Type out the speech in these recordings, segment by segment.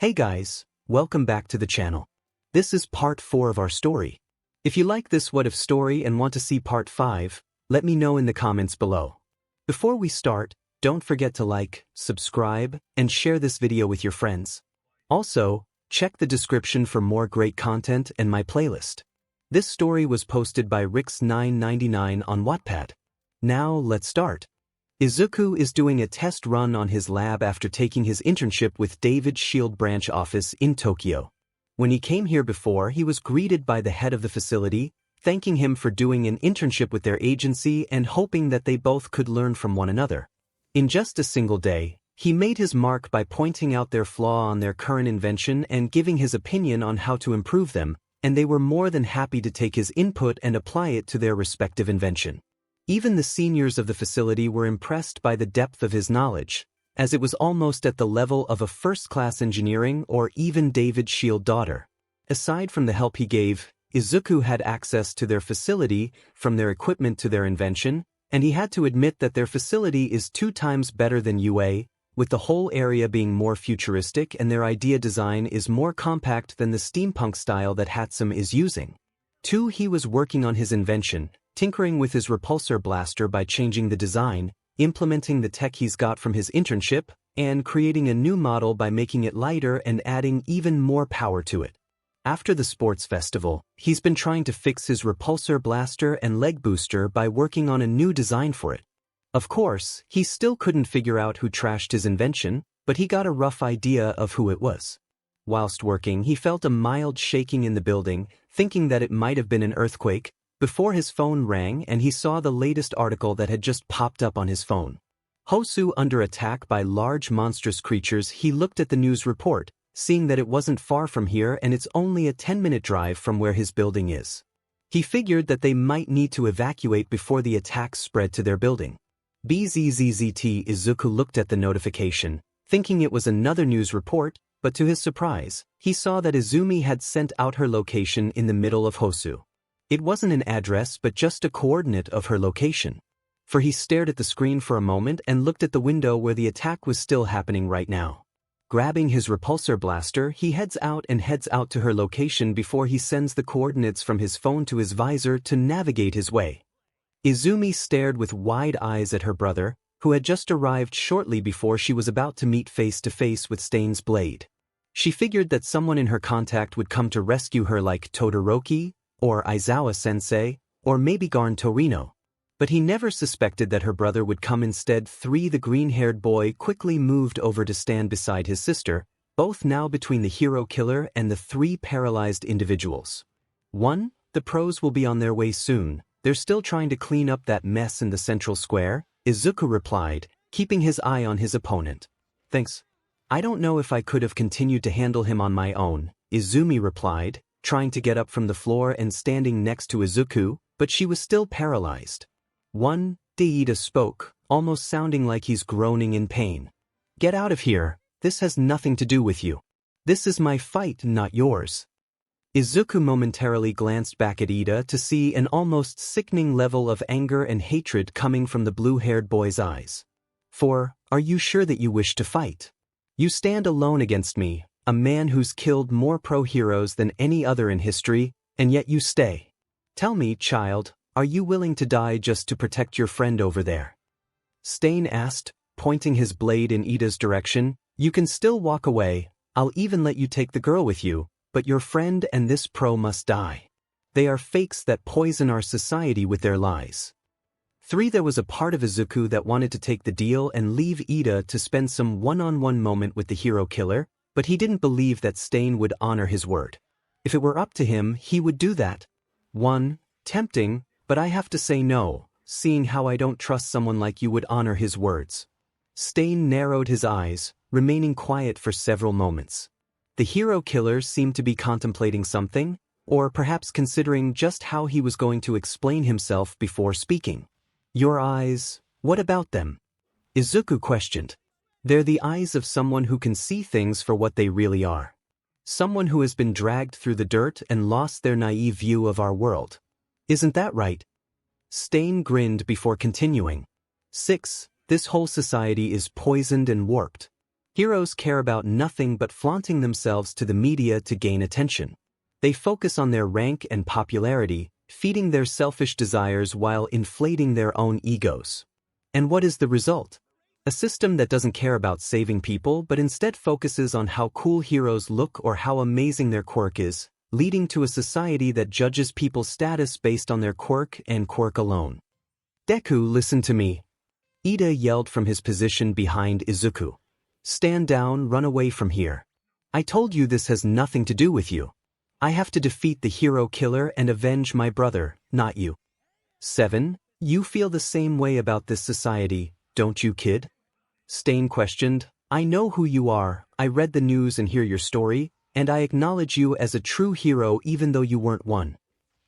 Hey guys, welcome back to the channel. This is part 4 of our story. If you like this what if story and want to see part 5, let me know in the comments below. Before we start, don't forget to like, subscribe, and share this video with your friends. Also, check the description for more great content and my playlist. This story was posted by 𝗧𝗵𝗲 on Wattpad. Now let's start. Izuku is doing a test run on his lab after taking his internship with 𝗕𝗏𝗁 branch office in Tokyo. When he came here before, he was greeted by the head of the facility, thanking him for doing an internship with their agency and hoping that they both could learn from one another. In just a single day, he made his mark by pointing out their flaw on their current invention and giving his opinion on how to improve them, and they were more than happy to take his input and apply it to their respective invention. Even the seniors of the facility were impressed by the depth of his knowledge, as it was almost at the level of a first-class engineering or even 𝗕𝗏𝗁𝗀 daughter. Aside from the help he gave, Izuku had access to their facility, from their equipment to their invention, and he had to admit that their facility is 2 times better than UA, with the whole area being more futuristic and their idea design is more compact than the steampunk style that 𝗵𝗃 is using. 2. He was working on his invention, tinkering with his repulsor blaster by changing the design, implementing the tech he's got from his internship, and creating a new model by making it lighter and adding even more power to it. After the sports festival, he's been trying to fix his repulsor blaster and leg booster by working on a new design for it. Of course, he still couldn't figure out who trashed his invention, but he got a rough idea of who it was. Whilst working, he felt a mild shaking in the building, thinking that it might have been an earthquake, before his phone rang and he saw the latest article that had just popped up on his phone. Hosu under attack by large monstrous creatures. He looked at the news report, seeing that it wasn't far from here and it's only a 10-minute drive from where his building is. He figured that they might need to evacuate before the attacks spread to their building. Izuku looked at the notification, thinking it was another news report, but to his surprise, he saw that Izumi had sent out her location in the middle of Hosu. It wasn't an address but just a coordinate of her location. For he stared at the screen for a moment and looked at the window where the attack was still happening right now. Grabbing his repulsor blaster, he heads out to her location before he sends the coordinates from his phone to his visor to navigate his way. Izumi stared with wide eyes at her brother, who had just arrived shortly before she was about to meet face-to-face with Stain's blade. She figured that someone in her contact would come to rescue her like Todoroki, or Aizawa-sensei, or maybe Garn Torino. But he never suspected that her brother would come instead. 3. The green-haired boy quickly moved over to stand beside his sister, both now between the hero killer and the 3 paralyzed individuals. 1. The pros will be on their way soon. They're still trying to clean up that mess in the central square, Izuku replied, keeping his eye on his opponent. Thanks. I don't know if I could have continued to handle him on my own, Izumi replied, trying to get up from the floor and standing next to Izuku, but she was still paralyzed. 1. Deida spoke, almost sounding like he's groaning in pain. Get out of here, this has nothing to do with you. This is my fight, not yours. Izuku momentarily glanced back at Ida to see an almost sickening level of anger and hatred coming from the blue-haired boy's eyes. 4. Are you sure that you wish to fight? You stand alone against me, a man who's killed more pro-heroes than any other in history, and yet you stay. Tell me, child, are you willing to die just to protect your friend over there? Stain asked, pointing his blade in Ida's direction. You can still walk away, I'll even let you take the girl with you, but your friend and this pro must die. They are fakes that poison our society with their lies. 3. There was a part of Izuku that wanted to take the deal and leave Ida to spend some one-on-one moment with the hero killer, but he didn't believe that Stain would honor his word. If it were up to him, he would do that. 1. Tempting, but I have to say no, seeing how I don't trust someone like you would honor his words. Stain narrowed his eyes, remaining quiet for several moments. The hero killer seemed to be contemplating something, or perhaps considering just how he was going to explain himself before speaking. Your eyes, what about them? Izuku questioned. They're the eyes of someone who can see things for what they really are. Someone who has been dragged through the dirt and lost their naive view of our world. Isn't that right? Stain grinned before continuing. 6. This whole society is poisoned and warped. Heroes care about nothing but flaunting themselves to the media to gain attention. They focus on their rank and popularity, feeding their selfish desires while inflating their own egos. And what is the result? A system that doesn't care about saving people but instead focuses on how cool heroes look or how amazing their quirk is, leading to a society that judges people's status based on their quirk and quirk alone. Deku, listen to me. Ida yelled from his position behind Izuku. Stand down, run away from here. I told you this has nothing to do with you. I have to defeat the hero killer and avenge my brother, not you. 7. You feel the same way about this society, don't you, kid? Stain questioned. I know who you are, I read the news and hear your story, and I acknowledge you as a true hero even though you weren't one.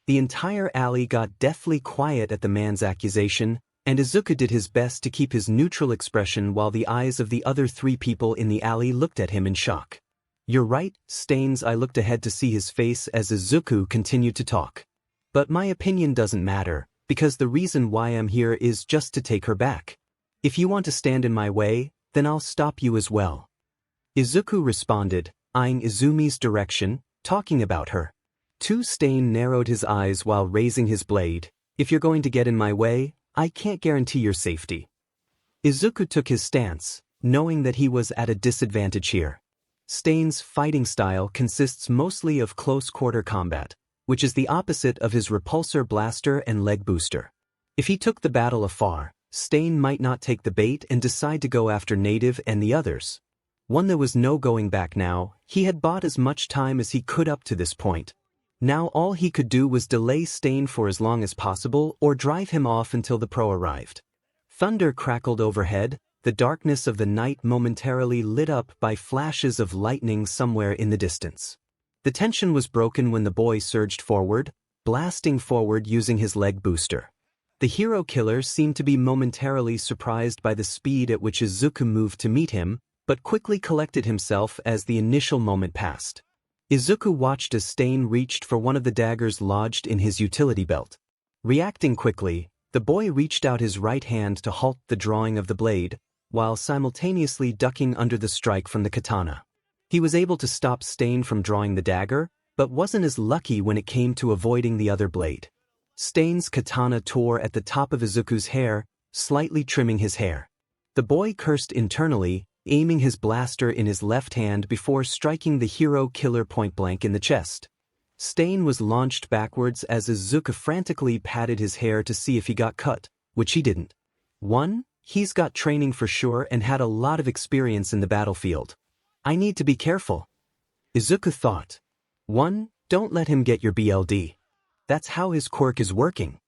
The entire alley got deathly quiet at the man's accusation, and Izuku did his best to keep his neutral expression while the eyes of the other 3 people in the alley looked at him in shock. You're right, Stains. I looked ahead to see his face as Izuku continued to talk. But my opinion doesn't matter, because the reason why I'm here is just to take her back. If you want to stand in my way, then I'll stop you as well. Izuku responded, eyeing Izumi's direction, talking about her. Stain narrowed his eyes while raising his blade. If you're going to get in my way, I can't guarantee your safety. Izuku took his stance, knowing that he was at a disadvantage here. Stain's fighting style consists mostly of close-quarter combat, which is the opposite of his repulsor blaster and leg booster. If he took the battle afar, Stain might not take the bait and decide to go after Native and the others. There was no going back now. He had bought as much time as he could up to this point. Now all he could do was delay Stain for as long as possible or drive him off until the pro arrived. Thunder crackled overhead, the darkness of the night momentarily lit up by flashes of lightning somewhere in the distance. The tension was broken when the boy surged forward, blasting forward using his leg booster. The hero killer seemed to be momentarily surprised by the speed at which Izuku moved to meet him, but quickly collected himself as the initial moment passed. Izuku watched as Stain reached for one of the daggers lodged in his utility belt. Reacting quickly, the boy reached out his right hand to halt the drawing of the blade, while simultaneously ducking under the strike from the katana. He was able to stop Stain from drawing the dagger, but wasn't as lucky when it came to avoiding the other blade. Stain's katana tore at the top of Izuku's hair, slightly trimming his hair. The boy cursed internally, aiming his blaster in his left hand before striking the hero killer point-blank in the chest. Stain was launched backwards as Izuku frantically patted his hair to see if he got cut, which he didn't. 1. He's got training for sure and had a lot of experience in the battlefield. I need to be careful. Izuku thought. 1. Don't let him get your BLD. That's how his quirk is working.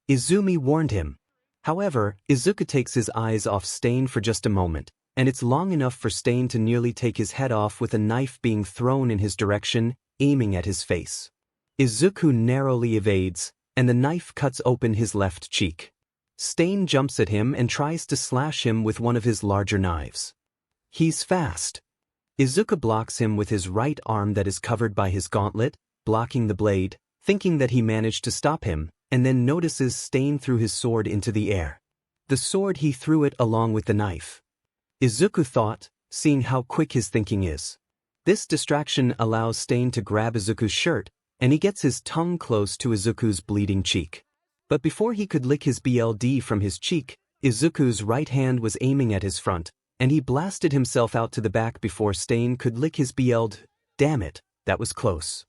Izumi warned him. However, Izuku takes his eyes off Stain for just a moment, and it's long enough for Stain to nearly take his head off with a knife being thrown in his direction, aiming at his face. Izuku narrowly evades, and the knife cuts open his left cheek. Stain jumps at him and tries to slash him with one of his larger knives. He's fast. Izuku blocks him with his right arm that is covered by his gauntlet, blocking the blade, thinking that he managed to stop him, and then notices Stain threw his sword into the air. The sword he threw it along with the knife. Izuku thought, seeing how quick his thinking is. This distraction allows Stain to grab Izuku's shirt, and he gets his tongue close to Izuku's bleeding cheek. But before he could lick his BLD from his cheek, Izuku's right hand was aiming at his front, and he blasted himself out to the back before Stain could lick his BLD. Damn it, that was close.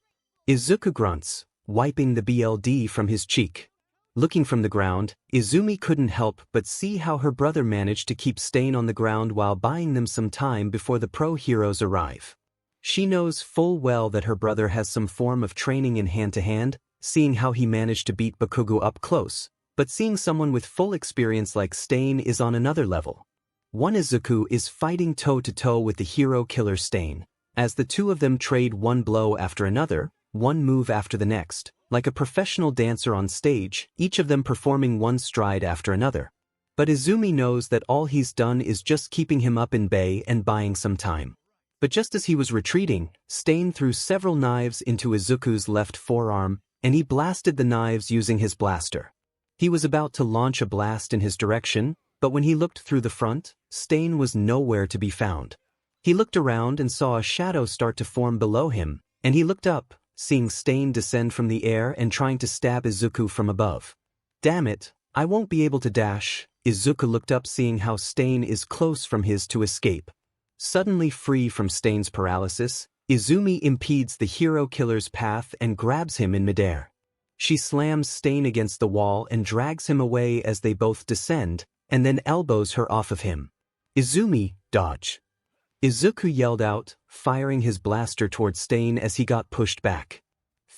Izuku grunts, wiping the BLD from his cheek. Looking from the ground, Izumi couldn't help but see how her brother managed to keep Stain on the ground while buying them some time before the pro heroes arrive. She knows full well that her brother has some form of training in hand-to-hand, seeing how he managed to beat Bakugo up close, but seeing someone with full experience like Stain is on another level. Izuku is fighting toe-to-toe with the hero killer Stain, as the two of them trade one blow after another, one move after the next, like a professional dancer on stage, each of them performing one stride after another. But Izumi knows that all he's done is just keeping him up in bay and buying some time. But just as he was retreating, Stain threw several knives into Izuku's left forearm, and he blasted the knives using his blaster. He was about to launch a blast in his direction, but when he looked through the front, Stain was nowhere to be found. He looked around and saw a shadow start to form below him, and he looked up, seeing Stain descend from the air and trying to stab Izuku from above. Damn it, I won't be able to dash. Izuku looked up, seeing how Stain is close from his to escape. Suddenly free from Stain's paralysis, Izumi impedes the hero killer's path and grabs him in midair. She slams Stain against the wall and drags him away as they both descend, and then elbows her off of him. Izumi, dodge. Izuku yelled out, firing his blaster toward Stain as he got pushed back.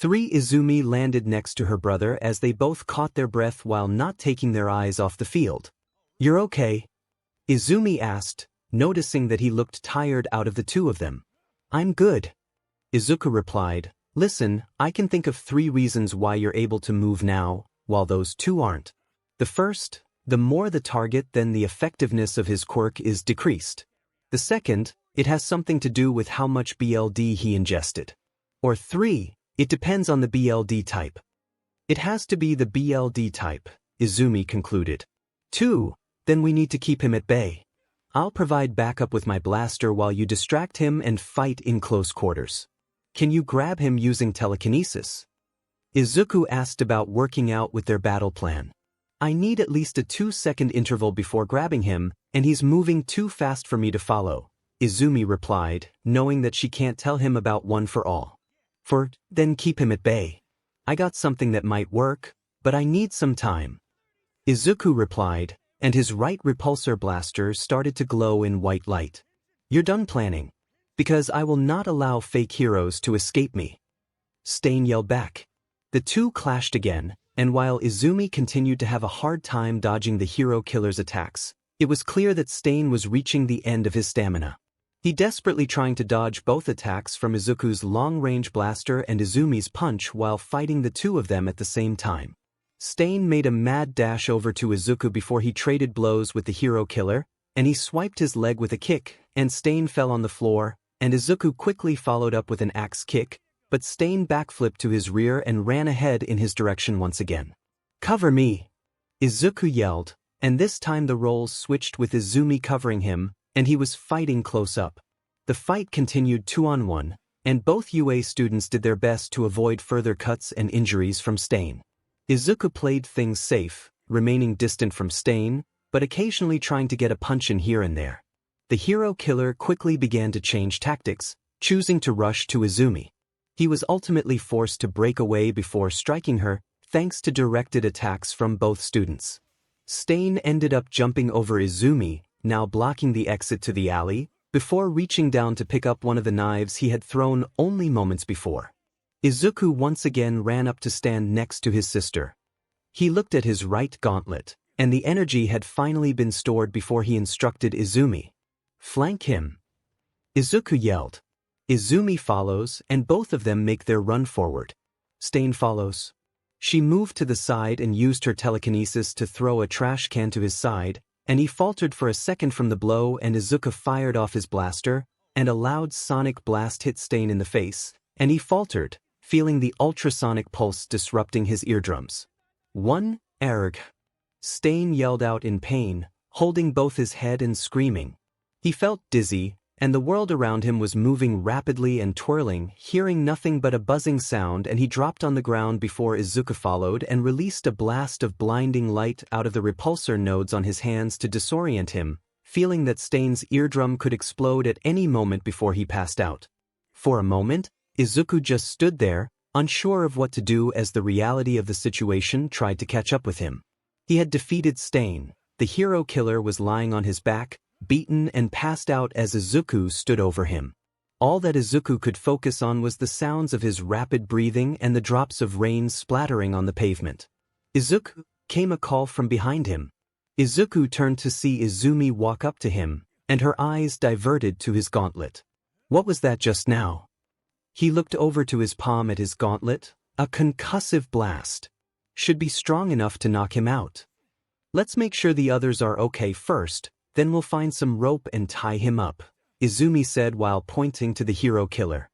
Izumi landed next to her brother as they both caught their breath while not taking their eyes off the field. "You're okay?" Izumi asked, noticing that he looked tired out of the two of them. "I'm good." Izuku replied, "Listen, I can think of 3 reasons why you're able to move now, while those 2 aren't. The first, the more the target, then the effectiveness of his quirk is decreased. The second, it has something to do with how much BLD he ingested. Or 3, it depends on the BLD type." "It has to be the BLD type," Izumi concluded. 2, then we need to keep him at bay. I'll provide backup with my blaster while you distract him and fight in close quarters. Can you grab him using telekinesis?" Izuku asked about working out with their battle plan. "I need at least a 2-second interval before grabbing him, and he's moving too fast for me to follow," Izumi replied, knowing that she can't tell him about one for all. Then keep him at bay. I got something that might work, but I need some time." Izuku replied, and his right repulsor blaster started to glow in white light. "You're done planning. Because I will not allow fake heroes to escape me." Stain yelled back. The two clashed again, and while Izumi continued to have a hard time dodging the hero killer's attacks, it was clear that Stain was reaching the end of his stamina. He desperately trying to dodge both attacks from Izuku's long-range blaster and Izumi's punch while fighting the two of them at the same time. Stain made a mad dash over to Izuku before he traded blows with the hero killer, and he swiped his leg with a kick, and Stain fell on the floor, and Izuku quickly followed up with an axe kick, but Stain backflipped to his rear and ran ahead in his direction once again. "Cover me!" Izuku yelled, and this time the roles switched with Izumi covering him, and he was fighting close up. The fight continued 2-on-1, and both UA students did their best to avoid further cuts and injuries from Stain. Izuku played things safe, remaining distant from Stain, but occasionally trying to get a punch in here and there. The hero killer quickly began to change tactics, choosing to rush to Izumi. He was ultimately forced to break away before striking her, thanks to directed attacks from both students. Stain ended up jumping over Izumi, now blocking the exit to the alley, before reaching down to pick up one of the knives he had thrown only moments before. Izuku once again ran up to stand next to his sister. He looked at his right gauntlet, and the energy had finally been stored before he instructed Izumi. "Flank him." Izuku yelled. Izumi follows, and both of them make their run forward. Stain follows. She moved to the side and used her telekinesis to throw a trash can to his side, and he faltered for a second from the blow, and Izuku fired off his blaster, and a loud sonic blast hit Stain in the face, and he faltered, feeling the ultrasonic pulse disrupting his eardrums. "One, erg!" Stain yelled out in pain, holding both his head and screaming. He felt dizzy, and the world around him was moving rapidly and twirling, hearing nothing but a buzzing sound, and he dropped on the ground before Izuku followed and released a blast of blinding light out of the repulsor nodes on his hands to disorient him, feeling that Stain's eardrum could explode at any moment before he passed out. For a moment, Izuku just stood there, unsure of what to do as the reality of the situation tried to catch up with him. He had defeated Stain. The hero killer was lying on his back, beaten and passed out as Izuku stood over him. All that Izuku could focus on was the sounds of his rapid breathing and the drops of rain splattering on the pavement. "Izuku!" came a call from behind him. Izuku turned to see Izumi walk up to him, and her eyes diverted to his gauntlet. What was that just now? He looked over to his palm at his gauntlet. A concussive blast. Should be strong enough to knock him out. "Let's make sure the others are okay first, then we'll find some rope and tie him up," Izumi said while pointing to the hero killer.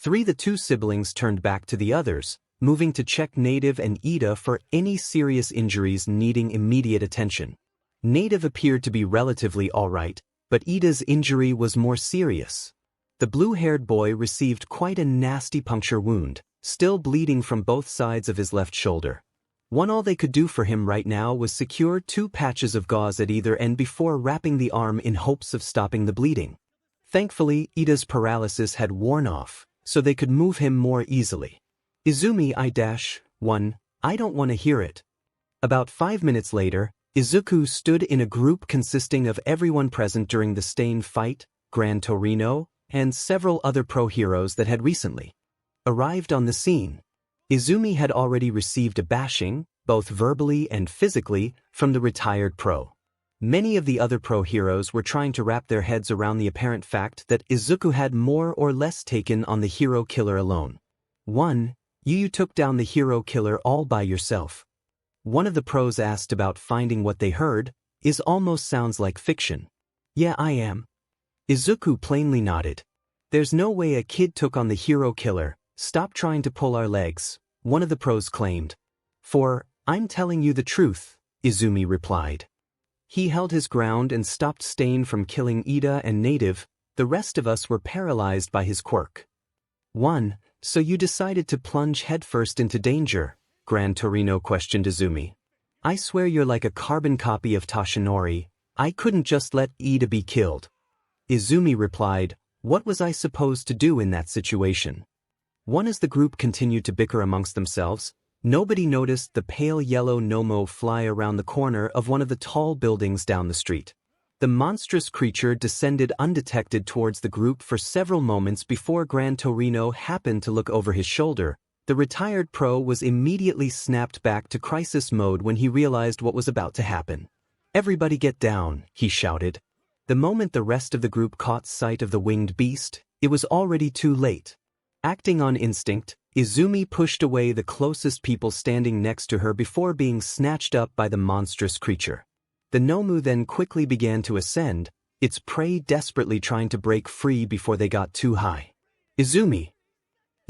The two siblings turned back to the others, moving to check Native and Ida for any serious injuries needing immediate attention. Native appeared to be relatively alright, But Ida's injury was more serious. The blue-haired boy received quite a nasty puncture wound, still bleeding from both sides of his left shoulder. All they could do for him right now was secure 2 patches of gauze at either end before wrapping the arm in hopes of stopping the bleeding. Thankfully, Ida's paralysis had worn off, so they could move him more easily. Izumi I-1, I don't want to hear it. About 5 minutes later, Izuku stood in a group consisting of everyone present during the Stain fight, Gran Torino, and several other pro-heroes that had recently arrived on the scene. Izumi had already received a bashing, both verbally and physically, from the retired pro. Many of the other pro-heroes were trying to wrap their heads around the apparent fact that Izuku had more or less taken on the hero killer alone. You took down the hero killer all by yourself. One of the pros asked about finding what they heard. Almost sounds like fiction. Yeah, I am. Izuku plainly nodded. There's no way a kid took on the hero killer. Stop trying to pull our legs, one of the pros claimed. I'm telling you the truth, Izumi replied. He held his ground and stopped Stain from killing Ida and Native. The rest of us were paralyzed by his quirk. So you decided to plunge headfirst into danger? Gran Torino questioned Izumi. I swear you're like a carbon copy of Toshinori. I couldn't just let Ida be killed. Izumi replied, what was I supposed to do in that situation? As the group continued to bicker amongst themselves, nobody noticed the pale yellow Nomu fly around the corner of one of the tall buildings down the street. The monstrous creature descended undetected towards the group for several moments before Gran Torino happened to look over his shoulder. The retired pro was immediately snapped back to crisis mode when he realized what was about to happen. Everybody get down, he shouted. The moment the rest of the group caught sight of the winged beast, it was already too late. Acting on instinct, Izumi pushed away the closest people standing next to her before being snatched up by the monstrous creature. The Nomu then quickly began to ascend, its prey desperately trying to break free before they got too high. Izumi!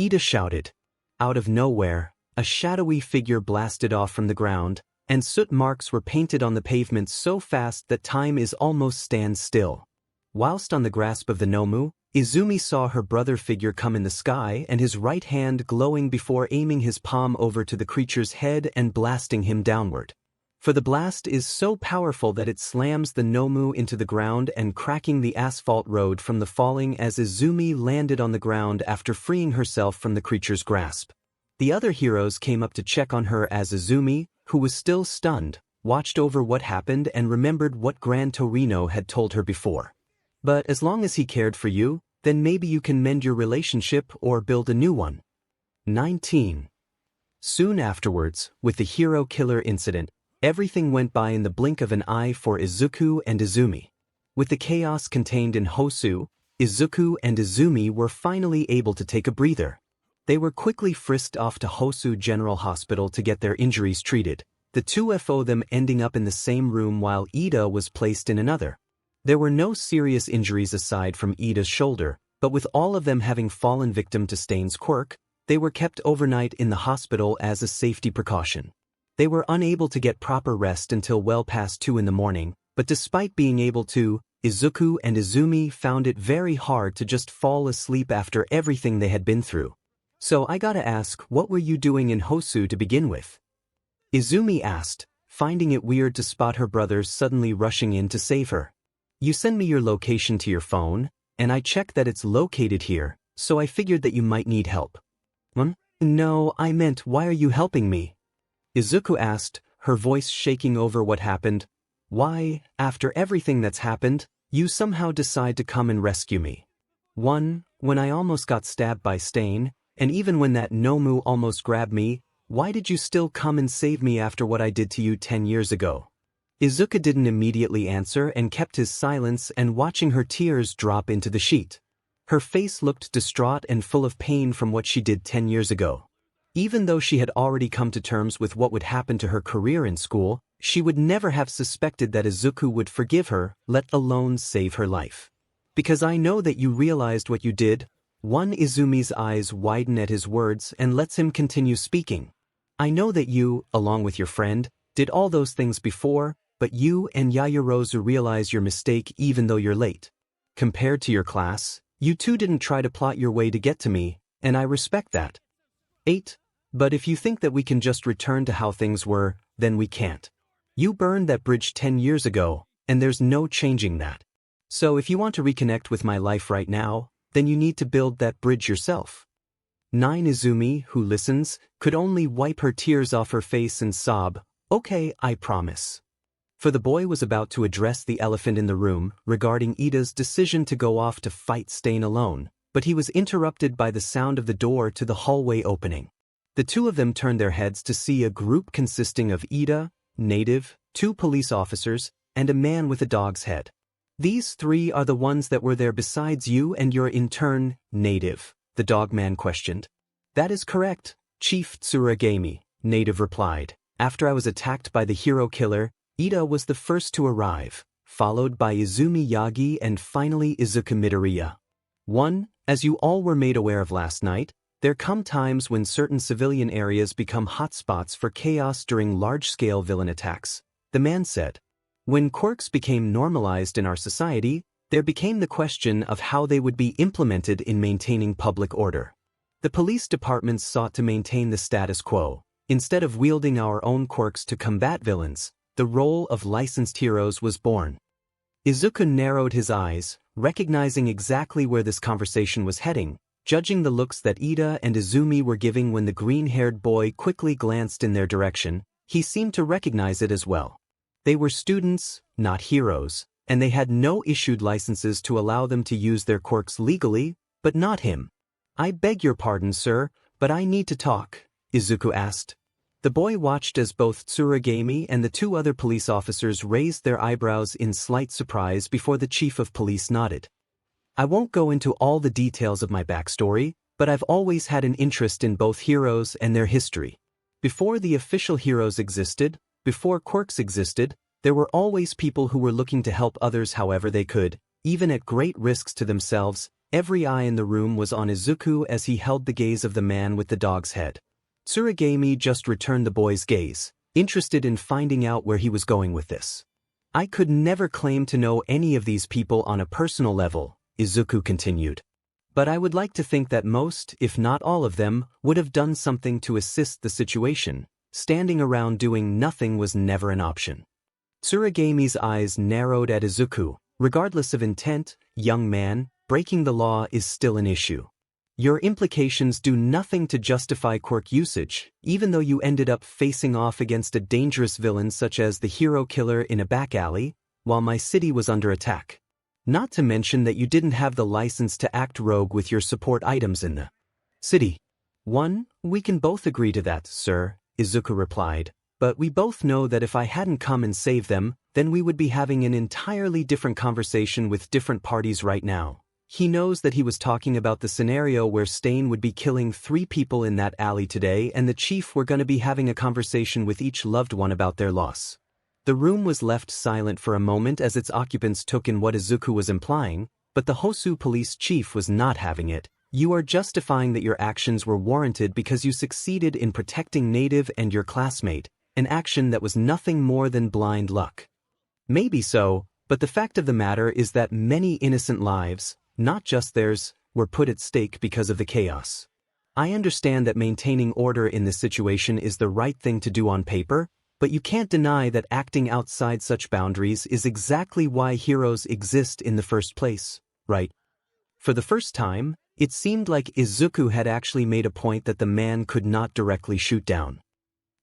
Ida shouted. Out of nowhere, a shadowy figure blasted off from the ground, and soot marks were painted on the pavement so fast that time is almost stand still. Whilst on the grasp of the Nomu, Izumi saw her brother figure come in the sky and his right hand glowing before aiming his palm over to the creature's head and blasting him downward. For the blast is so powerful that it slams the Nomu into the ground and cracking the asphalt road from the falling as Izumi landed on the ground after freeing herself from the creature's grasp. The other heroes came up to check on her as Izumi, who was still stunned, watched over what happened and remembered what Gran Torino had told her before. But as long as he cared for you, then maybe you can mend your relationship or build a new one. 19. Soon afterwards, with the hero killer incident, everything went by in the blink of an eye for Izuku and Izumi. With the chaos contained in Hosu, Izuku and Izumi were finally able to take a breather. They were quickly frisked off to Hosu General Hospital to get their injuries treated, the 2 of them ending up in the same room while Ida was placed in another. There were no serious injuries aside from Ida's shoulder, but with all of them having fallen victim to Stain's quirk, they were kept overnight in the hospital as a safety precaution. They were unable to get proper rest until well past 2 in the morning, but despite being able to, Izuku and Izumi found it very hard to just fall asleep after everything they had been through. So I gotta ask, what were you doing in Hosu to begin with? Izumi asked, finding it weird to spot her brothers suddenly rushing in to save her. You send me your location to your phone, and I checked that it's located here, so I figured that you might need help. No, I meant, why are you helping me? Izuku asked, her voice shaking over what happened. Why, after everything that's happened, you somehow decide to come and rescue me? When I almost got stabbed by Stain, and even when that Nomu almost grabbed me, why did you still come and save me after what I did to you 10 years ago? Izuku didn't immediately answer and kept his silence and watching her tears drop into the sheet. Her face looked distraught and full of pain from what she did 10 years ago. Even though she had already come to terms with what would happen to her career in school, she would never have suspected that Izuku would forgive her, let alone save her life. Because I know that you realized what you did. Izumi's eyes widen at his words and lets him continue speaking. I know that you, along with your friend, did all those things before, but you and Yaoyorozu realize your mistake even though you're late. Compared to your class, you two didn't try to plot your way to get to me, and I respect that. 8. But if you think that we can just return to how things were, then we can't. You burned that bridge 10 years ago, and there's no changing that. So if you want to reconnect with my life right now, then you need to build that bridge yourself. 9. Izumi, who listens, could only wipe her tears off her face and sob, "Okay, I promise." For the boy was about to address the elephant in the room regarding Ida's decision to go off to fight Stain alone, but he was interrupted by the sound of the door to the hallway opening. The two of them turned their heads to see a group consisting of Ida, native, 2 police officers, and a man with a dog's head. "These 3 are the ones that were there besides you and your intern, native?" the dogman questioned. "That is correct, Chief 𝗬𝗓𝗍𝗵𝗆, native replied. "After I was attacked by the hero killer, Ida was the first to arrive, followed by Izumi Yagi and finally Izuku Midoriya. 1. As you all were made aware of last night, there come times when certain civilian areas become hotspots for chaos during large-scale villain attacks," the man said. "When quirks became normalized in our society, there became the question of how they would be implemented in maintaining public order. The police departments sought to maintain the status quo. Instead of wielding our own quirks to combat villains, the role of licensed heroes was born." Izuku narrowed his eyes, recognizing exactly where this conversation was heading, judging the looks that Ida and Izumi were giving when the green-haired boy quickly glanced in their direction. He seemed to recognize it as well. They were students, not heroes, and they had no issued licenses to allow them to use their quirks legally, but not him. "I beg your pardon, sir, but I need to talk," Izuku asked. The boy watched as both 𝗬𝗓𝗍𝗵𝗆 and the 2 other police officers raised their eyebrows in slight surprise before the chief of police nodded. "I won't go into all the details of my backstory, but I've always had an interest in both heroes and their history. Before the official heroes existed, before quirks existed, there were always people who were looking to help others however they could, even at great risks to themselves." Every eye in the room was on Izuku as he held the gaze of the man with the dog's head. 𝗬𝗓𝗍𝗵𝗆 just returned the boy's gaze, interested in finding out where he was going with this. "I could never claim to know any of these people on a personal level," Izuku continued. "But I would like to think that most, if not all of them, would have done something to assist the situation. Standing around doing nothing was never an option." 𝗬𝗓𝗍𝗵𝗆's eyes narrowed at Izuku. "Regardless of intent, young man, breaking the law is still an issue. Your implications do nothing to justify quirk usage, even though you ended up facing off against a dangerous villain such as the hero killer in a back alley, while my city was under attack. Not to mention that you didn't have the license to act rogue with your support items in the city." 1. "We can both agree to that, sir," Izuku replied, "but we both know that if I hadn't come and saved them, then we would be having an entirely different conversation with different parties right now." He knows that he was talking about the scenario where Stain would be killing 3 people in that alley today and the chief were going to be having a conversation with each loved one about their loss. The room was left silent for a moment as its occupants took in what Izuku was implying, but the Hosu police chief was not having it. "You are justifying that your actions were warranted because you succeeded in protecting native and your classmate, an action that was nothing more than blind luck." Maybe so, but the fact of the matter is that many innocent lives, not just theirs, were put at stake because of the chaos. I understand that maintaining order in this situation is the right thing to do on paper, but you can't deny that acting outside such boundaries is exactly why heroes exist in the first place, right? For the first time, it seemed like Izuku had actually made a point that the man could not directly shoot down.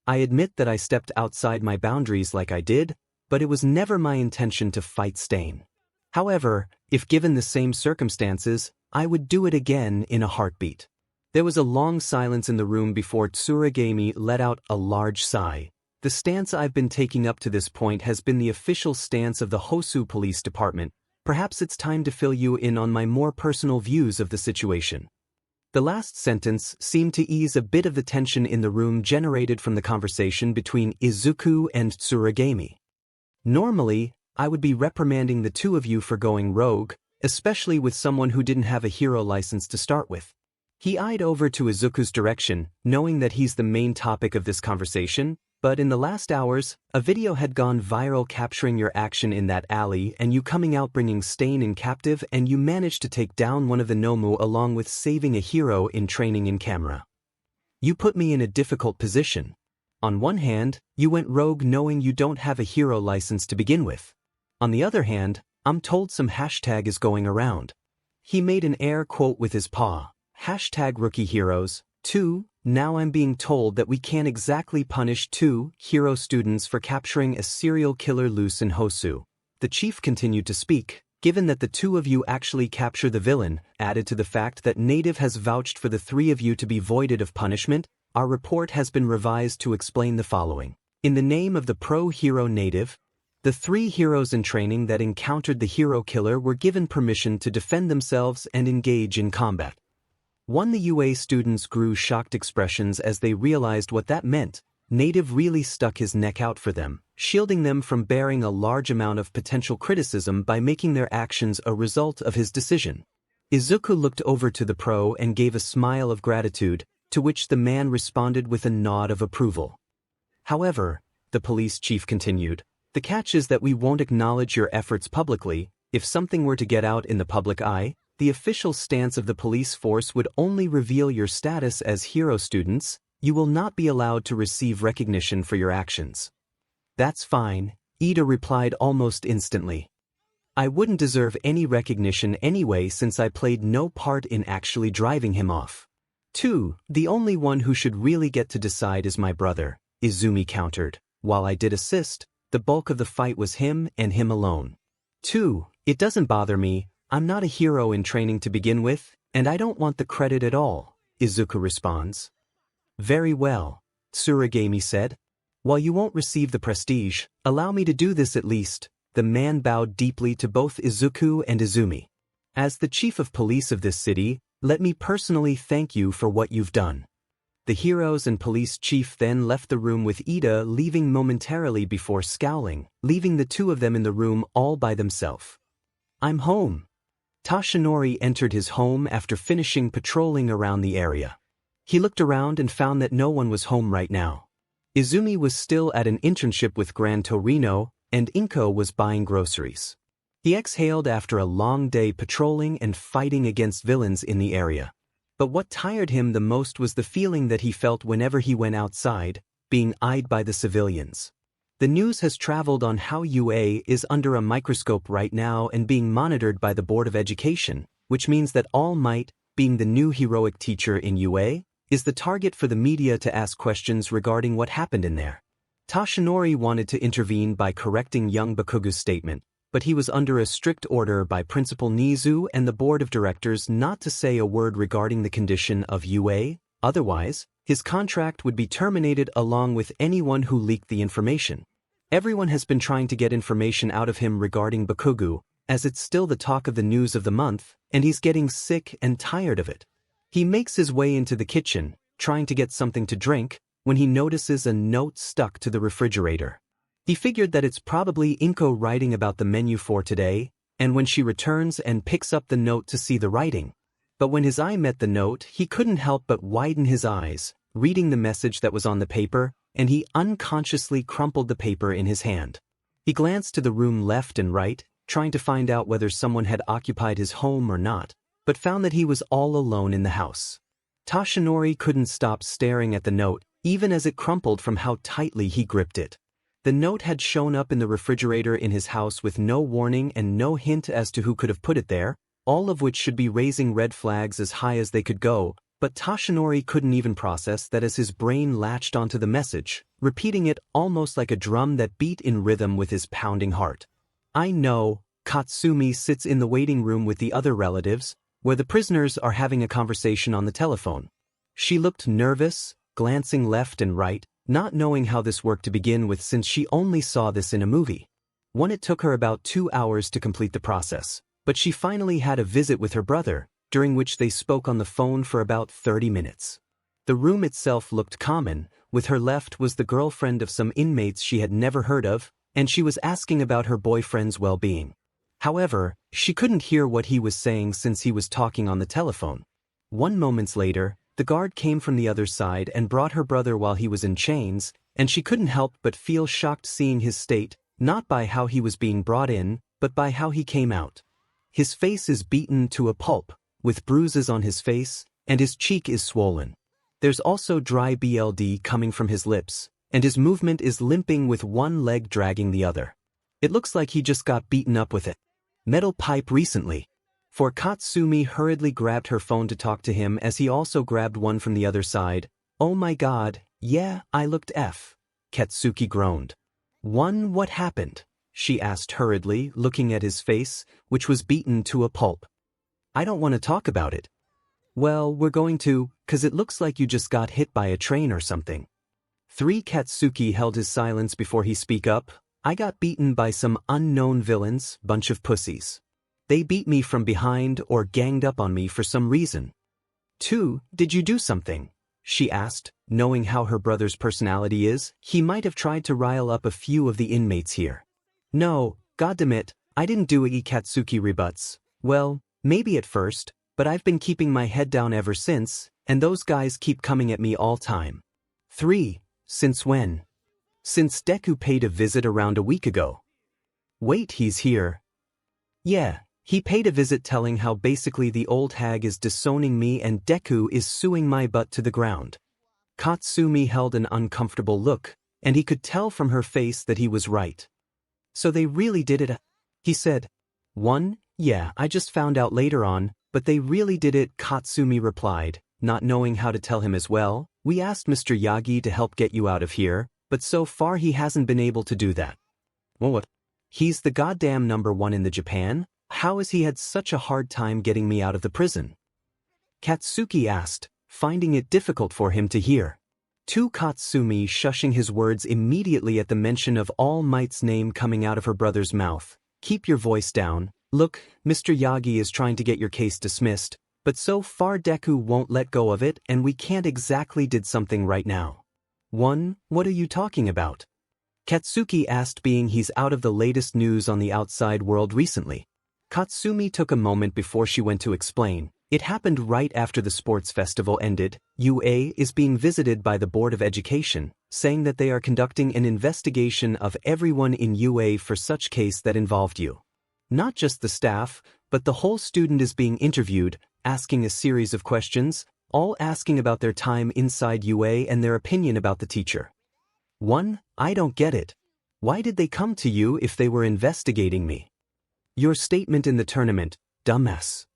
"I admit that I stepped outside my boundaries like I did, but it was never my intention to fight Stain. However, if given the same circumstances, I would do it again in a heartbeat." There was a long silence in the room before 𝗬𝗓𝗍𝗵𝗆 let out a large sigh. "The stance I've been taking up to this point has been the official stance of the Hosu Police Department. Perhaps it's time to fill you in on my more personal views of the situation." The last sentence seemed to ease a bit of the tension in the room generated from the conversation between Izuku and 𝗬𝗓𝗍𝗵𝗆. "Normally, I would be reprimanding the 2 of you for going rogue, especially with someone who didn't have a hero license to start with." He eyed over to Izuku's direction, knowing that he's the main topic of this conversation, But in the last hours, a video had gone viral capturing your action in that alley and you coming out bringing Stain in captive, and you managed to take down one of the Nomu along with saving a hero in training in camera. You put me in a difficult position. On one hand, you went rogue knowing you don't have a hero license to begin with. On the other hand, I'm told some hashtag is going around. He made an air quote with his paw. Hashtag rookie heroes. 2. Now I'm being told that we can't exactly punish 2 hero students for capturing a serial killer loose in Hosu. The chief continued to speak. Given that the 2 of you actually capture the villain, added to the fact that Native has vouched for the 3 of you to be voided of punishment, our report has been revised to explain the following. In the name of the pro-hero Native, the 3 heroes in training that encountered the hero killer were given permission to defend themselves and engage in combat. 1. The UA students grew shocked expressions as they realized what that meant. Native really stuck his neck out for them, shielding them from bearing a large amount of potential criticism by making their actions a result of his decision. Izuku looked over to the pro and gave a smile of gratitude, to which the man responded with a nod of approval. However, the police chief continued, the catch is that we won't acknowledge your efforts publicly. If something were to get out in the public eye, the official stance of the police force would only reveal your status as hero students. You will not be allowed to receive recognition for your actions. That's fine, Ida replied almost instantly. I wouldn't deserve any recognition anyway since I played no part in actually driving him off. 2. The only one who should really get to decide is my brother, Izumi countered. While I did assist, the bulk of the fight was him and him alone. 2. It doesn't bother me. I'm not a hero in training to begin with, and I don't want the credit at all, Izuku responds. Very well, 𝗬𝗓𝗫𝗍 said. While you won't receive the prestige, allow me to do this at least. The man bowed deeply to both Izuku and Izumi. As the chief of police of this city, let me personally thank you for what you've done. The heroes and police chief then left the room with Ida leaving momentarily before scowling, leaving the 2 of them in the room all by themselves. I'm home. Tashinori entered his home after finishing patrolling around the area. He looked around and found that no one was home right now. Izumi was still at an internship with Gran Torino, and Inko was buying groceries. He exhaled after a long day patrolling and fighting against villains in the area. But what tired him the most was the feeling that he felt whenever he went outside, being eyed by the civilians. The news has traveled on how UA is under a microscope right now and being monitored by the Board of Education, which means that All Might, being the new heroic teacher in UA, is the target for the media to ask questions regarding what happened in there. Tashinori wanted to intervene by correcting young Bakugo's statement, but he was under a strict order by Principal Nizu and the Board of Directors not to say a word regarding the condition of UA, otherwise, his contract would be terminated along with anyone who leaked the information. Everyone has been trying to get information out of him regarding Bakugo, as it's still the talk of the news of the month, and he's getting sick and tired of it. He makes his way into the kitchen, trying to get something to drink, when he notices a note stuck to the refrigerator. He figured that it's probably Inko writing about the menu for today, and when she returns and picks up the note to see the writing. But when his eye met the note, he couldn't help but widen his eyes, reading the message that was on the paper, and he unconsciously crumpled the paper in his hand. He glanced to the room left and right, trying to find out whether someone had occupied his home or not, but found that he was all alone in the house. Tashinori couldn't stop staring at the note, even as it crumpled from how tightly he gripped it. The note had shown up in the refrigerator in his house with no warning and no hint as to who could have put it there, all of which should be raising red flags as high as they could go, but Tashinori couldn't even process that as his brain latched onto the message, repeating it almost like a drum that beat in rhythm with his pounding heart. I know, Katsumi sits in the waiting room with the other relatives, where the prisoners are having a conversation on the telephone. She looked nervous, glancing left and right, not knowing how this worked to begin with since she only saw this in a movie. It took her about 2 hours to complete the process, but she finally had a visit with her brother, during which they spoke on the phone for about 30 minutes. The room itself looked common. With her left was the girlfriend of some inmates she had never heard of, and she was asking about her boyfriend's well-being. However, she couldn't hear what he was saying since he was talking on the telephone. 1 moment later, the guard came from the other side and brought her brother while he was in chains, and she couldn't help but feel shocked seeing his state, not by how he was being brought in, but by how he came out. His face is beaten to a pulp, with bruises on his face, and his cheek is swollen. There's also dry blood coming from his lips, and his movement is limping with one leg dragging the other. It looks like he just got beaten up with a metal pipe recently. For Katsumi hurriedly grabbed her phone to talk to him as he also grabbed one from the other side. "Oh my god, yeah, I looked F." Katsuki groaned. What happened?" she asked hurriedly, looking at his face, which was beaten to a pulp. "I don't want to talk about it." "Well, we're going to, 'cause it looks like you just got hit by a train or something." Katsuki held his silence before he speak up. "I got beaten by some unknown villains, bunch of pussies. They beat me from behind or ganged up on me for some reason." 2. Did you do something?" she asked, knowing how her brother's personality is. He might have tried to rile up a few of the inmates here. "No, goddammit, I didn't do it," Katsuki rebuts. "Well, maybe at first, but I've been keeping my head down ever since, and those guys keep coming at me all time." 3. Since when? "Since Deku paid a visit around a week ago." "Wait, he's here?" "Yeah. He paid a visit telling how basically the old hag is disowning me and Deku is suing my butt to the ground." Katsumi held an uncomfortable look, and he could tell from her face that he was right. "So they really did it?" he said. 1. Yeah, I just found out later on, but they really did it," Katsumi replied, not knowing how to tell him as well. "We asked Mr. Yagi to help get you out of here, but so far he hasn't been able to do that." "Well, what? He's the goddamn #1 in the Japan? How has he had such a hard time getting me out of the prison?" Katsuki asked, finding it difficult for him to hear. 2. Katsumi shushing his words immediately at the mention of All Might's name coming out of her brother's mouth. "Keep your voice down. Look, Mr. Yagi is trying to get your case dismissed, but so far Deku won't let go of it and we can't exactly did something right now." 1. What are you talking about? Katsuki asked, being he's out of the latest news on the outside world recently. Katsumi took a moment before she went to explain. "It happened right after the sports festival ended. UA is being visited by the Board of Education, saying that they are conducting an investigation of everyone in UA for such case that involved you. Not just the staff, but the whole student is being interviewed, asking a series of questions, all asking about their time inside UA and their opinion about the teacher." 1. I don't get it. Why did they come to you if they were investigating me? "Your statement in the tournament, dumbass."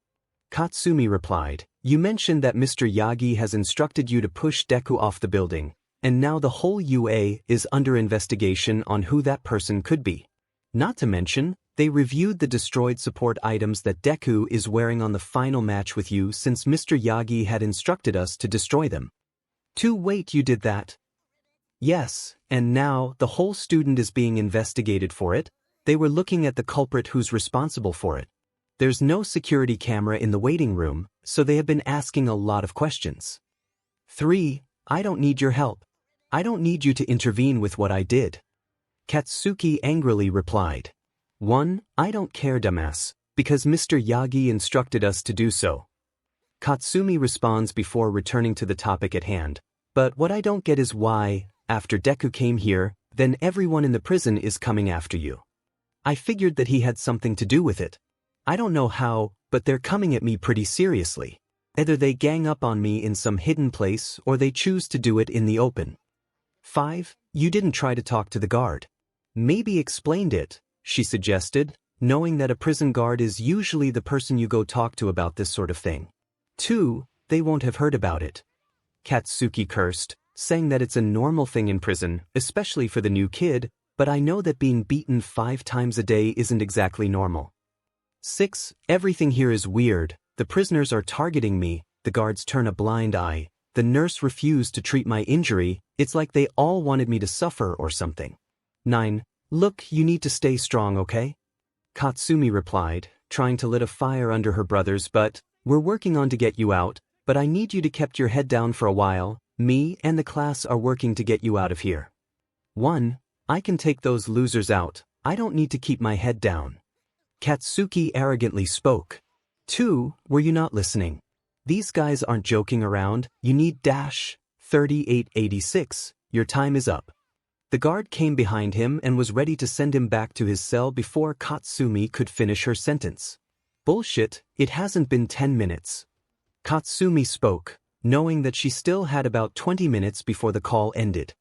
Katsumi replied, "You mentioned that Mr. Yagi has instructed you to push Deku off the building, and now the whole UA is under investigation on who that person could be. Not to mention, they reviewed the destroyed support items that Deku is wearing on the final match with you since Mr. Yagi had instructed us to destroy them." 2. Wait, you did that? "Yes, and now the whole student is being investigated for it. They were looking at the culprit who's responsible for it. There's no security camera in the waiting room, so they have been asking a lot of questions." 3. I don't need your help. I don't need you to intervene with what I did. Katsuki angrily replied. 1. I don't care, dumbass, because Mr. Yagi instructed us to do so. Katsumi responds before returning to the topic at hand. "But what I don't get is why, after Deku came here, then everyone in the prison is coming after you. I figured that he had something to do with it. I don't know how, but they're coming at me pretty seriously. Either they gang up on me in some hidden place or they choose to do it in the open." 5. You didn't try to talk to the guard. "Maybe explained it," she suggested, knowing that a prison guard is usually the person you go talk to about this sort of thing. 2. They won't have heard about it. Katsuki cursed, saying that it's a normal thing in prison, especially for the new kid, but I know that being beaten 5 times a day isn't exactly normal. 6. Everything here is weird. The prisoners are targeting me, the guards turn a blind eye, the nurse refused to treat my injury, it's like they all wanted me to suffer or something. 9. Look, you need to stay strong, okay? Katsumi replied, trying to lit a fire under her brothers, "But we're working on to get you out, but I need you to keep your head down for a while. Me and the class are working to get you out of here." 1. I can take those losers out. I don't need to keep my head down. Katsuki arrogantly spoke. 2. Were you not listening? These guys aren't joking around. You need -3886. Your time is up. The guard came behind him and was ready to send him back to his cell before Katsumi could finish her sentence. Bullshit, it hasn't been 10 minutes. Katsumi spoke, knowing that she still had about 20 minutes before the call ended.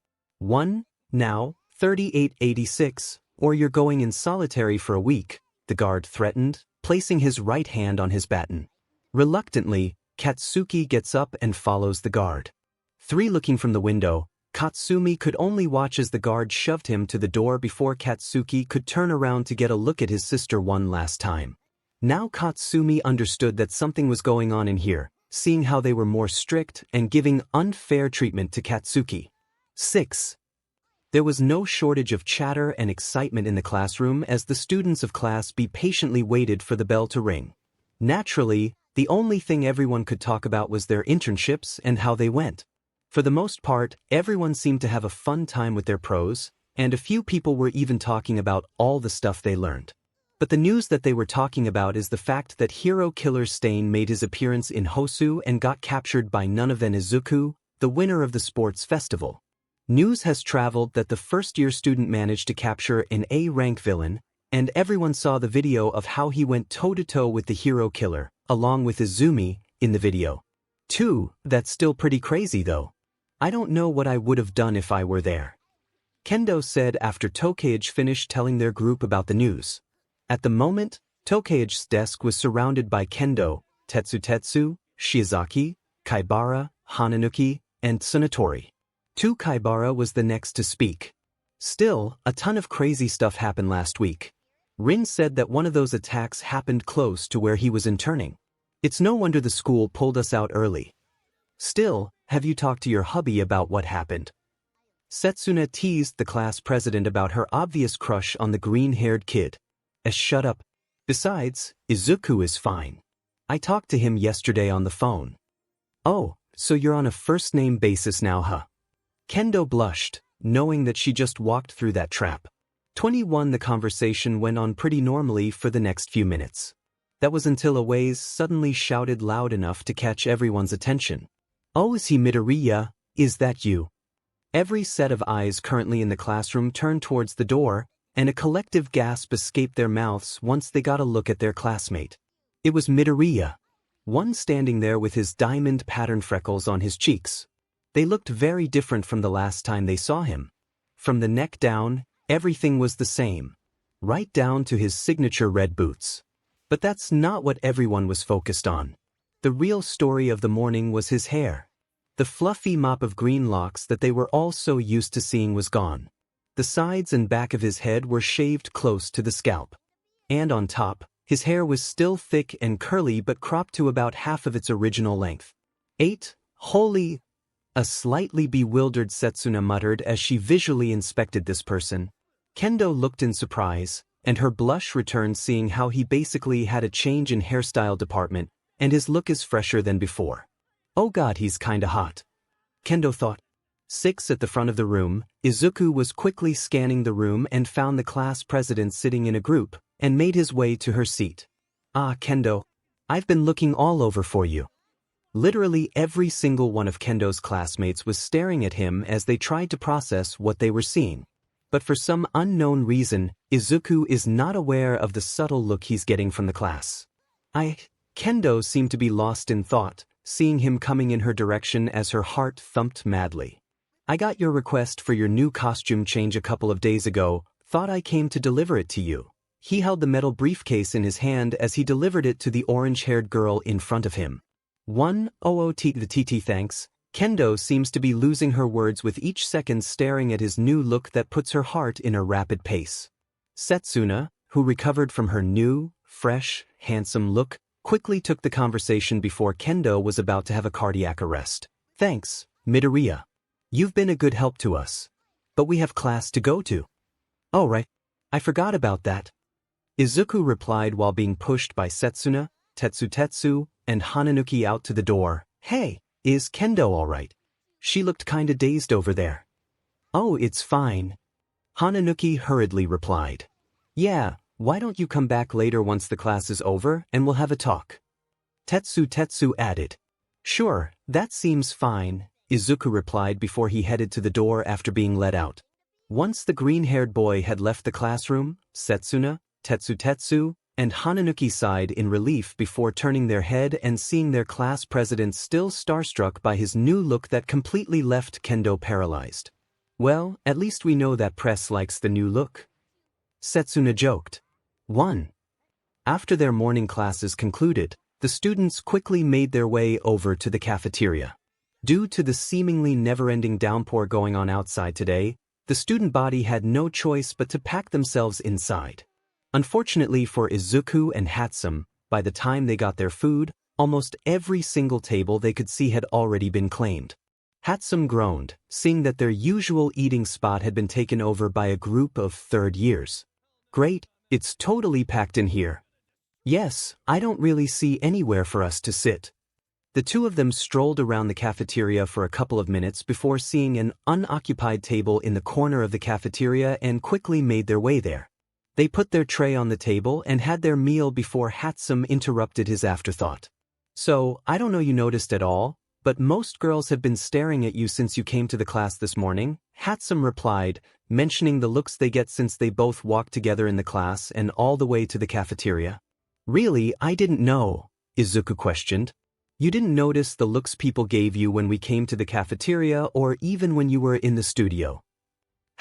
Now, 3886, or you're going in solitary for a week, the guard threatened, placing his right hand on his baton. Reluctantly, Katsuki gets up and follows the guard. Looking from the window, Katsumi could only watch as the guard shoved him to the door before Katsuki could turn around to get a look at his sister one last time. Now Katsumi understood that something was going on in here, seeing how they were more strict and giving unfair treatment to Katsuki. 6. There was no shortage of chatter and excitement in the classroom as the students of Class B patiently waited for the bell to ring. Naturally, the only thing everyone could talk about was their internships and how they went. For the most part, everyone seemed to have a fun time with their pros, and a few people were even talking about all the stuff they learned. But the news that they were talking about is the fact that hero killer Stain made his appearance in Hosu and got captured by none other than Izuku, the winner of the sports festival. News has traveled that the first-year student managed to capture an A-rank villain, and everyone saw the video of how he went toe-to-toe with the hero killer, along with Izumi, in the video. 2. That's still pretty crazy though. I don't know what I would have done if I were there. Kendo said after 𝗕𝗂𝘁𝗵𝗆 finished telling their group about the news. At the moment, 𝗕𝗂𝘁𝗁's desk was surrounded by Kendo, Tetsu, Shiozaki, Kaibara, Hananuki, and Tsunatori. Kaibara was the next to speak. Still, a ton of crazy stuff happened last week. Rin said that one of those attacks happened close to where he was interning. It's no wonder the school pulled us out early. Still, have you talked to your hubby about what happened? Setsuna teased the class president about her obvious crush on the green-haired kid. Shut up. Besides, Izuku is fine. I talked to him yesterday on the phone. Oh, so you're on a first-name basis now, huh? Kendo blushed, knowing that she just walked through that trap. 21. The conversation went on pretty normally for the next few minutes. That was until 𝗲𝗄𝗧 suddenly shouted loud enough to catch everyone's attention. Oh, is he Midoriya? Is that you? Every set of eyes currently in the classroom turned towards the door, and a collective gasp escaped their mouths once they got a look at their classmate. It was Midoriya. One standing there with his diamond pattern freckles on his cheeks. They looked very different from the last time they saw him. From the neck down, everything was the same. Right down to his signature red boots. But that's not what everyone was focused on. The real story of the morning was his hair. The fluffy mop of green locks that they were all so used to seeing was gone. The sides and back of his head were shaved close to the scalp. And on top, his hair was still thick and curly but cropped to about half of its original length. 8. Holy... A slightly bewildered Setsuna muttered as she visually inspected this person. Kendo looked in surprise, and her blush returned seeing how he basically had a change in hairstyle department, and his look is fresher than before. Oh god, he's kinda hot. Kendo thought. 6. At the front of the room, Izuku was quickly scanning the room and found the class president sitting in a group, and made his way to her seat. Ah, Kendo. I've been looking all over for you. Literally every single one of Kendo's classmates was staring at him as they tried to process what they were seeing. But for some unknown reason, Izuku is not aware of the subtle look he's getting from the class. Kendo seemed to be lost in thought, seeing him coming in her direction as her heart thumped madly. I got your request for your new costume change a couple of days ago, thought I came to deliver it to you. He held the metal briefcase in his hand as he delivered it to the orange-haired girl in front of him. 1. Thanks. Kendo seems to be losing her words with each second staring at his new look that puts her heart in a rapid pace. Setsuna, who recovered from her new, fresh, handsome look, quickly took the conversation before Kendo was about to have a cardiac arrest. Thanks, Midoriya. You've been a good help to us. But we have class to go to. Oh right, I forgot about that. Izuku replied while being pushed by Setsuna, Tetsu, and Hananuki out to the door. Hey, is Kendo alright? She looked kinda dazed over there. Oh, it's fine. Hananuki hurriedly replied. Yeah, why don't you come back later once the class is over and we'll have a talk? Tetsu added. Sure, that seems fine, Izuku replied before he headed to the door after being let out. Once the green-haired boy had left the classroom, Setsuna, Tetsu, and Hananuki sighed in relief before turning their head and seeing their class president still starstruck by his new look that completely left Kendo paralyzed. Well, at least we know that press likes the new look. Setsuna joked. 1. After their morning classes concluded, the students quickly made their way over to the cafeteria. Due to the seemingly never-ending downpour going on outside today, the student body had no choice but to pack themselves inside. Unfortunately for Izuku and 𝗵𝗃, by the time they got their food, almost every single table they could see had already been claimed. 𝗵𝗃 groaned, seeing that their usual eating spot had been taken over by a group of third years. Great, it's totally packed in here. Yes, I don't really see anywhere for us to sit. The two of them strolled around the cafeteria for a couple of minutes before seeing an unoccupied table in the corner of the cafeteria and quickly made their way there. They put their tray on the table and had their meal before 𝗵𝗃 interrupted his afterthought. So, I don't know you noticed at all, but most girls have been staring at you since you came to the class this morning, 𝗵𝗃 replied, mentioning the looks they get since they both walk together in the class and all the way to the cafeteria. Really, I didn't know, Izuku questioned. You didn't notice the looks people gave you when we came to the cafeteria or even when you were in the studio?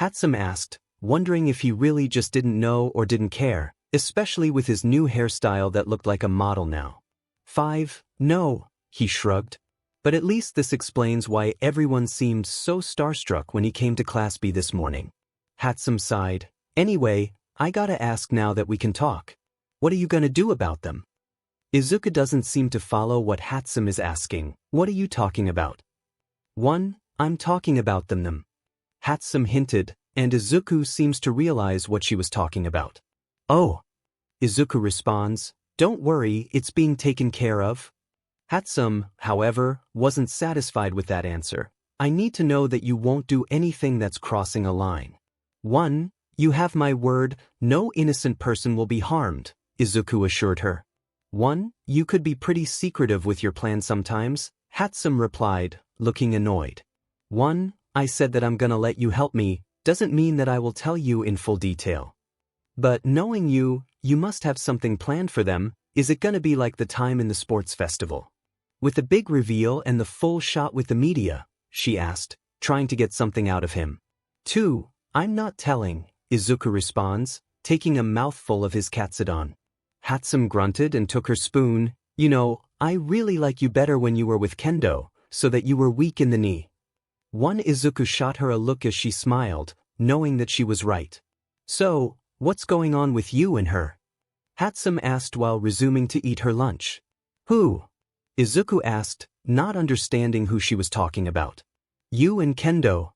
𝗵𝗃 asked, wondering if he really just didn't know or didn't care, especially with his new hairstyle that looked like a model now. 5. No, he shrugged. But at least this explains why everyone seemed so starstruck when he came to Class B this morning. 𝗵𝗃 sighed. Anyway, I gotta ask now that we can talk. What are you gonna do about them? Izuku doesn't seem to follow what 𝗵𝗃 is asking. What are you talking about? 1. I'm talking about them. 𝗵𝗃 hinted, and Izuku seems to realize what she was talking about. Oh. Izuku responds, don't worry, it's being taken care of. 𝗵𝗃, however, wasn't satisfied with that answer. I need to know that you won't do anything that's crossing a line. 1. You have my word, no innocent person will be harmed, Izuku assured her. 1. You could be pretty secretive with your plans sometimes, 𝗵𝗃 replied, looking annoyed. 1. I said that I'm gonna let you help me, doesn't mean that I will tell you in full detail. But knowing you, you must have something planned for them. Is it gonna be like the time in the sports festival? With the big reveal and the full shot with the media, she asked, trying to get something out of him. 2. I'm not telling, Izuku responds, taking a mouthful of his katsudon. 𝗵𝗃 grunted and took her spoon. You know, I really like you better when you were with Kendo, so that you were weak in the knee. 1. Izuku shot her a look as she smiled, knowing that she was right. So, what's going on with you and her? 𝗵𝗃 asked while resuming to eat her lunch. Who? Izuku asked, not understanding who she was talking about. You and Kendo.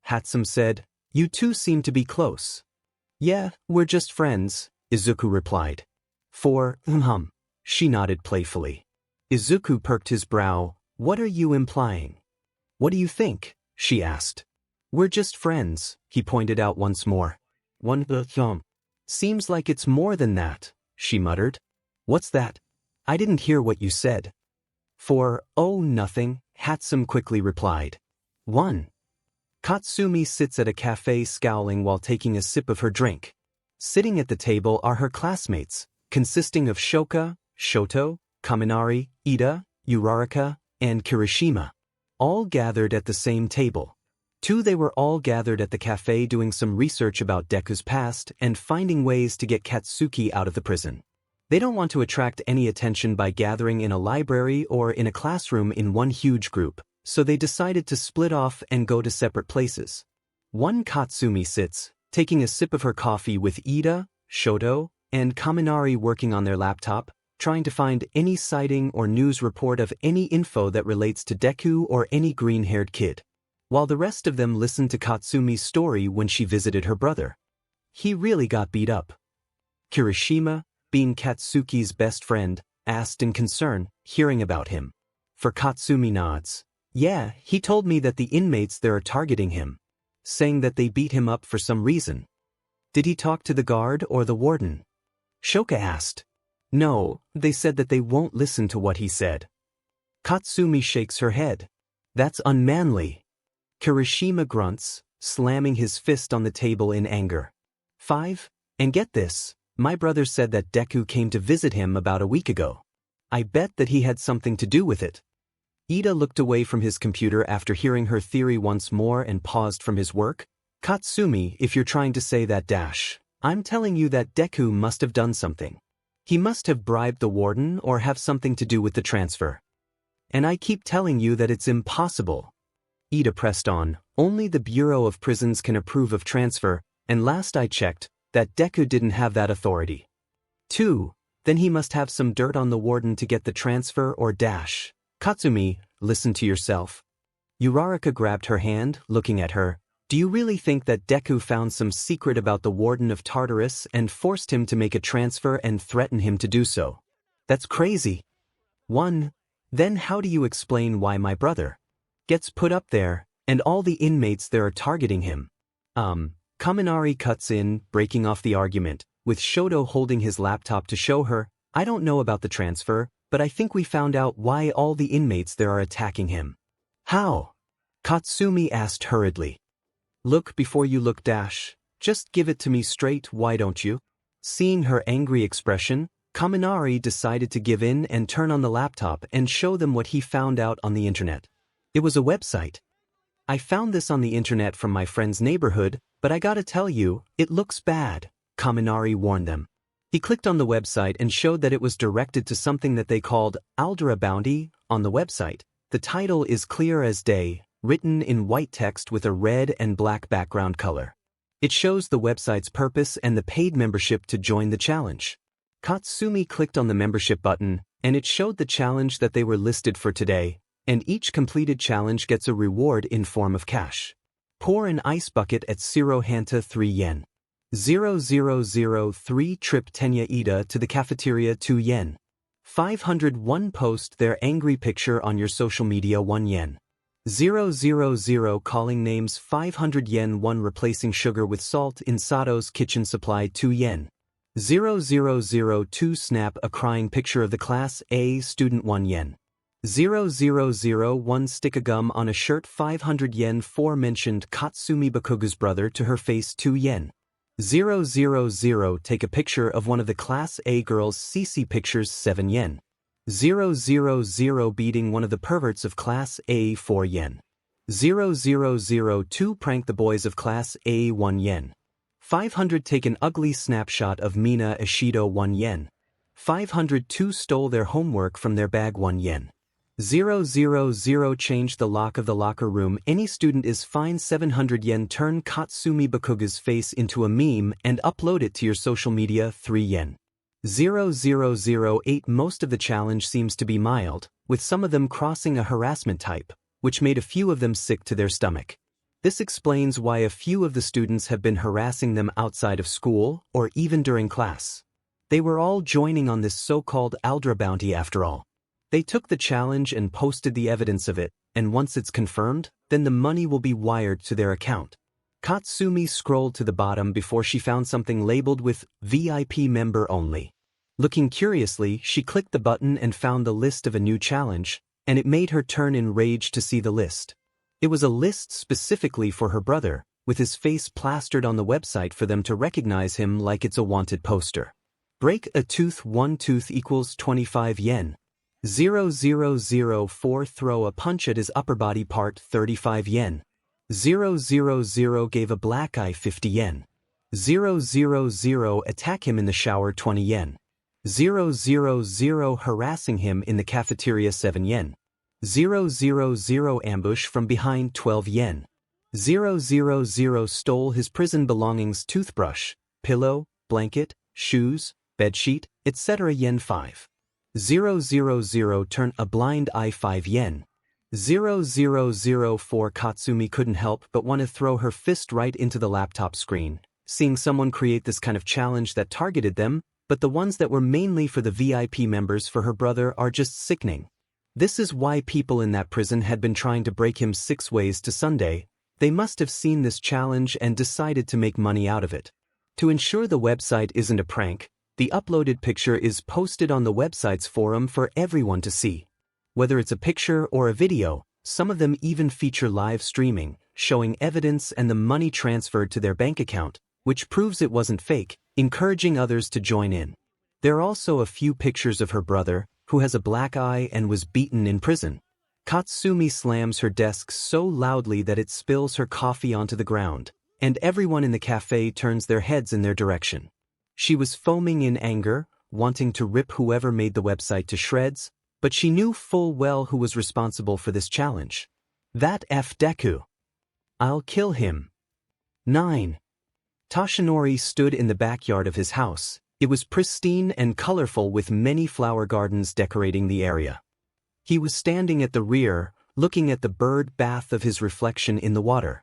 𝗵𝗃 said, you two seem to be close. Yeah, we're just friends, Izuku replied. 4. She nodded playfully. Izuku perked his brow. What are you implying? What do you think? She asked. We're just friends, he pointed out once more. 1. Seems like it's more than that, she muttered. What's that? I didn't hear what you said. 4. Oh, nothing, 𝗵𝗃 quickly replied. 1. Katsumi sits at a cafe scowling while taking a sip of her drink. Sitting at the table are her classmates, consisting of Shoka, Shoto, Kaminari, Ida, Uraraka, and Kirishima, all gathered at the same table. 2. They were all gathered at the cafe doing some research about Deku's past and finding ways to get Katsuki out of the prison. They don't want to attract any attention by gathering in a library or in a classroom in one huge group, so they decided to split off and go to separate places. 1. Katsumi sits, taking a sip of her coffee with Ida, Shoto, and Kaminari working on their laptop, trying to find any sighting or news report of any info that relates to Deku or any green-haired kid, while the rest of them listened to Katsumi's story when she visited her brother. He really got beat up. Kirishima, being Katsuki's best friend, asked in concern, hearing about him. For Katsumi nods. Yeah, he told me that the inmates there are targeting him, saying that they beat him up for some reason. Did he talk to the guard or the warden? Shoka asked. No, they said that they won't listen to what he said. Katsumi shakes her head. That's unmanly. Kirishima grunts, slamming his fist on the table in anger. 5. And get this, my brother said that Deku came to visit him about a week ago. I bet that he had something to do with it. Ida looked away from his computer after hearing her theory once more and paused from his work. Katsumi, if you're trying to say that I'm telling you that Deku must have done something. He must have bribed the warden or have something to do with the transfer. And I keep telling you that it's impossible. Ida pressed on, only the Bureau of Prisons can approve of transfer, and last I checked, that Deku didn't have that authority. 2. Then he must have some dirt on the warden to get the transfer or Katsumi, listen to yourself. Uraraka grabbed her hand, looking at her. Do you really think that Deku found some secret about the warden of Tartarus and forced him to make a transfer and threaten him to do so? That's crazy. 1. Then how do you explain why my brother gets put up there, and all the inmates there are targeting him? Kaminari cuts in, breaking off the argument, with Shoto holding his laptop to show her, I don't know about the transfer, but I think we found out why all the inmates there are attacking him. How? Katsumi asked hurriedly. Look before you look. Just give it to me straight, why don't you? Seeing her angry expression, Kaminari decided to give in and turn on the laptop and show them what he found out on the internet. It was a website. I found this on the internet from my friend's neighborhood, but I gotta tell you, it looks bad, Kaminari warned them. He clicked on the website and showed that it was directed to something that they called 𝗓𝗪 Bounty. On the website, the title is clear as day, written in white text with a red and black background color. It shows the website's purpose and the paid membership to join the challenge. Katsumi clicked on the membership button, and it showed the challenge that they were listed for today, and each completed challenge gets a reward in form of cash. Pour an ice bucket at 𝗬𝗪𝗃 3 yen. 0003 trip Tenya Ida to the cafeteria 2 yen. 501 post their angry picture on your social media 1 yen. 000 calling names 500 yen 1 replacing sugar with salt in Sato's kitchen supply 2 yen. 0002 snap a crying picture of the class A student 1 yen. 0001 stick a gum on a shirt 500 yen 4 mentioned Katsumi Bakugo's brother to her face 2 yen. 000 take a picture of one of the class A girls' CC pictures 7 yen. 000 beating one of the perverts of class A 4 yen. 0002 prank the boys of class A 1 yen. 500 take an ugly snapshot of Mina Ishido 1 yen. 502 stole their homework from their bag 1 yen. 000 change the lock of the locker room. Any student is fined 700 yen. Turn Katsumi Bakugo's face into a meme and upload it to your social media 3 yen. 0008 most of the challenge seems to be mild, with some of them crossing a harassment type, which made a few of them sick to their stomach. This explains why a few of the students have been harassing them outside of school or even during class. They were all joining on this so-called 𝗓𝗪 bounty after all. They took the challenge and posted the evidence of it, and once it's confirmed, then the money will be wired to their account. Katsumi scrolled to the bottom before she found something labeled with VIP member only. Looking curiously, she clicked the button and found the list of a new challenge, and it made her turn in rage to see the list. It was a list specifically for her brother, with his face plastered on the website for them to recognize him like it's a wanted poster. Break a tooth 1 tooth equals 25 yen. 0004 throw a punch at his upper body part 35 yen. 000 gave a black eye 50 yen. 000 attack him in the shower 20 yen. 000 harassing him in the cafeteria 7 yen. 000 ambush from behind 12 yen. 000 stole his prison belongings toothbrush, pillow, blanket, shoes, bedsheet, etc. yen 5. 000 turn a blind eye 5 yen. 0004 Katsumi couldn't help but want to throw her fist right into the laptop screen, seeing someone create this kind of challenge that targeted them, but the ones that were mainly for the VIP members for her brother are just sickening. This is why people in that prison had been trying to break him 6 ways to Sunday. They must have seen this challenge and decided to make money out of it. To ensure the website isn't a prank, the uploaded picture is posted on the website's forum for everyone to see. Whether it's a picture or a video, some of them even feature live streaming, showing evidence and the money transferred to their bank account, which proves it wasn't fake, encouraging others to join in. There are also a few pictures of her brother, who has a black eye and was beaten in prison. Katsumi slams her desk so loudly that it spills her coffee onto the ground, and everyone in the cafe turns their heads in their direction. She was foaming in anger, wanting to rip whoever made the website to shreds, but she knew full well who was responsible for this challenge. That Deku. I'll kill him. 9. Toshinori stood in the backyard of his house. It was pristine and colorful with many flower gardens decorating the area. He was standing at the rear, looking at the bird bath of his reflection in the water.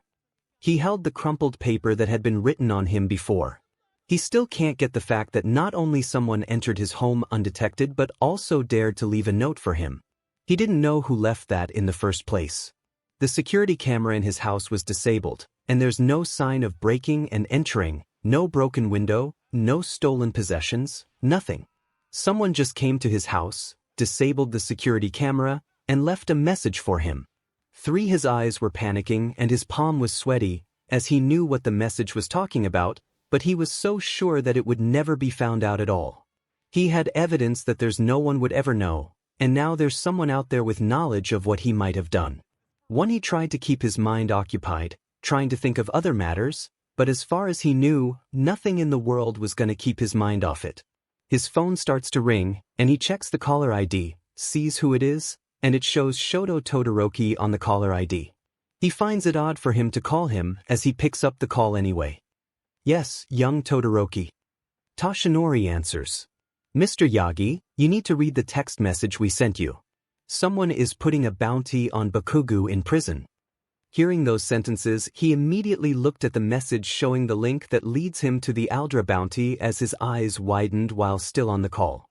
He held the crumpled paper that had been written on him before. He still can't get the fact that not only someone entered his home undetected but also dared to leave a note for him. He didn't know who left that in the first place. The security camera in his house was disabled, and there's no sign of breaking and entering, no broken window, no stolen possessions, nothing. Someone just came to his house, disabled the security camera, and left a message for him. 3. His eyes were panicking and his palm was sweaty, as he knew what the message was talking about, but he was so sure that it would never be found out at all. He had evidence that there's no one would ever know, and now there's someone out there with knowledge of what he might have done. 1. He tried to keep his mind occupied, trying to think of other matters, but as far as he knew, nothing in the world was going to keep his mind off it. His phone starts to ring, and he checks the caller ID, sees who it is, and it shows Shoto Todoroki on the caller ID. He finds it odd for him to call him, as he picks up the call anyway. Yes, young Todoroki. Toshinori answers. Mr. Yagi, you need to read the text message we sent you. Someone is putting a bounty on Bakugo in prison. Hearing those sentences, he immediately looked at the message showing the link that leads him to the 𝗕𝗪𝗢 bounty as his eyes widened while still on the call.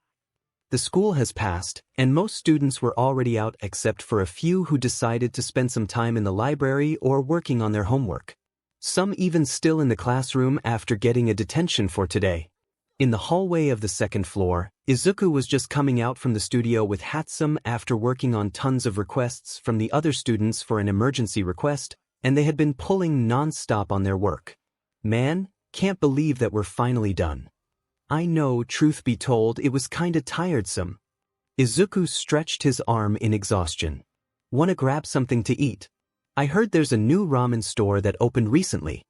The school has passed, and most students were already out except for a few who decided to spend some time in the library or working on their homework. Some even still in the classroom after getting a detention for today. In the hallway of the second floor, Izuku was just coming out from the studio with 𝗕𝗪𝗄 after working on tons of requests from the other students for an emergency request, and they had been pulling non-stop on their work. Man, can't believe that we're finally done. I know, truth be told, it was kinda tiresome. Izuku stretched his arm in exhaustion. Wanna grab something to eat? I heard there's a new ramen store that opened recently.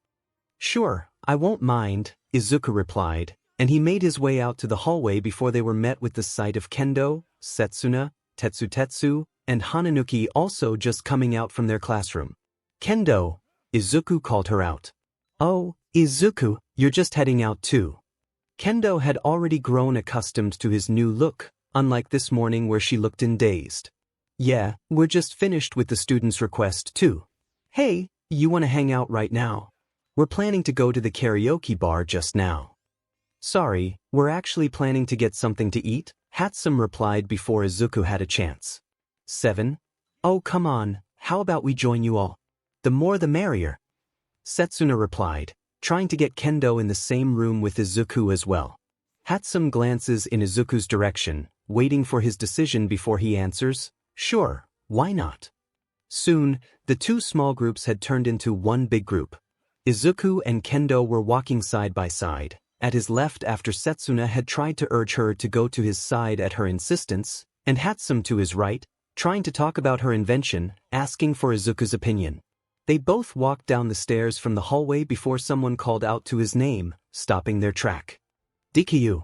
Sure, I won't mind, Izuku replied, and he made his way out to the hallway before they were met with the sight of Kendo, Setsuna, Tetsu, and Hananuki also just coming out from their classroom. Kendo, Izuku called her out. Oh, Izuku, you're just heading out too. Kendo had already grown accustomed to his new look, unlike this morning where she looked dazed. Yeah, we're just finished with the student's request too. Hey, you wanna hang out right now? We're planning to go to the karaoke bar just now. Sorry, we're actually planning to get something to eat, 𝗕𝗪𝗄 replied before Izuku had a chance. 7. Oh come on, how about we join you all? The more the merrier. Setsuna replied, trying to get Kendo in the same room with Izuku as well. 𝗕𝗪𝗄 glances in Izuku's direction, waiting for his decision before he answers, sure, why not? Soon, the two small groups had turned into one big group. Izuku and Kendo were walking side by side, at his left after Setsuna had tried to urge her to go to his side at her insistence, and 𝗕𝗪𝗄 to his right, trying to talk about her invention, asking for Izuku's opinion. They both walked down the stairs from the hallway before someone called out to his name, stopping their track. Deku.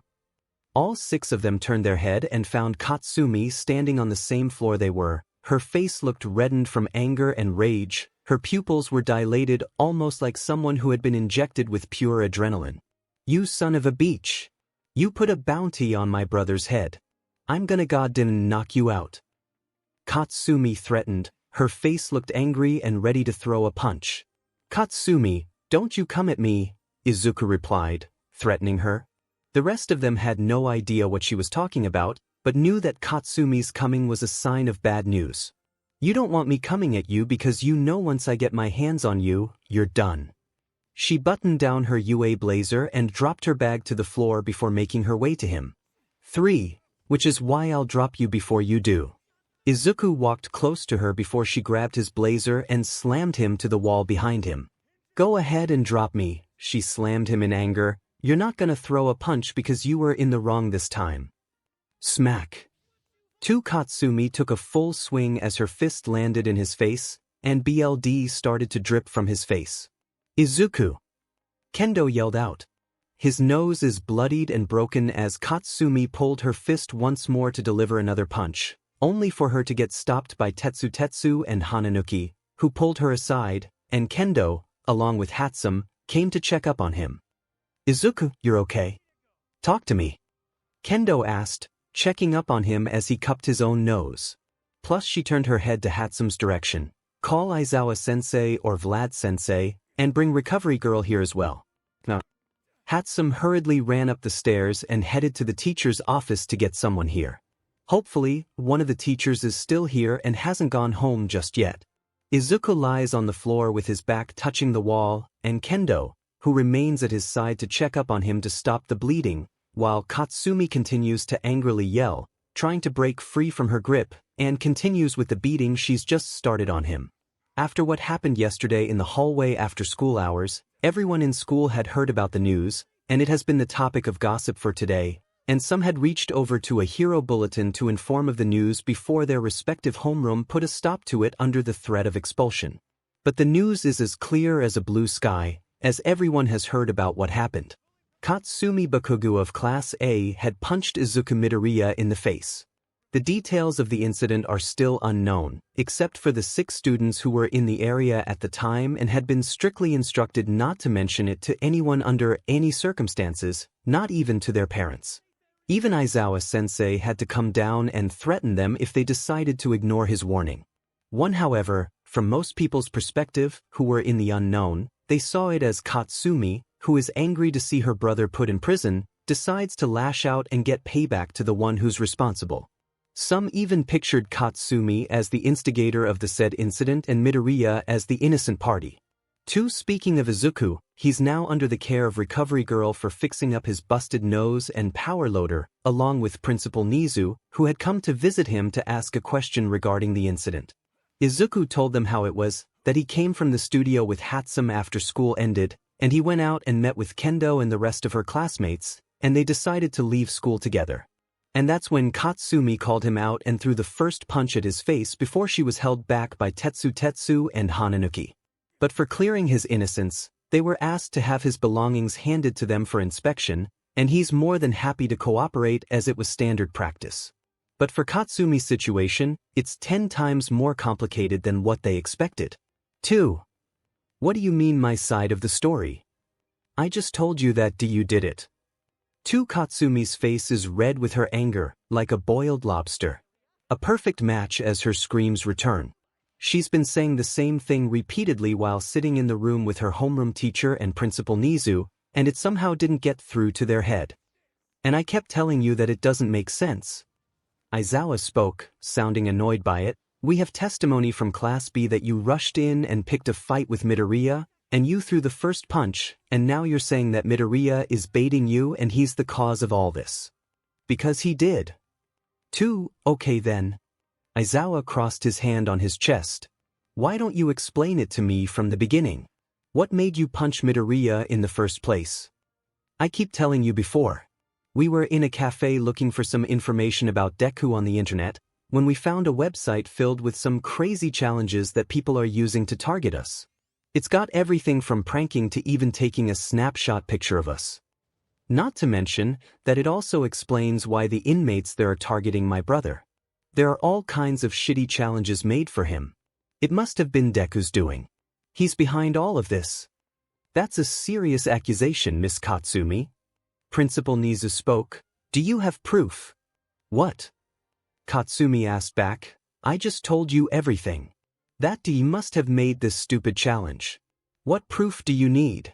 All 6 of them turned their head and found Katsumi standing on the same floor they were. Her face looked reddened from anger and rage, her pupils were dilated almost like someone who had been injected with pure adrenaline. You son of a bitch. You put a bounty on my brother's head. I'm gonna goddamn knock you out. Katsumi threatened, her face looked angry and ready to throw a punch. Katsumi, don't you come at me, Izuku replied, threatening her. The rest of them had no idea what she was talking about, but knew that Katsumi's coming was a sign of bad news. You don't want me coming at you because you know once I get my hands on you, you're done. She buttoned down her UA blazer and dropped her bag to the floor before making her way to him. 3. Which is why I'll drop you before you do. Izuku walked close to her before she grabbed his blazer and slammed him to the wall behind him. "Go ahead and drop me," she slammed him in anger. "You're not gonna throw a punch because you were in the wrong this time." Smack. Katsumi took a full swing as her fist landed in his face, and blood started to drip from his face. "Izuku!" Kendo yelled out. His nose is bloodied and broken as Katsumi pulled her fist once more to deliver another punch, only for her to get stopped by 𝗕𝗄𝗕𝗄 and Hananuki, who pulled her aside, and Kendo, along with 𝗕𝗄𝗵, came to check up on him. "Izuku, you're okay? Talk to me," Kendo asked, checking up on him as he cupped his own nose. Plus she turned her head to 𝗕𝗄𝗵's direction. "Call Aizawa-sensei or Vlad-sensei, and bring recovery girl here as well." Now, 𝗕𝗄𝗵 hurriedly ran up the stairs and headed to the teacher's office to get someone here. Hopefully, one of the teachers is still here and hasn't gone home just yet. Izuku lies on the floor with his back touching the wall, and Kendo, who remains at his side to check up on him to stop the bleeding, while Katsumi continues to angrily yell, trying to break free from her grip, and continues with the beating she's just started on him. After what happened yesterday in the hallway after school hours, everyone in school had heard about the news, and it has been the topic of gossip for today, and some had reached over to a hero bulletin to inform of the news before their respective homeroom put a stop to it under the threat of expulsion. But the news is as clear as a blue sky, as everyone has heard about what happened. Katsumi Bakugou of Class A had punched Izuku Midoriya in the face. The details of the incident are still unknown, except for the 6 students who were in the area at the time and had been strictly instructed not to mention it to anyone under any circumstances, not even to their parents. Even Aizawa-sensei had to come down and threaten them if they decided to ignore his warning. However, from most people's perspective, who were in the unknown, they saw it as Katsumi, who is angry to see her brother put in prison, decides to lash out and get payback to the one who's responsible. Some even pictured Katsumi as the instigator of the said incident and Midoriya as the innocent party. Speaking of Izuku, he's now under the care of recovery girl for fixing up his busted nose and power loader, along with Principal Nizu, who had come to visit him to ask a question regarding the incident. Izuku told them how it was, that he came from the studio with 𝗕𝗄𝗵 after school ended, and he went out and met with Kendo and the rest of her classmates, and they decided to leave school together. And that's when Katsumi called him out and threw the first punch at his face before she was held back by 𝗕𝗄𝗕𝗄 and Hananuki. But for clearing his innocence, they were asked to have his belongings handed to them for inspection, and he's more than happy to cooperate as it was standard practice. But for Katsumi's situation, it's 10 times more complicated than what they expected. 2. What do you mean my side of the story? I just told you that you did it. Katsumi's face is red with her anger, like a boiled lobster. A perfect match as her screams return. She's been saying the same thing repeatedly while sitting in the room with her homeroom teacher and Principal Nizu, and it somehow didn't get through to their head. And I kept telling you that it doesn't make sense. Aizawa spoke, sounding annoyed by it. We have testimony from Class B that you rushed in and picked a fight with Midoriya, and you threw the first punch, and now you're saying that Midoriya is baiting you and he's the cause of all this. Because he did. 2. Okay then. Aizawa crossed his hand on his chest. Why don't you explain it to me from the beginning? What made you punch Midoriya in the first place? I keep telling you before. We were in a cafe looking for some information about Deku on the internet, when we found a website filled with some crazy challenges that people are using to target us. It's got everything from pranking to even taking a snapshot picture of us. Not to mention that it also explains why the inmates there are targeting my brother. There are all kinds of shitty challenges made for him. It must have been Deku's doing. He's behind all of this. That's a serious accusation, Miss Katsumi. Principal Nizu spoke. Do you have proof? What? Katsumi asked back. I just told you everything. That you must have made this stupid challenge. What proof do you need?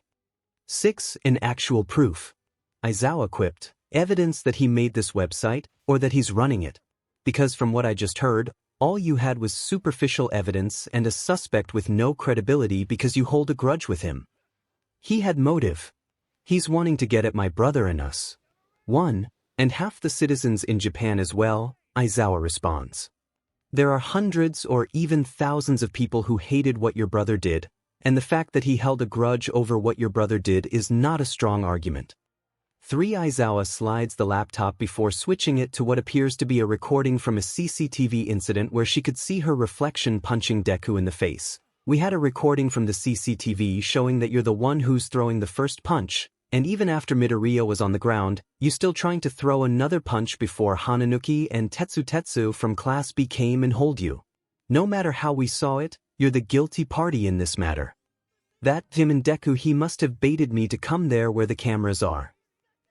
6. An actual proof. Aizawa quipped. Evidence that he made this website, or that he's running it. Because from what I just heard, all you had was superficial evidence and a suspect with no credibility because you hold a grudge with him. He had motive. He's wanting to get at my brother and us. 1. And half the citizens in Japan as well, Aizawa responds. There are hundreds or even thousands of people who hated what your brother did, and the fact that he held a grudge over what your brother did is not a strong argument. 𝗵𝗃 slides the laptop before switching it to what appears to be a recording from a CCTV incident where she could see her reflection punching Deku in the face. We had a recording from the CCTV showing that you're the one who's throwing the first punch, and even after Midoriya was on the ground, you still trying to throw another punch before Hananuki and 𝗕𝗏𝗕𝗏 from Class B came and hold you. No matter how we saw it, you're the guilty party in this matter. That him and Deku, he must have baited me to come there where the cameras are.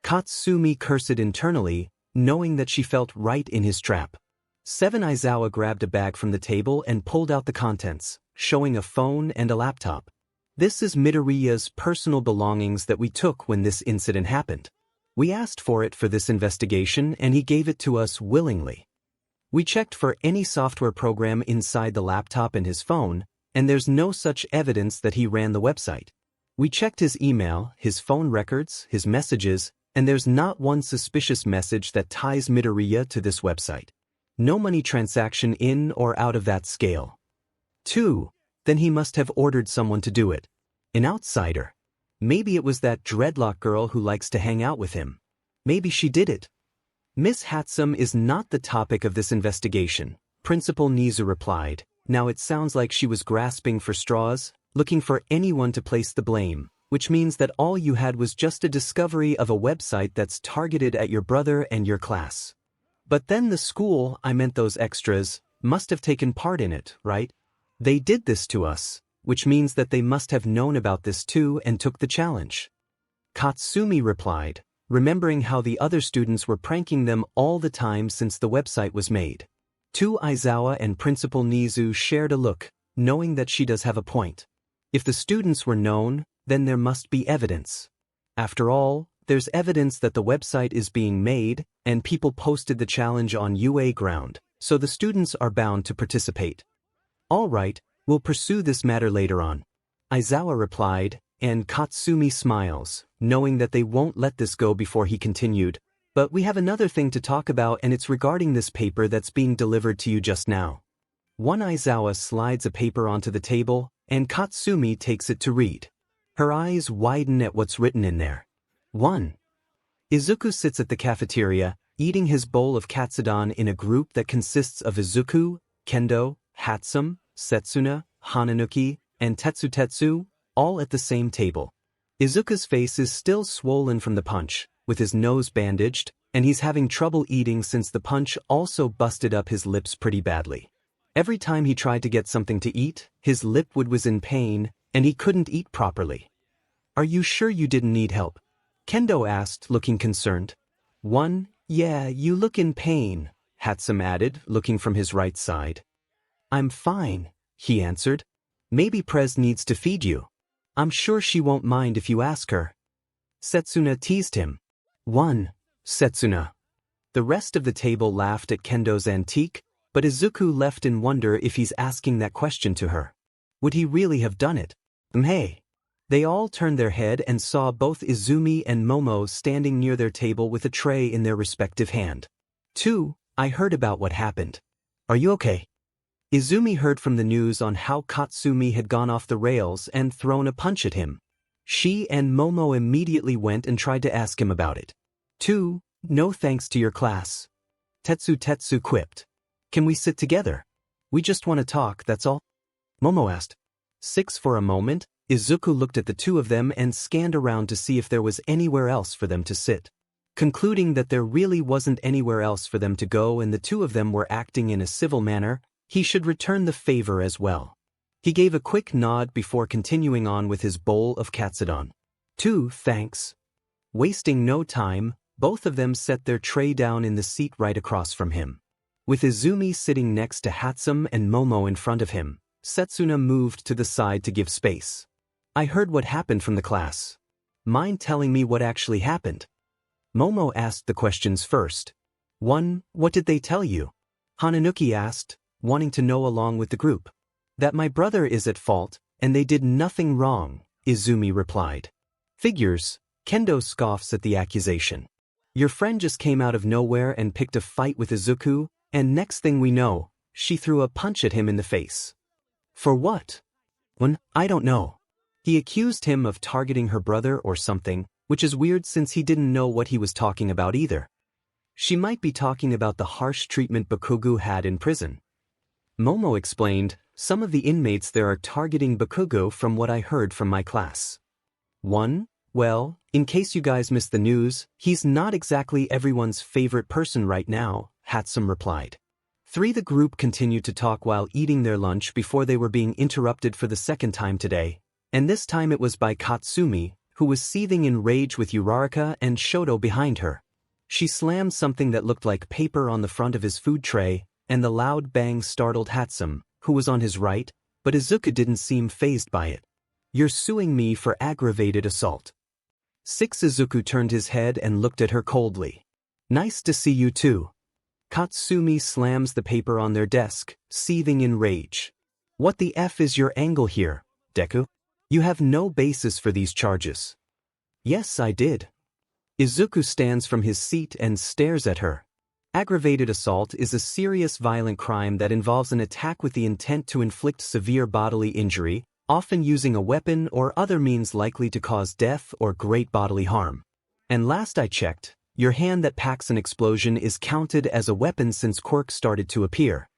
Katsumi cursed internally, knowing that she felt right in his trap. 𝗵𝗃 grabbed a bag from the table and pulled out the contents, showing a phone and a laptop. This is Midoriya's personal belongings that we took when this incident happened. We asked for it for this investigation and he gave it to us willingly. We checked for any software program inside the laptop and his phone, and there's no such evidence that he ran the website. We checked his email, his phone records, his messages, and there's not one suspicious message that ties Midoriya to this website. No money transaction in or out of that scale. 2. Then he must have ordered someone to do it. An outsider. Maybe it was that dreadlock girl who likes to hang out with him. Maybe she did it. Miss Hatsum is not the topic of this investigation, Principal Nizu replied. Now it sounds like she was grasping for straws, looking for anyone to place the blame, which means that all you had was just a discovery of a website that's targeted at your brother and your class. But then the school, I meant those extras, must have taken part in it, right? They did this to us, which means that they must have known about this too and took the challenge. Katsumi replied, remembering how the other students were pranking them all the time since the website was made. 𝗃𝗏 and Principal Nizu shared a look, knowing that she does have a point. If the students were known, then there must be evidence. After all, there's evidence that the website is being made, and people posted the challenge on UA ground, so the students are bound to participate. All right, we'll pursue this matter later on. Izawa replied, and Katsumi smiles, knowing that they won't let this go before he continued. But we have another thing to talk about and it's regarding this paper that's being delivered to you just now. Izawa slides a paper onto the table, and Katsumi takes it to read. Her eyes widen at what's written in there. 1. Izuku sits at the cafeteria, eating his bowl of katsudon in a group that consists of Izuku, Kendo, Hatsum, Setsuna, Hananuki, and 𝗕𝗏𝗕𝗏, all at the same table. Izuku's face is still swollen from the punch, with his nose bandaged, and he's having trouble eating since the punch also busted up his lips pretty badly. Every time he tried to get something to eat, his lip was in pain, and he couldn't eat properly. Are you sure you didn't need help? Kendo asked, looking concerned. 1. Yeah, you look in pain, Hatsum added, looking from his right side. I'm fine, he answered. Maybe Prez needs to feed you. I'm sure she won't mind if you ask her. Setsuna teased him. 1. Setsuna. The rest of the table laughed at Kendo's antique, but Izuku left in wonder if he's asking that question to her. Would he really have done it? Hey. They all turned their head and saw both Izumi and Momo standing near their table with a tray in their respective hand. 2. I heard about what happened. Are you okay? Izumi heard from the news on how Katsumi had gone off the rails and thrown a punch at him. She and Momo immediately went and tried to ask him about it. 2. No thanks to your class. 𝗕𝗏𝗕𝗏 quipped. Can we sit together? We just want to talk, that's all. Momo asked. 6. For a moment, Izuku looked at the two of them and scanned around to see if there was anywhere else for them to sit. Concluding that there really wasn't anywhere else for them to go and the two of them were acting in a civil manner, he should return the favor as well. He gave a quick nod before continuing on with his bowl of katsudon. 2. Thanks. Wasting no time, both of them set their tray down in the seat right across from him. With Izumi sitting next to Hatsum and Momo in front of him, Setsuna moved to the side to give space. I heard what happened from the class. Mind telling me what actually happened? Momo asked the questions first. 1. What did they tell you? Hananuki asked, wanting to know along with the group. That my brother is at fault, and they did nothing wrong, Izumi replied. Figures, Kendo scoffs at the accusation. Your friend just came out of nowhere and picked a fight with Izuku, and next thing we know, She threw a punch at him in the face. For what? I don't know. He accused him of targeting her brother or something, which is weird since he didn't know what he was talking about either. She might be talking about the harsh treatment Bakugou had in prison. Momo explained, some of the inmates there are targeting Bakugo from what I heard from my class. Well, in case you guys missed the news, he's not exactly everyone's favorite person right now, 𝗵𝗃 replied. The group continued to talk while eating their lunch before they were being interrupted for the second time today, and this time it was by Katsumi, who was seething in rage with 𝗬𝗧𝗏 and Shoto behind her. She slammed something that looked like paper on the front of his food tray, and the loud bang startled 𝗵𝗃, who was on his right, but Izuku didn't seem fazed by it. You're suing me for aggravated assault. Izuku turned his head and looked at her coldly. Nice to see you too. Katsumi slams the paper on their desk, seething in rage. What the F is your angle here, Deku? You have no basis for these charges. Yes, I did. Izuku stands from his seat and stares at her. Aggravated assault is a serious violent crime that involves an attack with the intent to inflict severe bodily injury, often using a weapon or other means likely to cause death or great bodily harm. And last I checked, your hand that packs an explosion is counted as a weapon since quirks started to appear.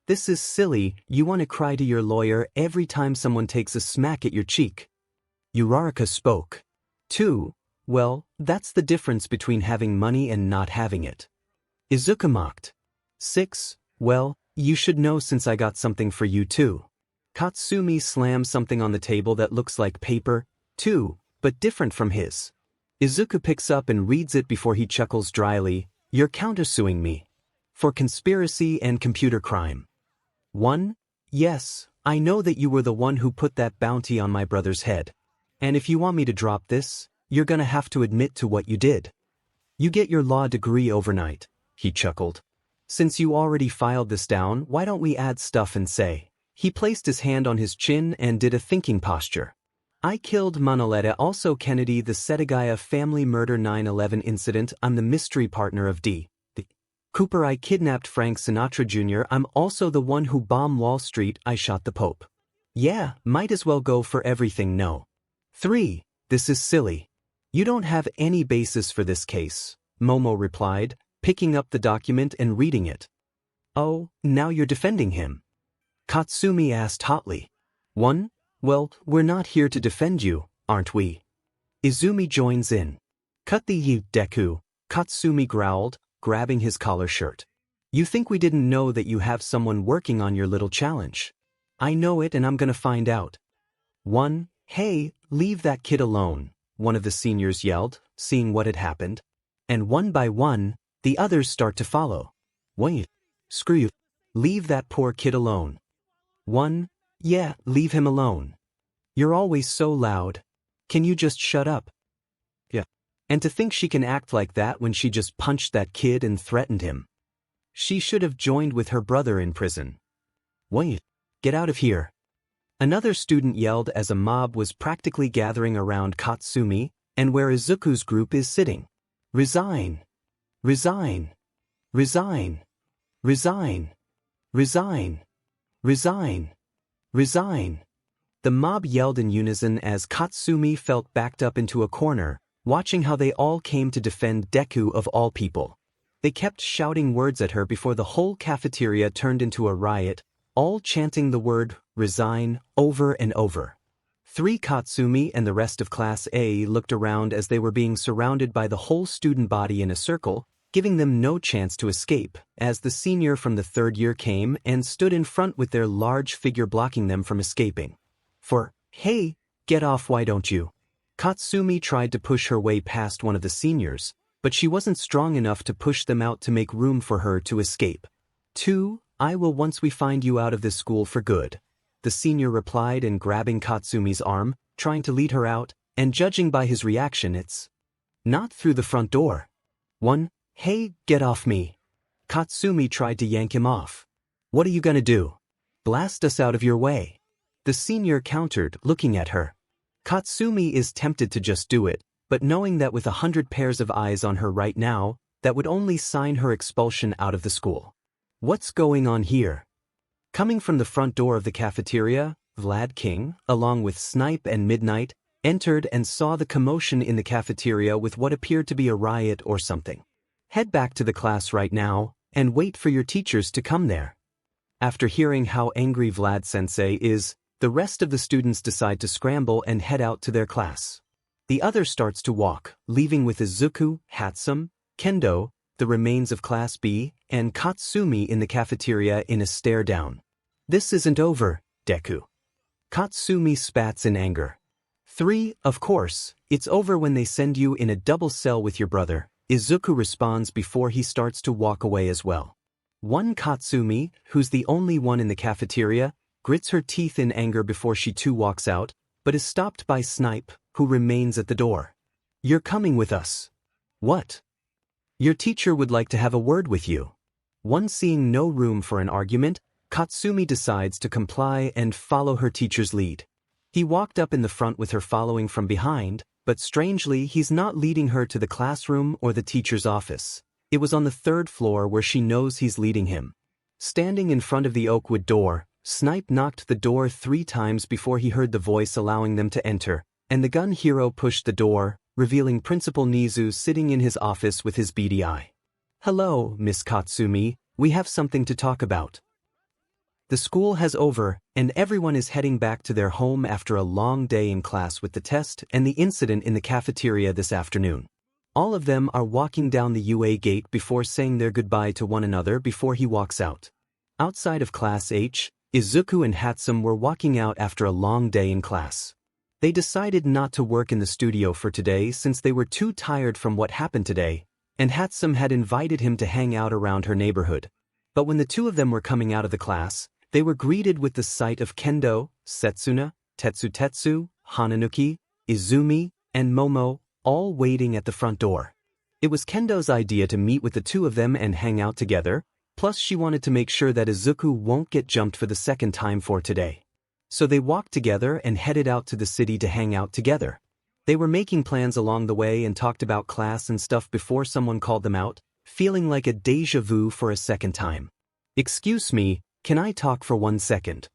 This is silly, you want to cry to your lawyer every time someone takes a smack at your cheek. 𝗬𝗧𝗏 spoke. 2. Well, that's the difference between having money and not having it. Izuku mocked. 6. Well, you should know since I got something for you too. Katsumi slammed something on the table that looks like paper, too, but different from his. Izuku picks up and reads it before he chuckles dryly, You're countersuing me. For conspiracy and computer crime. 1. Yes, I know that you were the one who put that bounty on my brother's head. And if you want me to drop this, you're gonna have to admit to what you did. You get your law degree overnight, he chuckled. Since you already filed this down, why don't we add stuff and say? He placed his hand on his chin and did a thinking posture. I killed Manoletta, also Kennedy, the Setagaya family murder 9/11 incident. I'm the mystery partner of D. Cooper. I kidnapped Frank Sinatra Jr. I'm also the one who bombed Wall Street. I shot the Pope. Yeah, might as well go for everything. No. 3. This is silly. You don't have any basis for this case, Momo replied, picking up the document and reading it. Oh, now you're defending him? Katsumi asked hotly. 1. Well, we're not here to defend you, aren't we? Izumi joins in. Cut the Deku, Katsumi growled, grabbing his collar shirt. You think we didn't know that you have someone working on your little challenge? I know it and I'm gonna find out. 1. Hey, leave that kid alone, one of the seniors yelled, seeing what had happened. And one by one, the others start to follow. Wait, screw you. Leave that poor kid alone. 1. Yeah, leave him alone. You're always so loud. Can you just shut up? Yeah. And to think she can act like that when she just punched that kid and threatened him. She should have joined with her brother in prison. Wait, get out of here. Another student yelled as a mob was practically gathering around Katsumi and where Izuku's group is sitting. Resign. Resign. Resign. Resign. Resign. Resign. Resign. The mob yelled in unison as Katsumi felt backed up into a corner, watching how they all came to defend Deku of all people. They kept shouting words at her before the whole cafeteria turned into a riot, all chanting the word, resign, over and over. 3. Katsumi and the rest of Class A looked around as they were being surrounded by the whole student body in a circle, giving them no chance to escape, as the senior from the third year came and stood in front with their large figure blocking them from escaping. Hey, get off, why don't you? Katsumi tried to push her way past one of the seniors, but she wasn't strong enough to push them out to make room for her to escape. 2. I will once we find you out of this school for good, the senior replied and grabbing Katsumi's arm, trying to lead her out, and judging by his reaction it's not through the front door. 1. Hey, get off me. Katsumi tried to yank him off. What are you gonna do? Blast us out of your way. The senior countered, looking at her. Katsumi is tempted to just do it, but knowing that with 100 pairs of eyes on her right now, that would only sign her expulsion out of the school. What's going on here? Coming from the front door of the cafeteria, Vlad King, along with Snipe and Midnight, entered and saw the commotion in the cafeteria with what appeared to be a riot or something. Head back to the class right now, and wait for your teachers to come there. After hearing how angry Vlad-sensei is, the rest of the students decide to scramble and head out to their class. The other starts to walk, leaving with Izuku, Hatsum, Kendo, the remains of Class B, and Katsumi in the cafeteria in a stare down. This isn't over, Deku. Katsumi spats in anger. 3, of course, it's over when they send you in a double cell with your brother, Izuku responds before he starts to walk away as well. 1 Katsumi, who's the only one in the cafeteria, grits her teeth in anger before she too walks out, but is stopped by Snipe, who remains at the door. You're coming with us. What? Your teacher would like to have a word with you. 1 seeing no room for an argument, Katsumi decides to comply and follow her teacher's lead. He walked up in the front with her following from behind, but strangely he's not leading her to the classroom or the teacher's office. It was on the 3rd floor where she knows he's leading him. Standing in front of the oakwood door, Snipe knocked the door 3 times before he heard the voice allowing them to enter, and the gun hero pushed the door, revealing Principal Nizu sitting in his office with his beady eye. Hello, Miss Katsumi, we have something to talk about. The school has over, and everyone is heading back to their home after a long day in class with the test and the incident in the cafeteria this afternoon. All of them are walking down the UA gate before saying their goodbye to one another before he walks out. Outside of Class H, Izuku and Hatsum were walking out after a long day in class. They decided not to work in the studio for today since they were too tired from what happened today, and Hatsum had invited him to hang out around her neighborhood. But when the 2 of them were coming out of the class, they were greeted with the sight of Kendo, Setsuna, Tetsu, Hananuki, Izumi, and Momo, all waiting at the front door. It was Kendo's idea to meet with the 2 of them and hang out together, plus she wanted to make sure that Izuku won't get jumped for the 2nd time for today. So they walked together and headed out to the city to hang out together. They were making plans along the way and talked about class and stuff before someone called them out, feeling like a déjà vu for a 2nd time. Excuse me, can I talk for 1 second?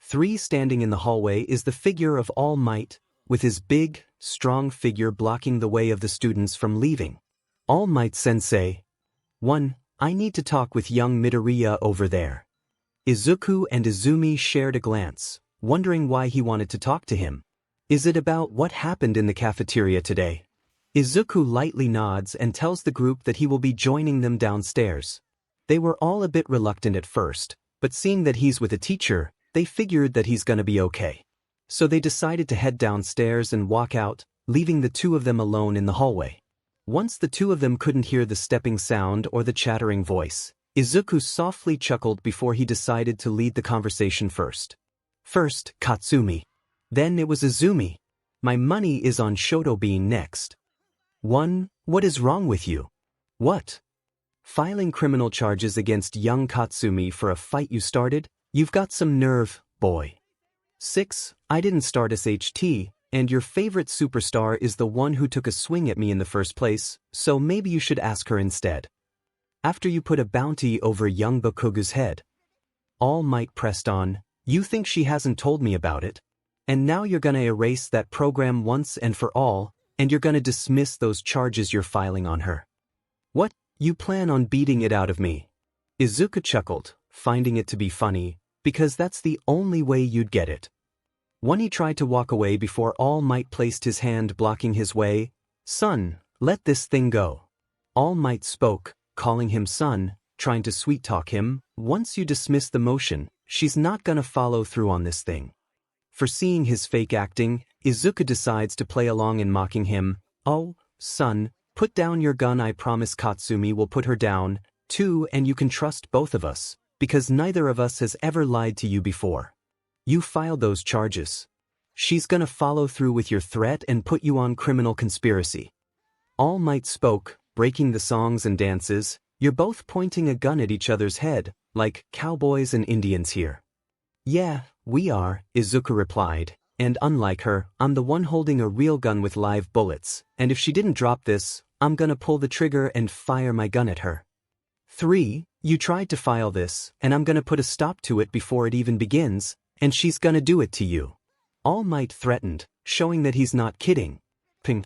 3 standing in the hallway is the figure of All Might, with his big, strong figure blocking the way of the students from leaving. All Might Sensei. 1, I need to talk with young Midoriya over there. Izuku and Izumi shared a glance, wondering why he wanted to talk to him. Is it about what happened in the cafeteria today? Izuku lightly nods and tells the group that he will be joining them downstairs. They were all a bit reluctant at first, but seeing that he's with a teacher, they figured that he's gonna be okay. So they decided to head downstairs and walk out, leaving the 2 of them alone in the hallway. Once the 2 of them couldn't hear the stepping sound or the chattering voice, Izuku softly chuckled before he decided to lead the conversation first. First, Katsumi. Then it was Izumi. My money is on Shoto being next. 1, what is wrong with you? What? Filing criminal charges against young Katsumi for a fight you started? You've got some nerve, boy. 6, I didn't start SHT, and your favorite superstar is the one who took a swing at me in the first place, so maybe you should ask her instead. After you put a bounty over young Bakugo's head. All Might pressed on, you think she hasn't told me about it? And now you're gonna erase that program once and for all, and you're gonna dismiss those charges you're filing on her. What? You plan on beating it out of me? Izuku chuckled, finding it to be funny, because that's the only way you'd get it. When he tried to walk away before All Might placed his hand blocking his way, Son, let this thing go. All Might spoke, calling him son, trying to sweet-talk him. Once you dismiss the motion, she's not gonna follow through on this thing. Foreseeing his fake acting, Izuku decides to play along in mocking him. Oh, son, put down your gun. I promise Katsumi will put her down, too, and you can trust both of us, because neither of us has ever lied to you before. You filed those charges. She's gonna follow through with your threat and put you on criminal conspiracy. All Might spoke, breaking the songs and dances. You're both pointing a gun at each other's head, like cowboys and Indians here. Yeah, we are, Izuku replied, and unlike her, I'm the one holding a real gun with live bullets, and if she didn't drop this, I'm gonna pull the trigger and fire my gun at her. 3, You tried to file this, and I'm gonna put a stop to it before it even begins, and she's gonna do it to you. All Might threatened, showing that he's not kidding. Ping.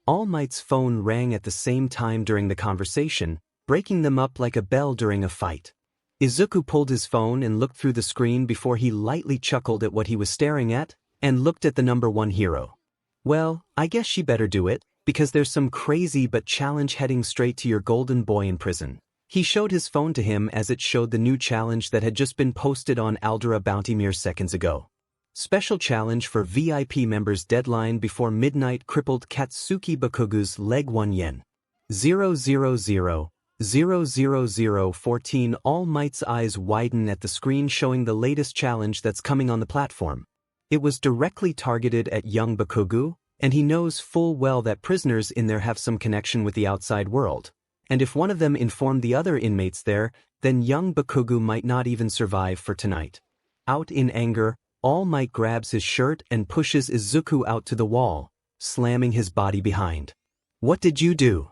All Might's phone rang at the same time during the conversation, breaking them up like a bell during a fight. Izuku pulled his phone and looked through the screen before he lightly chuckled at what he was staring at, and looked at the number 1 hero. Well, I guess she better do it, because there's some crazy but challenge heading straight to your golden boy in prison. He showed his phone to him as it showed the new challenge that had just been posted on 𝗲𝗵𝗵𝗺𝗃 mere seconds ago. Special challenge for VIP members, deadline before midnight, crippled Katsuki Bakugo's leg 1 yen. 0000014. All Might's eyes widen at the screen showing the latest challenge that's coming on the platform. It was directly targeted at young Bakugo, and he knows full well that prisoners in there have some connection with the outside world. And if one of them informed the other inmates there, then young Bakugo might not even survive for tonight. Out in anger, All Might grabs his shirt and pushes Izuku out to the wall, slamming his body behind. What did you do?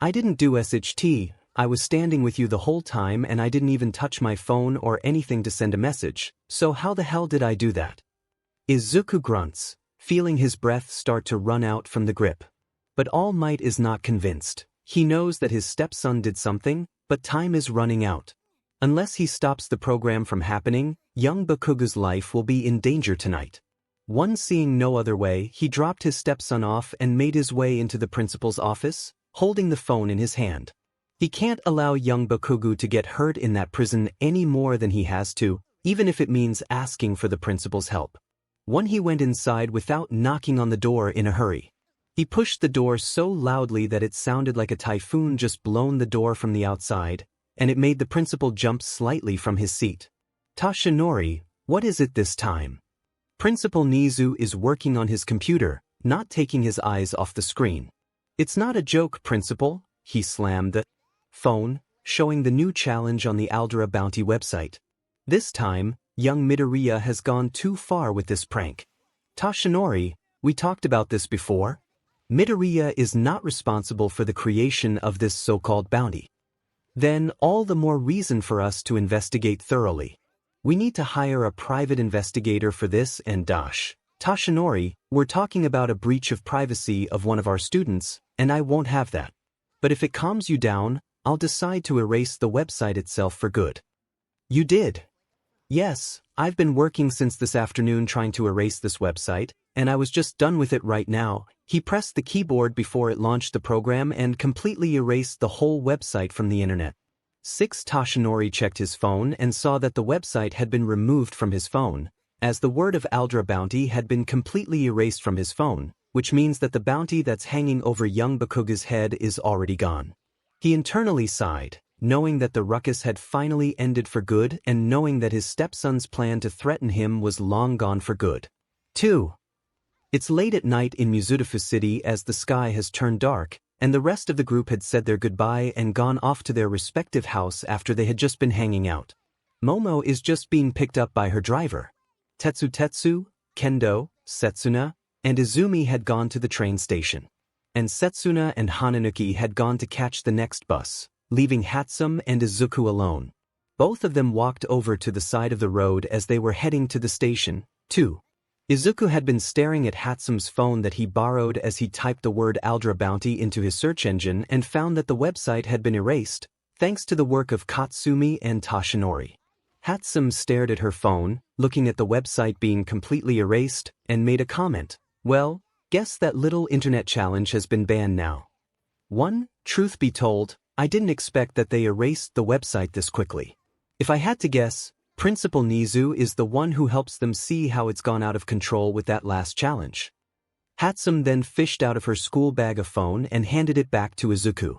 I didn't do 𝗧𝗵𝗲, I was standing with you the whole time and I didn't even touch my phone or anything to send a message, so how the hell did I do that? Izuku grunts, feeling his breath start to run out from the grip. But All Might is not convinced. He knows that his stepson did something, but time is running out. Unless he stops the program from happening, young Bakugo's life will be in danger tonight. Seeing no other way, he dropped his stepson off and made his way into the principal's office, holding the phone in his hand. He can't allow young Bakugo to get hurt in that prison any more than he has to, even if it means asking for the principal's help. He went inside without knocking on the door in a hurry. He pushed the door so loudly that it sounded like a typhoon just blown the door from the outside, and it made the principal jump slightly from his seat. Toshinori, what is it this time? Principal Nizu is working on his computer, not taking his eyes off the screen. It's not a joke, Principal. He slammed the phone, showing the new challenge on the 𝗲𝗵𝗵𝗺𝗃 website. This time, young Midoriya has gone too far with this prank. Toshinori, we talked about this before. Midoriya is not responsible for the creation of this so-called bounty. Then all the more reason for us to investigate thoroughly. We need to hire a private investigator for this and Toshinori, we're talking about a breach of privacy of one of our students, and I won't have that. But if it calms you down, I'll decide to erase the website itself for good. You did? Yes, I've been working since this afternoon trying to erase this website, and I was just done with it right now. He pressed the keyboard before it launched the program and completely erased the whole website from the internet. Toshinori checked his phone and saw that the website had been removed from his phone, as the word of 𝗲𝗵𝗵𝗺𝗃 had been completely erased from his phone, which means that the bounty that's hanging over young Bakugo's head is already gone. He internally sighed, knowing that the ruckus had finally ended for good and knowing that his stepson's plan to threaten him was long gone for good. 2. It's late at night in Mizutofu City as the sky has turned dark, and the rest of the group had said their goodbye and gone off to their respective house after they had just been hanging out. Momo is just being picked up by her driver. Tetsu, Kendo, Setsuna, and Izumi had gone to the train station. And Setsuna and Hananuki had gone to catch the next bus, leaving 𝗵𝗲𝗄 and Izuku alone. Both of them walked over to the side of the road as they were heading to the station. 2. Izuku had been staring at 𝗵𝗲𝗄's phone that he borrowed as he typed the word 𝗲𝗵𝗵𝗃 into his search engine and found that the website had been erased, thanks to the work of Katsumi and Toshinori. 𝗵𝗲𝗄 stared at her phone, looking at the website being completely erased, and made a comment. Well, guess that little internet challenge has been banned now. 1. Truth be told, I didn't expect that they erased the website this quickly. If I had to guess, Principal Nizu is the one who helps them see how it's gone out of control with that last challenge. 𝗵𝗲𝗄 then fished out of her school bag a phone and handed it back to Izuku.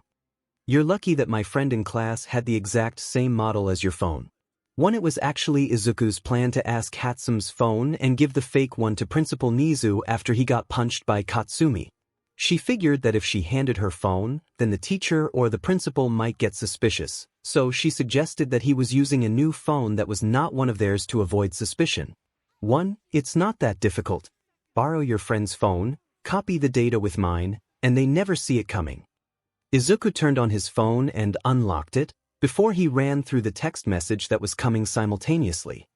You're lucky that my friend in class had the exact same model as your phone. 1. It was actually Izuku's plan to ask 𝗵𝗲𝗄's phone and give the fake one to Principal Nizu after he got punched by Katsumi. She figured that if she handed her phone, then the teacher or the principal might get suspicious, so she suggested that he was using a new phone that was not one of theirs to avoid suspicion. 1. It's not that difficult. Borrow your friend's phone, copy the data with mine, and they never see it coming. Izuku turned on his phone and unlocked it, before he ran through the text message that was coming simultaneously.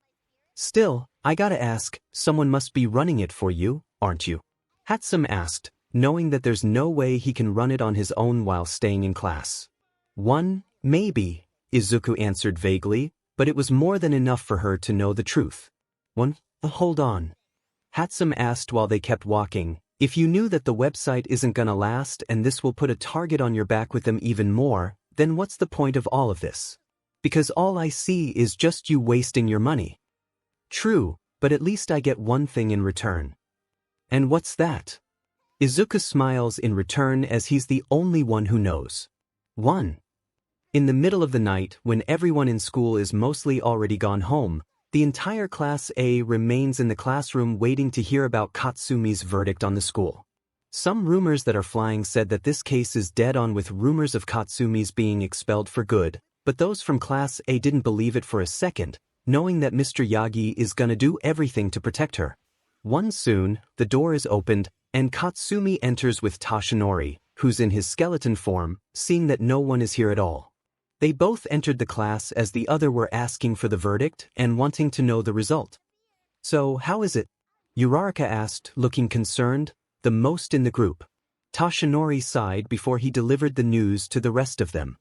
Still, I gotta ask, someone must be running it for you, aren't you? 𝗵𝗃 asked, knowing that there's no way he can run it on his own while staying in class. Maybe, Izuku answered vaguely, but it was more than enough for her to know the truth. Hold on. 𝗵𝗃 asked while they kept walking, if you knew that the website isn't gonna last and this will put a target on your back with them even more, then what's the point of all of this? Because all I see is just you wasting your money. True, but at least I get one thing in return. And what's that? Izuku smiles in return as he's the only one who knows. In the middle of the night, when everyone in school is mostly already gone home, the entire Class A remains in the classroom waiting to hear about Katsumi's verdict on the school. Some rumors that are flying said that this case is dead on with rumors of Katsumi's being expelled for good, but those from Class A didn't believe it for a second, knowing that Mr. Yagi is gonna do everything to protect her. Soon, the door is opened, and Katsumi enters with Toshinori, who's in his skeleton form, seeing that no one is here at all. They both entered the class as the other were asking for the verdict and wanting to know the result. So, how is it? Uraraka asked, looking concerned, the most in the group. Toshinori sighed before he delivered the news to the rest of them.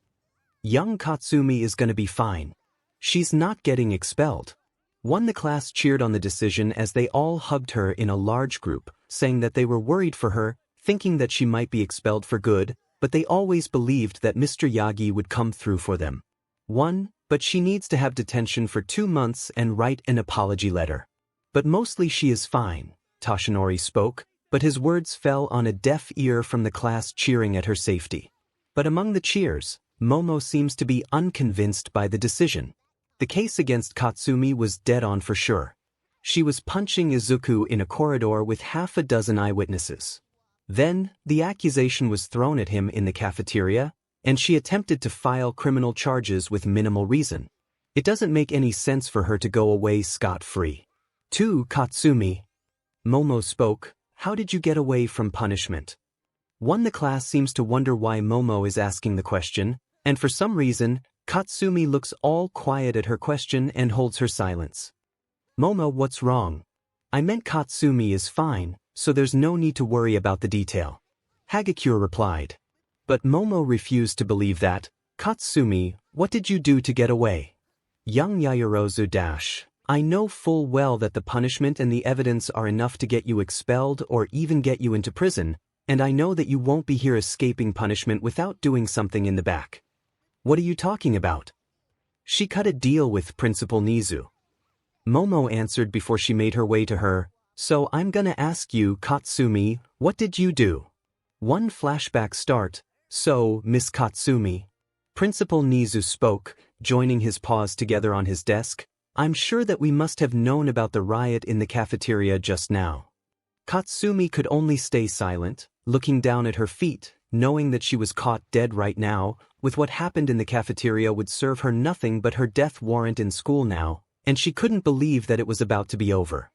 Young Katsumi is gonna be fine. She's not getting expelled. The class cheered on the decision as they all hugged her in a large group, saying that they were worried for her, thinking that she might be expelled for good, but they always believed that Mr. Yagi would come through for them. But she needs to have detention for 2 months and write an apology letter. But mostly she is fine, Toshinori spoke, but his words fell on a deaf ear from the class cheering at her safety. But among the cheers, Momo seems to be unconvinced by the decision. The case against Katsumi was dead on for sure. She was punching Izuku in a corridor with half a dozen eyewitnesses. Then, the accusation was thrown at him in the cafeteria, and she attempted to file criminal charges with minimal reason. It doesn't make any sense for her to go away scot-free. To Katsumi, Momo spoke, how did you get away from punishment? The class seems to wonder why Momo is asking the question, and for some reason, Katsumi looks all quiet at her question and holds her silence. Momo, what's wrong? I meant Katsumi is fine, so there's no need to worry about the detail. 𝗕𝗁𝗄 replied. But Momo refused to believe that. Katsumi, what did you do to get away? Young Yaoyorozu I know full well that the punishment and the evidence are enough to get you expelled or even get you into prison, and I know that you won't be here escaping punishment without doing something in the back. What are you talking about? She cut a deal with Principal Nizu. Momo answered before she made her way to her, so I'm gonna ask you, Katsumi, what did you do? Flashback start, so, Miss Katsumi. Principal Nizu spoke, joining his paws together on his desk, I'm sure that we must have known about the riot in the cafeteria just now. Katsumi could only stay silent, looking down at her feet, knowing that she was caught dead right now, with what happened in the cafeteria would serve her nothing but her death warrant in school now, and she couldn't believe that it was about to be over.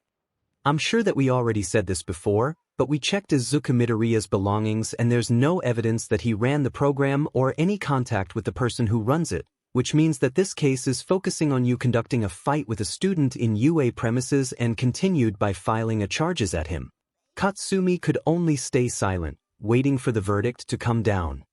I'm sure that we already said this before, but we checked Izuku Midoriya's belongings and there's no evidence that he ran the program or any contact with the person who runs it, which means that this case is focusing on you conducting a fight with a student in UA premises and continued by filing a charges at him. Katsumi could only stay silent, waiting for the verdict to come down.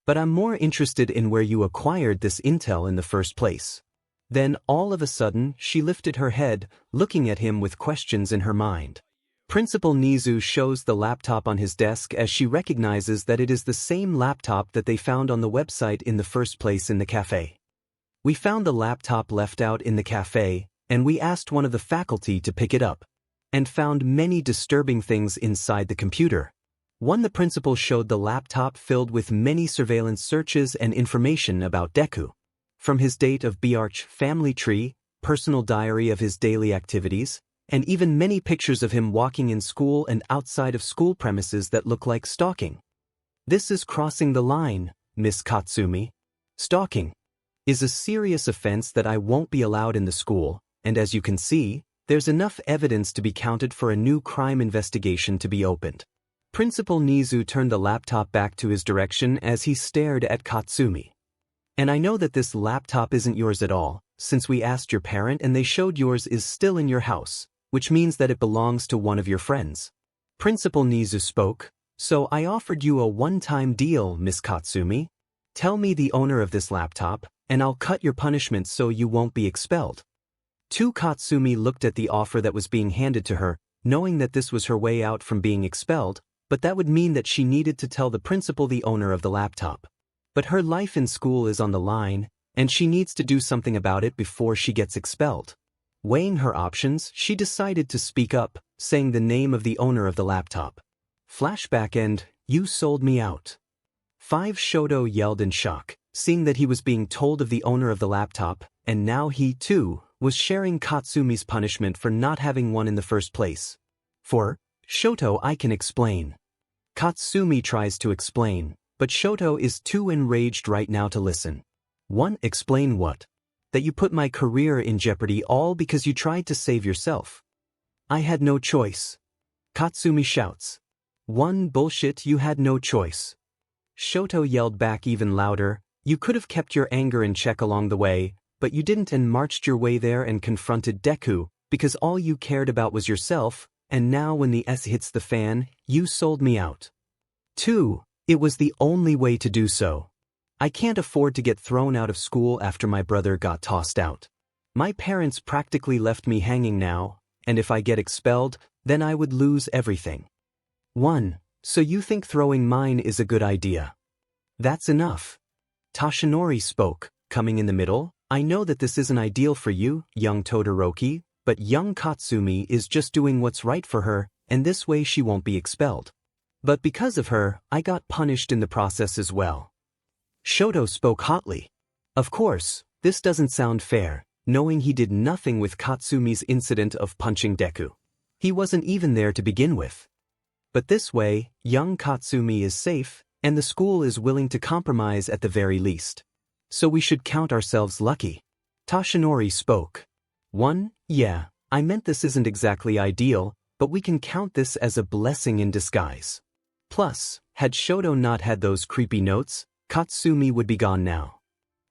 But I'm more interested in where you acquired this intel in the first place. Then, all of a sudden, she lifted her head, looking at him with questions in her mind. Principal Nizu shows the laptop on his desk as she recognizes that it is the same laptop that they found on the website in the first place in the cafe. We found the laptop left out in the cafe, and we asked one of the faculty to pick it up, and found many disturbing things inside the computer. The principal showed the laptop filled with many surveillance searches and information about Deku. From his date of birth, family tree, personal diary of his daily activities, and even many pictures of him walking in school and outside of school premises that look like stalking. This is crossing the line, Miss Katsumi. Stalking is a serious offense that I won't be allowed in the school, and as you can see, there's enough evidence to be counted for a new crime investigation to be opened. Principal Nizu turned the laptop back to his direction as he stared at Katsumi. And I know that this laptop isn't yours at all, since we asked your parent and they showed yours is still in your house, which means that it belongs to one of your friends. Principal 𝗵𝗃 spoke, so I offered you a one-time deal, Miss Katsumi. Tell me the owner of this laptop, and I'll cut your punishment so you won't be expelled. Katsumi looked at the offer that was being handed to her, knowing that this was her way out from being expelled, but that would mean that she needed to tell the principal the owner of the laptop. But her life in school is on the line, and she needs to do something about it before she gets expelled. Weighing her options, she decided to speak up, saying the name of the owner of the laptop. Flashback end, you sold me out. 5 Shoto yelled in shock, seeing that he was being told of the owner of the laptop, and now he, too, was sharing Katsumi's punishment for not having one in the first place. For Shoto, I can explain. Katsumi tries to explain, but Shoto is too enraged right now to listen. 1. Explain what? That you put my career in jeopardy all because you tried to save yourself. I had no choice. Katsumi shouts. 1. Bullshit, you had no choice. Shoto yelled back even louder, you could have kept your anger in check along the way, but you didn't and marched your way there and confronted Deku, because all you cared about was yourself, and now when the S hits the fan, you sold me out. 2. It was the only way to do so. I can't afford to get thrown out of school after my brother got tossed out. My parents practically left me hanging now, and if I get expelled, then I would lose everything. 1. So you think throwing mine is a good idea? That's enough. Toshinori spoke, coming in the middle. I know that this isn't ideal for you, young Todoroki, but young Katsumi is just doing what's right for her, and this way she won't be expelled. But because of her, I got punished in the process as well. Shoto spoke hotly. Of course, this doesn't sound fair, knowing he did nothing with Katsumi's incident of punching Deku. He wasn't even there to begin with. But this way, young Katsumi is safe, and the school is willing to compromise at the very least. So we should count ourselves lucky. Toshinori spoke. 1. Yeah, I meant this isn't exactly ideal, but we can count this as a blessing in disguise. Plus, had Shoto not had those creepy notes, Katsumi would be gone now.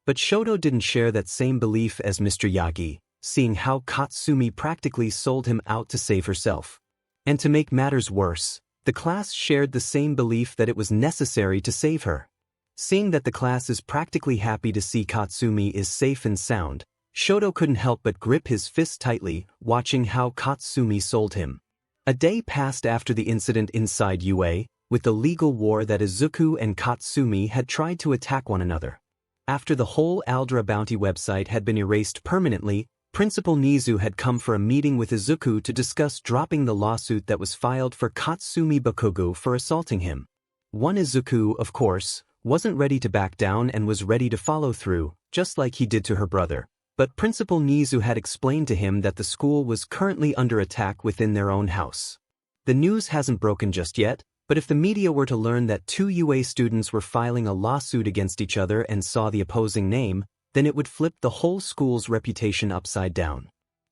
But Shoto didn't share that same belief as Mr. Yagi, seeing how Katsumi practically sold him out to save herself. And to make matters worse, the class shared the same belief that it was necessary to save her. Seeing that the class is practically happy to see Katsumi is safe and sound, Shoto couldn't help but grip his fist tightly, watching how Katsumi sold him. A day passed after the incident inside UA, with the legal war that Izuku and Katsumi had tried to attack one another. After the whole 𝗕𝗏𝗋𝗄𝗏 website had been erased permanently, Principal 𝗵𝗃 had come for a meeting with Izuku to discuss dropping the lawsuit that was filed for Katsumi Bakugou for assaulting him. Izuku, of course, wasn't ready to back down and was ready to follow through, just like he did to her brother. But Principal 𝗵𝗃 had explained to him that the school was currently under attack within their own house. The news hasn't broken just yet, but if the media were to learn that 2 UA students were filing a lawsuit against each other and saw the opposing name, then it would flip the whole school's reputation upside down.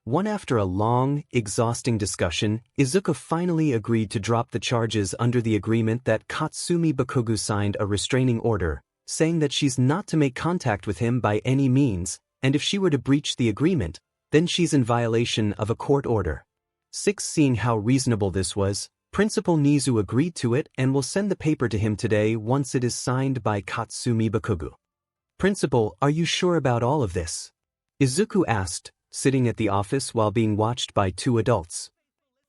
After a long, exhausting discussion, Izuku finally agreed to drop the charges under the agreement that Katsumi Bakugou signed a restraining order, saying that she's not to make contact with him by any means, and if she were to breach the agreement, then she's in violation of a court order. 6. Seeing how reasonable this was, Principal 𝗵𝗃 agreed to it and will send the paper to him today once it is signed by Katsumi Bakugou. Principal, are you sure about all of this? Izuku asked, sitting at the office while being watched by 2 adults.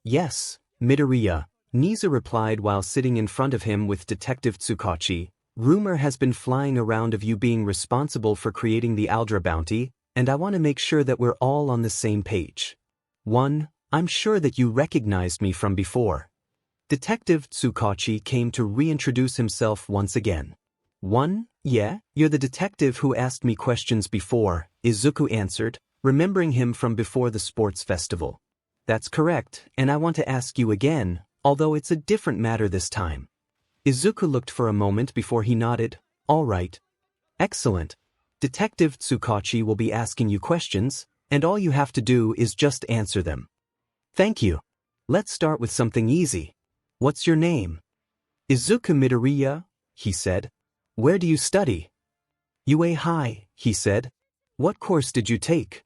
Yes, Midoriya, 𝗵𝗃 replied while sitting in front of him with Detective 𝗧𝗵𝗃. Rumor has been flying around of you being responsible for creating the 𝗕𝗏𝗃 bounty, and I want to make sure that we're all on the same page. 1. I'm sure that you recognized me from before. Detective 𝗧𝗵𝗁 came to reintroduce himself once again. 1. Yeah, you're the detective who asked me questions before, Izuku answered, remembering him from before the sports festival. That's correct, and I want to ask you again, although it's a different matter this time. Izuku looked for a moment before he nodded. All right. Excellent. Detective 𝗧𝗵𝗁 will be asking you questions, and all you have to do is just answer them. Thank you. Let's start with something easy. What's your name? Izuku Midoriya, he said. Where do you study? 𝗎𝗍𝗍, he said. What course did you take?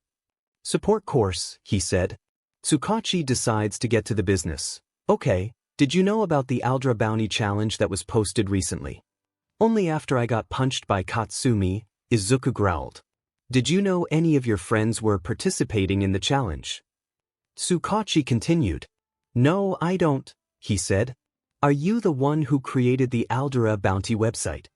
Support course, he said. 𝗧𝗵𝗃 decides to get to the business. Okay, did you know about the 𝗪𝗲 challenge that was posted recently? Only after I got punched by Katsumi, Izuku growled. Did you know any of your friends were participating in the challenge? 𝗧𝗵𝗃 continued. No, I don't, he said. Are you the one who created the 𝗪𝗲 website?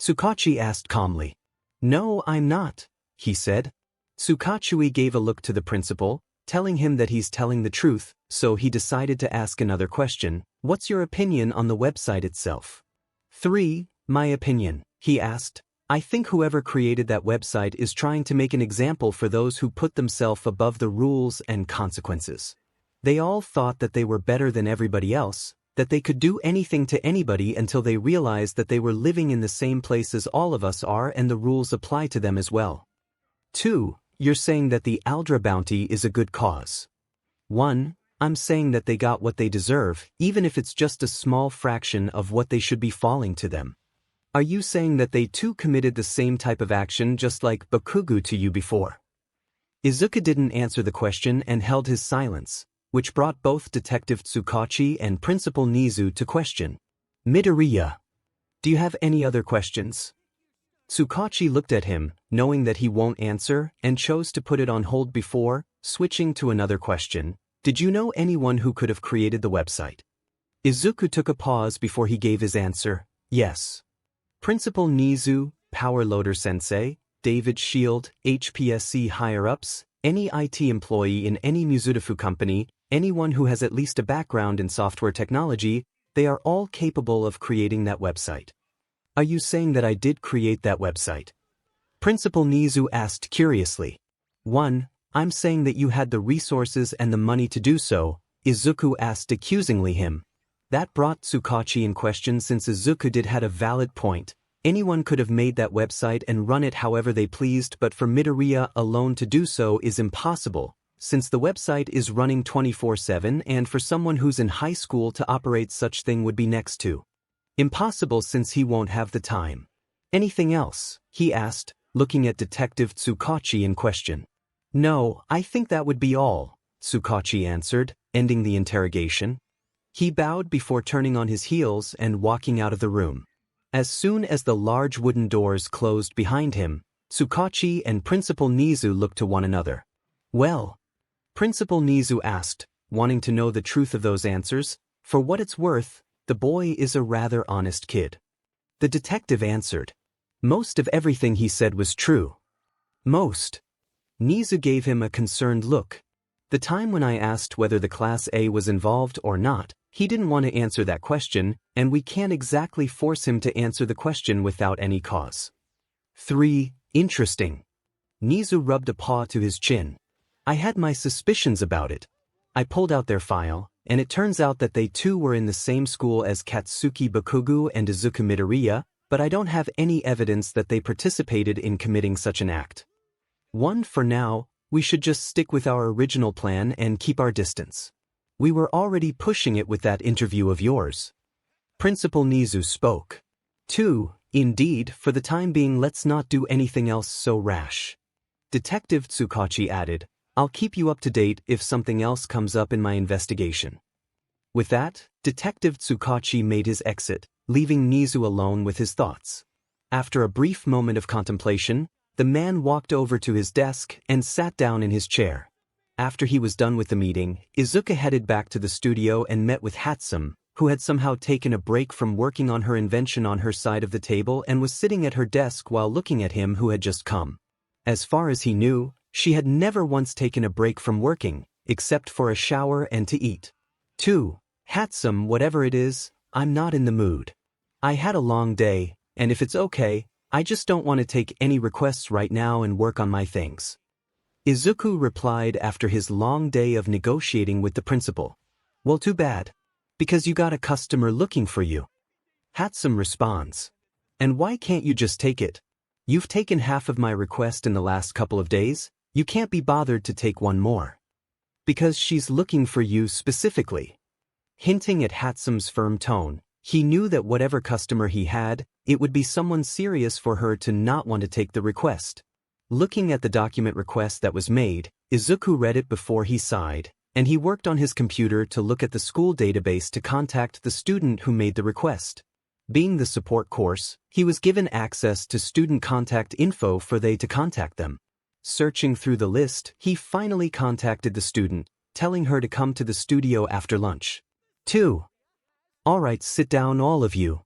𝗧𝗵𝗃 asked calmly. No, I'm not, he said. 𝗧𝗵𝗃 gave a look to the principal, telling him that he's telling the truth, so he decided to ask another question. What's your opinion on the website itself? 3. My opinion, he asked. I think whoever created that website is trying to make an example for those who put themselves above the rules and consequences. They all thought that they were better than everybody else, that they could do anything to anybody until they realized that they were living in the same place as all of us are and the rules apply to them as well. 2. You're saying that the 𝗪𝗲 is a good cause. 1. I'm saying that they got what they deserve, even if it's just a small fraction of what they should be falling to them. Are you saying that they too committed the same type of action just like Bakugo to you before? Izuku didn't answer the question and held his silence, which brought both Detective 𝗧𝗵𝗃 and Principal Nizu to question. Midoriya. Do you have any other questions? 𝗧𝗵𝗃 looked at him, knowing that he won't answer, and chose to put it on hold before switching to another question. Did you know anyone who could have created the website? Izuku took a pause before he gave his answer. Yes. Principal Nizu, Power Loader Sensei, 𝗕𝗵𝗍𝗁, 𝗕𝗶𝗃𝗁 higher-ups, any IT employee in any Mizudafu company, anyone who has at least a background in software technology, they are all capable of creating that website. Are you saying that I did create that website? Principal Nizu asked curiously. 1. I'm saying that you had the resources and the money to do so, Izuku asked accusingly him. That brought 𝗧𝗵𝗃 in question since Izuku did had a valid point. Anyone could have made that website and run it however they pleased, but for Midoriya alone to do so is impossible, since the website is running 24/7 and for someone who's in high school to operate such thing would be next to impossible since he won't have the time. Anything else? He asked, looking at Detective 𝗧𝗵𝗃 in question. No, I think that would be all, 𝗧𝗵𝗃 answered, ending the interrogation. He bowed before turning on his heels and walking out of the room. As soon as the large wooden doors closed behind him, 𝗧𝗵𝗃 and Principal Nizu looked to one another. Well? Principal Nizu asked, wanting to know the truth of those answers. For what it's worth, the boy is a rather honest kid. The detective answered. Most of everything he said was true. Most. Nizu gave him a concerned look. The time when I asked whether the Class A was involved or not, he didn't want to answer that question, and we can't exactly force him to answer the question without any cause. 3. Interesting. Nizu rubbed a paw to his chin. I had my suspicions about it. I pulled out their file, and it turns out that they too were in the same school as Katsuki Bakugo and Izuku Midoriya, but I don't have any evidence that they participated in committing such an act. 1. For now, we should just stick with our original plan and keep our distance. We were already pushing it with that interview of yours. Principal Nizu spoke. 2. Indeed, for the time being let's not do anything else so rash. Detective 𝗧𝗵𝗃 added, I'll keep you up to date if something else comes up in my investigation. With that, Detective 𝗧𝗵𝗃 made his exit, leaving Nizu alone with his thoughts. After a brief moment of contemplation, the man walked over to his desk and sat down in his chair. After he was done with the meeting, Izuku headed back to the studio and met with 𝗵𝗃𝗁, who had somehow taken a break from working on her invention on her side of the table and was sitting at her desk while looking at him who had just come. As far as he knew, she had never once taken a break from working, except for a shower and to eat. 2. 𝗵𝗃𝗁, whatever it is, I'm not in the mood. I had a long day, and if it's okay, I just don't want to take any requests right now and work on my things. Izuku replied after his long day of negotiating with the principal. Well, too bad. Because you got a customer looking for you. 𝗵𝗃𝗁 responds. And why can't you just take it? You've taken half of my request in the last couple of days, you can't be bothered to take one more. Because she's looking for you specifically. Hinting at 𝗵𝗃𝗁's firm tone, He knew that whatever customer he had, it would be someone serious for her to not want to take the request. Looking at the document request that was made, Izuku read it before he sighed, and he worked on his computer to look at the school database to contact the student who made the request. Being the support course, he was given access to student contact info for they to contact them. Searching through the list, he finally contacted the student, telling her to come to the studio after lunch. 2. Alright, sit down all of you.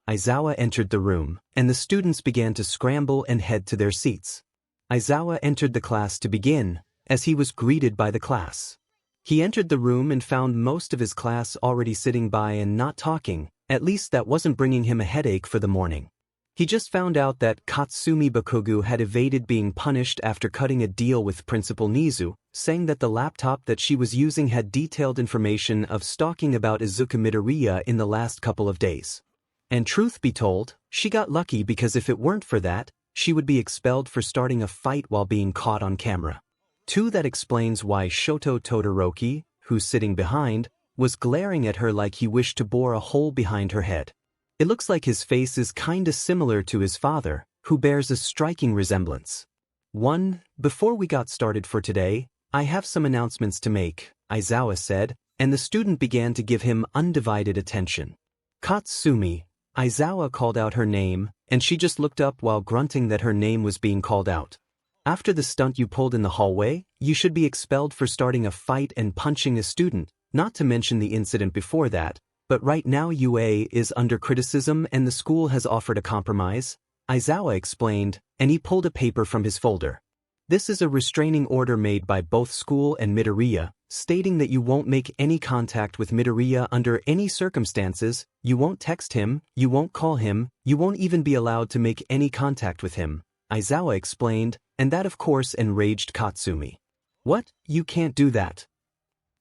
Izuku entered the room, and the students began to scramble and head to their seats. Izuku entered the class to begin, as he was greeted by the class. He entered the room and found most of his class already sitting by and not talking, at least that wasn't bringing him a headache for the morning. He just found out that Katsumi Bakugou had evaded being punished after cutting a deal with Principal Nizu, saying that the laptop that she was using had detailed information of stalking about 𝗧𝗵𝗵𝗃 in the last couple of days. And truth be told, she got lucky because if it weren't for that, she would be expelled for starting a fight while being caught on camera. 2. That explains why Shoto Todoroki, who's sitting behind, was glaring at her like he wished to bore a hole behind her head. It looks like his face is kinda similar to his father, who bears a striking resemblance. 1. Before we got started for today, I have some announcements to make, Izuku said, and the student began to give him undivided attention. Katsumi, Izuku called out her name, and she just looked up while grunting that her name was being called out. After the stunt you pulled in the hallway, you should be expelled for starting a fight and punching a student, not to mention the incident before that. But right now UA is under criticism and the school has offered a compromise, Izuku explained, and he pulled a paper from his folder. This is a restraining order made by both school and Midoriya, stating that you won't make any contact with Midoriya under any circumstances, you won't text him, you won't call him, you won't even be allowed to make any contact with him, Izuku explained, and that of course enraged Katsumi. What? You can't do that.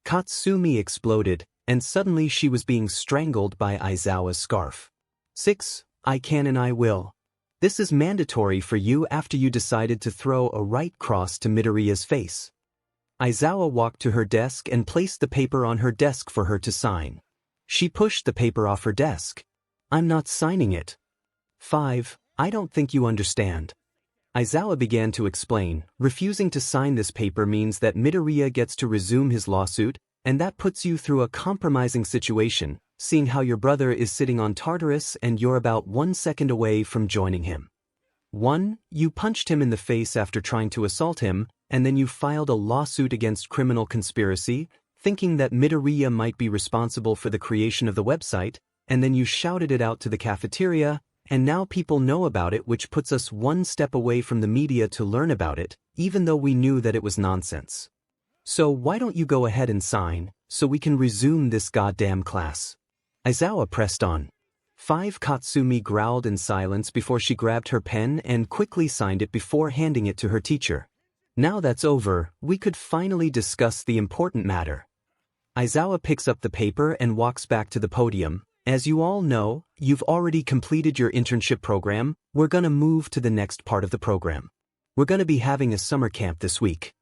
Katsumi exploded, and suddenly she was being strangled by Izuku's scarf. 6. I can and I will. This is mandatory for you after you decided to throw a right cross to Midoriya's face. Izuku walked to her desk and placed the paper on her desk for her to sign. She pushed the paper off her desk. I'm not signing it. 5. I don't think you understand. Izuku began to explain, refusing to sign this paper means that Midoriya gets to resume his lawsuit, and that puts you through a compromising situation, seeing how your brother is sitting on Tartarus and you're about 1 second away from joining him. 1. You punched him in the face after trying to assault him, and then you filed a lawsuit against criminal conspiracy, thinking that Midoriya might be responsible for the creation of the website, and then you shouted it out to the cafeteria, and now people know about it, which puts us 1 step away from the media to learn about it, even though we knew that it was nonsense. So why don't you go ahead and sign, so we can resume this goddamn class? Izuku pressed on. 5. Katsumi growled in silence before she grabbed her pen and quickly signed it before handing it to her teacher. Now that's over, we could finally discuss the important matter. Izuku picks up the paper and walks back to the podium. As you all know, you've already completed your internship program, we're gonna move to the next part of the program. We're gonna be having a summer camp this week.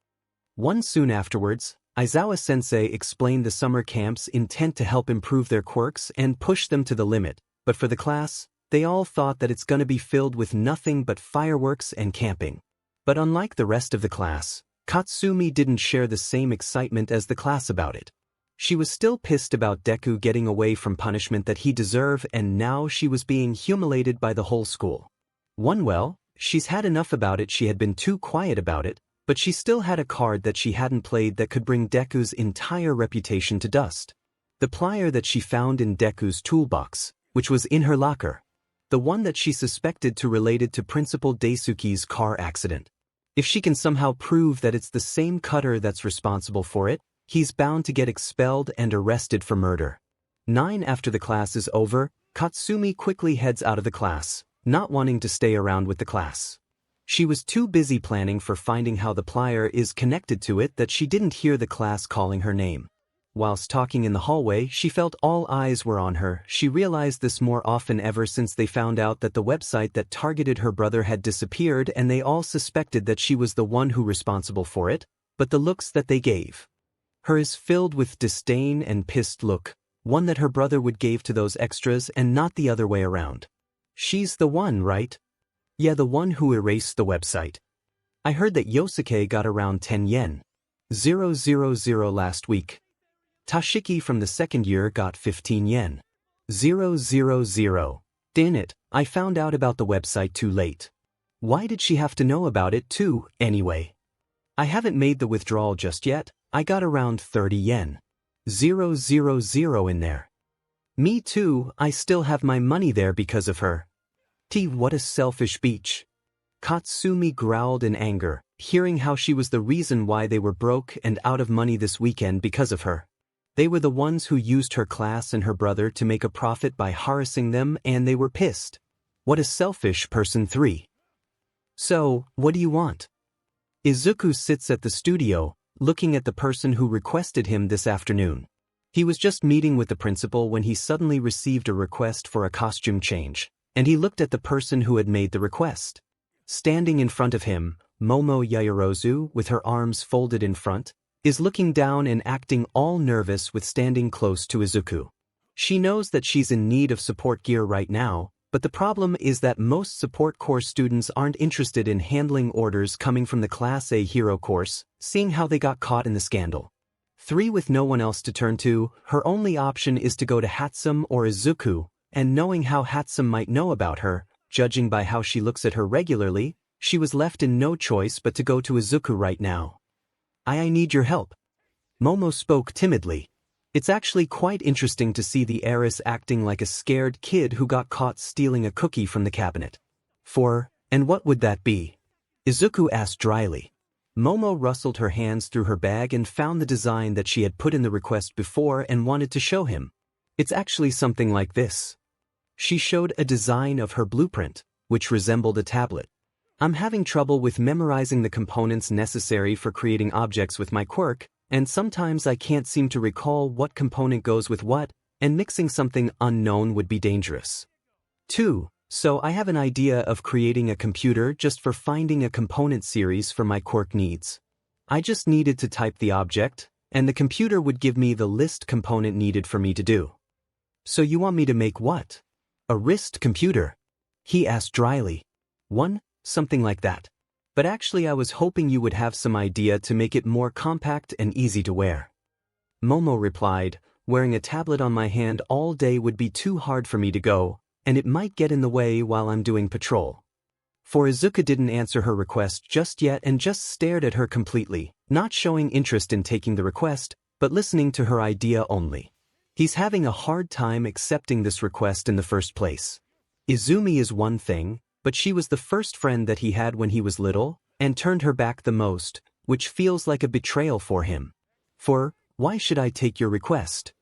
Soon afterwards, Izuku-sensei explained the summer camp's intent to help improve their quirks and push them to the limit, but for the class, they all thought that it's gonna be filled with nothing but fireworks and camping. But unlike the rest of the class, Katsumi didn't share the same excitement as the class about it. She was still pissed about Deku getting away from punishment that he deserved, and now she was being humiliated by the whole school. Well, she's had enough about it. She had been too quiet about it, but she still had a card that she hadn't played that could bring Deku's entire reputation to dust. The plier that she found in Deku's toolbox, which was in her locker. The one that she suspected to related to Principal Daisuke's car accident. If she can somehow prove that it's the same cutter that's responsible for it, he's bound to get expelled and arrested for murder. 9. After the class is over, Katsumi quickly heads out of the class, not wanting to stay around with the class. She was too busy planning for finding how the plier is connected to it that she didn't hear the class calling her name. Whilst talking in the hallway, she felt all eyes were on her. She realized this more often ever since they found out that the website that targeted her brother had disappeared, and they all suspected that she was the one who responsible for it, but the looks that they gave her is filled with disdain and pissed look. One that her brother would give to those extras and not the other way around. She's the one, right? Yeah, the one who erased the website. I heard that Yosuke got around 10 yen. 000 last week. Toshiki from the second year got 15 yen. 000. Damn it, I found out about the website too late. Why did she have to know about it too, anyway? I haven't made the withdrawal just yet. I got around 30 yen. 000 in there. Me too, I still have my money there because of her. What a selfish bitch. Katsumi growled in anger, hearing how she was the reason why they were broke and out of money this weekend because of her. They were the ones who used her class and her brother to make a profit by harassing them, and they were pissed. What a selfish person. 3. So, what do you want? Izuku sits at the studio, looking at the person who requested him this afternoon. He was just meeting with the principal when he suddenly received a request for a costume change, and he looked at the person who had made the request. Standing in front of him, Momo Yaoyorozu, with her arms folded in front, is looking down and acting all nervous with standing close to Izuku. She knows that she's in need of support gear right now, but the problem is that most support course students aren't interested in handling orders coming from the Class A hero course, seeing how they got caught in the scandal. 3. With no one else to turn to, her only option is to go to 𝗵𝗃 or Izuku, and knowing how 𝗵𝗃 might know about her, judging by how she looks at her regularly, she was left in no choice but to go to Izuku right now. I need your help. Momo spoke timidly. It's actually quite interesting to see the heiress acting like a scared kid who got caught stealing a cookie from the cabinet. 4. And what would that be? Izuku asked dryly. Momo rustled her hands through her bag and found the design that she had put in the request before and wanted to show him. It's actually something like this. She showed a design of her blueprint, which resembled a tablet. I'm having trouble with memorizing the components necessary for creating objects with my quirk, and sometimes I can't seem to recall what component goes with what, and mixing something unknown would be dangerous. 2. So I have an idea of creating a computer just for finding a component series for my quirk needs. I just needed to type the object, and the computer would give me the list component needed for me to do. So you want me to make what? A wrist computer? He asked dryly. 1. Something like that. But actually I was hoping you would have some idea to make it more compact and easy to wear. Momo replied, wearing a tablet on my hand all day would be too hard for me to go, and it might get in the way while I'm doing patrol. For Izuku didn't answer her request just yet and just stared at her completely, not showing interest in taking the request, but listening to her idea only. He's having a hard time accepting this request in the first place. Izumi is one thing, but she was the first friend that he had when he was little, and turned her back the most, which feels like a betrayal for him. Why should I take your request?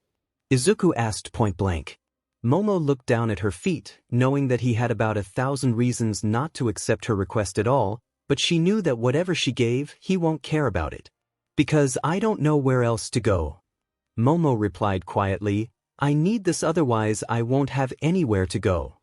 Izuku asked point blank. Momo looked down at her feet, knowing that he had about 1,000 reasons not to accept her request at all, but she knew that whatever she gave, he won't care about it. Because I don't know where else to go. Momo replied quietly, I need this otherwise I won't have anywhere to go.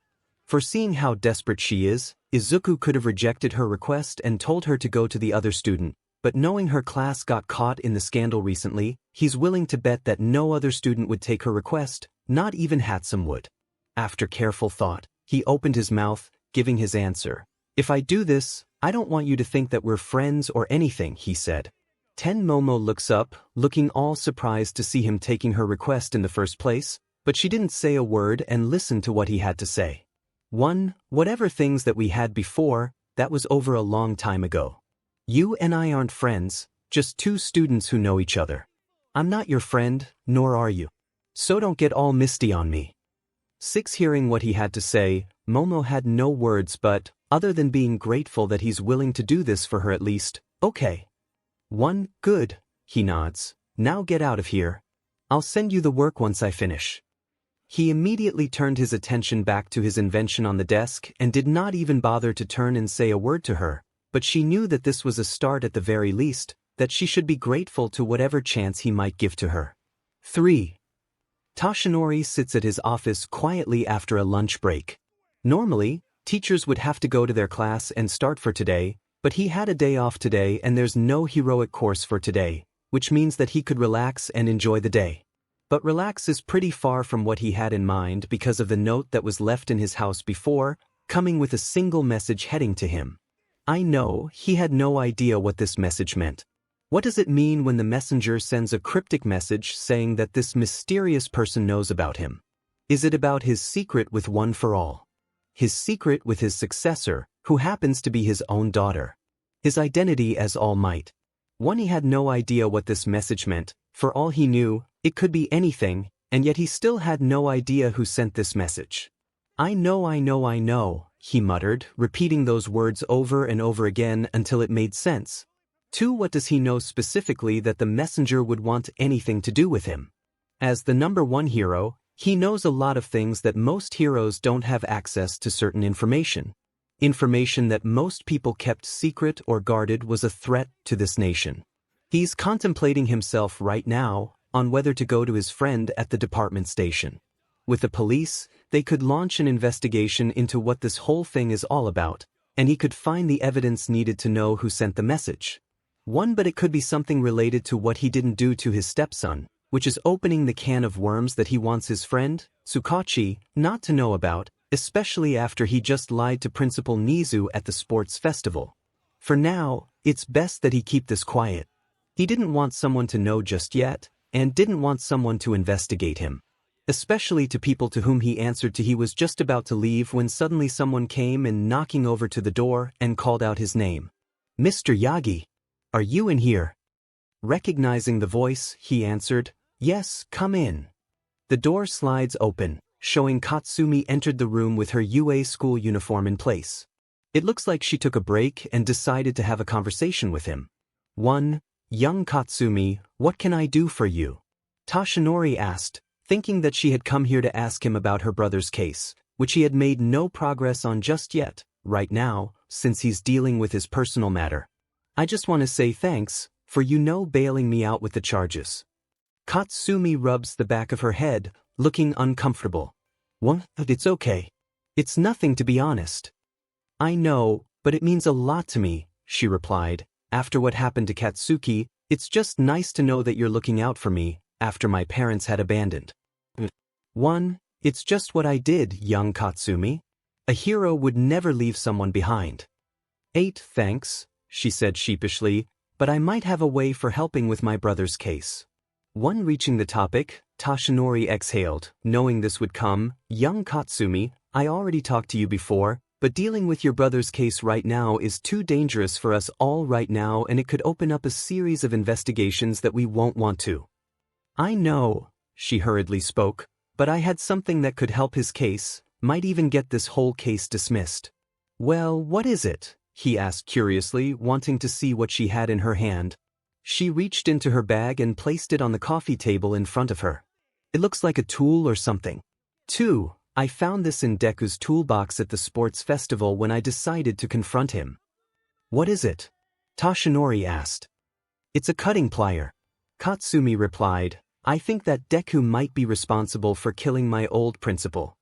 Foreseeing how desperate she is, Izuku could have rejected her request and told her to go to the other student, but knowing her class got caught in the scandal recently, he's willing to bet that no other student would take her request, not even 𝗵𝗃 would. After careful thought, he opened his mouth, giving his answer. If I do this, I don't want you to think that we're friends or anything, he said. Momo looks up, looking all surprised to see him taking her request in the first place, but she didn't say a word and listened to what he had to say. 1. Whatever things that we had before, that was over a long time ago. You and I aren't friends, just two students who know each other. I'm not your friend, nor are you. So don't get all misty on me. 6. Hearing what he had to say, Momo had no words but, other than being grateful that he's willing to do this for her at least, okay. 1. Good, he nods. Now get out of here. I'll send you the work once I finish. He immediately turned his attention back to his invention on the desk and did not even bother to turn and say a word to her, but she knew that this was a start at the very least, that she should be grateful to whatever chance he might give to her. 3. Toshinori sits at his office quietly after a lunch break. Normally, teachers would have to go to their class and start for today, but he had a day off today and there's no heroic course for today, which means that he could relax and enjoy the day. But relax is pretty far from what he had in mind because of the note that was left in his house before, coming with a single message heading to him. I know, he had no idea what this message meant. What does it mean when the messenger sends a cryptic message saying that this mysterious person knows about him? Is it about his secret with One for All? His secret with his successor, who happens to be his own daughter? His identity as All Might? One, he had no idea what this message meant. For all he knew, it could be anything, and yet he still had no idea who sent this message. I know, he muttered, repeating those words over and over again until it made sense. 2. What does he know specifically that the messenger would want anything to do with him? As the number 1 hero, he knows a lot of things that most heroes don't have access to. Certain information. Information that most people kept secret or guarded was a threat to this nation. He's contemplating himself right now on whether to go to his friend at the department station. With the police, they could launch an investigation into what this whole thing is all about, and he could find the evidence needed to know who sent the message. 1. But it could be something related to what he didn't do to his stepson, which is opening the can of worms that he wants his friend, 𝗧𝗵𝗃, not to know about, especially after he just lied to Principal Nizu at the sports festival. For now, it's best that he keep this quiet. He didn't want someone to know just yet, and didn't want someone to investigate him. Especially to people to whom he answered to. He was just about to leave when suddenly someone came and knocking over to the door and called out his name. Mr. Yagi, are you in here? Recognizing the voice, he answered, yes, come in. The door slides open, showing Katsumi entered the room with her UA school uniform in place. It looks like she took a break and decided to have a conversation with him. 1. Young Katsumi, what can I do for you? Toshinori asked, thinking that she had come here to ask him about her brother's case, which he had made no progress on just yet, right now, since he's dealing with his personal matter. I just want to say thanks, for bailing me out with the charges. Katsumi rubs the back of her head, looking uncomfortable. What? It's okay. It's nothing, to be honest. I know, but it means a lot to me, she replied. After what happened to Katsuki, it's just nice to know that you're looking out for me, after my parents had abandoned. 1. It's just what I did, young Katsumi. A hero would never leave someone behind. 8. Thanks, she said sheepishly, but I might have a way for helping with my brother's case. 1. Reaching the topic, Toshinori exhaled, knowing this would come. Young Katsumi, I already talked to you before, but dealing with your brother's case right now is too dangerous for us all right now, and it could open up a series of investigations that we won't want to. I know, she hurriedly spoke, but I had something that could help his case, might even get this whole case dismissed. Well, what is it? He asked curiously, wanting to see what she had in her hand. She reached into her bag and placed it on the coffee table in front of her. It looks like a tool or something. 2. I found this in Deku's toolbox at the sports festival when I decided to confront him. What is it? Toshinori asked. It's a cutting plier. Katsumi replied, I think that Deku might be responsible for killing my old principal.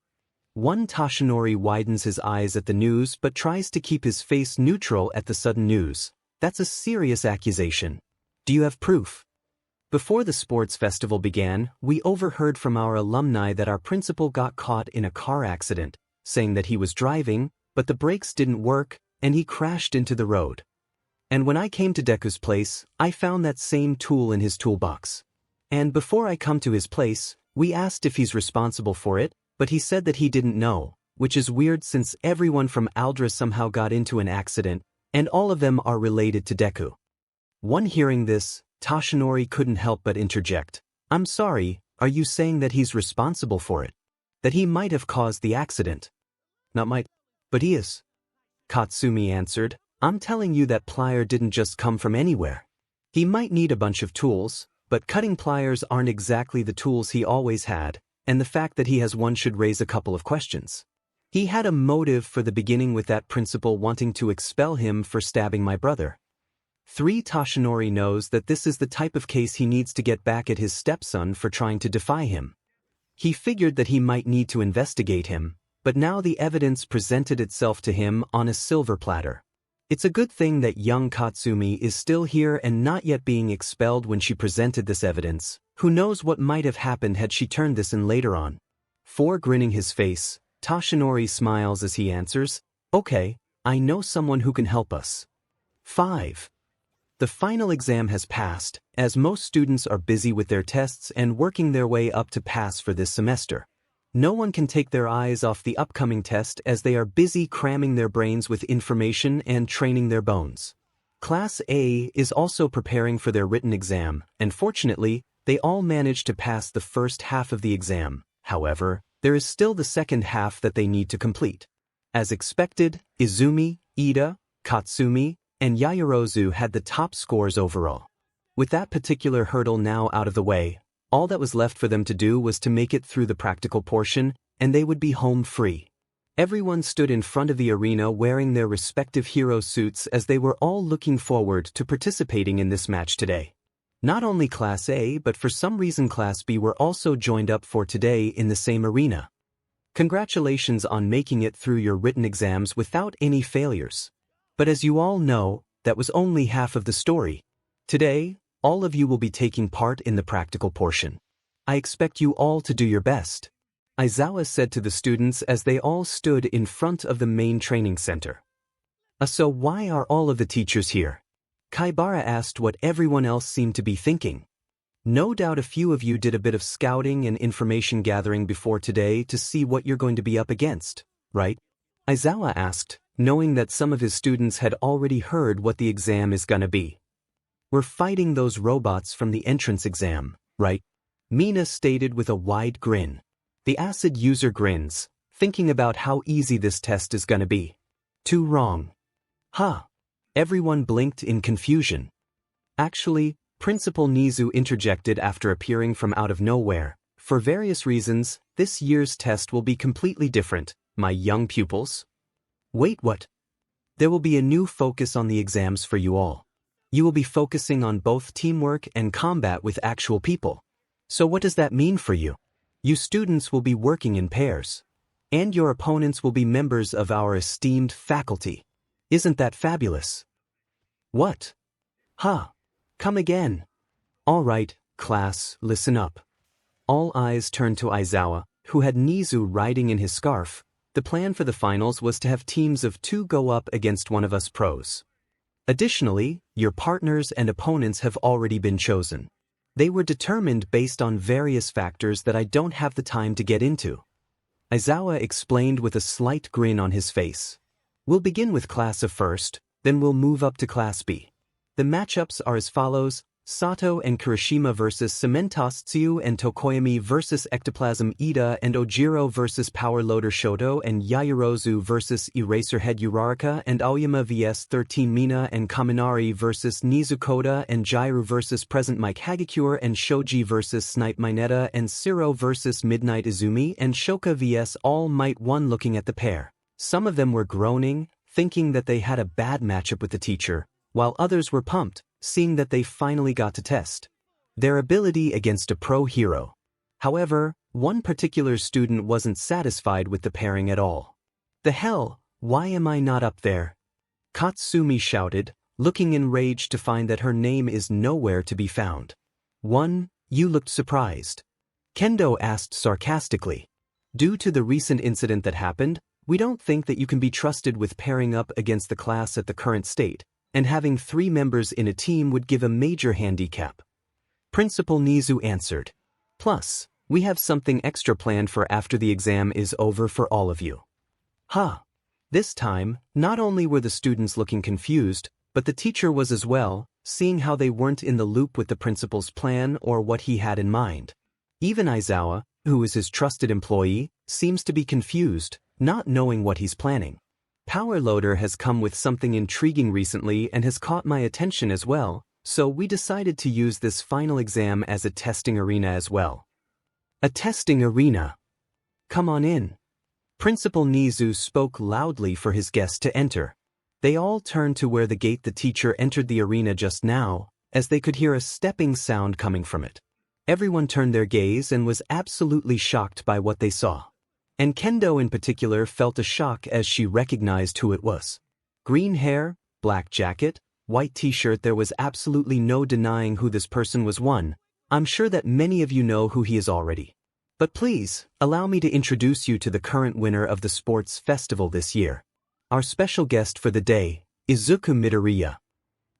1. Toshinori widens his eyes at the news but tries to keep his face neutral at the sudden news. That's a serious accusation. Do you have proof? Before the sports festival began, we overheard from our alumni that our principal got caught in a car accident, saying that he was driving, but the brakes didn't work, and he crashed into the road. And when I came to Deku's place, I found that same tool in his toolbox. And before I come to his place, we asked if he's responsible for it, but he said that he didn't know, which is weird since everyone from 𝗲𝗪𝗔 somehow got into an accident, and all of them are related to Deku. 1. Hearing this, Toshinori couldn't help but interject. I'm sorry, are you saying that he's responsible for it? That he might have caused the accident? Not might, but he is. Katsumi answered, I'm telling you that plier didn't just come from anywhere. He might need a bunch of tools, but cutting pliers aren't exactly the tools he always had, and the fact that he has one should raise a couple of questions. He had a motive for the beginning with that principal wanting to expel him for stabbing my brother. 3. Toshinori knows that this is the type of case he needs to get back at his stepson for trying to defy him. He figured that he might need to investigate him, but now the evidence presented itself to him on a silver platter. It's a good thing that young Katsumi is still here and not yet being expelled when she presented this evidence, Who knows what might have happened had she turned this in later on. 4. Grinning his face, Toshinori smiles as he answers, "Okay, I know someone who can help us." 5. The final exam has passed, as most students are busy with their tests and working their way up to pass for this semester. No one can take their eyes off the upcoming test as they are busy cramming their brains with information and training their bones. Class A is also preparing for their written exam, and fortunately, they all managed to pass the first half of the exam. However, there is still the second half that they need to complete. As expected, Izumi, Ida, Katsumi, and Yaoyorozu had the top scores overall. With that particular hurdle now out of the way, all that was left for them to do was to make it through the practical portion, and they would be home free. Everyone stood in front of the arena wearing their respective hero suits as they were all looking forward to participating in this match today. Not only Class A but for some reason Class B were also joined up for today in the same arena. Congratulations on making it through your written exams without any failures. But as you all know, that was only half of the story. Today, all of you will be taking part in the practical portion. I expect you all to do your best. Aizawa said to the students as they all stood in front of the main training center. So why are all of the teachers here? Kaibara asked what everyone else seemed to be thinking. No doubt a few of you did a bit of scouting and information gathering before today to see what you're going to be up against, right? Aizawa asked, knowing that some of his students had already heard what the exam is gonna be. We're fighting those robots from the entrance exam, right? Mina stated with a wide grin. The acid user grins, thinking about how easy this test is gonna be. Too wrong. Huh. Everyone blinked in confusion. Actually, Principal Nizu interjected after appearing from out of nowhere. For various reasons, this year's test will be completely different, my young pupils. Wait, what? There will be a new focus on the exams for you all. You will be focusing on both teamwork and combat with actual people. So what does that mean for you? You students will be working in pairs. And your opponents will be members of our esteemed faculty. Isn't that fabulous? What? Huh. Come again. All right, class, listen up. All eyes turned to Aizawa, who had Nizu riding in his scarf. The plan for the finals was to have teams of 2 go up against one of us pros. Additionally, your partners and opponents have already been chosen. They were determined based on various factors that I don't have the time to get into. Aizawa explained with a slight grin on his face. We'll begin with Class A first, then we'll move up to Class B. The matchups are as follows: Sato and Kirishima vs. 𝗵𝗃𝗃 and Tokoyami vs. ectoplasm Ida and Ojiro vs. Power Loader Shoto and Yaoyorozu vs. Eraserhead Uraraka and Aoyama vs. 13 Mina and Kaminari vs. Nizukoda and Jairu vs. Present Mike Hagakure and Shoji vs. Snipe Mineta and Siro vs. Midnight Izumi and Shoka vs. All Might 1. Looking at the pair, some of them were groaning, thinking that they had a bad matchup with the teacher, while others were pumped, seeing that they finally got to test their ability against a pro hero. However, one particular student wasn't satisfied with the pairing at all. "The hell, why am I not up there?" Katsumi shouted, looking enraged to find that her name is nowhere to be found. "1, you looked surprised." Kendo asked sarcastically. "Due to the recent incident that happened, we don't think that you can be trusted with pairing up against the class at the current state, and having 3 members in a team would give a major handicap." Principal Nizu answered. "Plus, we have something extra planned for after the exam is over for all of you." Huh. This time, not only were the students looking confused, but the teacher was as well, seeing how they weren't in the loop with the principal's plan or what he had in mind. Even Aizawa, who is his trusted employee, seems to be confused, not knowing what he's planning. Power Loader has come with something intriguing recently and has caught my attention as well, so we decided to use this final exam as a testing arena as well. A testing arena. Come on in. Principal Nizu spoke loudly for his guests to enter. They all turned to where the gate the teacher entered the arena just now, as they could hear a stepping sound coming from it. Everyone turned their gaze and was absolutely shocked by what they saw. And Kendo in particular felt a shock as she recognized who it was. Green hair, black jacket, white t-shirt. There was absolutely no denying who this person was. 1. I'm sure that many of you know who he is already. But please, allow me to introduce you to the current winner of the sports festival this year. Our special guest for the day, Izuku Midoriya.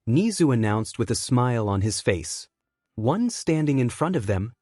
Nizu announced with a smile on his face. One standing in front of them.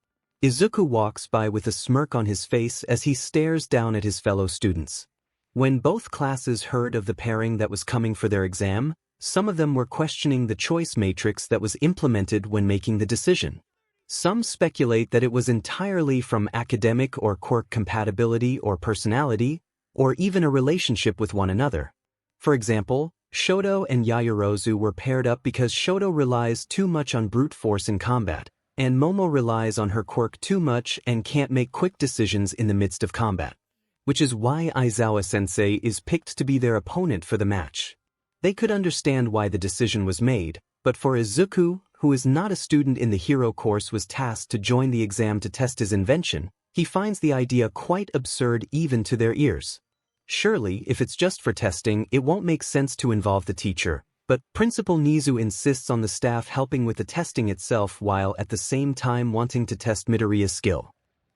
Izuku walks by with a smirk on his face as he stares down at his fellow students. When both classes heard of the pairing that was coming for their exam, some of them were questioning the choice matrix that was implemented when making the decision. Some speculate that it was entirely from academic or quirk compatibility or personality, or even a relationship with one another. For example, Shoto and Yaoyorozu were paired up because Shoto relies too much on brute force in combat, and Momo relies on her quirk too much and can't make quick decisions in the midst of combat. Which is why Aizawa-sensei is picked to be their opponent for the match. They could understand why the decision was made, but for Izuku, who is not a student in the hero course, was tasked to join the exam to test his invention, he finds the idea quite absurd even to their ears. Surely, if it's just for testing, it won't make sense to involve the teacher, but Principal Nizu insists on the staff helping with the testing itself while at the same time wanting to test Midoriya's skill.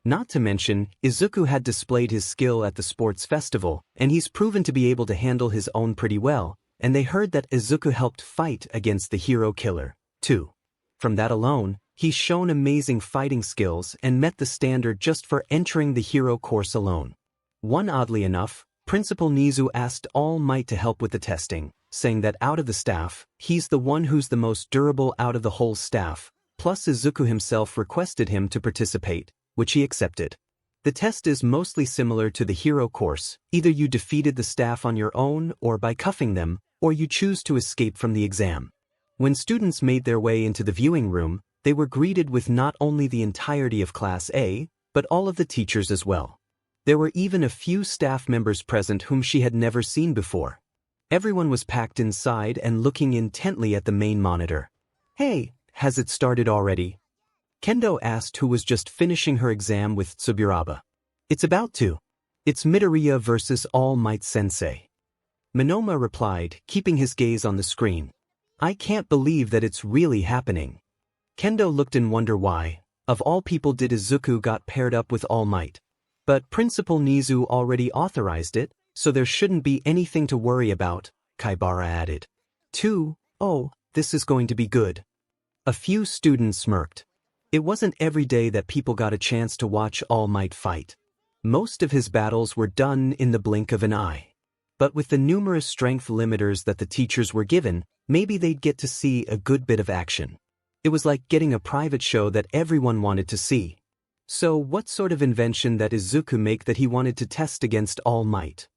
Not to mention, Izuku had displayed his skill at the sports festival, and he's proven to be able to handle his own pretty well, and they heard that Izuku helped fight against the hero killer, too. From that alone, he's shown amazing fighting skills and met the standard just for entering the hero course alone. Oddly enough, Principal Nizu asked All Might to help with the testing, saying that out of the staff, he's the one who's the most durable out of the whole staff, plus Izuku himself requested him to participate, which he accepted. The test is mostly similar to the hero course, either you defeated the staff on your own or by cuffing them, or you choose to escape from the exam. When students made their way into the viewing room, they were greeted with not only the entirety of Class A, but all of the teachers as well. There were even a few staff members present whom she had never seen before. Everyone was packed inside and looking intently at the main monitor. "Hey, has it started already?" Kendo asked, who was just finishing her exam with Tsuburaba. "It's about to. It's Midoriya versus All Might Sensei." Monoma replied, keeping his gaze on the screen. "I can't believe that it's really happening." Kendo looked in wonder why, of all people, did Izuku got paired up with All Might. But Principal Nizu already authorized it, so there shouldn't be anything to worry about, Kaibara added. "Oh, this is going to be good." A few students smirked. It wasn't every day that people got a chance to watch All Might fight. Most of his battles were done in the blink of an eye. But with the numerous strength limiters that the teachers were given, maybe they'd get to see a good bit of action. It was like getting a private show that everyone wanted to see. So what sort of invention that Izuku make that he wanted to test against All Might?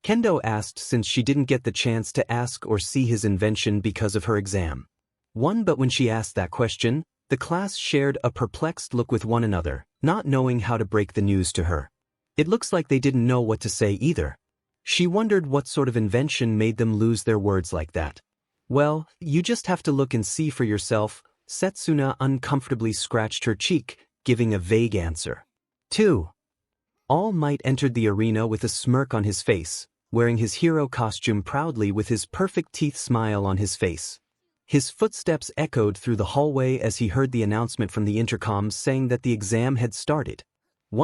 Kendo asked, since she didn't get the chance to ask or see his invention because of her exam. But when she asked that question, the class shared a perplexed look with one another, not knowing how to break the news to her. It looks like they didn't know what to say either. She wondered what sort of invention made them lose their words like that. "Well, you just have to look and see for yourself." Setsuna uncomfortably scratched her cheek, giving a vague answer. 2. All Might entered the arena with a smirk on his face, wearing his hero costume proudly with his perfect teeth smile on his face. His footsteps echoed through the hallway as he heard the announcement from the intercom saying that the exam had started.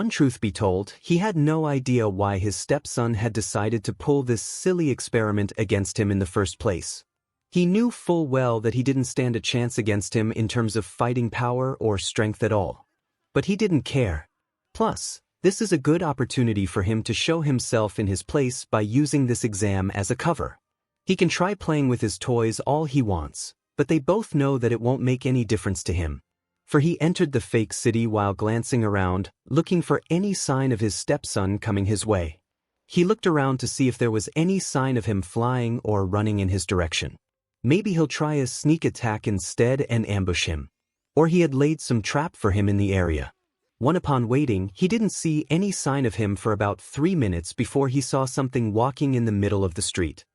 Truth be told, he had no idea why his stepson had decided to pull this silly experiment against him in the first place. He knew full well that he didn't stand a chance against him in terms of fighting power or strength at all. But he didn't care. Plus, this is a good opportunity for him to show himself in his place by using this exam as a cover. He can try playing with his toys all he wants, but they both know that it won't make any difference to him. For he entered the fake city while glancing around, looking for any sign of his stepson coming his way. He looked around to see if there was any sign of him flying or running in his direction. Maybe he'll try a sneak attack instead and ambush him. Or he had laid some trap for him in the area. Upon waiting, he didn't see any sign of him for about 3 minutes before he saw something walking in the middle of the street.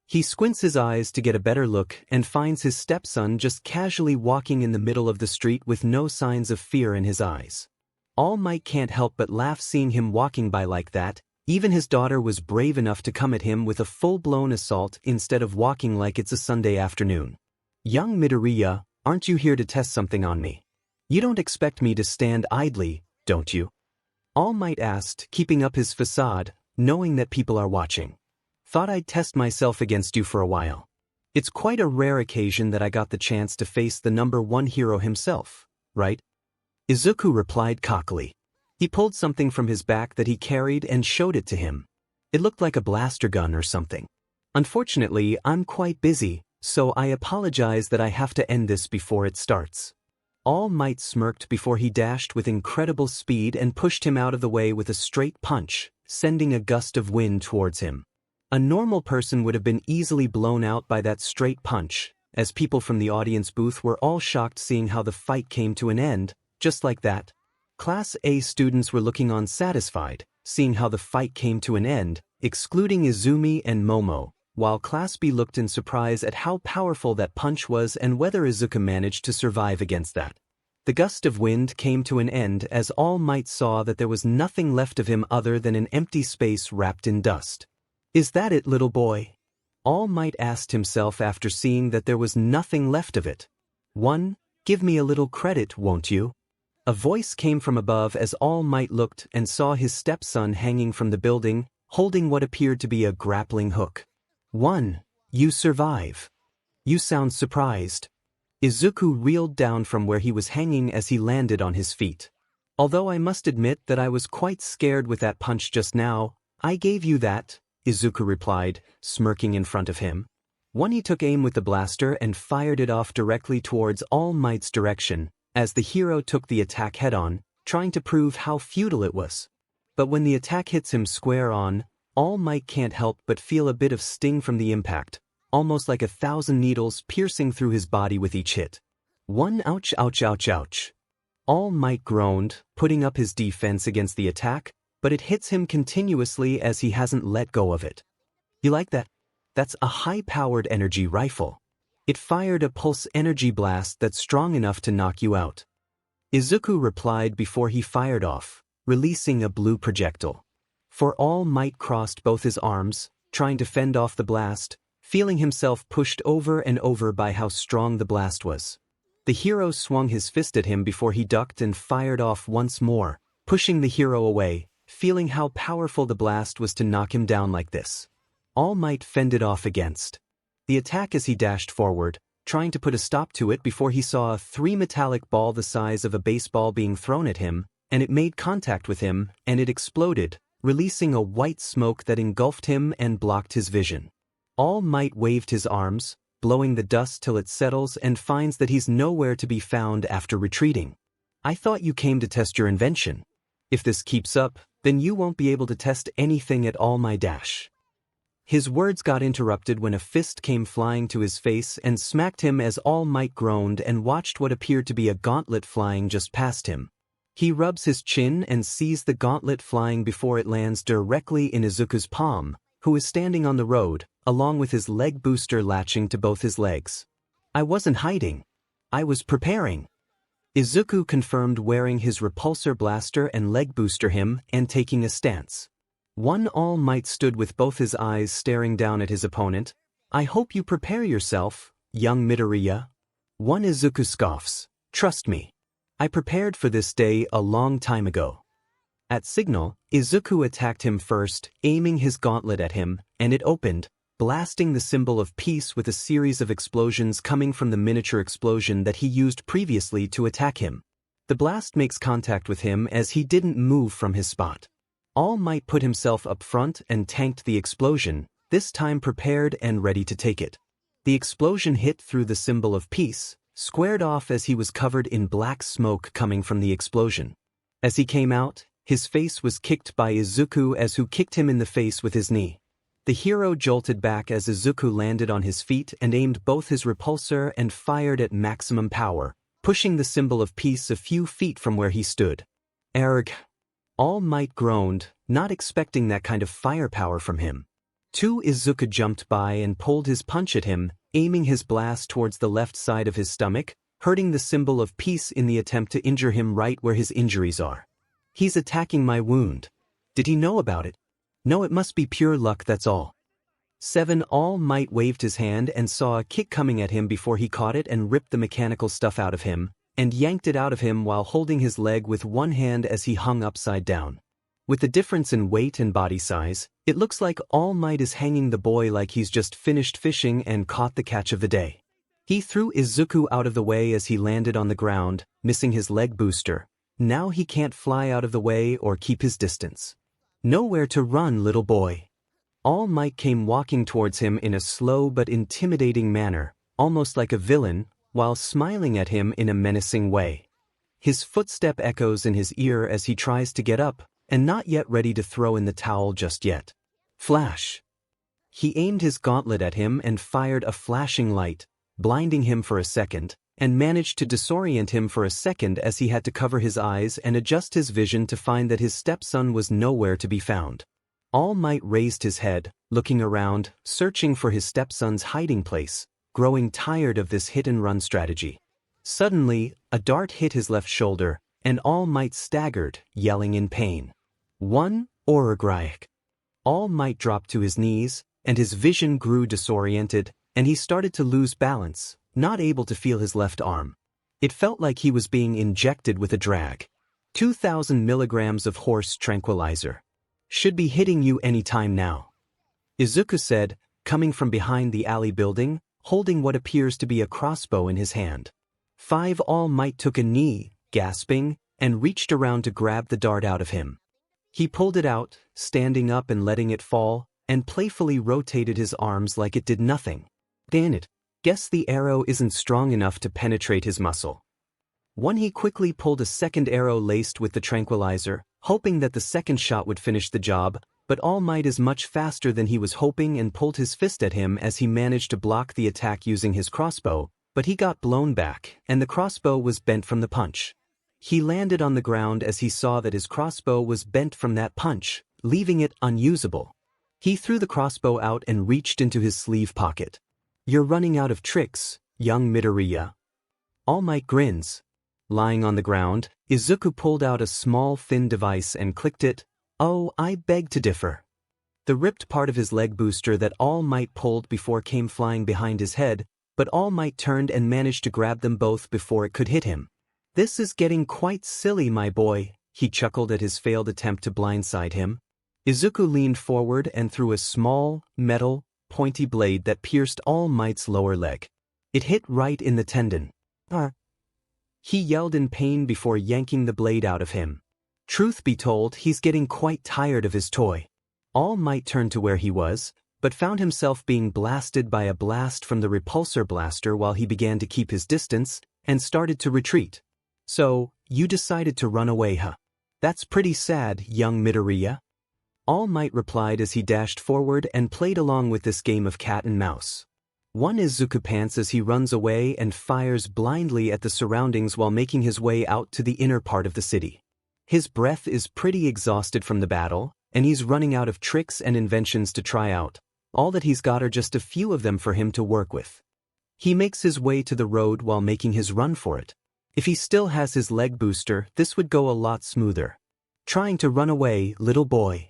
He squints his eyes to get a better look and finds his stepson just casually walking in the middle of the street with no signs of fear in his eyes. All Might can't help but laugh seeing him walking by like that. Even his daughter was brave enough to come at him with a full-blown assault instead of walking like it's a Sunday afternoon. "Young Midoriya, aren't you here to test something on me?" You don't expect me to stand idly, don't you? All Might asked, keeping up his facade, knowing that people are watching. Thought I'd test myself against you for a while. It's quite a rare occasion that I got the chance to face the #1 hero himself, right? Izuku replied cockily. He pulled something from his back that he carried and showed it to him. It looked like a blaster gun or something. Unfortunately, I'm quite busy, so I apologize that I have to end this before it starts. All Might smirked before he dashed with incredible speed and pushed him out of the way with a straight punch, sending a gust of wind towards him. A normal person would have been easily blown out by that straight punch, as people from the audience booth were all shocked seeing how the fight came to an end, just like that. Class A students were looking on satisfied, seeing how the fight came to an end, excluding Izumi and Momo, while Class B looked in surprise at how powerful that punch was and whether Izuku managed to survive against that. The gust of wind came to an end as All Might saw that there was nothing left of him other than an empty space wrapped in dust. Is that it, little boy? All Might asked himself after seeing that there was nothing left of it. Give me a little credit, won't you? A voice came from above as All Might looked and saw his stepson hanging from the building, holding what appeared to be a grappling hook. You survive. You sound surprised. Izuku reeled down from where he was hanging as he landed on his feet. Although I must admit that I was quite scared with that punch just now, I gave you that, Izuku replied, smirking in front of him. He took aim with the blaster and fired it off directly towards All Might's direction, as the hero took the attack head-on, trying to prove how futile it was. But when the attack hits him square on, All Might can't help but feel a bit of sting from the impact, almost like 1,000 needles piercing through his body with each hit. Ouch, ouch, ouch, ouch. All Might groaned, putting up his defense against the attack, but it hits him continuously as he hasn't let go of it. You like that? That's a high-powered energy rifle. It fired a pulse energy blast that's strong enough to knock you out. Izuku replied before he fired off, releasing a blue projectile. For All Might crossed both his arms, trying to fend off the blast, feeling himself pushed over and over by how strong the blast was. The hero swung his fist at him before he ducked and fired off once more, pushing the hero away, feeling how powerful the blast was to knock him down like this. All Might fended off against the attack as he dashed forward, trying to put a stop to it before he saw a 3-metallic ball the size of a baseball being thrown at him, and it made contact with him, and it exploded, releasing a white smoke that engulfed him and blocked his vision. All Might waved his arms, blowing the dust till it settles and finds that he's nowhere to be found after retreating. I thought you came to test your invention. If this keeps up, then you won't be able to test anything at all, my dash. His words got interrupted when a fist came flying to his face and smacked him as All Might groaned and watched what appeared to be a gauntlet flying just past him. He rubs his chin and sees the gauntlet flying before it lands directly in Izuku's palm, who is standing on the road, along with his leg booster latching to both his legs. I wasn't hiding. I was preparing. Izuku confirmed, wearing his repulsor blaster and leg booster him and taking a stance. All Might stood with both his eyes staring down at his opponent. I hope you prepare yourself, young Midoriya. Izuku scoffs. Trust me. I prepared for this day a long time ago. At signal, Izuku attacked him first, aiming his gauntlet at him, and it opened, blasting the symbol of peace with a series of explosions coming from the miniature explosion that he used previously to attack him. The blast makes contact with him as he didn't move from his spot. All Might put himself up front and tanked the explosion, this time prepared and ready to take it. The explosion hit through the symbol of peace, squared off as he was covered in black smoke coming from the explosion. As he came out, his face was kicked by Izuku as who kicked him in the face with his knee. The hero jolted back as Izuku landed on his feet and aimed both his repulsor and fired at maximum power, pushing the symbol of peace a few feet from where he stood. Erg. All Might groaned, not expecting that kind of firepower from him. Izuku jumped by and pulled his punch at him, aiming his blast towards the left side of his stomach, hurting the symbol of peace in the attempt to injure him right where his injuries are. He's attacking my wound. Did he know about it? No, it must be pure luck, that's all. 7 All Might waved his hand and saw a kick coming at him before he caught it and ripped the mechanical stuff out of him, and yanked it out of him while holding his leg with one hand as he hung upside down. With the difference in weight and body size, it looks like All Might is hanging the boy like he's just finished fishing and caught the catch of the day. He threw Izuku out of the way as he landed on the ground, missing his leg booster. Now he can't fly out of the way or keep his distance. Nowhere to run, little boy. All Might came walking towards him in a slow but intimidating manner, almost like a villain, while smiling at him in a menacing way. His footstep echoes in his ear as he tries to get up, and not yet ready to throw in the towel just yet. Flash! He aimed his gauntlet at him and fired a flashing light, blinding him for a second, and managed to disorient him for a second as he had to cover his eyes and adjust his vision to find that his stepson was nowhere to be found. All Might raised his head, looking around, searching for his stepson's hiding place, growing tired of this hit-and-run strategy. Suddenly, a dart hit his left shoulder, and All Might staggered, yelling in pain. 𝗬𝗲𝗎𝗪𝗢𝗏. All Might dropped to his knees, and his vision grew disoriented, and he started to lose balance, not able to feel his left arm. It felt like he was being injected with a drag. 2,000 milligrams of horse tranquilizer. Should be hitting you any time now. Izuku said, coming from behind the alley building, holding what appears to be a crossbow in his hand. All Might took a knee, gasping, and reached around to grab the dart out of him. He pulled it out, standing up and letting it fall, and playfully rotated his arms like it did nothing. Damn it. Guess the arrow isn't strong enough to penetrate his muscle. He quickly pulled a second arrow laced with the tranquilizer, hoping that the second shot would finish the job, but All Might is much faster than he was hoping and pulled his fist at him as he managed to block the attack using his crossbow, but he got blown back, and the crossbow was bent from the punch. He landed on the ground as he saw that his crossbow was bent from that punch, leaving it unusable. He threw the crossbow out and reached into his sleeve pocket. You're running out of tricks, young Midoriya. All Might grins. Lying on the ground, Izuku pulled out a small thin device and clicked it. Oh, I beg to differ. The ripped part of his leg booster that All Might pulled before came flying behind his head, but All Might turned and managed to grab them both before it could hit him. This is getting quite silly, my boy, he chuckled at his failed attempt to blindside him. Izuku leaned forward and threw a small, metal, pointy blade that pierced All Might's lower leg. It hit right in the tendon. He yelled in pain before yanking the blade out of him. Truth be told, he's getting quite tired of his toy. All Might turned to where he was, but found himself being blasted by a blast from the repulsor blaster while he began to keep his distance, and started to retreat. So, you decided to run away, huh? That's pretty sad, young Midoriya. All Might replied as he dashed forward and played along with this game of cat and mouse. One Izuku pants as he runs away and fires blindly at the surroundings while making his way out to the inner part of the city. His breath is pretty exhausted from the battle, and he's running out of tricks and inventions to try out. All that he's got are just a few of them for him to work with. He makes his way to the road while making his run for it. If he still has his leg booster, this would go a lot smoother. Trying to run away, little boy.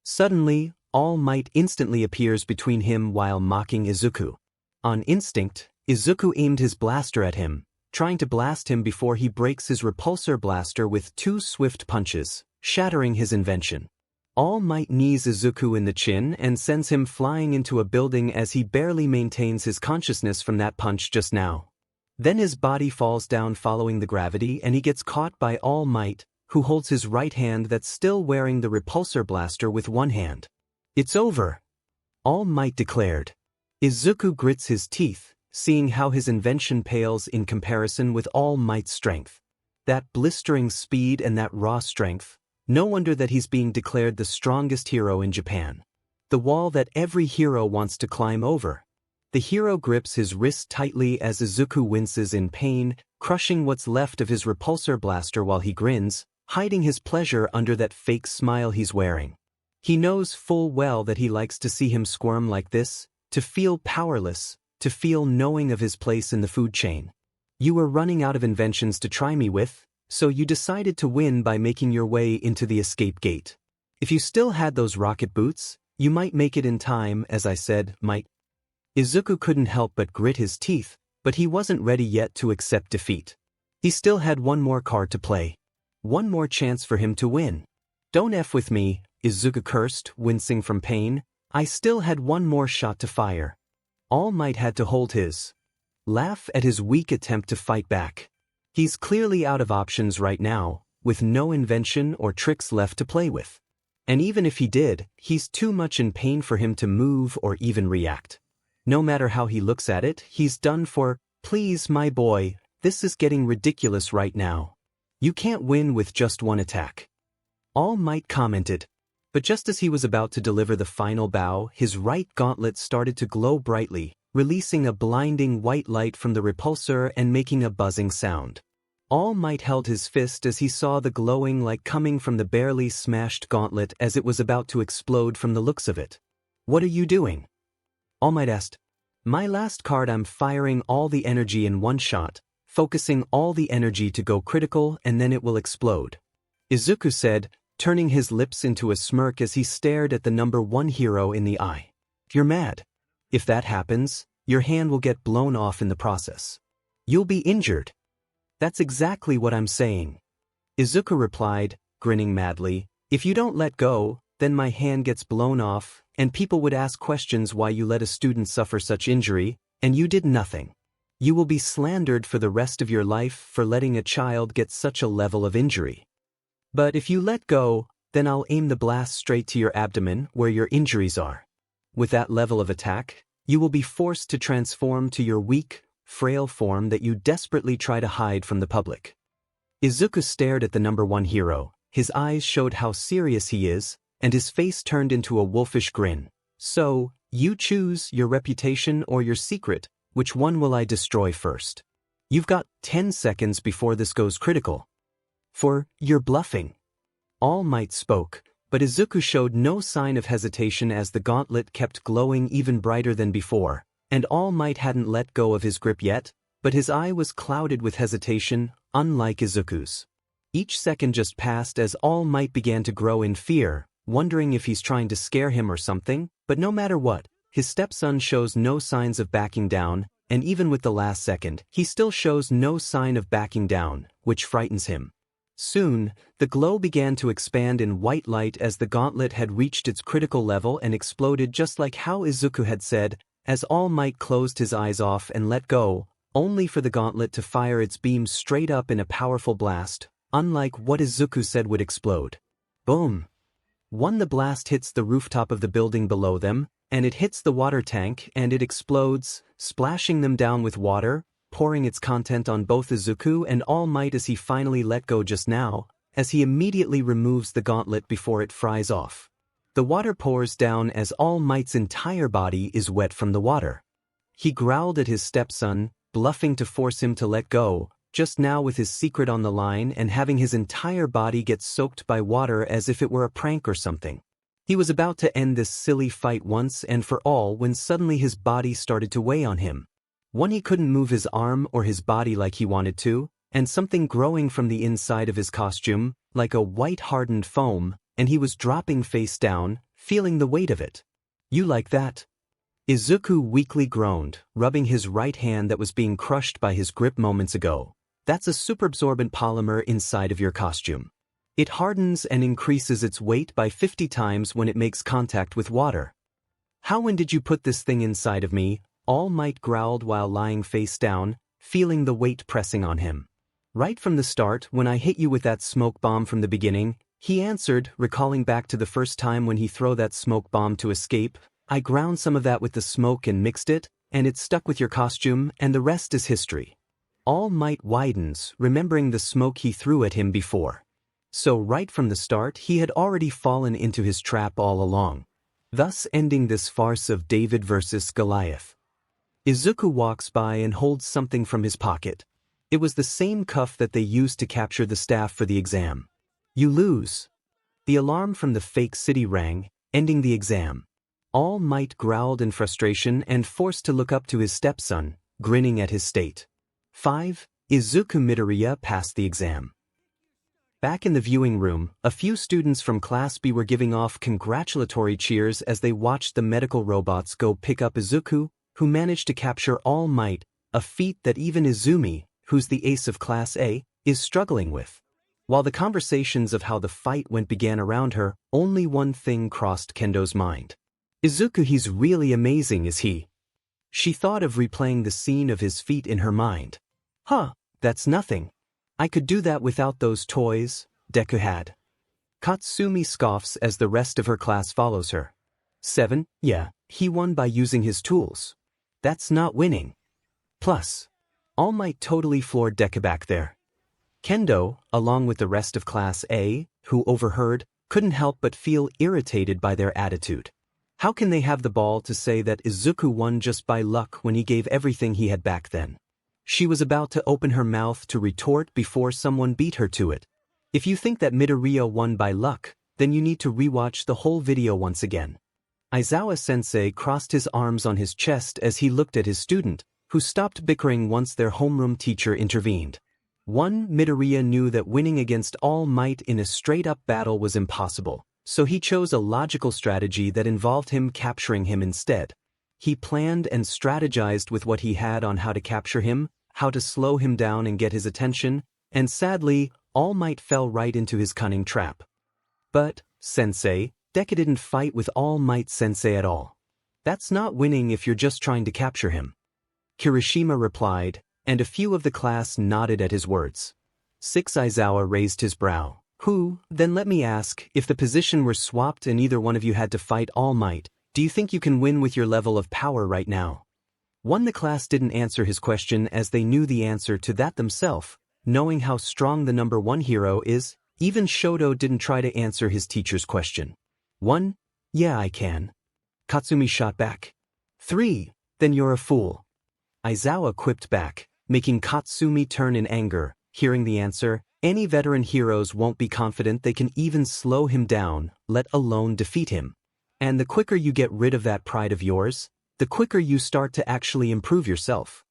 Suddenly, All Might instantly appears between him while mocking Izuku. On instinct, Izuku aimed his blaster at him, trying to blast him before he breaks his repulsor blaster with 2 swift punches, shattering his invention. All Might knees Izuku in the chin and sends him flying into a building as he barely maintains his consciousness from that punch just now. Then his body falls down following the gravity and he gets caught by All Might, who holds his right hand that's still wearing the repulsor blaster with one hand. It's over, All Might declared. Izuku grits his teeth, seeing how his invention pales in comparison with All Might's strength. That blistering speed and that raw strength, no wonder that he's being declared the strongest hero in Japan. The wall that every hero wants to climb over. The hero grips his wrist tightly as Izuku winces in pain, crushing what's left of his repulsor blaster while he grins, hiding his pleasure under that fake smile he's wearing. He knows full well that he likes to see him squirm like this, to feel powerless, to feel knowing of his place in the food chain. You were running out of inventions to try me with, so you decided to win by making your way into the escape gate. If you still had those rocket boots, you might make it in time, as I said, might. Izuku couldn't help but grit his teeth, but he wasn't ready yet to accept defeat. He still had one more card to play. One more chance for him to win. "Don't F with me," Izuku cursed, wincing from pain. "I still had one more shot to fire." All Might had to hold his laugh at his weak attempt to fight back. He's clearly out of options right now, with no invention or tricks left to play with. And even if he did, he's too much in pain for him to move or even react. No matter how he looks at it, he's done for. "Please, my boy, this is getting ridiculous right now. You can't win with just one attack." All Might commented. But just as he was about to deliver the final bow, his right gauntlet started to glow brightly, releasing a blinding white light from the repulsor and making a buzzing sound. All Might held his fist as he saw the glowing light coming from the barely smashed gauntlet as it was about to explode from the looks of it. "What are you doing?" All Might asked. "My last card, I'm firing all the energy in one shot, focusing all the energy to go critical, and then it will explode," Izuku said, turning his lips into a smirk as he stared at the number 1 hero in the eye. "You're mad. If that happens, your hand will get blown off in the process. You'll be injured." "That's exactly what I'm saying," Izuku replied, grinning madly. "If you don't let go, then my hand gets blown off, and people would ask questions why you let a student suffer such injury, and you did nothing. You will be slandered for the rest of your life for letting a child get such a level of injury. But if you let go, then I'll aim the blast straight to your abdomen where your injuries are. With that level of attack, you will be forced to transform to your weak, frail form that you desperately try to hide from the public." Izuku stared at the number 1 hero. His eyes showed how serious he is, and his face turned into a wolfish grin. "So, you choose your reputation or your secret. Which one will I destroy first? You've got 10 seconds before this goes critical." "For, you're bluffing." All Might spoke, but Izuku showed no sign of hesitation as the gauntlet kept glowing even brighter than before, and All Might hadn't let go of his grip yet, but his eye was clouded with hesitation, unlike Izuku's. Each second just passed as All Might began to grow in fear, wondering if he's trying to scare him or something, but no matter what, his stepson shows no signs of backing down, and even with the last second, he still shows no sign of backing down, which frightens him. Soon, the glow began to expand in white light as the gauntlet had reached its critical level and exploded just like how Izuku had said, as All Might closed his eyes off and let go, only for the gauntlet to fire its beams straight up in a powerful blast, unlike what Izuku said would explode. Boom! The blast hits the rooftop of the building below them, and it hits the water tank and it explodes, splashing them down with water, pouring its content on both Izuku and All Might as he finally let go just now, as he immediately removes the gauntlet before it fries off. The water pours down as All Might's entire body is wet from the water. He growled at his stepson, bluffing to force him to let go, just now with his secret on the line and having his entire body get soaked by water as if it were a prank or something. He was about to end this silly fight once and for all when suddenly his body started to weigh on him. He couldn't move his arm or his body like he wanted to, and something growing from the inside of his costume, like a white hardened foam, and he was dropping face down, feeling the weight of it. "You like that?" Izuku weakly groaned, rubbing his right hand that was being crushed by his grip moments ago. "That's a superabsorbent polymer inside of your costume. It hardens and increases its weight by 50 times when it makes contact with water." When did you put this thing inside of me?" All Might growled while lying face down, feeling the weight pressing on him. "Right from the start, when I hit you with that smoke bomb from the beginning," he answered, recalling back to the first time when he threw that smoke bomb to escape. "I ground some of that with the smoke and mixed it, and it stuck with your costume, and the rest is history." All Might widens, remembering the smoke he threw at him before. So right from the start he had already fallen into his trap all along, thus ending this farce of David versus Goliath. Izuku walks by and holds something from his pocket. It was the same cuff that they used to capture the staff for the exam. "You lose." The alarm from the fake city rang, ending the exam. All Might growled in frustration and forced to look up to his stepson, grinning at his state. 5. Izuku Midoriya passed the exam. Back in the viewing room, a few students from Class B were giving off congratulatory cheers as they watched the medical robots go pick up Izuku, who managed to capture All Might, a feat that even Izumi, who's the ace of Class A, is struggling with. While the conversations of how the fight went began around her, only one thing crossed Kendo's mind. Izuku, he's really amazing, is he? She thought of replaying the scene of his feat in her mind. That's nothing. I could do that without those toys, Deku had. Katsumi scoffs as the rest of her class follows her. 7, yeah, he won by using his tools. That's not winning. Plus, All Might totally floored Deku back there. Kendo, along with the rest of Class A, who overheard, couldn't help but feel irritated by their attitude. How can they have the ball to say that Izuku won just by luck when he gave everything he had back then? She was about to open her mouth to retort before someone beat her to it. If you think that Midoriya won by luck, then you need to rewatch the whole video once again. Aizawa-sensei crossed his arms on his chest as he looked at his student, who stopped bickering once their homeroom teacher intervened. Midoriya knew that winning against All Might in a straight-up battle was impossible, so he chose a logical strategy that involved him capturing him instead. He planned and strategized with what he had on how to capture him, how to slow him down and get his attention, and sadly, All Might fell right into his cunning trap. But, sensei, Deku didn't fight with All Might sensei at all. That's not winning if you're just trying to capture him. Kirishima replied, and a few of the class nodded at his words. 6 Aizawa raised his brow. Then let me ask, if the position were swapped and either one of you had to fight All Might, do you think you can win with your level of power right now? The class didn't answer his question as they knew the answer to that themselves, knowing how strong the number 1 hero is. Even Shoto didn't try to answer his teacher's question. 1, yeah, I can. Katsumi shot back. 3, then you're a fool. Aizawa quipped back, making Katsumi turn in anger. Hearing the answer, any veteran heroes won't be confident they can even slow him down, let alone defeat him. And the quicker you get rid of that pride of yours, the quicker you start to actually improve yourself.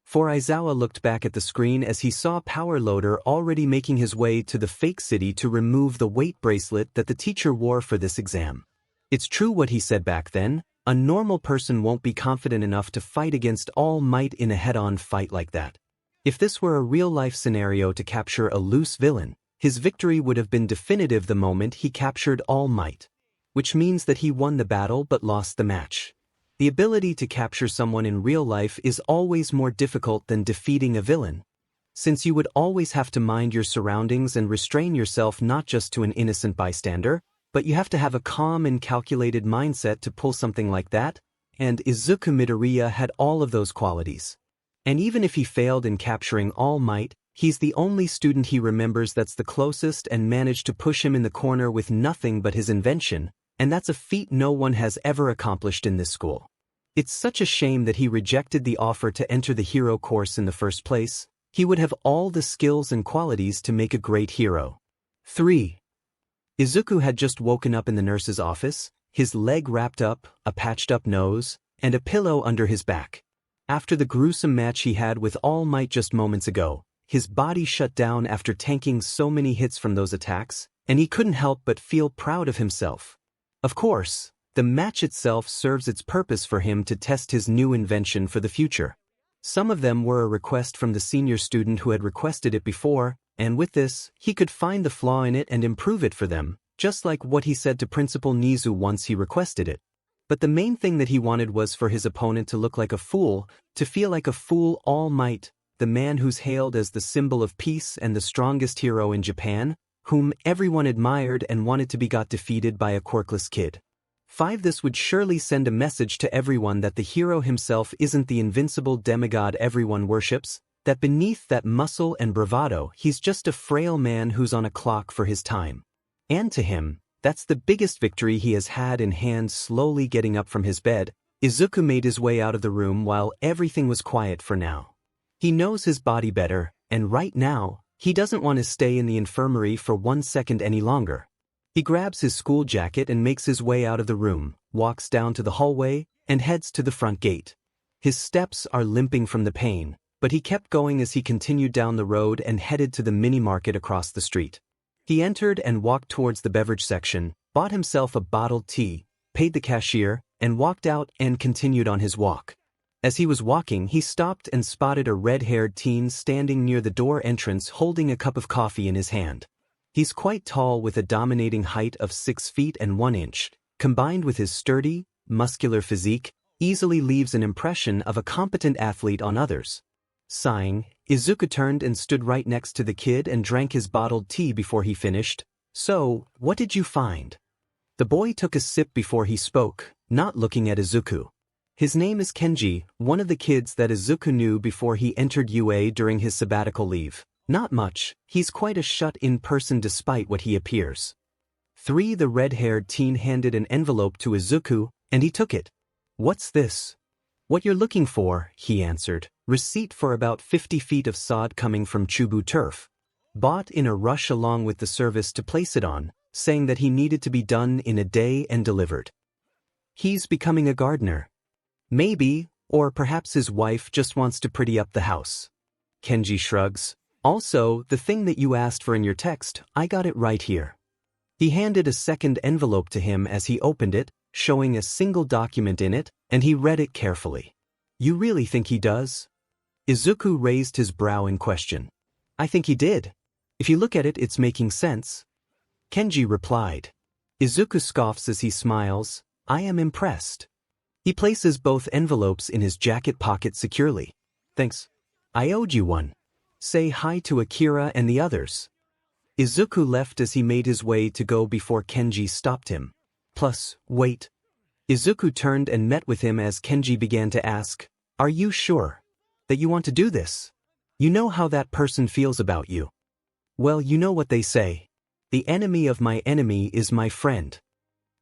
For Aizawa looked back at the screen as he saw Power Loader already making his way to the fake city to remove the weight bracelet that the teacher wore for this exam. It's true what he said back then, a normal person won't be confident enough to fight against All Might in a head-on fight like that. If this were a real-life scenario to capture a loose villain, his victory would have been definitive the moment he captured All Might. Which means that he won the battle but lost the match. The ability to capture someone in real life is always more difficult than defeating a villain, since you would always have to mind your surroundings and restrain yourself not just to an innocent bystander, but you have to have a calm and calculated mindset to pull something like that, and Izuku Midoriya had all of those qualities. And even if he failed in capturing All Might, he's the only student he remembers that's the closest and managed to push him in the corner with nothing but his invention, and that's a feat no one has ever accomplished in this school. It's such a shame that he rejected the offer to enter the hero course in the first place. He would have all the skills and qualities to make a great hero. 3. Izuku had just woken up in the nurse's office, his leg wrapped up, a patched-up nose, and a pillow under his back. After the gruesome match he had with All Might just moments ago, his body shut down after tanking so many hits from those attacks, and he couldn't help but feel proud of himself. Of course, the match itself serves its purpose for him to test his new invention for the future. Some of them were a request from the senior student who had requested it before, and with this, he could find the flaw in it and improve it for them, just like what he said to Principal Nizu once he requested it. But the main thing that he wanted was for his opponent to look like a fool, to feel like a fool. All Might, the man who's hailed as the symbol of peace and the strongest hero in Japan, whom everyone admired and wanted to be got defeated by a quirkless kid. 5. This would surely send a message to everyone that the hero himself isn't the invincible demigod everyone worships, that beneath that muscle and bravado he's just a frail man who's on a clock for his time. And to him, that's the biggest victory he has had in hand. Slowly getting up from his bed, Izuku made his way out of the room while everything was quiet for now. He knows his body better, and right now, he doesn't want to stay in the infirmary for 1 second any longer. He grabs his school jacket and makes his way out of the room, walks down to the hallway, and heads to the front gate. His steps are limping from the pain, but he kept going as he continued down the road and headed to the mini-market across the street. He entered and walked towards the beverage section, bought himself a bottled tea, paid the cashier, and walked out and continued on his walk. As he was walking, he stopped and spotted a red-haired teen standing near the door entrance holding a cup of coffee in his hand. He's quite tall with a dominating height of 6 feet and 1 inch, combined with his sturdy, muscular physique, easily leaves an impression of a competent athlete on others. Sighing, Izuku turned and stood right next to the kid and drank his bottled tea before he finished. "So, what did you find?" The boy took a sip before he spoke, not looking at Izuku. His name is Kenji, one of the kids that Izuku knew before he entered UA during his sabbatical leave. Not much, he's quite a shut-in person despite what he appears. The red-haired teen handed an envelope to Izuku, and he took it. "What's this?" "What you're looking for," he answered. "Receipt for about 50 feet of sod coming from Chubu turf. Bought in a rush along with the service to place it on, saying that he needed to be done in a day and delivered." He's becoming a gardener. Maybe, or perhaps his wife just wants to pretty up the house. Kenji shrugs. "Also, the thing that you asked for in your text, I got it right here." He handed a second envelope to him as he opened it, showing a single document in it, and he read it carefully. "You really think he does?" Izuku raised his brow in question. "I think he did. If you look at it, it's making sense." Kenji replied. Izuku scoffs as he smiles. "I am impressed." He places both envelopes in his jacket pocket securely. "Thanks. I owed you one. Say hi to Akira and the others." Izuku left as he made his way to go before Kenji stopped him. "Plus, wait." Izuku turned and met with him as Kenji began to ask, "Are you sure that you want to do this? You know how that person feels about you. Well, you know what they say. The enemy of my enemy is my friend."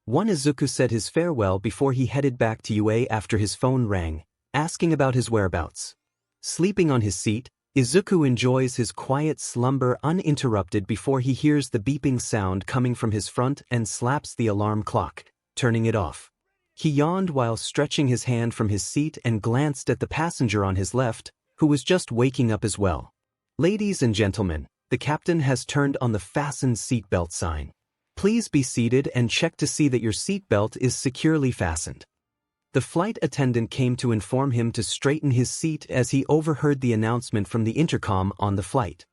Izuku said his farewell before he headed back to UA after his phone rang, asking about his whereabouts. Sleeping on his seat, Izuku enjoys his quiet slumber uninterrupted before he hears the beeping sound coming from his front and slaps the alarm clock, turning it off. He yawned while stretching his hand from his seat and glanced at the passenger on his left, who was just waking up as well. "Ladies and gentlemen, the captain has turned on the fasten seatbelt sign. Please be seated and check to see that your seatbelt is securely fastened." The flight attendant came to inform him to straighten his seat as he overheard the announcement from the intercom on the flight.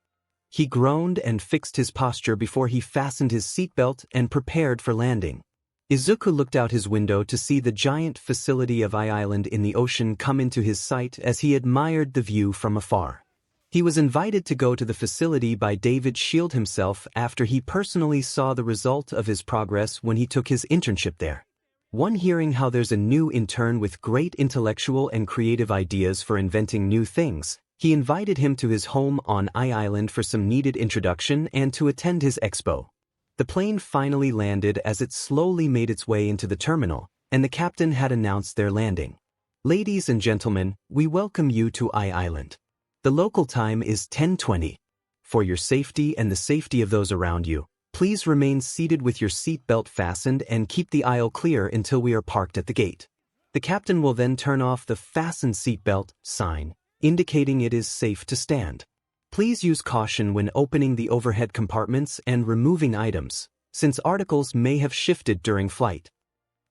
He groaned and fixed his posture before he fastened his seatbelt and prepared for landing. Izuku looked out his window to see the giant facility of Island in the ocean come into his sight as he admired the view from afar. He was invited to go to the facility by 𝗕𝗏𝗁 himself after he personally saw the result of his progress when he took his internship there. One hearing how there's a new intern with great intellectual and creative ideas for inventing new things, he invited him to his home on Island for some needed introduction and to attend his expo. The plane finally landed as it slowly made its way into the terminal, and the captain had announced their landing. "Ladies and gentlemen, we welcome you to Island. The local time is 10:20. For your safety and the safety of those around you, please remain seated with your seatbelt fastened and keep the aisle clear until we are parked at the gate. The captain will then turn off the fasten seatbelt sign, indicating it is safe to stand. Please use caution when opening the overhead compartments and removing items, since articles may have shifted during flight."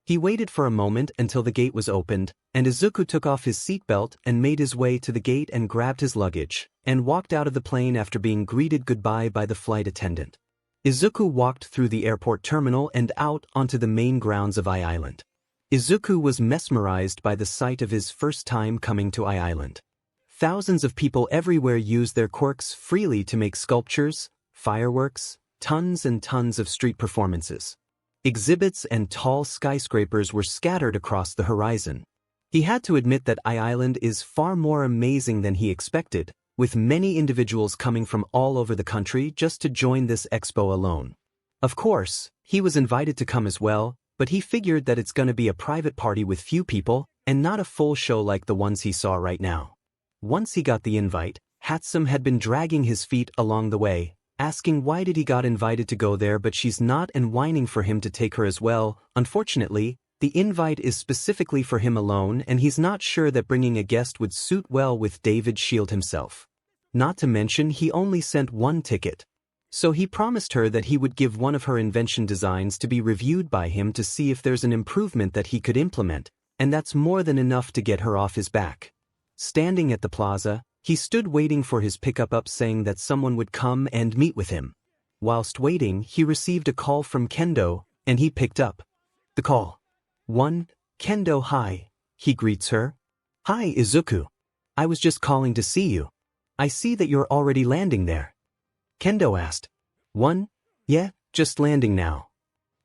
He waited for a moment until the gate was opened, and Izuku took off his seatbelt and made his way to the gate and grabbed his luggage, and walked out of the plane after being greeted goodbye by the flight attendant. Izuku walked through the airport terminal and out onto the main grounds of Island. Izuku was mesmerized by the sight of his first time coming to Island. Thousands of people everywhere used their quirks freely to make sculptures, fireworks, tons and tons of street performances. Exhibits and tall skyscrapers were scattered across the horizon. He had to admit that Island is far more amazing than he expected, with many individuals coming from all over the country just to join this expo alone. Of course, he was invited to come as well, but he figured that it's gonna be a private party with few people, and not a full show like the ones he saw right now. Once he got the invite, 𝗵𝗃 had been dragging his feet along the way, asking why did he got invited to go there but she's not, and whining for him to take her as well. Unfortunately, the invite is specifically for him alone, and he's not sure that bringing a guest would suit well with 𝗕𝗏𝗁 himself. Not to mention he only sent one ticket. So he promised her that he would give one of her invention designs to be reviewed by him to see if there's an improvement that he could implement, and that's more than enough to get her off his back. Standing at the plaza, he stood waiting for his pickup saying that someone would come and meet with him. Whilst waiting, he received a call from Kendo, and he picked up the call. 1. Kendo, hi. He greets her. Hi, Izuku. I was just calling to see you. I see that you're already landing there. Kendo asked. 1. Yeah, just landing now.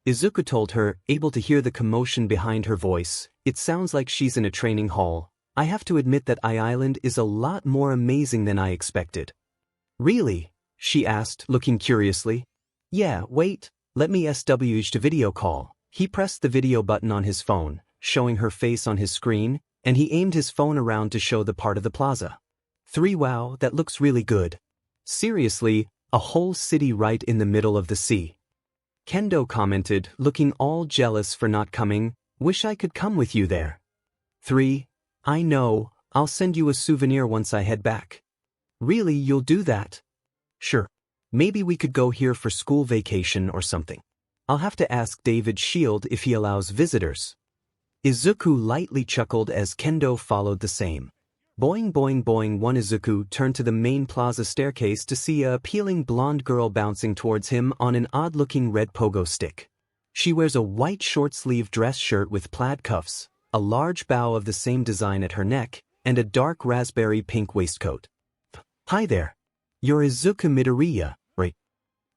Izuku told her, able to hear the commotion behind her voice. It sounds like she's in a training hall. I have to admit that Island is a lot more amazing than I expected. Really? She asked, looking curiously. Yeah, wait, let me establish the video call. He pressed the video button on his phone, showing her face on his screen, and he aimed his phone around to show the part of the plaza. 3. Wow, that looks really good. Seriously, a whole city right in the middle of the sea. Kendo commented, looking all jealous for not coming. Wish I could come with you there. 3. I know, I'll send you a souvenir once I head back. Really, you'll do that? Sure. Maybe we could go here for school vacation or something. I'll have to ask 𝗕𝗏𝗁𝗍𝗔 if he allows visitors. Izuku lightly chuckled as Kendo followed the same. Boing boing boing. 1. Izuku turned to the main plaza staircase to see a appealing blonde girl bouncing towards him on an odd-looking red pogo stick. She wears a white short-sleeved dress shirt with plaid cuffs, a large bow of the same design at her neck, and a dark raspberry pink waistcoat. Hi there. You're Izuku Midoriya, right?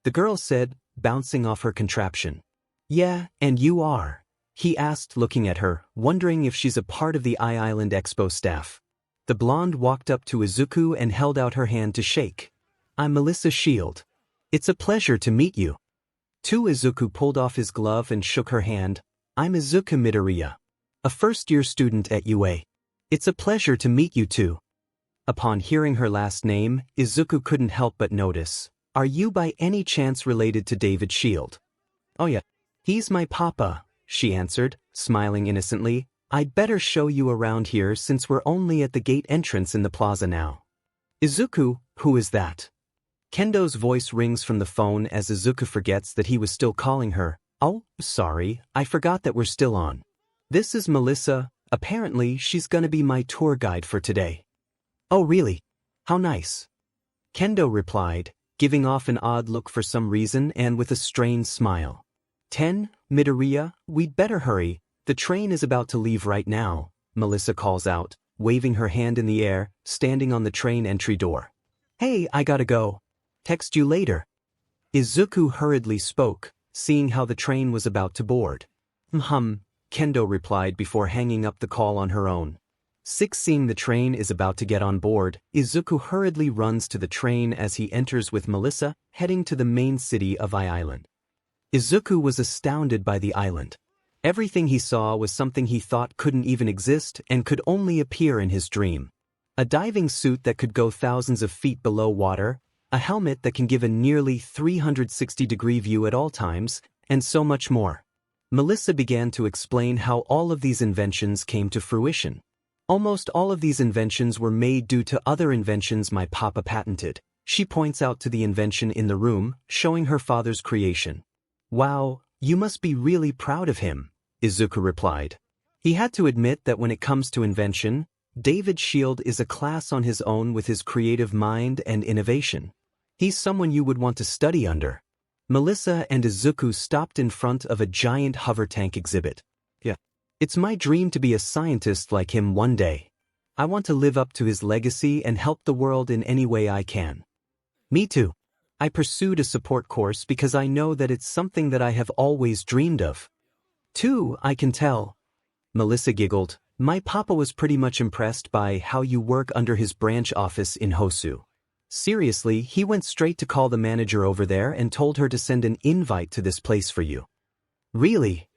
The girl said, bouncing off her contraption. Yeah, and you are? He asked, looking at her, wondering if she's a part of the Island Expo staff. The blonde walked up to Izuku and held out her hand to shake. I'm 𝗵𝗃𝗍𝗵𝗆. It's a pleasure to meet you. 2. Izuku pulled off his glove and shook her hand. I'm Izuku Midoriya, a first-year student at UA. It's a pleasure to meet you too. Upon hearing her last name, Izuku couldn't help but notice. Are you by any chance related to 𝗕𝗏𝗁𝗍𝗵𝗆? Oh yeah. He's my papa, she answered, smiling innocently. I'd better show you around here since we're only at the gate entrance in the plaza now. Izuku, who is that? Kendo's voice rings from the phone as Izuku forgets that he was still calling her. Oh, sorry, I forgot that we're still on. This is Melissa. Apparently she's gonna be my tour guide for today. Oh really? How nice. Kendo replied, giving off an odd look for some reason and with a strained smile. 10. Midoriya, we'd better hurry. The train is about to leave right now, Melissa calls out, waving her hand in the air, standing on the train entry door. Hey, I gotta go. Text you later. Izuku hurriedly spoke, seeing how the train was about to board. Kendo replied before hanging up the call on her own. 6. Seeing the train is about to get on board, Izuku hurriedly runs to the train as he enters with Melissa, heading to the main city of Island. Izuku was astounded by the island. Everything he saw was something he thought couldn't even exist and could only appear in his dream. A diving suit that could go thousands of feet below water, a helmet that can give a nearly 360-degree view at all times, and so much more. Melissa began to explain how all of these inventions came to fruition. Almost all of these inventions were made due to other inventions my papa patented. She points out to the invention in the room, showing her father's creation. Wow, you must be really proud of him, Izuku replied. He had to admit that when it comes to invention, 𝗕𝗏𝗁𝗍𝗵𝗆 is a class on his own with his creative mind and innovation. He's someone you would want to study under. Melissa and Izuku stopped in front of a giant hover tank exhibit. Yeah. It's my dream to be a scientist like him one day. I want to live up to his legacy and help the world in any way I can. Me too. I pursued a support course because I know that it's something that I have always dreamed of. 2. I can tell. Melissa giggled. My papa was pretty much impressed by how you work under his branch office in Hosu. Seriously, he went straight to call the manager over there and told her to send an invite to this place for you. Really?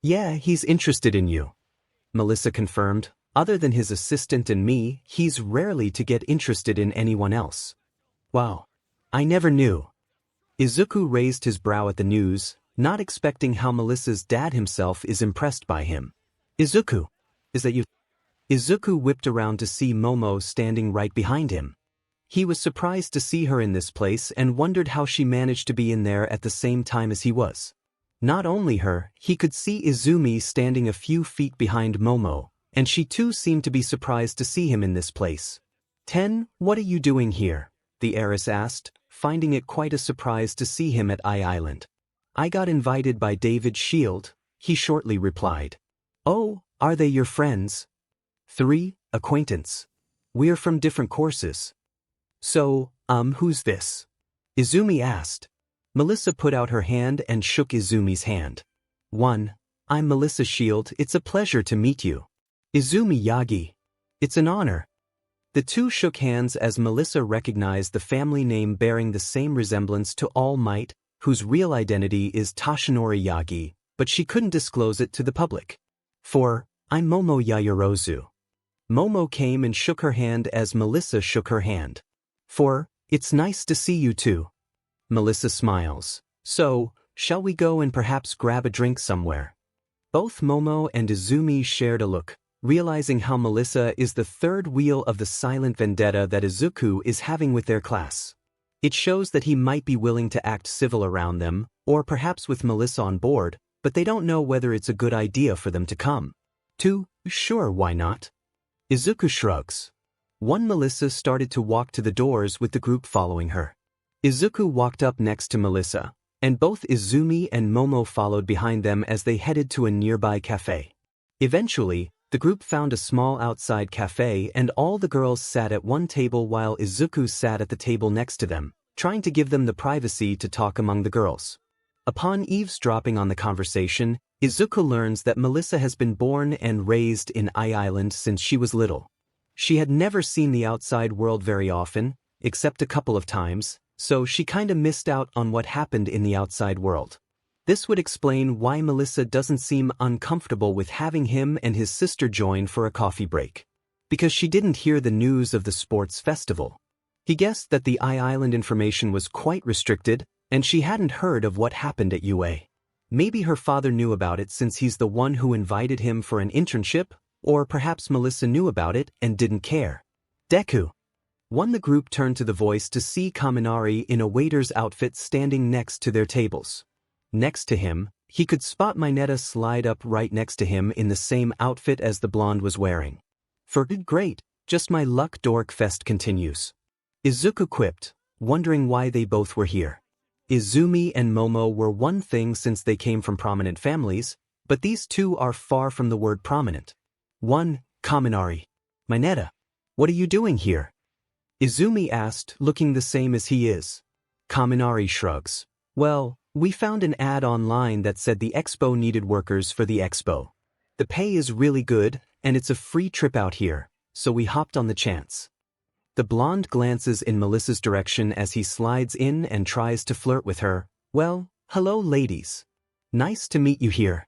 Yeah, he's interested in you. Melissa confirmed. Other than his assistant and me, he's rarely to get interested in anyone else. Wow. I never knew. Izuku raised his brow at the news, not expecting how Melissa's dad himself is impressed by him. Izuku, is that you? Izuku whipped around to see Momo standing right behind him. He was surprised to see her in this place and wondered how she managed to be in there at the same time as he was. Not only her, he could see Izumi standing a few feet behind Momo, and she too seemed to be surprised to see him in this place. What are you doing here? The heiress asked, finding it quite a surprise to see him at Island. I got invited by 𝗕𝗏𝗁𝗍𝗪, he shortly replied. Oh, are they your friends? 3. Acquaintance. We're from different courses. So, who's this? Izumi asked. Melissa put out her hand and shook Izumi's hand. 1. I'm Melissa 𝗕𝗏𝗁, it's a pleasure to meet you. Izumi Yagi. It's an honor. The two shook hands as Melissa recognized the family name bearing the same resemblance to All Might, whose real identity is Toshinori Yagi, but she couldn't disclose it to the public. 4. I'm Momo Yaoyorozu. Momo came and shook her hand as Melissa shook her hand. 4. It's nice to see you too. Melissa smiles. So, shall we go and perhaps grab a drink somewhere? Both Momo and Izumi shared a look, realizing how Melissa is the third wheel of the silent vendetta that Izuku is having with their class. It shows that he might be willing to act civil around them, or perhaps with Melissa on board, but they don't know whether it's a good idea for them to come. 2. Sure, why not? Izuku shrugs. 1. Melissa started to walk to the doors with the group following her. Izuku walked up next to Melissa, and both Izumi and Momo followed behind them as they headed to a nearby cafe. Eventually, the group found a small outside cafe and all the girls sat at one table while Izuku sat at the table next to them, trying to give them the privacy to talk among the girls. Upon eavesdropping on the conversation, Izuku learns that Melissa has been born and raised in Island since she was little. She had never seen the outside world very often, except a couple of times, so she kinda missed out on what happened in the outside world. This would explain why Melissa doesn't seem uncomfortable with having him and his sister join for a coffee break. Because she didn't hear the news of the sports festival. He guessed that the Island information was quite restricted, and she hadn't heard of what happened at UA. Maybe her father knew about it since he's the one who invited him for an internship, or perhaps Melissa knew about it and didn't care. Deku. 1. The group turned to the voice to see Kaminari in a waiter's outfit standing next to their tables. Next to him, he could spot Mineta slide up right next to him in the same outfit as the blonde was wearing. Great, just my luck. Dorkfest continues. Izuku quipped, wondering why they both were here. Izumi and Momo were one thing since they came from prominent families, but these two are far from the word prominent. 1. Kaminari. Mineta. What are you doing here? Izumi asked, looking the same as he is. Kaminari shrugs. Well, we found an ad online that said the expo needed workers for the expo. The pay is really good, and it's a free trip out here, so we hopped on the chance. The blonde glances in Melissa's direction as he slides in and tries to flirt with her. Well, hello ladies. Nice to meet you here.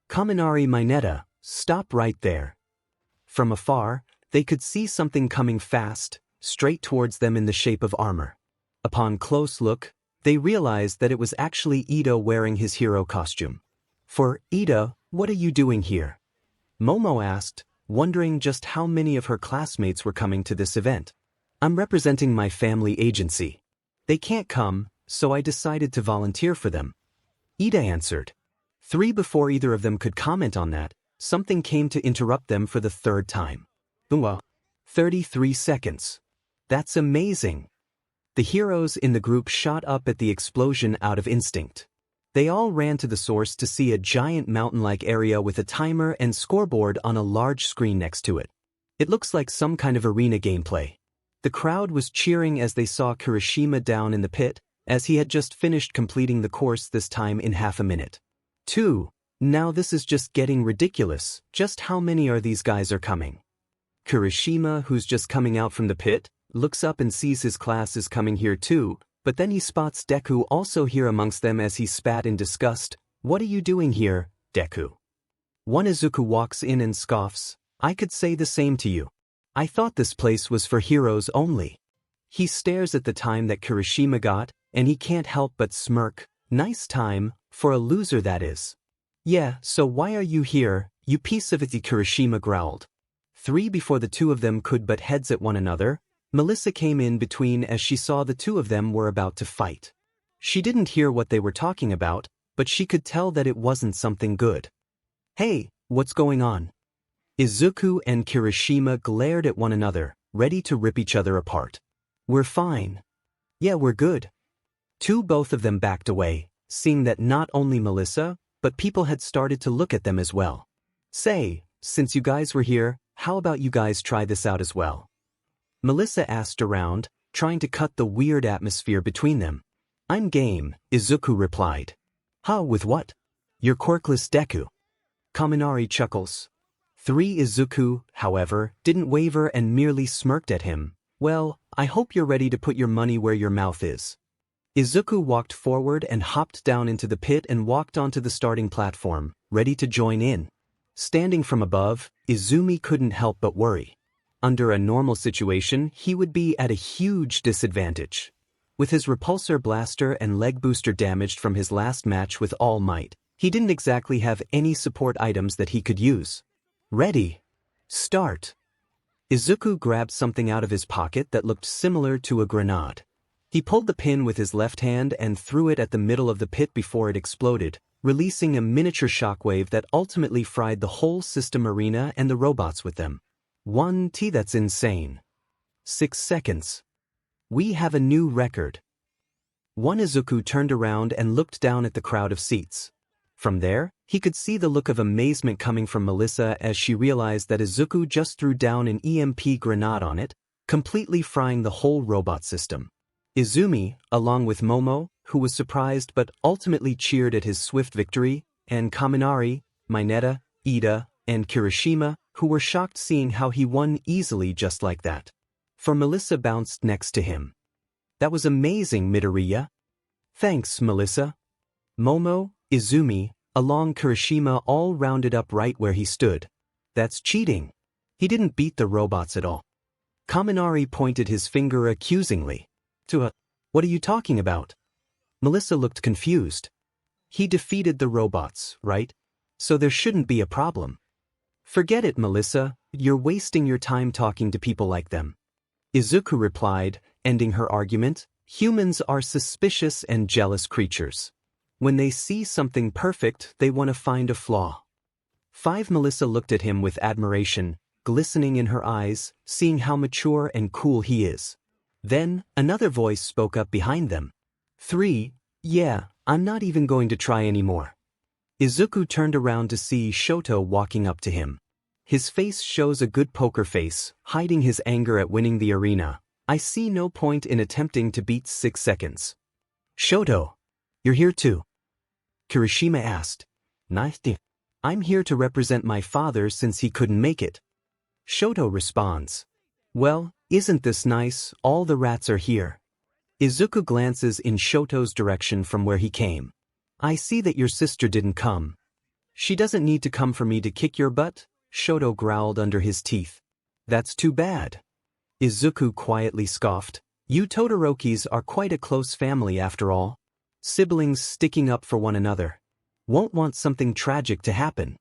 Kaminari Mineta, stop right there. From afar, they could see something coming fast, straight towards them in the shape of armor. Upon close look, they realized that it was actually Ida wearing his hero costume. For Ida, what are you doing here? Momo asked, wondering just how many of her classmates were coming to this event. I'm representing my family agency. They can't come, so I decided to volunteer for them. Ida answered. 3. Before either of them could comment on that, something came to interrupt them for the third time. 33 seconds. That's amazing. The heroes in the group shot up at the explosion out of instinct. They all ran to the source to see a giant mountain-like area with a timer and scoreboard on a large screen next to it. It looks like some kind of arena gameplay. The crowd was cheering as they saw Kirishima down in the pit, as he had just finished completing the course this time in half a minute. 2. Now this is just getting ridiculous. Just how many are these guys are coming? Kirishima, who's just coming out from the pit, looks up and sees his class is coming here too, but then he spots Deku also here amongst them as he spat in disgust. What are you doing here, Deku? 1. Izuku walks in and scoffs. I could say the same to you. I thought this place was for heroes only. He stares at the time that Kirishima got, and he can't help but smirk. Nice time, for a loser that is. Yeah, so why are you here, you piece of it? Kirishima growled. 3. Before the two of them could butt heads at one another, Melissa came in between as she saw the two of them were about to fight. She didn't hear what they were talking about, but she could tell that it wasn't something good. "Hey, what's going on?" Izuku and Kirishima glared at one another, ready to rip each other apart. "We're fine." "Yeah, we're good." Both of them backed away, seeing that not only Melissa, but people had started to look at them as well. "Say, since you guys were here, how about you guys try this out as well?" Melissa asked around, trying to cut the weird atmosphere between them. "I'm game," Izuku replied. "Huh, with what?" "Your quirkless Deku." Kaminari chuckles. Izuku, however, didn't waver and merely smirked at him. "Well, I hope you're ready to put your money where your mouth is." Izuku walked forward and hopped down into the pit and walked onto the starting platform, ready to join in. Standing from above, Izumi couldn't help but worry. Under a normal situation, he would be at a huge disadvantage. With his repulsor blaster and leg booster damaged from his last match with All Might, he didn't exactly have any support items that he could use. "Ready. Start." Izuku grabbed something out of his pocket that looked similar to a grenade. He pulled the pin with his left hand and threw it at the middle of the pit before it exploded, releasing a miniature shockwave that ultimately fried the whole system arena and the robots with them. That's insane. 6 seconds. We have a new record. Izuku turned around and looked down at the crowd of seats. From there, he could see the look of amazement coming from Melissa as she realized that Izuku just threw down an EMP grenade on it, completely frying the whole robot system. Izumi, along with Momo, who was surprised but ultimately cheered at his swift victory, and Kaminari, Mineta, Ida, and Kirishima, who were shocked seeing how he won easily just like that. For Melissa bounced next to him. "That was amazing, Midoriya." "Thanks, Melissa." Momo, Izumi, along Kirishima all rounded up right where he stood. "That's cheating. He didn't beat the robots at all." Kaminari pointed his finger accusingly. "What are you talking about?" Melissa looked confused. "He defeated the robots, right? So there shouldn't be a problem." "Forget it, Melissa, you're wasting your time talking to people like them." Izuku replied, ending her argument. "Humans are suspicious and jealous creatures. When they see something perfect, they want to find a flaw." Melissa looked at him with admiration, glistening in her eyes, seeing how mature and cool he is. Then, another voice spoke up behind them. "Yeah, I'm not even going to try anymore." Izuku turned around to see Shoto walking up to him. His face shows a good poker face, hiding his anger at winning the arena. "I see no point in attempting to beat 6 seconds." "Shoto, you're here too?" Kirishima asked. "Nice. I'm here to represent my father since he couldn't make it." Shoto responds. "Well, isn't this nice, all the rats are here." Izuku glances in Shoto's direction from where he came. "I see that your sister didn't come." "She doesn't need to come for me to kick your butt," Shoto growled under his teeth. "That's too bad." Izuku quietly scoffed. "You Todorokis are quite a close family after all. Siblings sticking up for one another. Won't want something tragic to happen."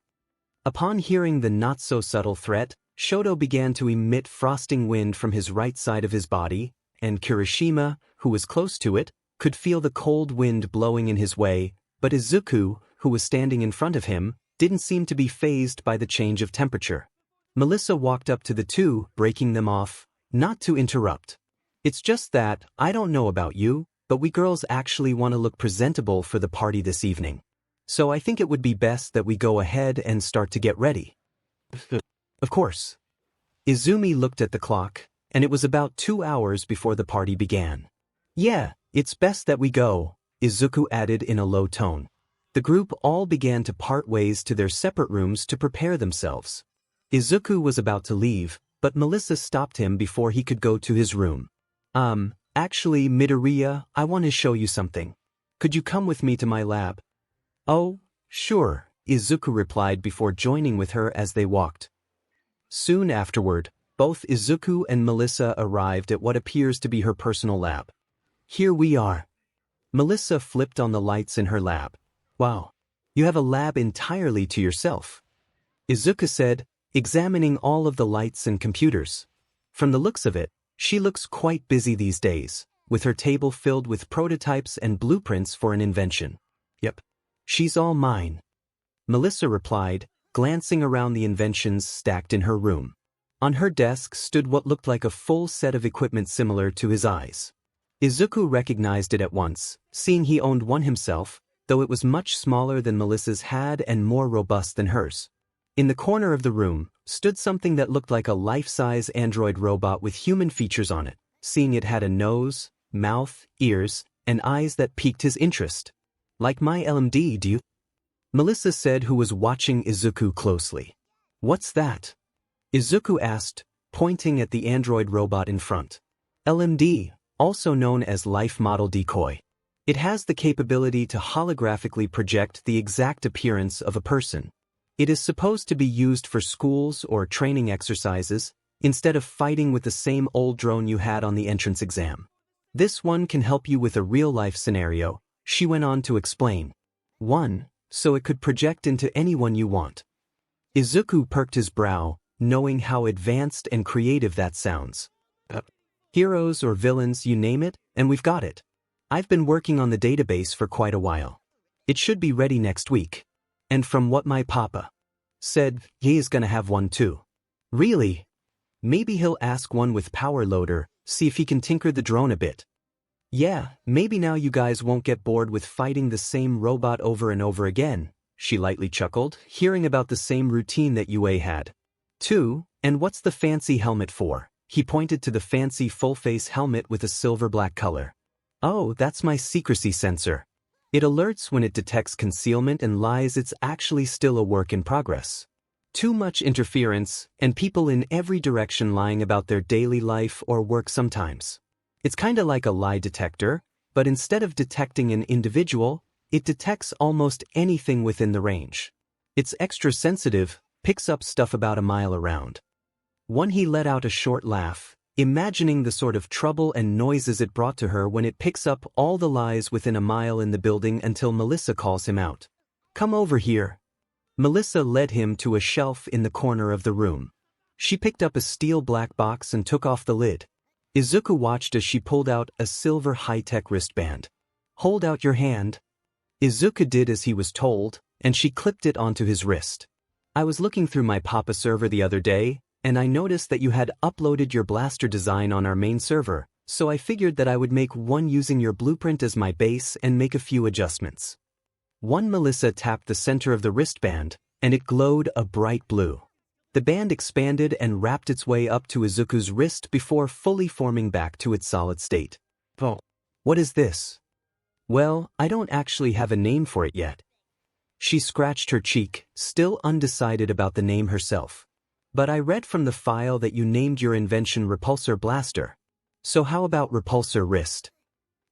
Upon hearing the not-so-subtle threat, Shoto began to emit frosting wind from his right side of his body, and Kirishima, who was close to it, could feel the cold wind blowing in his way, but Izuku, who was standing in front of him, didn't seem to be fazed by the change of temperature. Melissa walked up to the two, breaking them off, not to interrupt. "It's just that, I don't know about you, but we girls actually want to look presentable for the party this evening. So I think it would be best that we go ahead and start to get ready." "Of course." Izumi looked at the clock, and it was about 2 hours before the party began. "Yeah, it's best that we go," Izuku added in a low tone. The group all began to part ways to their separate rooms to prepare themselves. Izuku was about to leave, but Melissa stopped him before he could go to his room. Actually, Midoriya, I want to show you something. Could you come with me to my lab?" "Oh, sure," Izuku replied before joining with her as they walked. Soon afterward, both Izuku and Melissa arrived at what appears to be her personal lab. "Here we are." Melissa flipped on the lights in her lab. "Wow, you have a lab entirely to yourself," Izuku said, examining all of the lights and computers. From the looks of it, she looks quite busy these days, with her table filled with prototypes and blueprints for an invention. "Yep. She's all mine. Melissa replied, glancing around the inventions stacked in her room. On her desk stood what looked like a full set of equipment similar to his eyes. Izuku recognized it at once, seeing he owned one himself, though it was much smaller than Melissa's had and more robust than hers. In the corner of the room stood something that looked like a life-size android robot with human features on it, seeing it had a nose, mouth, ears, and eyes that piqued his interest. Like my LMD, do you? Melissa said, who was watching Izuku closely. What's that? Izuku asked, pointing at the android robot in front. LMD, also known as Life Model Decoy. It has the capability to holographically project the exact appearance of a person. It is supposed to be used for schools or training exercises, instead of fighting with the same old drone you had on the entrance exam. This one can help you with a real-life scenario, she went on to explain. 1. So it could project into anyone you want. Izuku perked his brow, knowing how advanced and creative that sounds. Heroes or villains, you name it, and we've got it. I've been working on the database for quite a while. It should be ready next week. And from what my papa said, he is gonna have one too. Really? Maybe he'll ask one with power loader, see if he can tinker the drone a bit. Yeah, maybe now you guys won't get bored with fighting the same robot over and over again, she lightly chuckled, hearing about the same routine that UA had. 2. And what's the fancy helmet for? He pointed to the fancy full-face helmet with a silver-black color. Oh, that's my secrecy sensor. It alerts when it detects concealment and lies. It's actually still a work in progress. Too much interference, and people in every direction lying about their daily life or work sometimes. It's kinda like a lie detector, but instead of detecting an individual, it detects almost anything within the range. It's extra sensitive, picks up stuff about a mile around. He let out a short laugh, imagining the sort of trouble and noises it brought to her when it picks up all the lies within a mile in the building until Melissa calls him out. Come over here. Melissa led him to a shelf in the corner of the room. She picked up a steel black box and took off the lid. Izuku watched as she pulled out a silver high-tech wristband. Hold out your hand. Izuku did as he was told, and she clipped it onto his wrist. I was looking through my Papa server the other day, and I noticed that you had uploaded your blaster design on our main server, so I figured that I would make one using your blueprint as my base and make a few adjustments. Melissa tapped the center of the wristband, and it glowed a bright blue. The band expanded and wrapped its way up to Izuku's wrist before fully forming back to its solid state. Oh, what is this? Well, I don't actually have a name for it yet. She scratched her cheek, still undecided about the name herself. But I read from the file that you named your invention Repulsor Blaster. So how about Repulsor Wrist?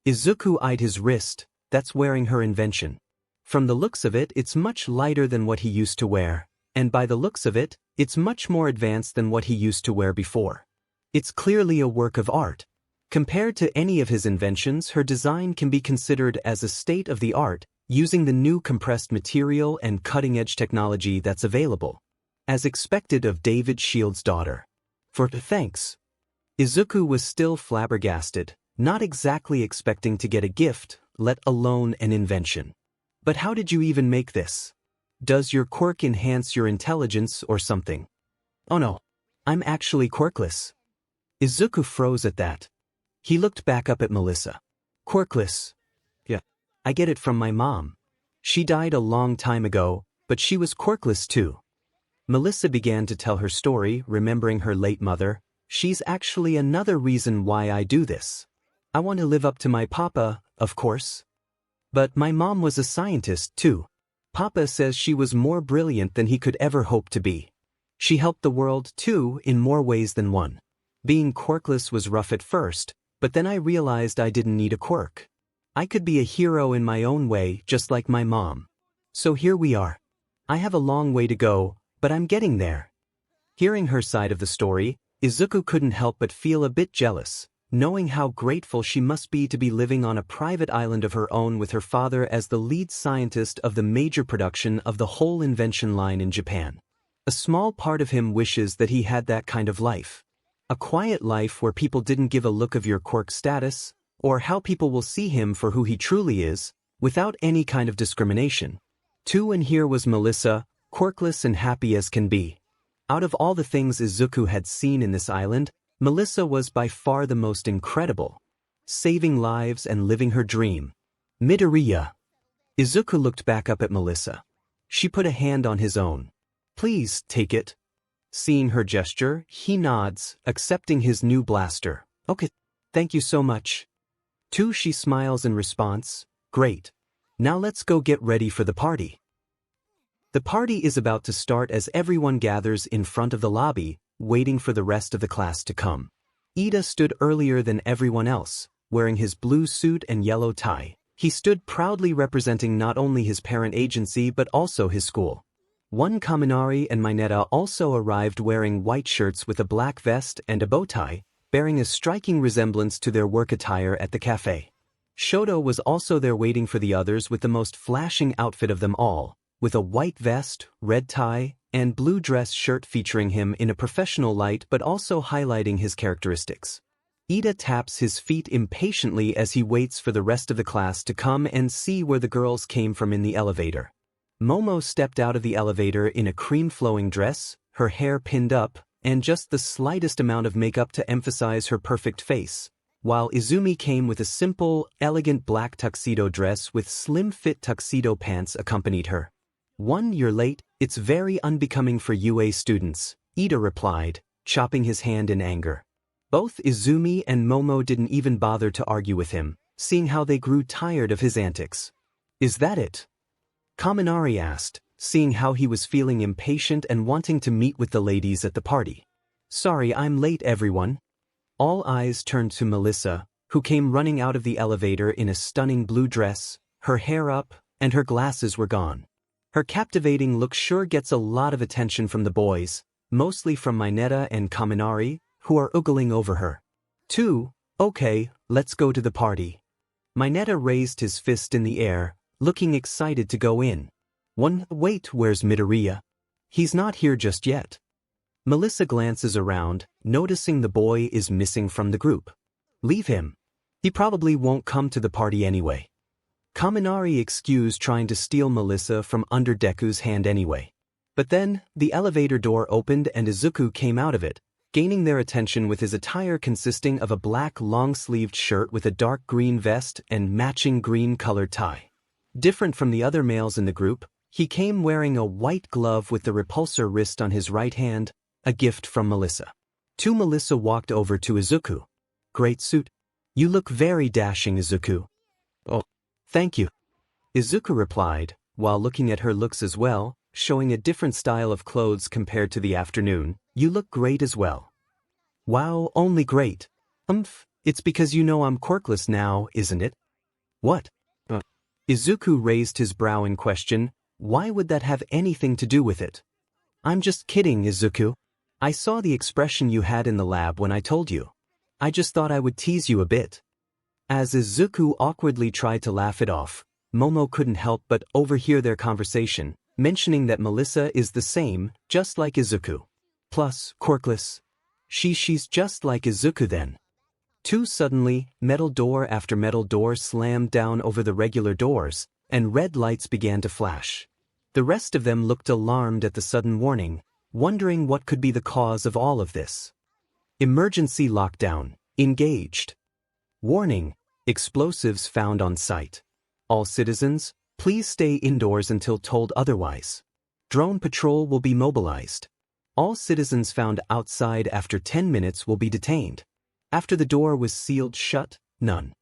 Izuku eyed his wrist, that's wearing her invention. From the looks of it, it's much lighter than what he used to wear, and by the looks of it, it's much more advanced than what he used to wear before. It's clearly a work of art. Compared to any of his inventions, her design can be considered as a state-of-the-art, using the new compressed material and cutting-edge technology that's available. As expected of David Shield's daughter. Thanks. Izuku was still flabbergasted, not exactly expecting to get a gift, let alone an invention. But how did you even make this? Does your quirk enhance your intelligence or something? Oh no, I'm actually quirkless. Izuku froze at that. He looked back up at Melissa. Quirkless? Yeah, I get it from my mom. She died a long time ago, but she was quirkless too. Melissa began to tell her story, remembering her late mother. She's actually another reason why I do this. I want to live up to my papa, of course. But my mom was a scientist too. Papa says she was more brilliant than he could ever hope to be. She helped the world too in more ways than one. Being quirkless was rough at first, but then I realized I didn't need a quirk. I could be a hero in my own way, just like my mom. So here we are. I have a long way to go, but I'm getting there. Hearing her side of the story, Izuku couldn't help but feel a bit jealous, knowing how grateful she must be to be living on a private island of her own with her father as the lead scientist of the major production of the whole invention line in Japan. A small part of him wishes that he had that kind of life. A quiet life where people didn't give a look of your quirk status, or how people will see him for who he truly is, without any kind of discrimination. 2 and here was Melissa, quirkless and happy as can be. Out of all the things Izuku had seen in this island, Melissa was by far the most incredible. Saving lives and living her dream. Midoriya. Izuku looked back up at Melissa. She put a hand on his own. Please, take it. Seeing her gesture, he nods, accepting his new blaster. Okay, thank you so much. 2 she smiles in response. Great. Now let's go get ready for the party. The party is about to start as everyone gathers in front of the lobby, waiting for the rest of the class to come. Ida stood earlier than everyone else, wearing his blue suit and yellow tie. He stood proudly representing not only his parent agency but also his school. 1 Kaminari and Mineta also arrived wearing white shirts with a black vest and a bow tie, bearing a striking resemblance to their work attire at the cafe. Shoto was also there waiting for the others with the most flashing outfit of them all, with a white vest, red tie, and blue dress shirt featuring him in a professional light but also highlighting his characteristics. Ida taps his feet impatiently as he waits for the rest of the class to come and see where the girls came from in the elevator. Momo stepped out of the elevator in a cream-flowing dress, her hair pinned up, and just the slightest amount of makeup to emphasize her perfect face, while Izumi came with a simple, elegant black tuxedo dress with slim-fit tuxedo pants accompanied her. 1 You're late, it's very unbecoming for UA students, Ida replied, chopping his hand in anger. Both Izumi and Momo didn't even bother to argue with him, seeing how they grew tired of his antics. Is that it? Kaminari asked, seeing how he was feeling impatient and wanting to meet with the ladies at the party. Sorry, I'm late, everyone. All eyes turned to Melissa, who came running out of the elevator in a stunning blue dress, her hair up, and her glasses were gone. Her captivating look sure gets a lot of attention from the boys, mostly from Mineta and Kaminari, who are oogling over her. 2 Okay, let's go to the party. Mineta raised his fist in the air, looking excited to go in. 1 Wait, where's Midoriya? He's not here just yet. Melissa glances around, noticing the boy is missing from the group. Leave him. He probably won't come to the party anyway. Kaminari excused trying to steal Melissa from under Deku's hand anyway. But then, the elevator door opened and Izuku came out of it, gaining their attention with his attire consisting of a black long-sleeved shirt with a dark green vest and matching green-colored tie. Different from the other males in the group, he came wearing a white glove with the repulsor wrist on his right hand, a gift from Melissa. 2 Melissa walked over to Izuku. Great suit. You look very dashing, Izuku. Oh, thank you. Izuku replied, while looking at her looks as well, showing a different style of clothes compared to the afternoon. You look great as well. Wow, only great. It's because you know I'm quirkless now, isn't it? What? Izuku raised his brow in question. Why would that have anything to do with it? I'm just kidding, Izuku. I saw the expression you had in the lab when I told you. I just thought I would tease you a bit. As Izuku awkwardly tried to laugh it off, Momo couldn't help but overhear their conversation, mentioning that Melissa is the same, just like Izuku. Plus, quirkless. She's just like Izuku then. 2 Suddenly, metal door after metal door slammed down over the regular doors, and red lights began to flash. The rest of them looked alarmed at the sudden warning, wondering what could be the cause of all of this. Emergency lockdown. Engaged. Warning. Explosives found on site. All citizens, please stay indoors until told otherwise. Drone patrol will be mobilized. All citizens found outside after 10 minutes will be detained. After the door was sealed shut, none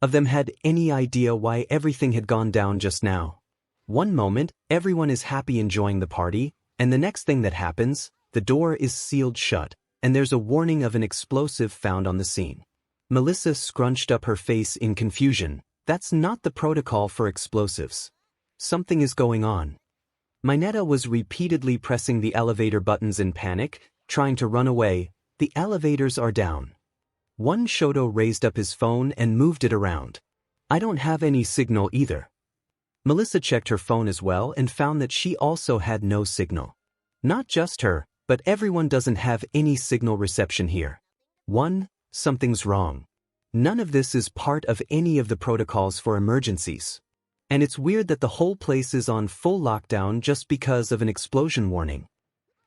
of them had any idea why everything had gone down just now. One moment, everyone is happy enjoying the party, and the next thing that happens, the door is sealed shut, and there's a warning of an explosive found on the scene. Melissa scrunched up her face in confusion. That's not the protocol for explosives. Something is going on. Mineta was repeatedly pressing the elevator buttons in panic, trying to run away. The elevators are down. 1 Shoto raised up his phone and moved it around. I don't have any signal either. Melissa checked her phone as well and found that she also had no signal. Not just her, but everyone doesn't have any signal reception here. 1 Something's wrong. None of this is part of any of the protocols for emergencies. And it's weird that the whole place is on full lockdown just because of an explosion warning.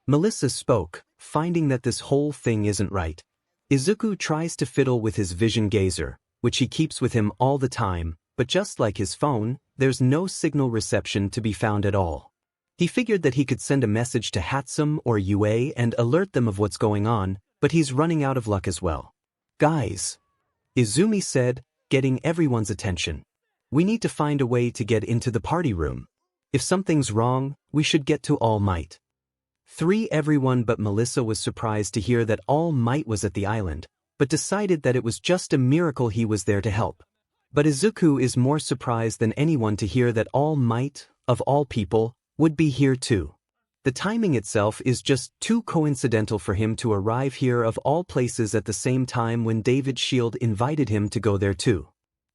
Melissa spoke, finding that this whole thing isn't right. Izuku tries to fiddle with his vision gazer, which he keeps with him all the time, but just like his phone, there's no signal reception to be found at all. He figured that he could send a message to 𝗵𝗃 or UA and alert them of what's going on, but he's running out of luck as well. Guys, Izumi said, getting everyone's attention. We need to find a way to get into the party room. If something's wrong, we should get to All Might. Everyone but Melissa was surprised to hear that All Might was at the island, but decided that it was just a miracle he was there to help. But Izuku is more surprised than anyone to hear that All Might, of all people, would be here too. The timing itself is just too coincidental for him to arrive here of all places at the same time when 𝗕𝗏𝗁 invited him to go there too.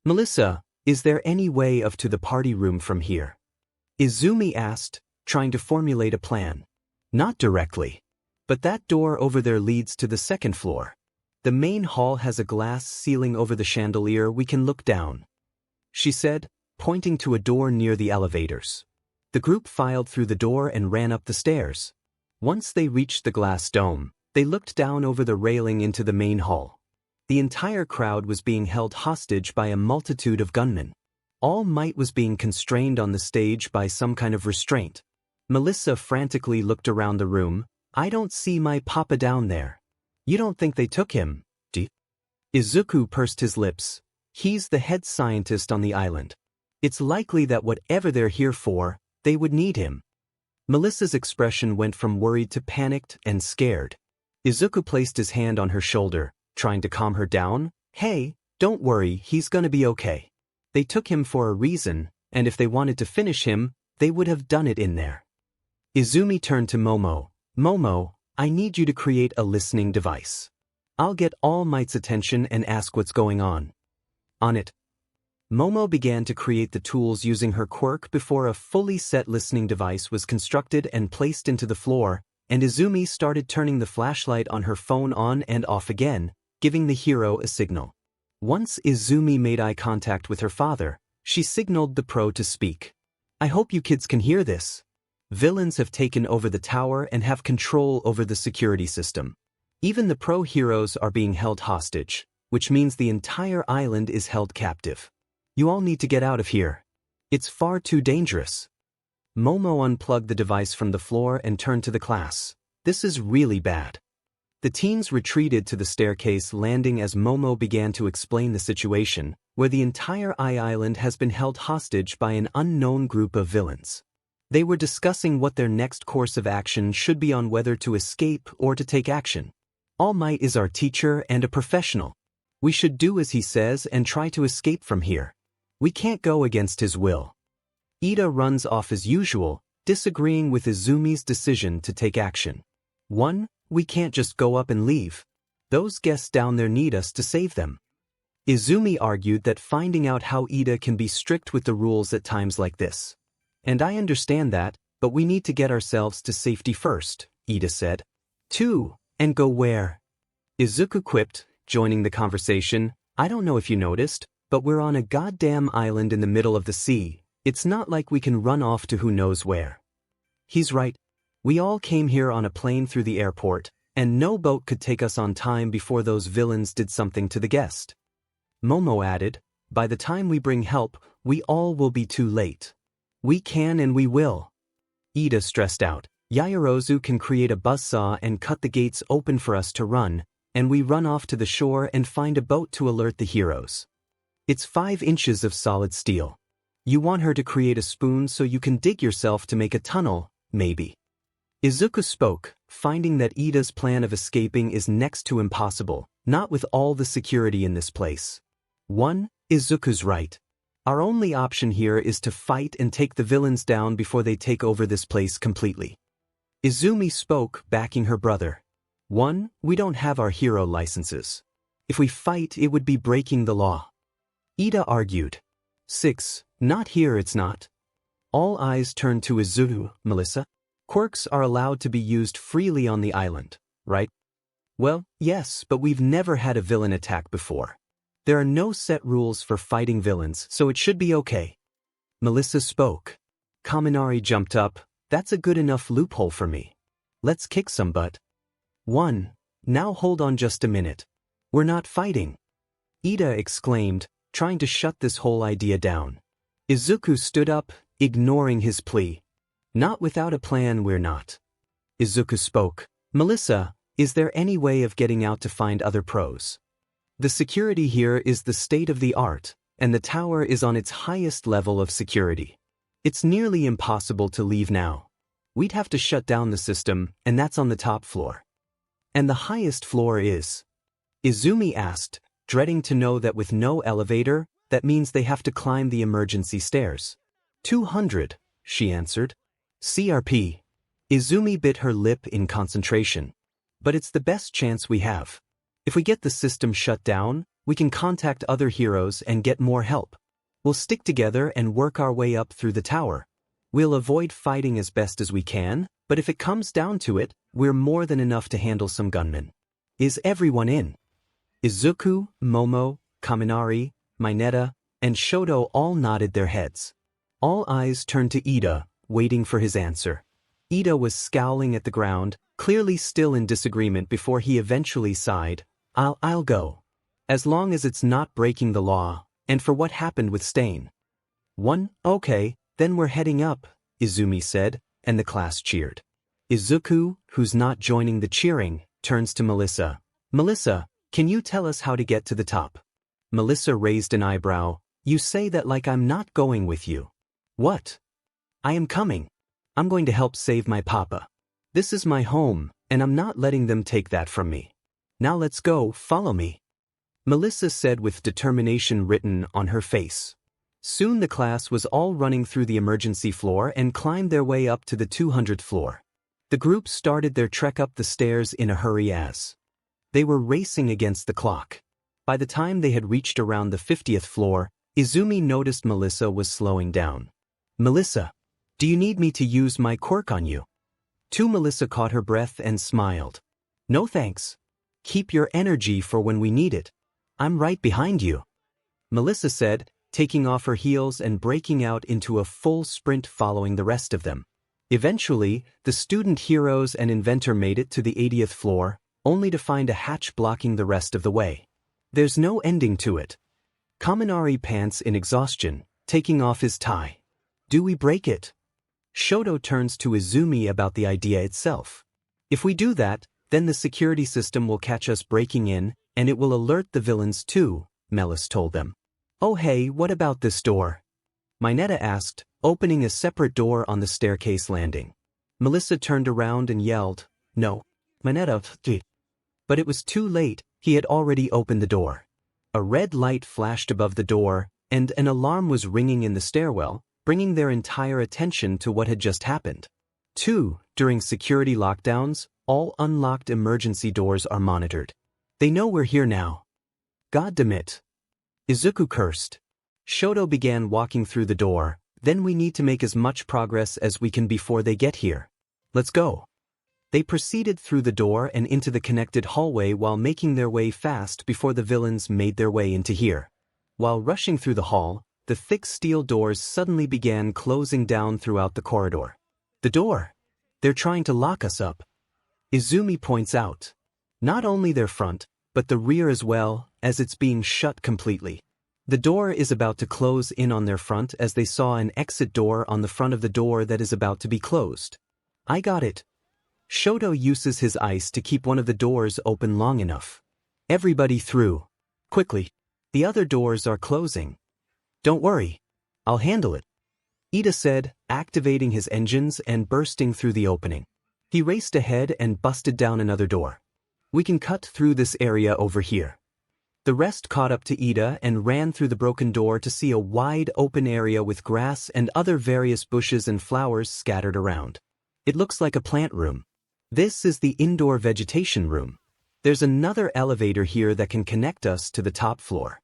Melissa, is there any way to the party room from here? Izumi asked, trying to formulate a plan. Not directly. But that door over there leads to the second floor. The main hall has a glass ceiling over the chandelier we can look down, she said, pointing to a door near the elevators. The group filed through the door and ran up the stairs. Once they reached the glass dome, they looked down over the railing into the main hall. The entire crowd was being held hostage by a multitude of gunmen. All Might was being constrained on the stage by some kind of restraint. Melissa frantically looked around the room. I don't see my papa down there. You don't think they took him, do you? Izuku pursed his lips. He's the head scientist on the island. It's likely that whatever they're here for, they would need him. Melissa's expression went from worried to panicked and scared. Izuku placed his hand on her shoulder, trying to calm her down. Hey, don't worry, he's gonna be okay. They took him for a reason, and if they wanted to finish him, they would have done it in there. Izumi turned to Momo. Momo, I need you to create a listening device. I'll get All Might's attention and ask what's going on. On it. Momo began to create the tools using her quirk before a fully set listening device was constructed and placed into the floor, and Izumi started turning the flashlight on her phone on and off again, giving the hero a signal. Once Izumi made eye contact with her father, she signaled the pro to speak. I hope you kids can hear this. Villains have taken over the tower and have control over the security system. Even the pro heroes are being held hostage, which means the entire island is held captive. You all need to get out of here. It's far too dangerous. Momo unplugged the device from the floor and turned to the class. This is really bad. The teens retreated to the staircase landing as Momo began to explain the situation, where the entire island has been held hostage by an unknown group of villains. They were discussing what their next course of action should be on whether to escape or to take action. All Might is our teacher and a professional. We should do as he says and try to escape from here. We can't go against his will. Ida runs off as usual, disagreeing with Izumi's decision to take action. 1. We can't just go up and leave. Those guests down there need us to save them. Izumi argued that finding out how Ida can be strict with the rules at times like this. And I understand that, but we need to get ourselves to safety first, Ida said. 2. And go where? Izuku quipped, joining the conversation. I don't know if you noticed, but we're on a goddamn island in the middle of the sea. It's not like we can run off to who knows where. He's right. We all came here on a plane through the airport, and no boat could take us on time before those villains did something to the guest. Momo added, by the time we bring help, we all will be too late. We can and we will. Ida stressed out. Yaoyorozu can create a buzzsaw and cut the gates open for us to run, and we run off to the shore and find a boat to alert the heroes. It's 5 inches of solid steel. You want her to create a spoon so you can dig yourself to make a tunnel, maybe. Izuku spoke, finding that Ida's plan of escaping is next to impossible, not with all the security in this place. 1. Izuku's right. Our only option here is to fight and take the villains down before they take over this place completely. Izumi spoke, backing her brother. 1. We don't have our hero licenses. If we fight, it would be breaking the law. Ida argued. 6. Not here, it's not. All eyes turned to Izuku. Melissa? Quirks are allowed to be used freely on the island, right? Well, yes, but we've never had a villain attack before. There are no set rules for fighting villains, so it should be okay. Melissa spoke. Kaminari jumped up. That's a good enough loophole for me. Let's kick some butt. 1. Now hold on just a minute. We're not fighting. Ida exclaimed, trying to shut this whole idea down. Izuku stood up, ignoring his plea. Not without a plan, we're not. Izuku spoke. Melissa, is there any way of getting out to find other pros? The security here is the state of the art, and the tower is on its highest level of security. It's nearly impossible to leave now. We'd have to shut down the system, and that's on the top floor. And the highest floor is? Izumi asked, dreading to know that with no elevator, that means they have to climb the emergency stairs. 200, she answered. CRP. Izumi bit her lip in concentration. But it's the best chance we have. If we get the system shut down, we can contact other heroes and get more help. We'll stick together and work our way up through the tower. We'll avoid fighting as best as we can, but if it comes down to it, we're more than enough to handle some gunmen. Is everyone in? Izuku, Momo, Kaminari, Mineta, and Shoto all nodded their heads. All eyes turned to Ida, waiting for his answer. Ida was scowling at the ground, clearly still in disagreement before he eventually sighed. I'll go. As long as it's not breaking the law, and for what happened with Stain. 1. Okay, then we're heading up, Izumi said, and the class cheered. Izuku, who's not joining the cheering, turns to Melissa. Melissa, can you tell us how to get to the top? Melissa raised an eyebrow. You say that like I'm not going with you. What? I am coming. I'm going to help save my papa. This is my home, and I'm not letting them take that from me. Now let's go, follow me. Melissa said with determination written on her face. Soon the class was all running through the emergency floor and climbed their way up to the 200th floor. The group started their trek up the stairs in a hurry as they were racing against the clock. By the time they had reached around the 50th floor, Izumi noticed Melissa was slowing down. Melissa, do you need me to use my quirk on you? Melissa caught her breath and smiled. No thanks. Keep your energy for when we need it. I'm right behind you. Melissa said, taking off her heels and breaking out into a full sprint following the rest of them. Eventually, the student heroes and inventor made it to the 80th floor, only to find a hatch blocking the rest of the way. There's no ending to it. Kaminari pants in exhaustion, taking off his tie. Do we break it? Shoto turns to Izumi about the idea itself. If we do that, then the security system will catch us breaking in, and it will alert the villains too, Melis told them. Oh hey, what about this door? Mineta asked, opening a separate door on the staircase landing. Melissa turned around and yelled, No. Mineta, but it was too late, he had already opened the door. A red light flashed above the door, and an alarm was ringing in the stairwell, bringing their entire attention to what had just happened. 2. During security lockdowns, all unlocked emergency doors are monitored. They know we're here now. God damn it. Izuku cursed. Shoto began walking through the door. Then we need to make as much progress as we can before they get here. Let's go. They proceeded through the door and into the connected hallway while making their way fast before the villains made their way into here. While rushing through the hall, the thick steel doors suddenly began closing down throughout the corridor. The door. They're trying to lock us up. Izumi points out. Not only their front, but the rear as well, as it's being shut completely. The door is about to close in on their front as they saw an exit door on the front of the door that is about to be closed. I got it. Shoto uses his ice to keep one of the doors open long enough. Everybody through. Quickly. The other doors are closing. Don't worry. I'll handle it. Ida said, activating his engines and bursting through the opening. He raced ahead and busted down another door. We can cut through this area over here. The rest caught up to Ida and ran through the broken door to see a wide open area with grass and other various bushes and flowers scattered around. It looks like a plant room. This is the indoor vegetation room. There's another elevator here that can connect us to the top floor.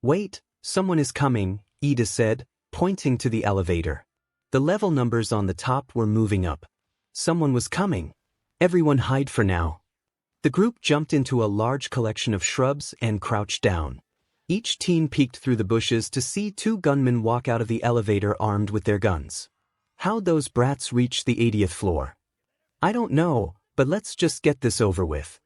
Wait, someone is coming, Ida said, pointing to the elevator. The level numbers on the top were moving up. Someone was coming. Everyone hide for now. The group jumped into a large collection of shrubs and crouched down. Each teen peeked through the bushes to see two gunmen walk out of the elevator armed with their guns. How'd those brats reach the 80th floor? I don't know, but let's just get this over with.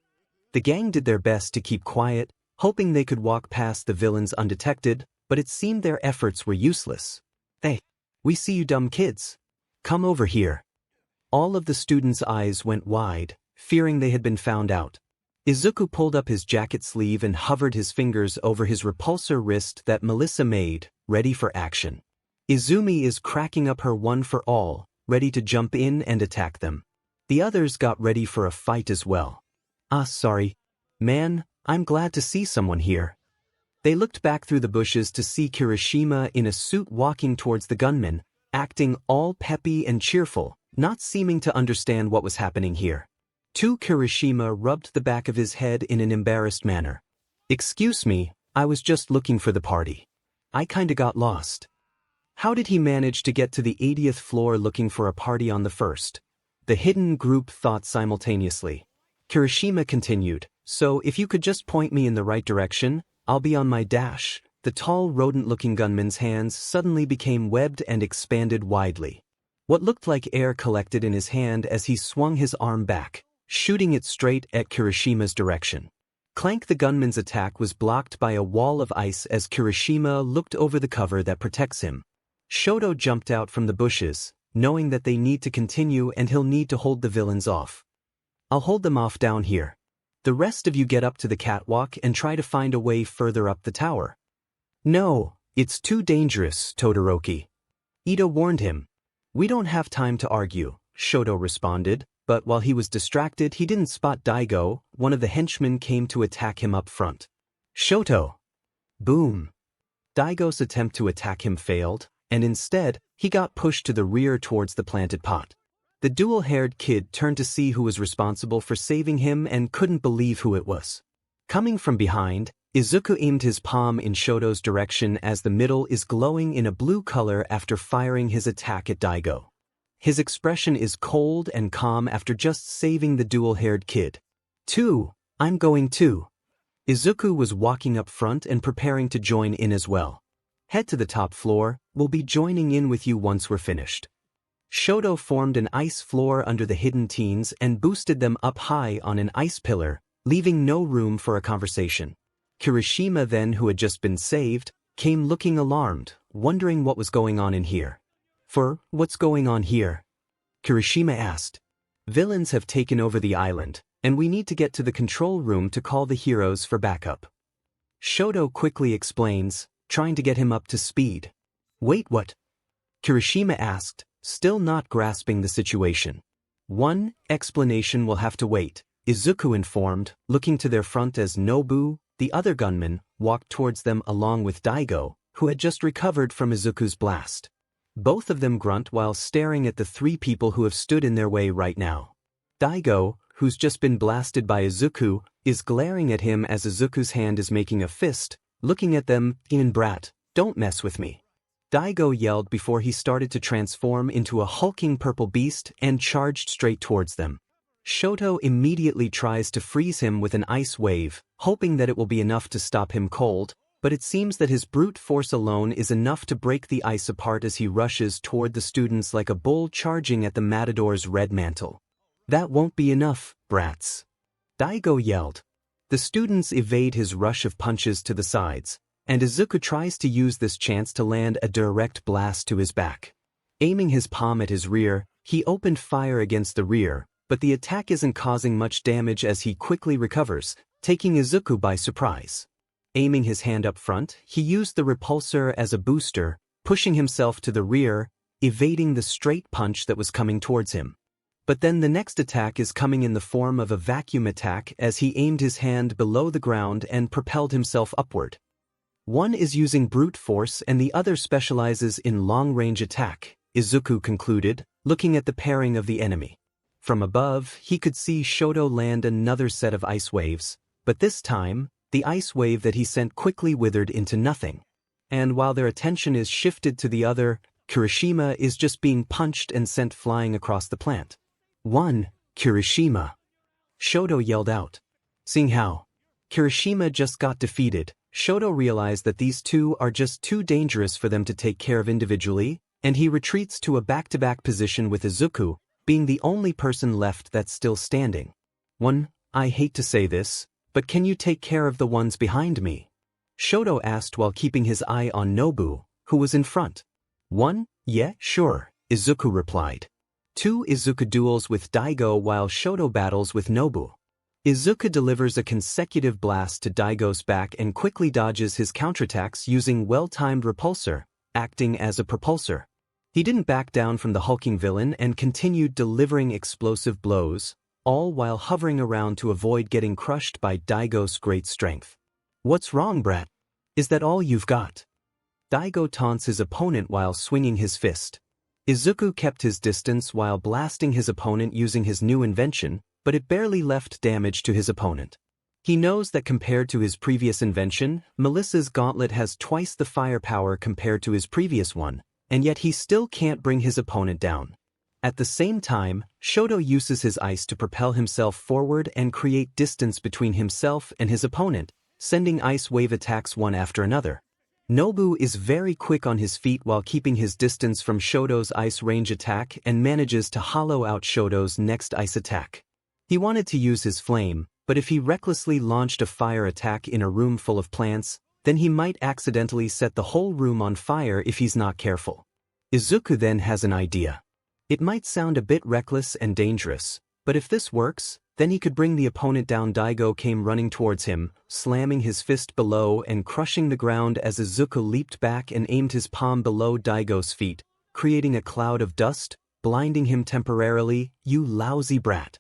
The gang did their best to keep quiet, hoping they could walk past the villains undetected, but it seemed their efforts were useless. Hey, we see you dumb kids. Come over here. All of the students' eyes went wide, fearing they had been found out. Izuku pulled up his jacket sleeve and hovered his fingers over his repulsor wrist that Melissa made, ready for action. Izumi is cracking up her one for all, ready to jump in and attack them. The others got ready for a fight as well. Sorry. Man, I'm glad to see someone here. They looked back through the bushes to see Kirishima in a suit walking towards the gunmen, acting all peppy and cheerful, not seeming to understand what was happening here. Kirishima rubbed the back of his head in an embarrassed manner. Excuse me, I was just looking for the party. I kinda got lost. How did he manage to get to the 80th floor looking for a party on the first? The hidden group thought simultaneously. Kirishima continued, so if you could just point me in the right direction, I'll be on my dash. The tall rodent-looking gunman's hands suddenly became webbed and expanded widely. What looked like air collected in his hand as he swung his arm back, shooting it straight at Kirishima's direction. Clank, the gunman's attack was blocked by a wall of ice as Kirishima looked over the cover that protects him. Shoto jumped out from the bushes, knowing that they need to continue and he'll need to hold the villains off. I'll hold them off down here. The rest of you get up to the catwalk and try to find a way further up the tower. No, it's too dangerous, Todoroki. Ito warned him. We don't have time to argue, Shoto responded, but while he was distracted he didn't spot Daigo. One of the henchmen came to attack him up front. Shoto! Boom! Daigo's attempt to attack him failed, and instead, he got pushed to the rear towards the planted pot. The dual-haired kid turned to see who was responsible for saving him and couldn't believe who it was. Coming from behind, Izuku aimed his palm in Shoto's direction as the middle is glowing in a blue color after firing his attack at Daigo. His expression is cold and calm after just saving the dual-haired kid. I'm going too. Izuku was walking up front and preparing to join in as well. Head to the top floor, we'll be joining in with you once we're finished. Shoto formed an ice floor under the hidden teens and boosted them up high on an ice pillar, leaving no room for a conversation. Kirishima then, who had just been saved, came looking alarmed, wondering what was going on in here. What's going on here? Kirishima asked. Villains have taken over the island, and we need to get to the control room to call the heroes for backup. Shoto quickly explains, trying to get him up to speed. Wait, what? Kirishima asked, still not grasping the situation. One explanation will have to wait, Izuku informed, looking to their front as Nobu, the other gunman, walked towards them along with Daigo, who had just recovered from Izuku's blast. Both of them grunt while staring at the three people who have stood in their way right now. Daigo, who's just been blasted by Izuku, is glaring at him as Izuku's hand is making a fist, looking at them, brat, don't mess with me. Daigo yelled before he started to transform into a hulking purple beast and charged straight towards them. Shoto immediately tries to freeze him with an ice wave, hoping that it will be enough to stop him cold, but it seems that his brute force alone is enough to break the ice apart as he rushes toward the students like a bull charging at the matador's red mantle. That won't be enough, brats. Daigo yelled. The students evade his rush of punches to the sides, and Izuku tries to use this chance to land a direct blast to his back. Aiming his palm at his rear, he opened fire against the rear, but the attack isn't causing much damage as he quickly recovers, taking Izuku by surprise. Aiming his hand up front, he used the repulsor as a booster, pushing himself to the rear, evading the straight punch that was coming towards him. But then the next attack is coming in the form of a vacuum attack as he aimed his hand below the ground and propelled himself upward. One is using brute force and the other specializes in long-range attack, Izuku concluded, looking at the pairing of the enemy. From above, he could see Shoto land another set of ice waves, but this time, the ice wave that he sent quickly withered into nothing. And while their attention is shifted to the other, Kirishima is just being punched and sent flying across the plant. Kirishima! Shoto yelled out. Seeing how Kirishima just got defeated, Shoto realized that these two are just too dangerous for them to take care of individually, and he retreats to a back-to-back position with Izuku, being the only person left that's still standing. I hate to say this, but can you take care of the ones behind me? Shoto asked while keeping his eye on Nobu, who was in front. Yeah, sure, Izuku replied. 2. Izuku duels with Daigo while Shoto battles with Nobu. Izuku delivers a consecutive blast to Daigo's back and quickly dodges his counterattacks using well-timed repulsor, acting as a propulsor. He didn't back down from the hulking villain and continued delivering explosive blows, all while hovering around to avoid getting crushed by Daigo's great strength. What's wrong, brat? Is that all you've got? Daigo taunts his opponent while swinging his fist. Izuku kept his distance while blasting his opponent using his new invention, but it barely left damage to his opponent. He knows that compared to his previous invention, Melissa's gauntlet has twice the firepower compared to his previous one, and yet he still can't bring his opponent down. At the same time, Shoto uses his ice to propel himself forward and create distance between himself and his opponent, sending ice wave attacks one after another. Nobu is very quick on his feet while keeping his distance from Shoto's ice range attack and manages to hollow out Shoto's next ice attack. He wanted to use his flame, but if he recklessly launched a fire attack in a room full of plants, then he might accidentally set the whole room on fire if he's not careful. Izuku then has an idea. It might sound a bit reckless and dangerous, but if this works, then he could bring the opponent down. Daigo came running towards him, slamming his fist below and crushing the ground as Izuku leaped back and aimed his palm below Daigo's feet, creating a cloud of dust, blinding him temporarily. "You lousy brat!"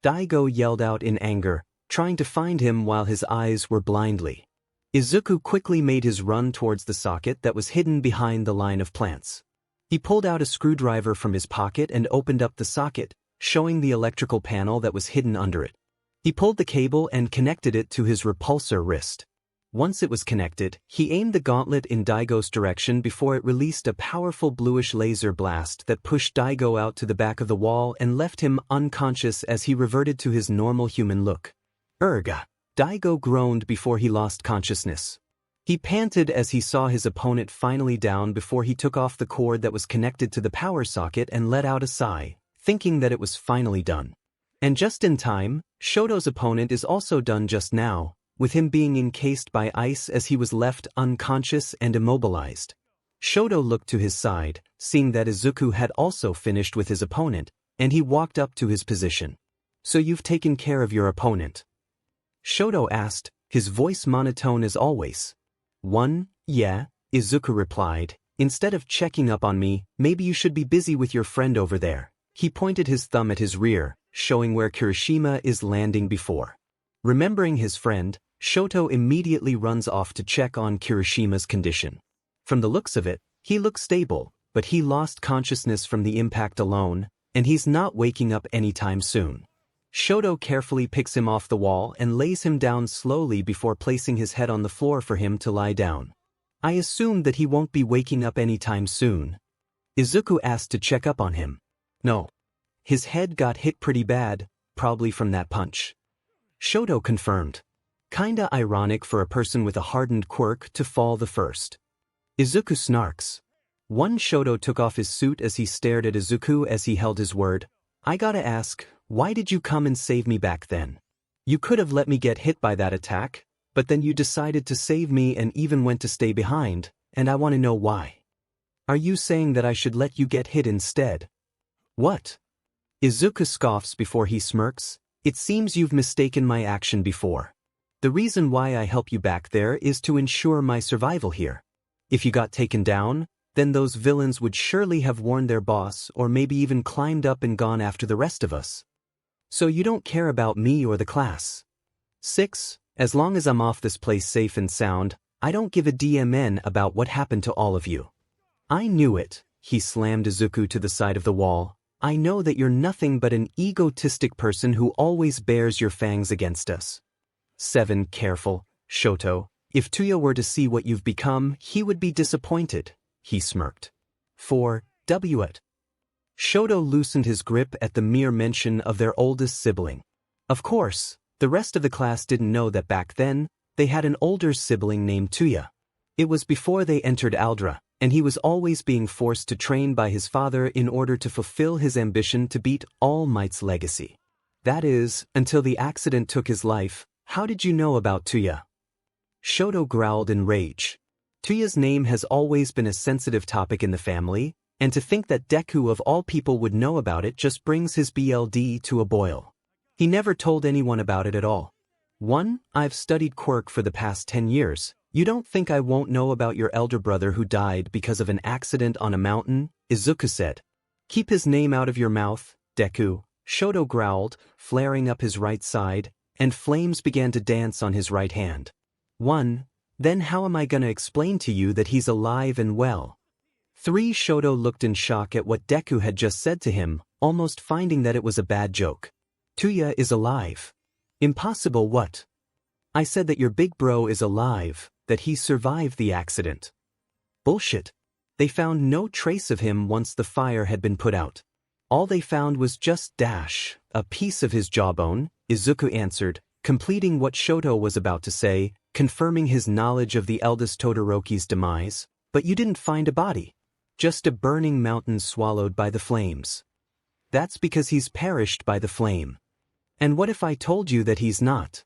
Daigo yelled out in anger, trying to find him while his eyes were blindly. Izuku quickly made his run towards the socket that was hidden behind the line of plants. He pulled out a screwdriver from his pocket and opened up the socket, showing the electrical panel that was hidden under it. He pulled the cable and connected it to his repulsor wrist. Once it was connected, he aimed the gauntlet in Daigo's direction before it released a powerful bluish laser blast that pushed Daigo out to the back of the wall and left him unconscious as he reverted to his normal human look. "Ugh!" Daigo groaned before he lost consciousness. He panted as he saw his opponent finally down before he took off the cord that was connected to the power socket and let out a sigh, thinking that it was finally done. And just in time, Shoto's opponent is also done just now, with him being encased by ice as he was left unconscious and immobilized. Shoto looked to his side, seeing that Izuku had also finished with his opponent, and he walked up to his position. "So you've taken care of your opponent?" Shoto asked, his voice monotone as always. Yeah, Izuku replied. "Instead of checking up on me, maybe you should be busy with your friend over there." He pointed his thumb at his rear, showing where Kirishima is landing before. Remembering his friend, Shoto immediately runs off to check on Kirishima's condition. From the looks of it, he looks stable, but he lost consciousness from the impact alone, and he's not waking up anytime soon. Shoto carefully picks him off the wall and lays him down slowly before placing his head on the floor for him to lie down. "I assume that he won't be waking up anytime soon?" Izuku asked to check up on him. "No. His head got hit pretty bad, probably from that punch." Shoto confirmed. "Kinda ironic for a person with a hardened quirk to fall the first." Izuku snarks. Shoto took off his suit as he stared at Izuku as he held his word. "I gotta ask, why did you come and save me back then? You could have let me get hit by that attack, but then you decided to save me and even went to stay behind, and I want to know why. Are you saying that I should let you get hit instead?" "What?" Izuku scoffs before he smirks. "It seems you've mistaken my action before. The reason why I help you back there is to ensure my survival here. If you got taken down, then those villains would surely have warned their boss or maybe even climbed up and gone after the rest of us. So you don't care about me or the class. 6. As long as I'm off this place safe and sound, I don't give a damn about what happened to all of you." "I knew it," he slammed Izuku to the side of the wall. "I know that you're nothing but an egotistic person who always bears your fangs against us." 7. Careful, Shoto. If Tuya were to see what you've become, he would be disappointed, he smirked. 4. It. Shoto loosened his grip at the mere mention of their oldest sibling. Of course, the rest of the class didn't know that back then, they had an older sibling named 𝗬𝗂𝘁𝗵𝗆. It was before they entered 𝗓𝙪𝙢, and he was always being forced to train by his father in order to fulfill his ambition to beat All Might's legacy. That is, until the accident took his life. How did you know about 𝗬𝗂𝘁𝗵𝗆? Shoto growled in rage. 𝗬𝗂's name has always been a sensitive topic in the family, and to think that Deku of all people would know about it just brings his blood to a boil. He never told anyone about it at all. 1. I've studied quirk for the past 10 years. You don't think I won't know about your elder brother who died because of an accident on a mountain? Izuku said. Keep his name out of your mouth, Deku, Shoto growled, flaring up his right side, and flames began to dance on his right hand. 1. Then how am I gonna explain to you that he's alive and well? 3. Shoto looked in shock at what Deku had just said to him, almost finding that it was a bad joke. 𝗬𝗂𝘁 is alive. Impossible what? I said that your big bro is alive, that he survived the accident. Bullshit. They found no trace of him once the fire had been put out. All they found was just a piece of his jawbone, Izuku answered, completing what Shoto was about to say, confirming his knowledge of the eldest Todoroki's demise. But you didn't find a body. Just a burning mountain swallowed by the flames. That's because he's perished by the flame. And what if I told you that he's not?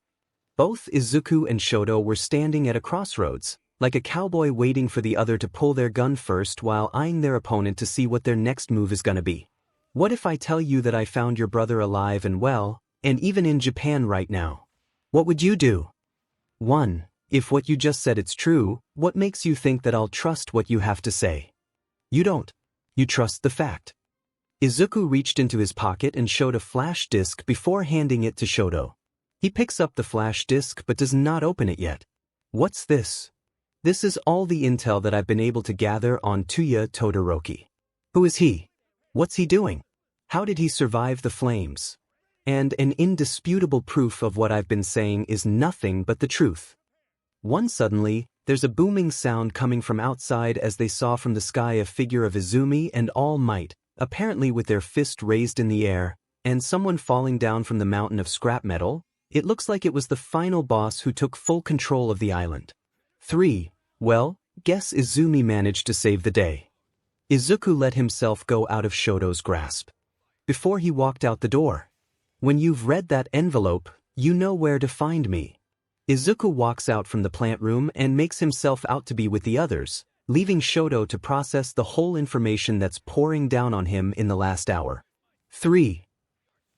Both Izuku and Shoto were standing at a crossroads, like a cowboy waiting for the other to pull their gun first while eyeing their opponent to see what their next move is gonna be. What if I tell you that I found your brother alive and well, and even in Japan right now? What would you do? 1. If what you just said it's true, what makes you think that I'll trust what you have to say? You don't. You trust the fact. Izuku reached into his pocket and showed a flash disk before handing it to Shoto. He picks up the flash disk but does not open it yet. What's this? This is all the intel that I've been able to gather on 𝗬𝗂𝘁 Todoroki. Who is he? What's he doing? How did he survive the flames? And an indisputable proof of what I've been saying is nothing but the truth. Suddenly, there's a booming sound coming from outside as they saw from the sky a figure of Izumi and All Might, apparently with their fist raised in the air, and someone falling down from the mountain of scrap metal. It looks like it was the final boss who took full control of the island. 3. Well, guess Izumi managed to save the day. Izuku let himself go out of Shoto's grasp. Before he walked out the door. When you've read that envelope, you know where to find me. Izuku walks out from the plant room and makes himself out to be with the others, leaving Shoto to process the whole information that's pouring down on him in the last hour. 3.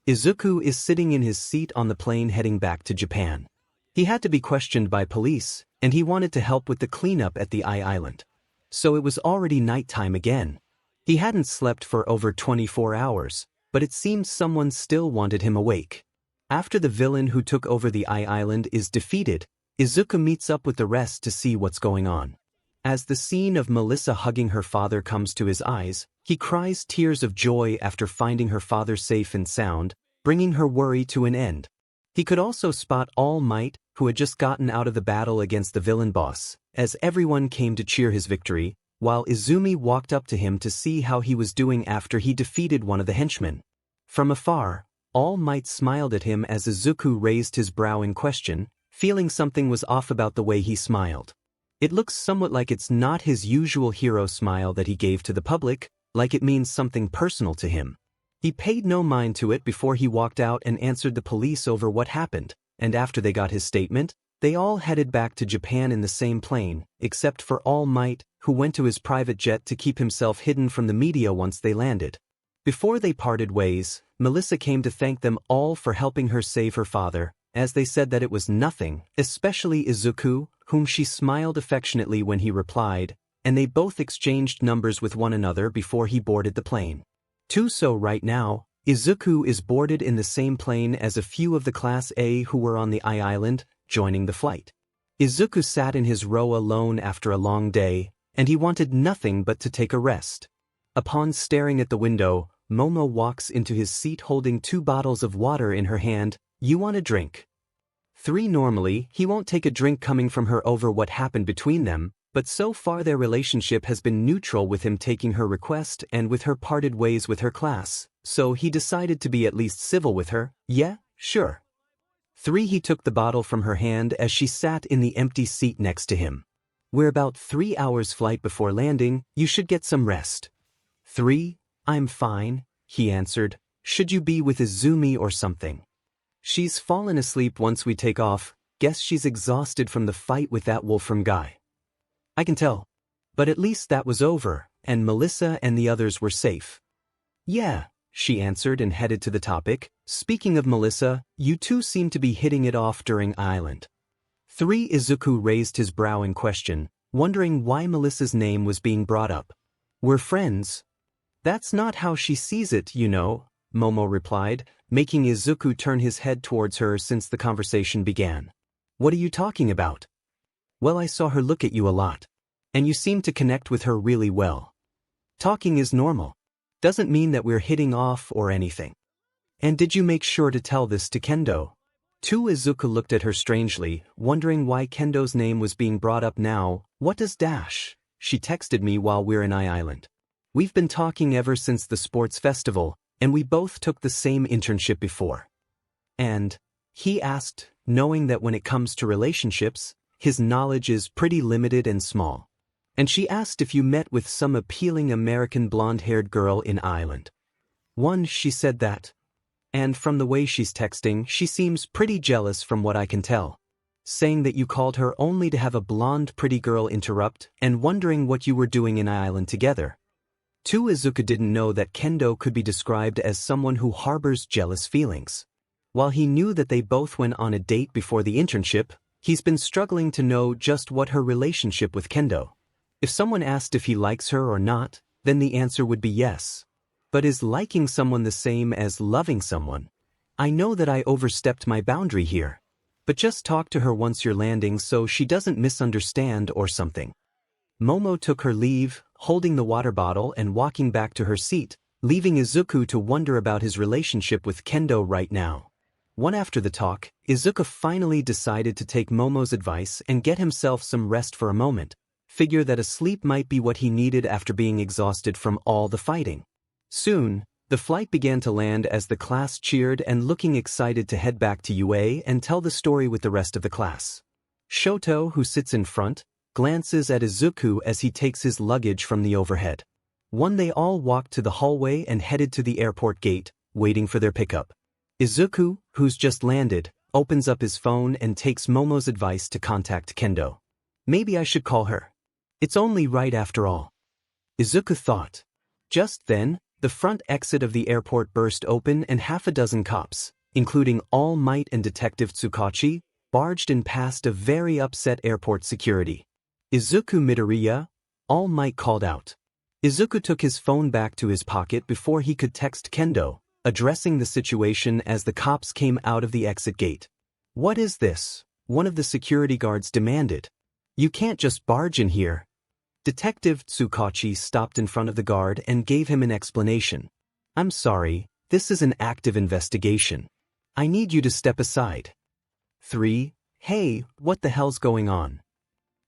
Izuku is sitting in his seat on the plane heading back to Japan. He had to be questioned by police, and he wanted to help with the cleanup at the island. So it was already nighttime again. He hadn't slept for over 24 hours, but it seemed someone still wanted him awake. After the villain who took over the island is defeated, Izuku meets up with the rest to see what's going on. As the scene of Melissa hugging her father comes to his eyes, he cries tears of joy after finding her father safe and sound, bringing her worry to an end. He could also spot All Might, who had just gotten out of the battle against the villain boss, as everyone came to cheer his victory, while Izumi walked up to him to see how he was doing after he defeated one of the henchmen. From afar, All Might smiled at him as Izuku raised his brow in question, feeling something was off about the way he smiled. It looks somewhat like it's not his usual hero smile that he gave to the public, like it means something personal to him. He paid no mind to it before he walked out and answered the police over what happened, and after they got his statement, they all headed back to Japan in the same plane, except for All Might, who went to his private jet to keep himself hidden from the media once they landed. Before they parted ways, Melissa came to thank them all for helping her save her father, as they said that it was nothing, especially Izuku, whom she smiled affectionately when he replied, and they both exchanged numbers with one another before he boarded the plane. So right now, Izuku is boarded in the same plane as a few of the Class A who were on the island, joining the flight. Izuku sat in his row alone after a long day, and he wanted nothing but to take a rest. Upon staring at the window, Momo walks into his seat holding 2 bottles of water in her hand. You want a drink? 3. Normally, he won't take a drink coming from her over what happened between them, but so far their relationship has been neutral with him taking her request and with her parted ways with her class, so he decided to be at least civil with her. Yeah, sure. He took the bottle from her hand as she sat in the empty seat next to him. We're about 3 hours flight before landing, you should get some rest. I'm fine, he answered. Should you be with Izumi or something? She's fallen asleep once we take off, guess she's exhausted from the fight with that Wolfram guy. I can tell. But at least that was over, and Melissa and the others were safe. Yeah, she answered and headed to the topic. Speaking of Melissa, you two seem to be hitting it off during Island. Izuku raised his brow in question, wondering why Melissa's name was being brought up. We're friends. That's not how she sees it, you know, Momo replied, making Izuku turn his head towards her since the conversation began. What are you talking about? Well, I saw her look at you a lot. And you seem to connect with her really well. Talking is normal. Doesn't mean that we're hitting off or anything. And did you make sure to tell this to Kendo? Izuku looked at her strangely, wondering why Kendo's name was being brought up now. What does dash? She texted me while we're in Island. We've been talking ever since the sports festival, and we both took the same internship before. And? He asked, knowing that when it comes to relationships, his knowledge is pretty limited and small. And she asked if you met with some appealing American blonde-haired girl in Island. She said that. And from the way she's texting, she seems pretty jealous from what I can tell. Saying that you called her only to have a blonde pretty girl interrupt and wondering what you were doing in Island together. Izuku didn't know that Kendo could be described as someone who harbors jealous feelings. While he knew that they both went on a date before the internship, he's been struggling to know just what her relationship with Kendo. If someone asked if he likes her or not, then the answer would be yes. But is liking someone the same as loving someone? I know that I overstepped my boundary here. But just talk to her once you're landing so she doesn't misunderstand or something. Momo took her leave, holding the water bottle and walking back to her seat, leaving Izuku to wonder about his relationship with Kendo right now. After the talk, Izuku finally decided to take Momo's advice and get himself some rest for a moment. Figure that a sleep might be what he needed after being exhausted from all the fighting. Soon, the flight began to land as the class cheered and looking excited to head back to UA and tell the story with the rest of the class. Shoto, who sits in front, glances at Izuku as he takes his luggage from the overhead. They all walked to the hallway and headed to the airport gate, waiting for their pickup. Izuku, who's just landed, opens up his phone and takes Momo's advice to contact Kendo. Maybe I should call her. It's only right after all. Izuku thought. Just then, the front exit of the airport burst open and half a dozen cops, including All Might and Detective 𝗬𝗁𝗁, barged in past a very upset airport security. Izuku Midoriya, All Might called out. Izuku took his phone back to his pocket before he could text Kendo, addressing the situation as the cops came out of the exit gate. What is this? One of the security guards demanded. You can't just barge in here. Detective 𝗬𝗁𝗁 stopped in front of the guard and gave him an explanation. I'm sorry, this is an active investigation. I need you to step aside. Hey, what the hell's going on?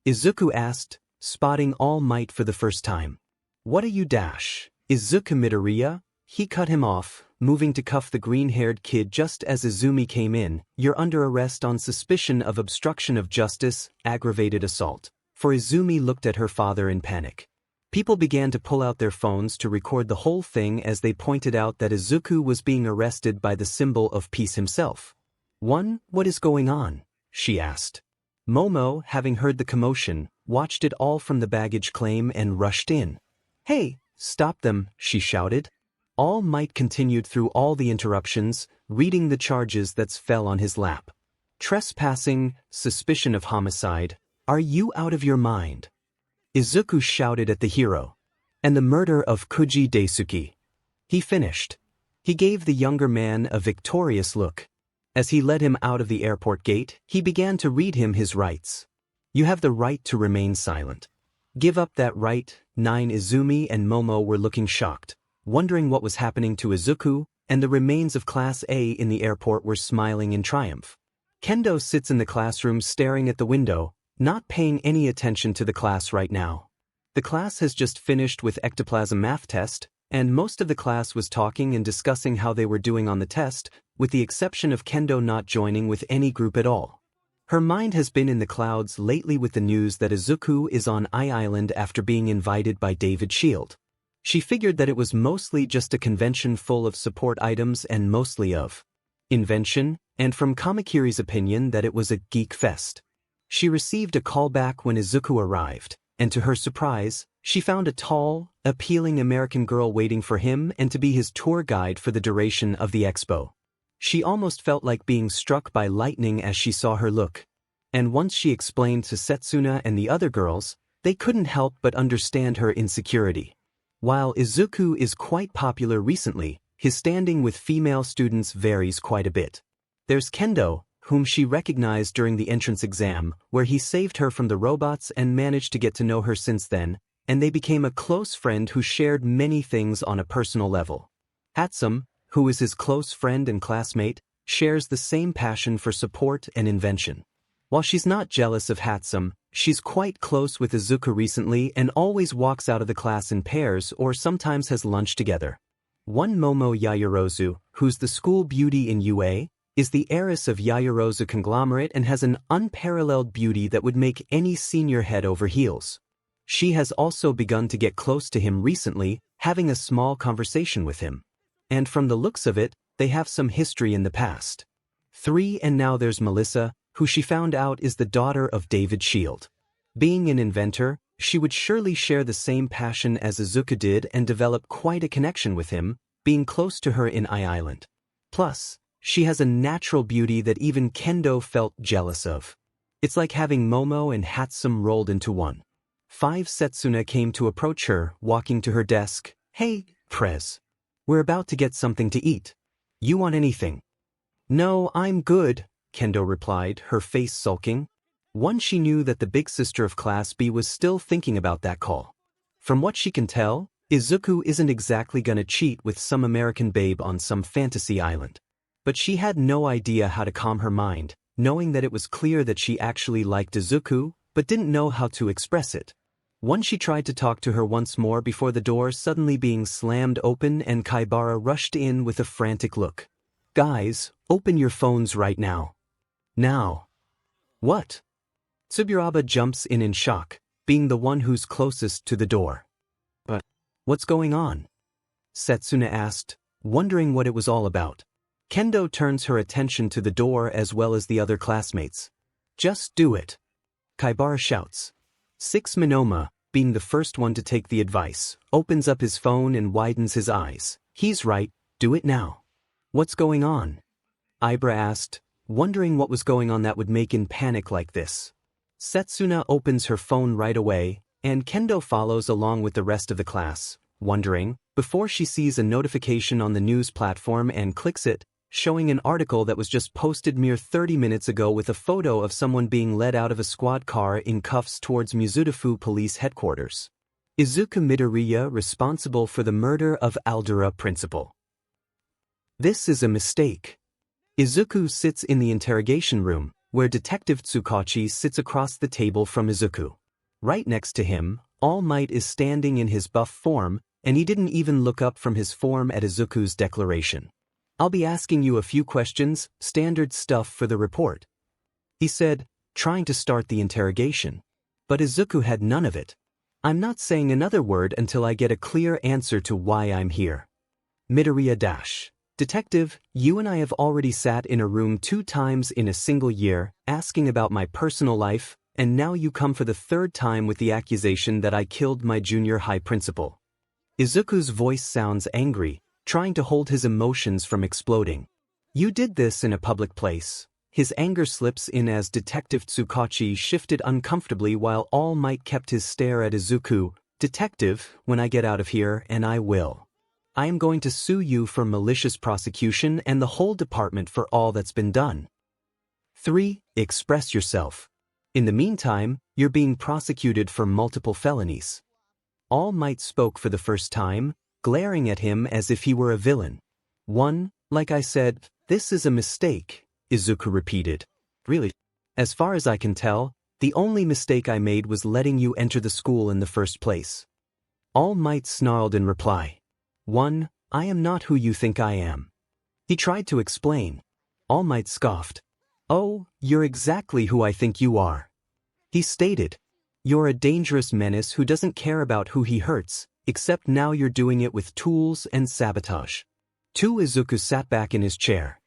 Izuku asked, spotting All Might for the first time. What are you dash? Izuku Midoriya? He cut him off, moving to cuff the green-haired kid just as Izumi came in. You're under arrest on suspicion of obstruction of justice, aggravated assault. For Izumi looked at her father in panic. People began to pull out their phones to record the whole thing as they pointed out that Izuku was being arrested by the symbol of peace himself. What is going on? She asked. Momo, having heard the commotion, watched it all from the baggage claim and rushed in. Hey, stop them, she shouted. All Might continued through all the interruptions, reading the charges that fell on his lap. Trespassing, suspicion of homicide. Are you out of your mind? Izuku shouted at the hero. And the murder of Kuji Daisuke. He finished. He gave the younger man a victorious look. As he led him out of the airport gate, he began to read him his rights. You have the right to remain silent. Give up that right. Izumi and Momo were looking shocked, wondering what was happening to Izuku, and the remains of Class A in the airport were smiling in triumph. Kendo sits in the classroom staring at the window, not paying any attention to the class right now. The class has just finished with ectoplasm math test, and most of the class was talking and discussing how they were doing on the test, with the exception of Kendo not joining with any group at all. Her mind has been in the clouds lately with the news that Izuku is on I-Island after being invited by 𝗵𝗃𝗁𝗍𝗪. She figured that it was mostly just a convention full of support items and mostly of invention, and from Kamakiri's opinion that it was a geek fest. She received a call back when Izuku arrived, and to her surprise, she found a tall, appealing American girl waiting for him and to be his tour guide for the duration of the expo. She almost felt like being struck by lightning as she saw her look. And once she explained to Setsuna and the other girls, they couldn't help but understand her insecurity. While Izuku is quite popular recently, his standing with female students varies quite a bit. There's Kendo, whom she recognized during the entrance exam, where he saved her from the robots and managed to get to know her since then, and they became a close friend who shared many things on a personal level. 𝗵𝗃𝗁𝗍𝗪, who is his close friend and classmate, shares the same passion for support and invention. While she's not jealous of 𝗵𝗃𝗁𝗍𝗪, she's quite close with Izuku recently and always walks out of the class in pairs or sometimes has lunch together. One Momo Yaoyorozu, who's the school beauty in UA, is the heiress of Yaoyorozu conglomerate and has an unparalleled beauty that would make any senior head over heels. She has also begun to get close to him recently, having a small conversation with him. And from the looks of it, they have some history in the past. 3. And now there's Melissa, who she found out is the daughter of 𝗵𝗃𝗁𝗍𝗪. Being an inventor, she would surely share the same passion as Izuku did and develop quite a connection with him, being close to her in I-Island. Plus, she has a natural beauty that even Kendo felt jealous of. It's like having Momo and 𝗵𝗃𝗁𝗍𝗪 rolled into one. 5. Setsuna came to approach her, walking to her desk. Hey, Prez. We're about to get something to eat. You want anything? No, I'm good, Kendo replied, her face sulking. She knew that the big sister of Class B was still thinking about that call. From what she can tell, Izuku isn't exactly gonna cheat with some American babe on some fantasy island. But she had no idea how to calm her mind, knowing that it was clear that she actually liked Izuku, but didn't know how to express it. She tried to talk to her once more before the door suddenly being slammed open and 𝗬𝗏𝗃 rushed in with a frantic look. Guys, open your phones right now. Now. What? Tsuburaba jumps in shock, being the one who's closest to the door. But what's going on? Setsuna asked, wondering what it was all about. Kendo turns her attention to the door as well as the other classmates. Just do it. 𝗬𝗏𝗃 shouts. 6. Minoma, being the first one to take the advice, opens up his phone and widens his eyes. He's right, do it now. What's going on? Ibra asked, wondering what was going on that would make him panic like this. Setsuna opens her phone right away, and Kendo follows along with the rest of the class, wondering, before she sees a notification on the news platform and clicks it, showing an article that was just posted mere 30 minutes ago with a photo of someone being led out of a squad car in cuffs towards Mizudafu police headquarters. Izuku Midoriya responsible for the murder of 𝗓𝗪𝗓 principal. This is a mistake. Izuku sits in the interrogation room, where Detective 𝗧𝗵𝗁𝗍𝗪 sits across the table from Izuku. Right next to him, All Might is standing in his buff form, and he didn't even look up from his form at Izuku's declaration. I'll be asking you a few questions, standard stuff for the report, he said, trying to start the interrogation. But Izuku had none of it. I'm not saying another word until I get a clear answer to why I'm here. Midoriya Detective, you and I have already sat in a room 2 times in a single year, asking about my personal life, and now you come for the 3rd time with the accusation that I killed my junior high principal. Izuku's voice sounds angry, trying to hold his emotions from exploding. You did this in a public place. His anger slips in as Detective 𝗧𝗵𝗁𝗍𝗪 shifted uncomfortably while All Might kept his stare at Izuku. Detective, when I get out of here, and I will, I am going to sue you for malicious prosecution and the whole department for all that's been done. 3. Express yourself. In the meantime, you're being prosecuted for multiple felonies. All Might spoke for the first time, glaring at him as if he were a villain. 1. Like I said, this is a mistake, Izuku repeated. Really? As far as I can tell, the only mistake I made was letting you enter the school in the first place. All Might snarled in reply. 1. I am not who you think I am. He tried to explain. 𝗷𝗵𝗃 scoffed. Oh, you're exactly who I think you are. He stated. You're a dangerous menace who doesn't care about who he hurts, except now you're doing it with tools and sabotage. 𝗬𝗏 sat back in his chair.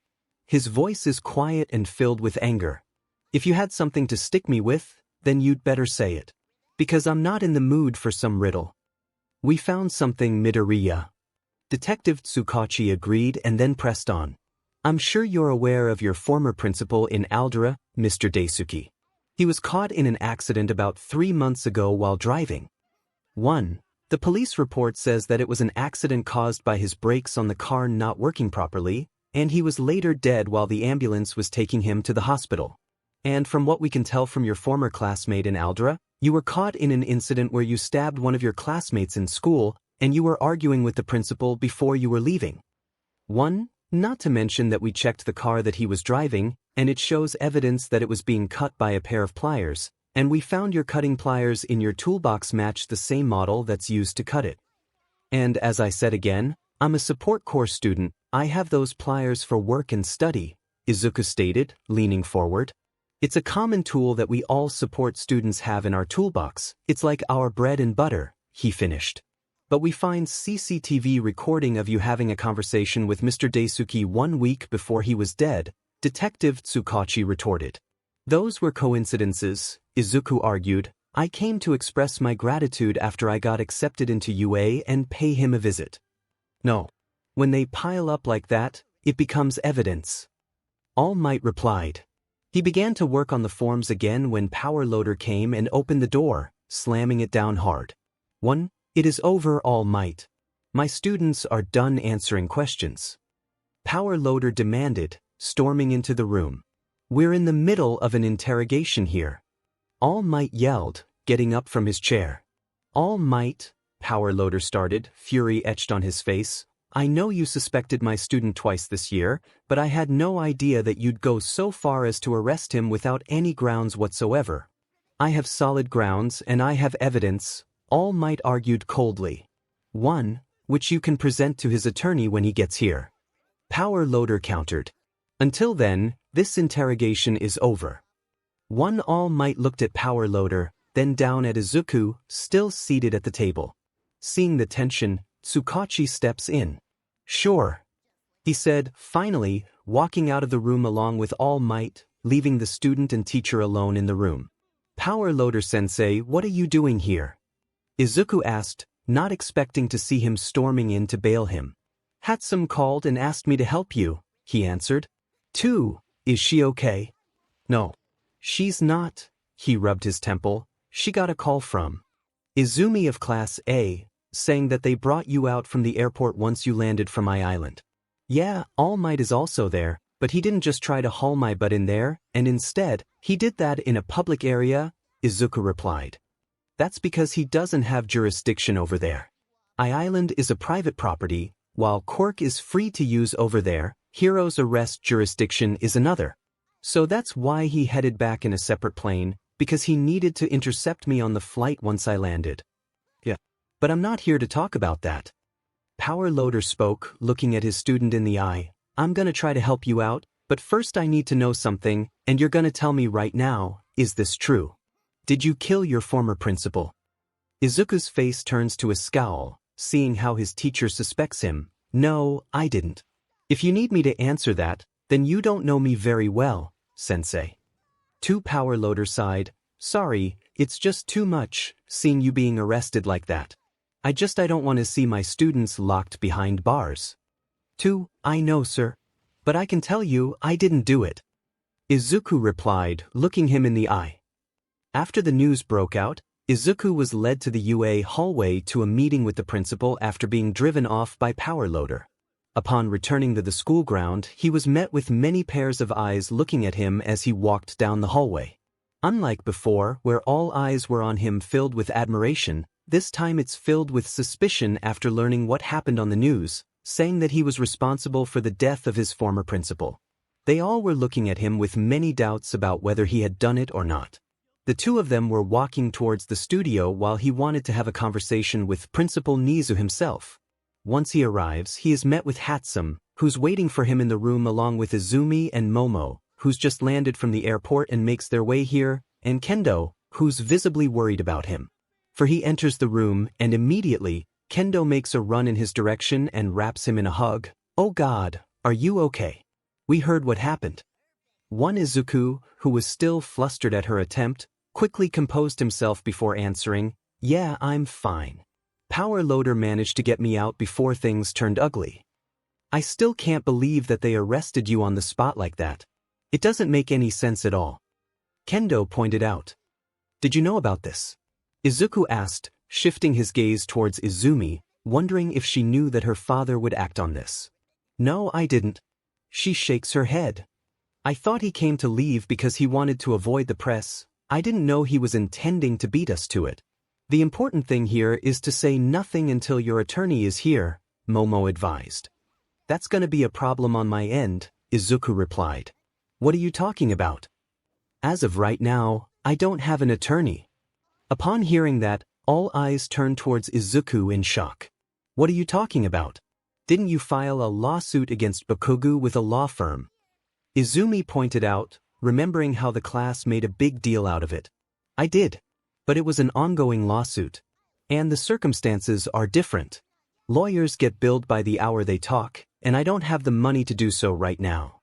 His voice is quiet and filled with anger. If you had something to stick me with, then you'd better say it. Because I'm not in the mood for some riddle. We found something midoriya. Detective 𝗬𝗁𝗁𝗁 agreed and then pressed on. I'm sure you're aware of your former principal in 𝗓𝗪, Mr. Daisuke. He was caught in an accident about 3 months ago while driving. 1. The police report says that it was an accident caused by his brakes on the car not working properly, and he was later dead while the ambulance was taking him to the hospital. And from what we can tell from your former classmate in 𝗓𝗪, you were caught in an incident where you stabbed one of your classmates in school, and you were arguing with the principal before you were leaving. 1. Not to mention that we checked the car that he was driving, and it shows evidence that it was being cut by a pair of pliers, and we found your cutting pliers in your toolbox match the same model that's used to cut it. And as I said again, I'm a support course student, I have those pliers for work and study, Izuku stated, leaning forward. It's a common tool that we all support students have in our toolbox, it's like our bread and butter, he finished. But we find CCTV recording of you having a conversation with Mr. Daisuke 1 week before he was dead, Detective 𝗬𝗁𝗁𝗁 retorted. Those were coincidences, Izuku argued. I came to express my gratitude after I got accepted into UA and pay him a visit. No. When they pile up like that, it becomes evidence. 𝗷𝗵𝗃 replied. He began to work on the forms again when Power Loader came and opened the door, slamming it down hard. 1. It is over, 𝗷𝗵𝗃. My students are done answering questions. Power Loader demanded, storming into the room. We're in the middle of an interrogation here. 𝗷𝗵𝗃 yelled, getting up from his chair. 𝗷𝗵𝗃, Power Loader started, fury etched on his face. I know you suspected my student twice this year, but I had no idea that you'd go so far as to arrest him without any grounds whatsoever. I have solid grounds and I have evidence, 𝗷𝗵𝗃 argued coldly. 1. Which you can present to his attorney when he gets here. Power Loader countered. Until then, this interrogation is over. 1. 𝗷𝗵𝗃 looked at Power Loader, then down at Izuku, still seated at the table. Seeing the tension, 𝗬𝗁𝗁𝗁 steps in. Sure. He said, finally, walking out of the room along with 𝗷𝗵𝗃, leaving the student and teacher alone in the room. Power Loader Sensei, what are you doing here? Izuku asked, not expecting to see him storming in to bail him. 𝗕𝗏𝗄 called and asked me to help you, he answered. 2. Is she okay? No. She's not, he rubbed his temple. She got a call from Izumi of Class A, saying that they brought you out from the airport once you landed from my island. Yeah, 𝗷𝗵𝗃 is also there, but he didn't just try to haul my butt in there, and instead, he did that in a public area, Izuku replied. That's because he doesn't have jurisdiction over there. Island is a private property, while Quirk is free to use over there, Hero's arrest jurisdiction is another. So that's why he headed back in a separate plane, because he needed to intercept me on the flight once I landed. Yeah. But I'm not here to talk about that. Power Loader spoke, looking at his student in the eye. I'm gonna try to help you out, but first I need to know something, and you're gonna tell me right now, is this true? Did you kill your former principal? Izuku's face turns to a scowl, seeing how his teacher suspects him. No, I didn't. If you need me to answer that, then you don't know me very well, Sensei. 2. Power Loader sighed. Sorry, it's just too much, seeing you being arrested like that. I don't want to see my students locked behind bars. 2. I know, sir. But I can tell you, I didn't do it. Izuku replied, looking him in the eye. After the news broke out, Izuku was led to the UA hallway to a meeting with the principal after being driven off by Power Loader. Upon returning to the school ground, he was met with many pairs of eyes looking at him as he walked down the hallway. Unlike before, where all eyes were on him filled with admiration, this time it's filled with suspicion after learning what happened on the news, saying that he was responsible for the death of his former principal. They all were looking at him with many doubts about whether he had done it or not. The two of them were walking towards the studio while he wanted to have a conversation with Principal Nizu himself. Once he arrives, he is met with 𝗵𝗃, who's waiting for him in the room along with Izumi and Momo, who's just landed from the airport and makes their way here, and Kendo, who's visibly worried about him. For he enters the room, and immediately, Kendo makes a run in his direction and wraps him in a hug. "Oh God, are you okay? We heard what happened." One Izuku, who was still flustered at her attempt, quickly composed himself before answering, "Yeah, I'm fine. Power Loader managed to get me out before things turned ugly. I still can't believe that they arrested you on the spot like that. It doesn't make any sense at all." Kendo pointed out. "Did you know about this?" Izuku asked, shifting his gaze towards Izumi, wondering if she knew that her father would act on this. "No, I didn't." She shakes her head. "I thought he came to leave because he wanted to avoid the press. I didn't know he was intending to beat us to it. The important thing here is to say nothing until your attorney is here," Momo advised. "That's gonna be a problem on my end," Izuku replied. "What are you talking about?" "As of right now, I don't have an attorney." Upon hearing that, all eyes turned towards Izuku in shock. "What are you talking about? Didn't you file a lawsuit against Bakugo with a law firm?" Izumi pointed out, remembering how the class made a big deal out of it. "I did. But it was an ongoing lawsuit. And the circumstances are different. Lawyers get billed by the hour they talk, and I don't have the money to do so right now."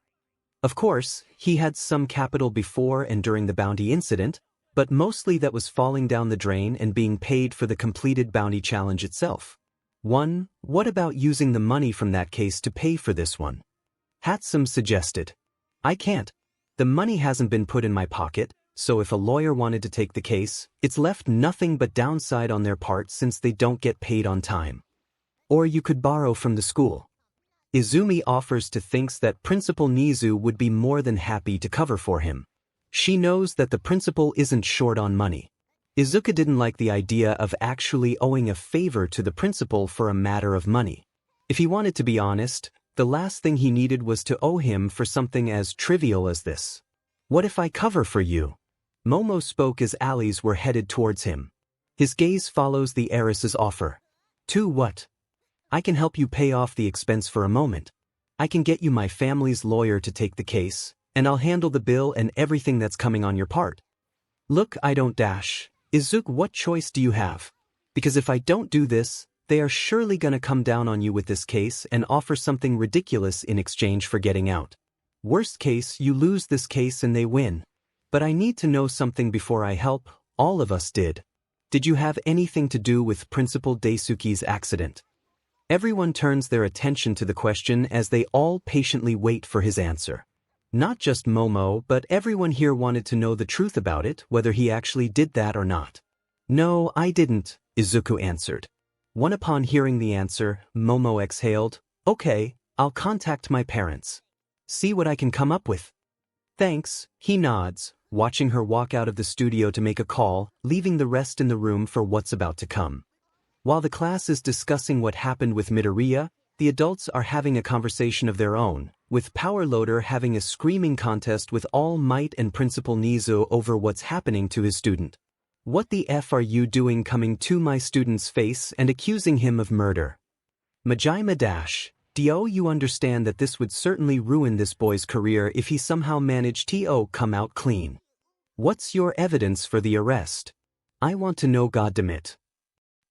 Of course, he had some capital before and during the bounty incident, but mostly that was falling down the drain and being paid for the completed bounty challenge itself. What about using the money from that case to pay for this one? 𝗵𝗃 suggested. "I can't. The money hasn't been put in my pocket, so if a lawyer wanted to take the case, it's left nothing but downside on their part since they don't get paid on time. Or you could borrow from the school." Izumi offers to thinks that Principal Nizu would be more than happy to cover for him. She knows that the principal isn't short on money. Izuku didn't like the idea of actually owing a favor to the principal for a matter of money. If he wanted to be honest, the last thing he needed was to owe him for something as trivial as this. "What if I cover for you?" Momo spoke as alleys were headed towards him. His gaze follows the heiress's offer. "To what?" "I can help you pay off the expense for a moment. I can get you my family's lawyer to take the case, and I'll handle the bill and everything that's coming on your part." "Look, I don't dash. Izuku, what choice do you have? Because if I don't do this, they are surely gonna come down on you with this case and offer something ridiculous in exchange for getting out. Worst case, you lose this case and they win. But I need to know something before I help. All of us did. Did you have anything to do with Principal Daisuke's accident?" Everyone turns their attention to the question as they all patiently wait for his answer. Not just Momo, but everyone here wanted to know the truth about it, whether he actually did that or not. "No, I didn't," Izuku answered. Upon hearing the answer, Momo exhaled. "Okay, I'll contact my parents. See what I can come up with." "Thanks," he nods, watching her walk out of the studio to make a call, leaving the rest in the room for what's about to come. While the class is discussing what happened with Midoriya, the adults are having a conversation of their own, with Power Loader having a screaming contest with All Might and Principal Nizu over what's happening to his student. "What the F are you doing coming to my student's face and accusing him of murder? 𝗵𝗃𝗲, you understand that this would certainly ruin this boy's career if he somehow managed to come out clean. What's your evidence for the arrest? I want to know, goddammit."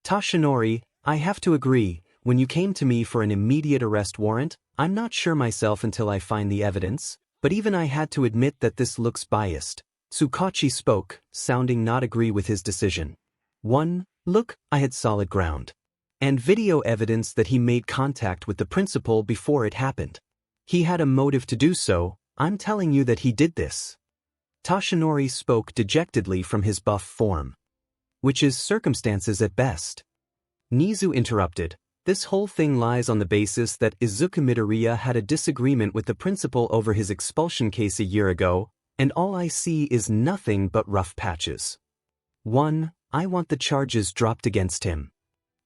"Toshinori, I have to agree, when you came to me for an immediate arrest warrant, I'm not sure myself until I find the evidence, but even I had to admit that this looks biased." Tsukachi spoke, sounding not agree with his decision. Look, I had solid ground. And video evidence that he made contact with the principal before it happened. He had a motive to do so. I'm telling you that he did this." Toshinori spoke dejectedly from his buff form. "Which is circumstances at best." Nizu interrupted. "This whole thing lies on the basis that Izuku Midoriya had a disagreement with the principal over his expulsion case a year ago, and all I see is nothing but rough patches. I want the charges dropped against him.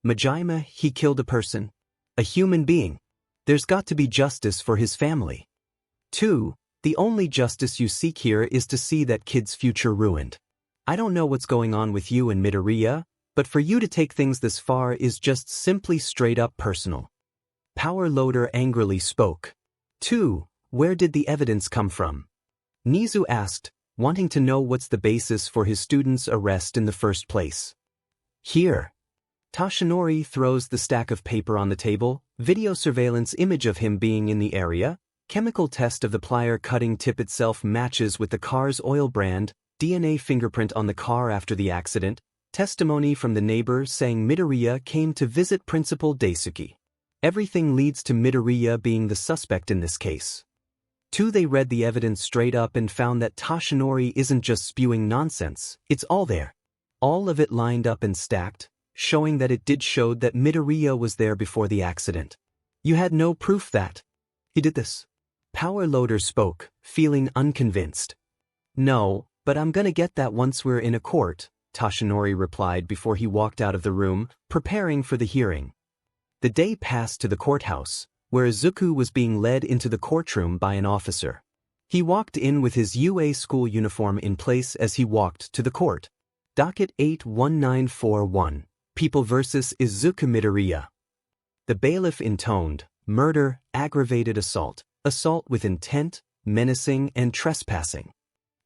𝗵𝗃𝗲, he killed a person. A human being. There's got to be justice for his family. 2. The only justice you seek here is to see that kid's future ruined. I don't know what's going on with you and Midoriya, but for you to take things this far is just simply straight up personal. Power loader angrily spoke. 2. Where did the evidence come from? Nizu asked, wanting to know what's the basis for his student's arrest in the first place. Here. Toshinori throws the stack of paper on the table, video surveillance image of him being in the area, chemical test of the plier cutting tip itself matches with the car's oil brand, DNA fingerprint on the car after the accident, testimony from the neighbor saying Midoriya came to visit Principal Daisuke. Everything leads to Midoriya being the suspect in this case. 2. They read the evidence straight up and found that Toshinori isn't just spewing nonsense, it's all there. All of it lined up and stacked, showing that it showed that Midoriya was there before the accident. You had no proof that he did this. Power loader spoke, feeling unconvinced. No, but I'm gonna get that once we're in a court, Toshinori replied before he walked out of the room, preparing for the hearing. The day passed to the courthouse, where Izuku was being led into the courtroom by an officer. He walked in with his UA school uniform in place as he walked to the court. Docket 81941. People vs. Izuku Midoriya. The bailiff intoned, murder, aggravated assault, assault with intent, menacing, and trespassing.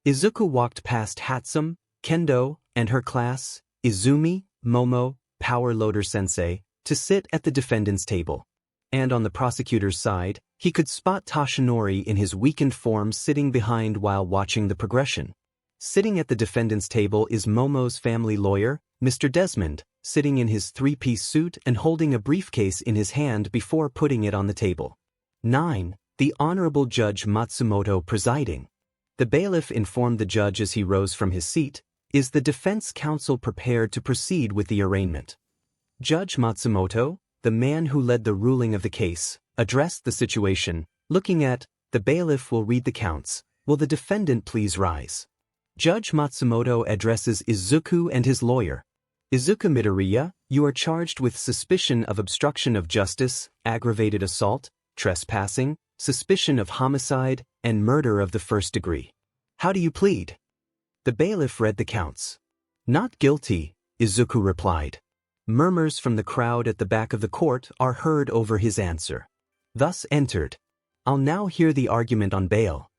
Izuku walked past Hatsum, Kendo, and her class, Izumi, Momo, Power Loader Sensei, to sit at the defendant's table. And on the prosecutor's side, he could spot Toshinori in his weakened form sitting behind while watching the progression. Sitting at the defendant's table is Momo's family lawyer, Mr. Desmond, sitting in his three-piece suit and holding a briefcase in his hand before putting it on the table. 9. The Honorable Judge Matsumoto presiding. The bailiff informed the judge as he rose from his seat, is the defense counsel prepared to proceed with the arraignment? Judge Matsumoto, the man who led the ruling of the case, addressed the situation, looking at, the bailiff will read the counts, will the defendant please rise? Judge Matsumoto addresses Izuku and his lawyer. Izuku Midoriya, you are charged with suspicion of obstruction of justice, aggravated assault, trespassing, suspicion of homicide, and murder of the first degree. How do you plead? The bailiff read the counts. Not guilty, Izuku replied. Murmurs from the crowd at the back of the court are heard over his answer. Thus entered. I'll now hear the argument on bail.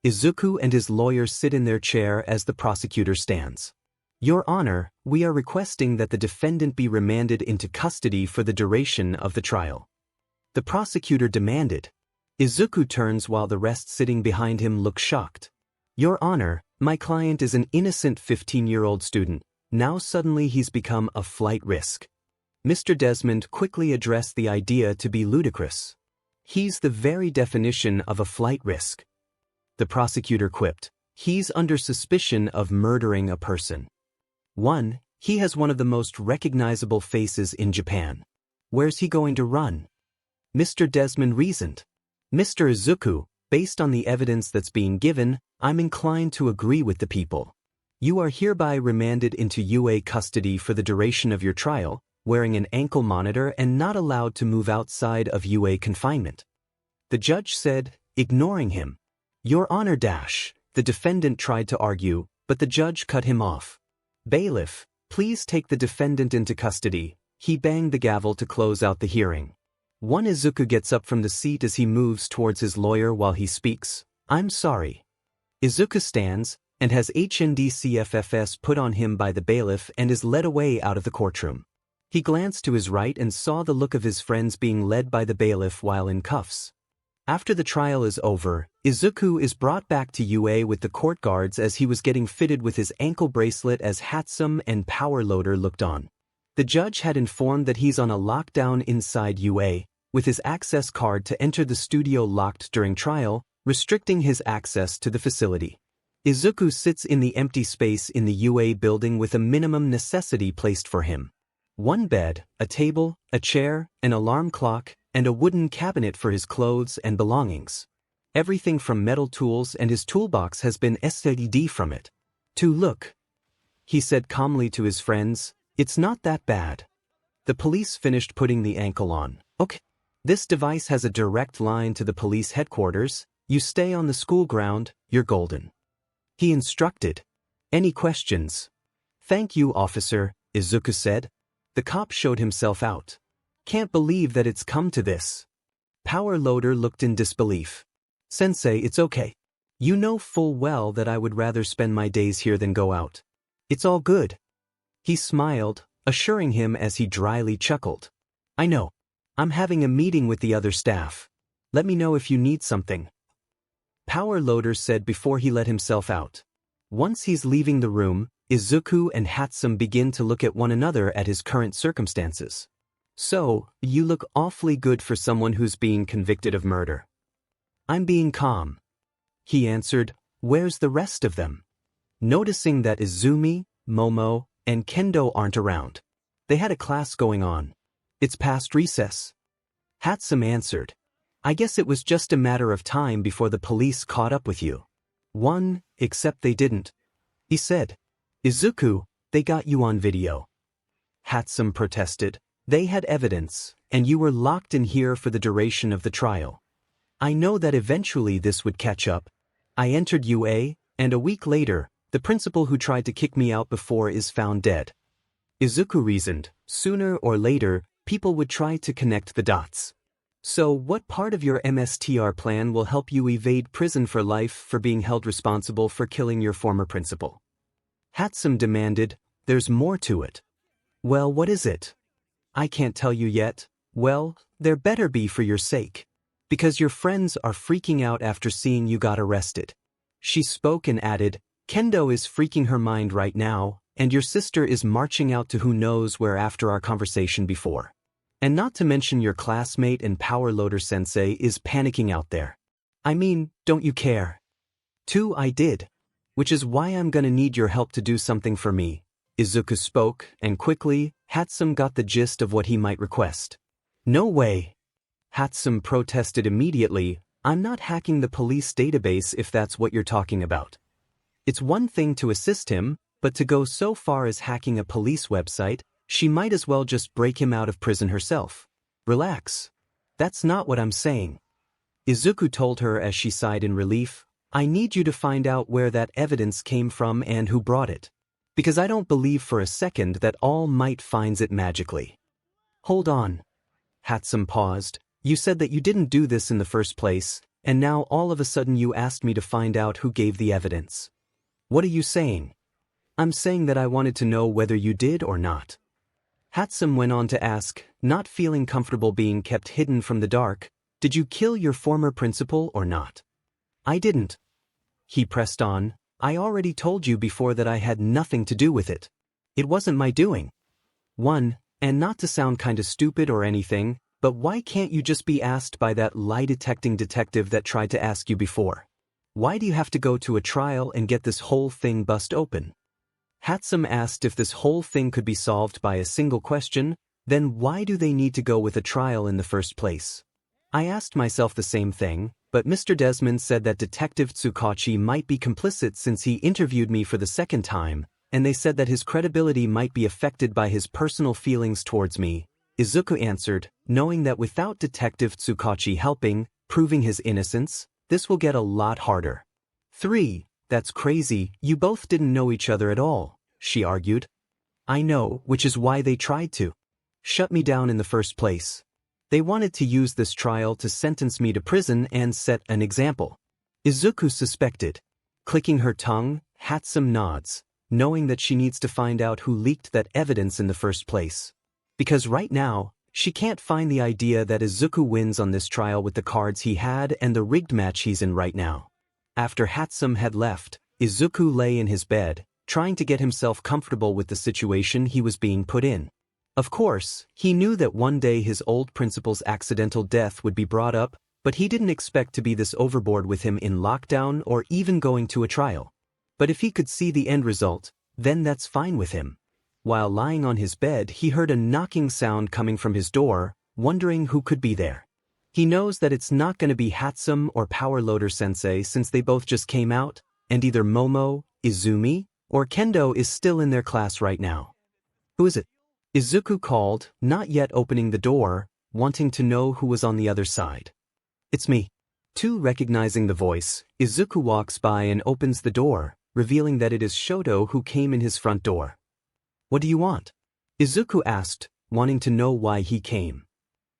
Izuku and his lawyer sit in their chair as the prosecutor stands. Your Honor, we are requesting that the defendant be remanded into custody for the duration of the trial. The prosecutor demanded. Izuku turns while the rest sitting behind him look shocked. Your Honor, my client is an innocent 15-year-old student. Now suddenly he's become a flight risk. Mr. Desmond quickly addressed the idea to be ludicrous. He's the very definition of a flight risk. The prosecutor quipped, he's under suspicion of murdering a person. 1. He has one of the most recognizable faces in Japan. Where's he going to run? Mr. Desmond reasoned. Mr. Izuku, based on the evidence that's being given, I'm inclined to agree with the people. You are hereby remanded into UA custody for the duration of your trial, wearing an ankle monitor and not allowed to move outside of UA confinement. The judge said, ignoring him. Your Honor the defendant tried to argue, but the judge cut him off. Bailiff, please take the defendant into custody. He banged the gavel to close out the hearing. One Izuku gets up from the seat as he moves towards his lawyer while he speaks. I'm sorry. Izuku stands, and has HNDCFFS put on him by the bailiff and is led away out of the courtroom. He glanced to his right and saw the look of his friends being led by the bailiff while in cuffs. After the trial is over, Izuku is brought back to UA with the court guards as he was getting fitted with his ankle bracelet as Hatsum and Power Loader looked on. The judge had informed that he's on a lockdown inside UA, with his access card to enter the studio locked during trial, restricting his access to the facility. Izuku sits in the empty space in the UA building with a minimum necessity placed for him. One bed, a table, a chair, an alarm clock, and a wooden cabinet for his clothes and belongings. Everything from metal tools and his toolbox has been STD from it. To look, he said calmly to his friends, it's not that bad. The police finished putting the ankle on. Okay. This device has a direct line to the police headquarters. You stay on the school ground, you're golden. He instructed. Any questions? Thank you, officer, Izuku said. The cop showed himself out. Can't believe that it's come to this. Power Loader looked in disbelief. Sensei, it's okay. You know full well that I would rather spend my days here than go out. It's all good. He smiled, assuring him as he dryly chuckled. I know. I'm having a meeting with the other staff. Let me know if you need something. Power Loader said before he let himself out. Once he's leaving the room, Izuku and 𝗵𝗃 begin to look at one another at his current circumstances. So, you look awfully good for someone who's being convicted of murder. I'm being calm. He answered, where's the rest of them? Noticing that Izumi, Momo, and Kendo aren't around. They had a class going on. It's past recess. 𝗵𝗃 answered, I guess it was just a matter of time before the police caught up with you. Except they didn't. He said, Izuku, they got you on video. 𝗵𝗃 protested. They had evidence, and you were locked in here for the duration of the trial. I know that eventually this would catch up. I entered UA, and a week later, the principal who tried to kick me out before is found dead. Izuku reasoned, sooner or later, people would try to connect the dots. So what part of your MSTR plan will help you evade prison for life for being held responsible for killing your former principal? 𝗵𝗃 demanded, there's more to it. Well, what is it? I can't tell you yet. Well, there better be for your sake. Because your friends are freaking out after seeing you got arrested. She spoke and added, Kendo is freaking her mind right now, and your sister is marching out to who knows where after our conversation before. And not to mention your classmate and Power Loader sensei is panicking out there. I mean, don't you care? I did. Which is why I'm gonna need your help to do something for me. Izuku spoke, and quickly, 𝗵𝗃 got the gist of what he might request. No way. 𝗵𝗃 protested immediately, I'm not hacking the police database if that's what you're talking about. It's one thing to assist him, but to go so far as hacking a police website, she might as well just break him out of prison herself. Relax. That's not what I'm saying. Izuku told her as she sighed in relief, I need you to find out where that evidence came from and who brought it. Because I don't believe for a second that All Might finds it magically. Hold on. 𝗵𝗃 paused. You said that you didn't do this in the first place, and now all of a sudden you asked me to find out who gave the evidence. What are you saying? I'm saying that I wanted to know whether you did or not. 𝗵𝗃 went on to ask, not feeling comfortable being kept hidden from the dark, did you kill your former principal or not? I didn't. He pressed on, I already told you before that I had nothing to do with it. It wasn't my doing. And not to sound kinda stupid or anything, but why can't you just be asked by that lie-detecting detective that tried to ask you before? Why do you have to go to a trial and get this whole thing bust open? 𝗵𝗃 asked if this whole thing could be solved by a single question, then why do they need to go with a trial in the first place? I asked myself the same thing, but Mr. Desmond said that Detective 𝗧𝗂𝘁 might be complicit since he interviewed me for the second time, and they said that his credibility might be affected by his personal feelings towards me. Izuku answered, knowing that without Detective 𝗧𝗂𝘁 helping, proving his innocence, this will get a lot harder. That's crazy, you both didn't know each other at all, she argued. I know, which is why they tried to shut me down in the first place. They wanted to use this trial to sentence me to prison and set an example. Izuku suspected. Clicking her tongue, 𝗵𝗃 nods, knowing that she needs to find out who leaked that evidence in the first place. Because right now, she can't find the idea that Izuku wins on this trial with the cards he had and the rigged match he's in right now. After 𝗵𝗃 had left, Izuku lay in his bed, trying to get himself comfortable with the situation he was being put in. Of course, he knew that one day his old principal's accidental death would be brought up, but he didn't expect to be this overboard with him in lockdown or even going to a trial. But if he could see the end result, then that's fine with him. While lying on his bed, he heard a knocking sound coming from his door, wondering who could be there. He knows that it's not going to be 𝗵𝗃 or Power Loader Sensei since they both just came out, and either Momo, Izumi, or Kendo is still in their class right now. Who is it? Izuku called, not yet opening the door, wanting to know who was on the other side. It's me. Recognizing the voice, Izuku walks by and opens the door, revealing that it is Shoto who came in his front door. What do you want? Izuku asked, wanting to know why he came.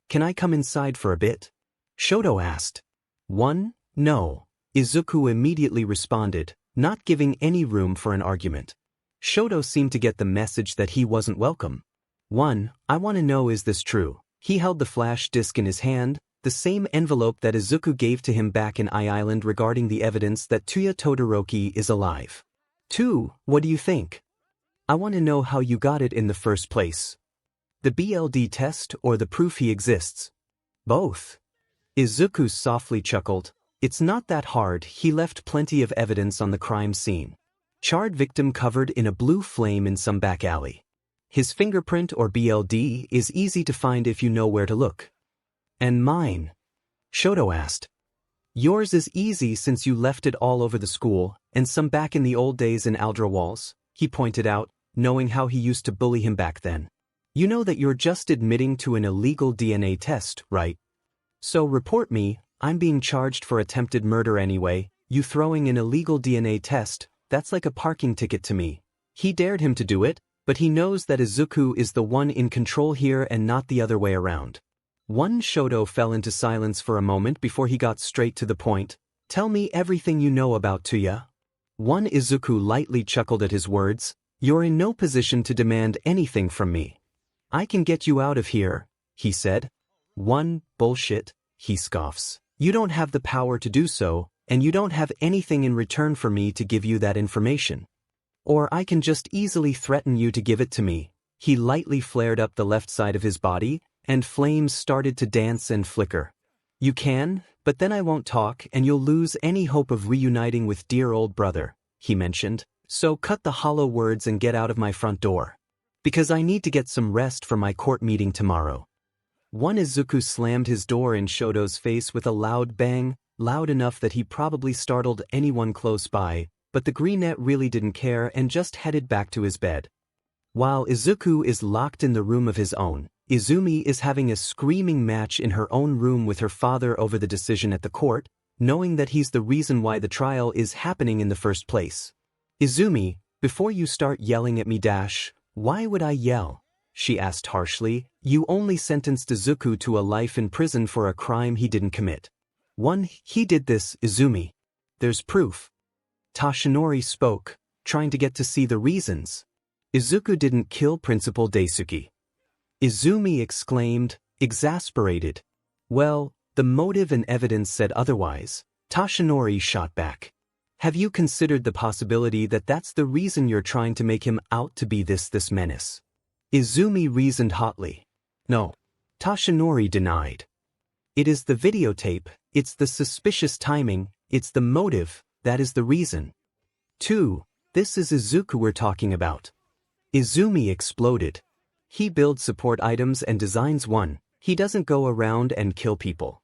Can I come inside for a bit? Shoto asked. 1. No. Izuku immediately responded, not giving any room for an argument. Shoto seemed to get the message that he wasn't welcome. 1. I want to know, is this true? He held the flash disk in his hand, the same envelope that Izuku gave to him back in I Island regarding the evidence that Todoroki is alive. 2. What do you think? I want to know how you got it in the first place. The BLD test or the proof he exists? Both. Izuku softly chuckled. It's not that hard, he left plenty of evidence on the crime scene. Charred victim covered in a blue flame in some back alley. His fingerprint or BLD is easy to find if you know where to look. And mine? Shoto asked. Yours is easy since you left it all over the school, and some back in the old days in 𝗓𝗏𝗋𝗆, he pointed out, knowing how he used to bully him back then. You know that you're just admitting to an illegal DNA test, right? So report me, I'm being charged for attempted murder anyway, you throwing an illegal DNA test, that's like a parking ticket to me. He dared him to do it, but he knows that Izuku is the one in control here and not the other way around. 1. Shoto fell into silence for a moment before he got straight to the point. Tell me everything you know about 𝗕𝗏𝗁. 1. Izuku lightly chuckled at his words. You're in no position to demand anything from me. I can get you out of here, he said. 1. Bullshit, he scoffs. You don't have the power to do so, and you don't have anything in return for me to give you that information. Or I can just easily threaten you to give it to me. He lightly flared up the left side of his body, and flames started to dance and flicker. You can, but then I won't talk and you'll lose any hope of reuniting with dear old brother, he mentioned. So cut the hollow words and get out of my front door. Because I need to get some rest for my court meeting tomorrow. 1. Izuku slammed his door in Shoto's face with a loud bang, loud enough that he probably startled anyone close by, but the greenette really didn't care and just headed back to his bed. While Izuku is locked in the room of his own, Izumi is having a screaming match in her own room with her father over the decision at the court, knowing that he's the reason why the trial is happening in the first place. Izumi, before you start yelling at me why would I yell? She asked harshly. You only sentenced Izuku to a life in prison for a crime he didn't commit. 1. He did this, Izumi. There's proof. Tashinori spoke, trying to get to see the reasons. Izuku didn't kill Principal Daisuke. Izumi exclaimed, exasperated. Well, the motive and evidence said otherwise. Tashinori shot back. Have you considered the possibility that that's the reason you're trying to make him out to be this menace? Izumi reasoned hotly. No. Tashinori denied. It is the videotape, it's the suspicious timing, it's the motive, that is the reason. 2. This is Izuku we're talking about. Izumi exploded. He builds support items and designs. 1. He doesn't go around and kill people.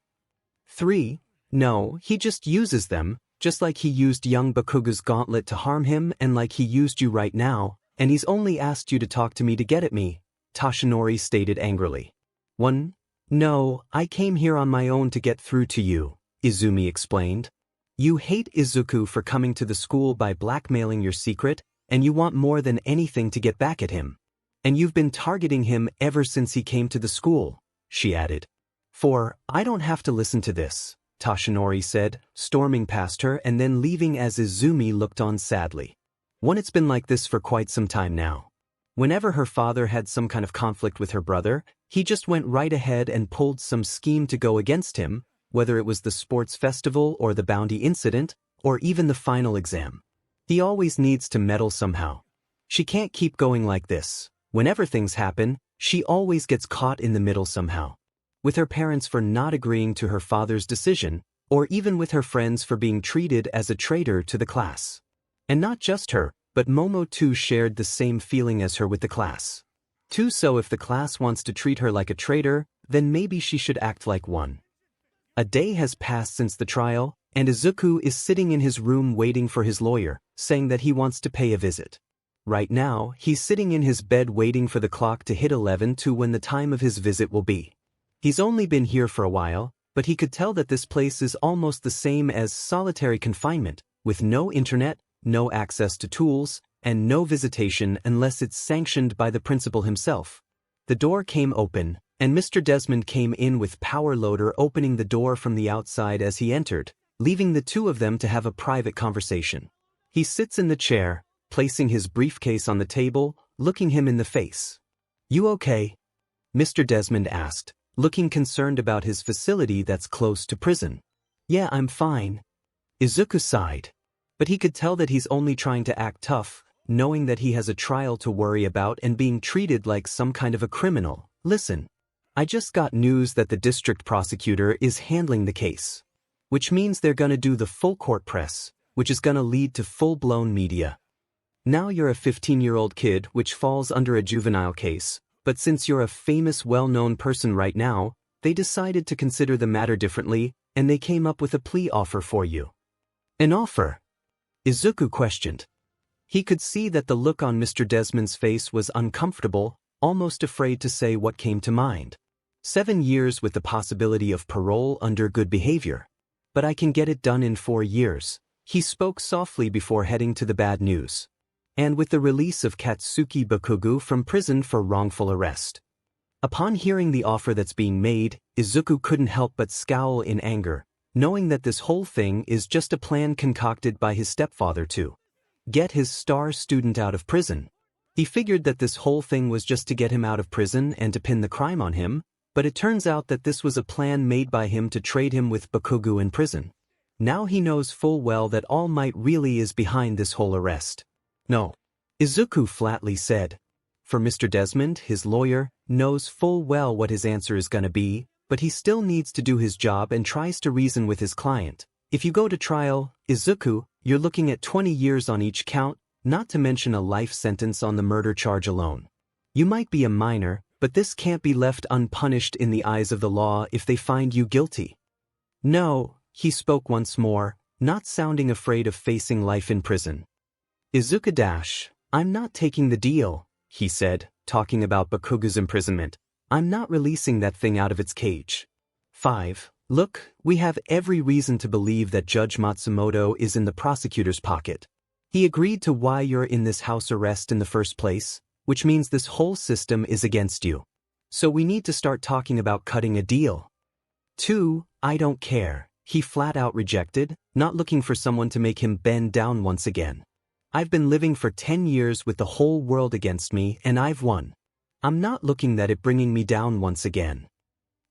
3. No, he just uses them, just like he used young Bakugo's gauntlet to harm him and like he used you right now, and he's only asked you to talk to me to get at me, Tashinori stated angrily. 1. No, I came here on my own to get through to you, Izumi explained. You hate Izuku for coming to the school by blackmailing your secret, and you want more than anything to get back at him. And you've been targeting him ever since he came to the school, she added. 4. I don't have to listen to this, Tashinori said, storming past her and then leaving as Izumi looked on sadly. 1. It's been like this for quite some time now. Whenever her father had some kind of conflict with her brother, he just went right ahead and pulled some scheme to go against him, whether it was the sports festival or the bounty incident, or even the final exam. He always needs to meddle somehow. She can't keep going like this. Whenever things happen, she always gets caught in the middle somehow. With her parents for not agreeing to her father's decision, or even with her friends for being treated as a traitor to the class. And not just her, but Momo too shared the same feeling as her with the class. 2. So if the class wants to treat her like a traitor, then maybe she should act like one. A day has passed since the trial, and Izuku is sitting in his room waiting for his lawyer, saying that he wants to pay a visit. Right now, he's sitting in his bed waiting for the clock to hit 11 to when the time of his visit will be. He's only been here for a while, but he could tell that this place is almost the same as solitary confinement, with no internet, no access to tools, and no visitation unless it's sanctioned by the principal himself. The door came open, And Mr. Desmond came in with power loader opening the door from the outside as he entered, leaving the two of them to have a private conversation. He sits in the chair, placing his briefcase on the table, looking him in the face. "You okay?" Mr. Desmond asked, looking concerned about his facility that's close to prison. "Yeah, I'm fine." Izuku sighed. But he could tell that he's only trying to act tough, knowing that he has a trial to worry about and being treated like some kind of a criminal. "Listen, I just got news that the district prosecutor is handling the case. Which means they're gonna do the full court press, which is gonna lead to full-blown media. Now you're a 15-year-old kid which falls under a juvenile case, but since you're a famous well-known person right now, they decided to consider the matter differently, and they came up with a plea offer for you." "An offer?" Izuku questioned. He could see that the look on Mr. Desmond's face was uncomfortable, almost afraid to say what came to mind. 7 years with the possibility of parole under good behavior. "But I can get it done in 4 years. He spoke softly before heading to the bad news. "And with the release of Katsuki Bakugo from prison for wrongful arrest." Upon hearing the offer that's being made, Izuku couldn't help but scowl in anger, knowing that this whole thing is just a plan concocted by his stepfather to get his star student out of prison. He figured that this whole thing was just to get him out of prison and to pin the crime on him, but it turns out that this was a plan made by him to trade him with Bakugo in prison. Now he knows full well that All Might really is behind this whole arrest. "No," Izuku flatly said. For Mr. Desmond, his lawyer, knows full well what his answer is gonna be, but he still needs to do his job and tries to reason with his client. "If you go to trial, Izuku, you're looking at 20 years on each count, not to mention a life sentence on the murder charge alone. You might be a minor, but this can't be left unpunished in the eyes of the law if they find you guilty." "No," he spoke once more, not sounding afraid of facing life in prison. "Izuku I'm not taking the deal," he said, talking about Bakugo's imprisonment. "I'm not releasing that thing out of its cage." 5. "Look, we have every reason to believe that Judge Matsumoto is in the prosecutor's pocket. He agreed to why you're in this house arrest in the first place, which means this whole system is against you. So we need to start talking about cutting a deal." 2. "I don't care," he flat out rejected, not looking for someone to make him bend down once again. "I've been living for 10 years with the whole world against me and I've won. I'm not looking at it bringing me down once again."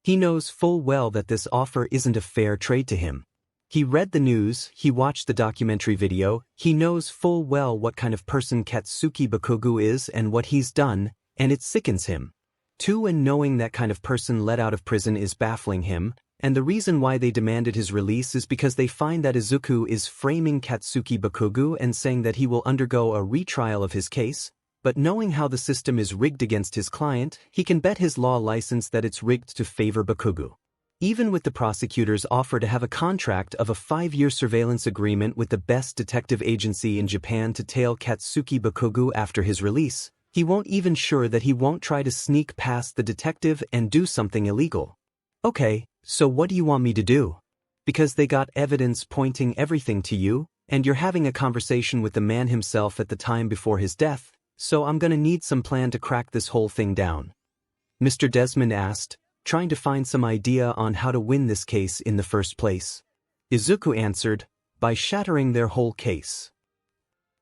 He knows full well that this offer isn't a fair trade to him. He read the news, he watched the documentary video, he knows full well what kind of person Katsuki Bakugo is and what he's done, and it sickens him. 2. And knowing that kind of person let out of prison is baffling him, and the reason why they demanded his release is because they find that Izuku is framing Katsuki Bakugo and saying that he will undergo a retrial of his case, but knowing how the system is rigged against his client, he can bet his law license that it's rigged to favor Bakugo. Even with the prosecutor's offer to have a contract of a 5-year surveillance agreement with the best detective agency in Japan to tail Katsuki Bakugo after his release, he won't even sure that he won't try to sneak past the detective and do something illegal. "Okay, so what do you want me to do? Because they got evidence pointing everything to you, and you're having a conversation with the man himself at the time before his death, so I'm gonna need some plan to crack this whole thing down," Mr. Desmond asked, trying to find some idea on how to win this case in the first place. Izuku answered, "By shattering their whole case."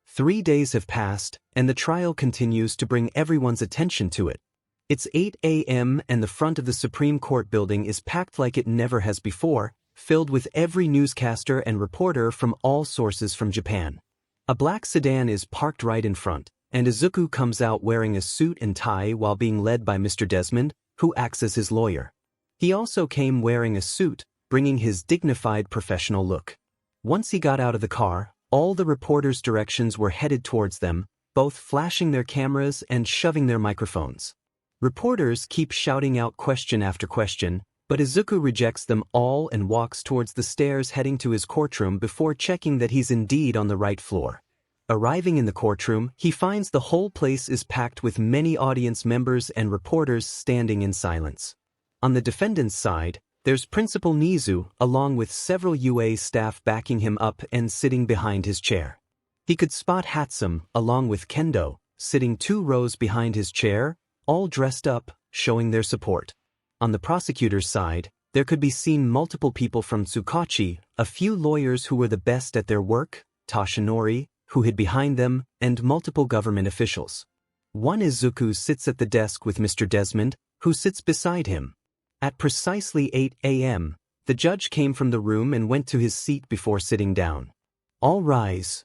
3 days have passed, and the trial continues to bring everyone's attention to it. It's 8 a.m. and the front of the Supreme Court building is packed like it never has before, filled with every newscaster and reporter from all sources from Japan. A black sedan is parked right in front, and Izuku comes out wearing a suit and tie while being led by Mr. Desmond, who acts as his lawyer. He also came wearing a suit, bringing his dignified professional look. Once he got out of the car, all the reporters' directions were headed towards them, both flashing their cameras and shoving their microphones. Reporters keep shouting out question after question, but Izuku rejects them all and walks towards the stairs heading to his courtroom before checking that he's indeed on the right floor. Arriving in the courtroom, he finds the whole place is packed with many audience members and reporters standing in silence. On the defendant's side, there's Principal Nizu, along with several UA staff backing him up and sitting behind his chair. He could spot 𝗵𝗃, along with Kendo, sitting 2 rows behind his chair, all dressed up, showing their support. On the prosecutor's side, there could be seen multiple people from 𝗧𝗵𝗁, a few lawyers who were the best at their work, Toshinori, who hid behind them, and multiple government officials. One Izuku sits at the desk with Mr. Desmond, who sits beside him. At precisely 8 a.m., the judge came from the room and went to his seat before sitting down. "All rise,"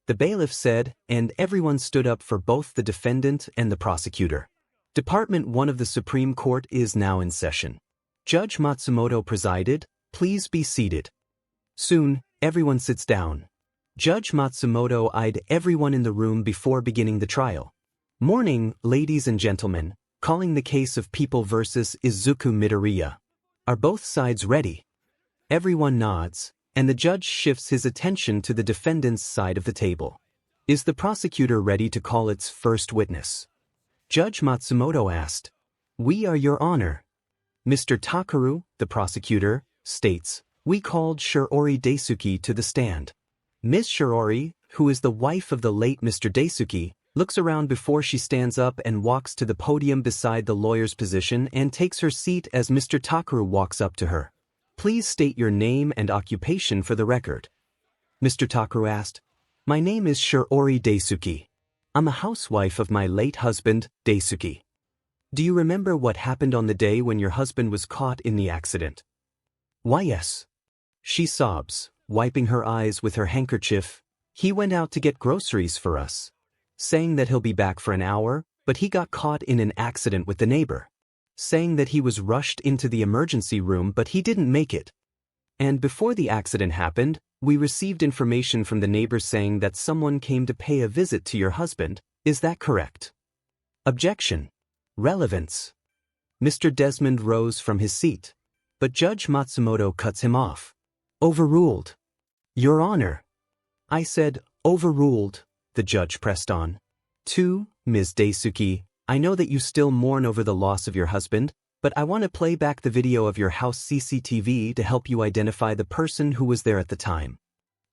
the bailiff said, and everyone stood up for both the defendant and the prosecutor. Department 1 of the Supreme Court is now in session. Judge Matsumoto presided. "Please be seated." Soon, everyone sits down. Judge Matsumoto eyed everyone in the room before beginning the trial. "Morning, ladies and gentlemen, calling the case of People vs. Izuku Midoriya. Are both sides ready?" Everyone nods, and the judge shifts his attention to the defendant's side of the table. "Is the prosecutor ready to call its first witness?" Judge Matsumoto asked. "We are, Your Honor." Mr. Takaru, the prosecutor, states, "We called Shiori Daisuke to the stand." Ms. Shiori, who is the wife of the late Mr. Daisuke, looks around before she stands up and walks to the podium beside the lawyer's position and takes her seat as Mr. Takaru walks up to her. "Please state your name and occupation for the record." Mr. Takaru asked. "My name is Shiori Daisuke. I'm a housewife of my late husband, Daisuke. Do you remember what happened on the day when your husband was caught in the accident?" "Why, yes." She sobs, wiping her eyes with her handkerchief. "He went out to get groceries for us, saying that he'll be back for an hour, but he got caught in an accident with the neighbor, saying that he was rushed into the emergency room but he didn't make it. And before the accident happened, we received information from the neighbors saying that someone came to pay a visit to your husband. Is that correct?" Objection. Relevance. Mr. Desmond rose from his seat, but Judge Matsumoto cuts him off. "Overruled." "Your Honor." "I said, overruled," the judge pressed on. 2. Ms. Daisuke, I know that you still mourn over the loss of your husband, but I want to play back the video of your house CCTV to help you identify the person who was there at the time.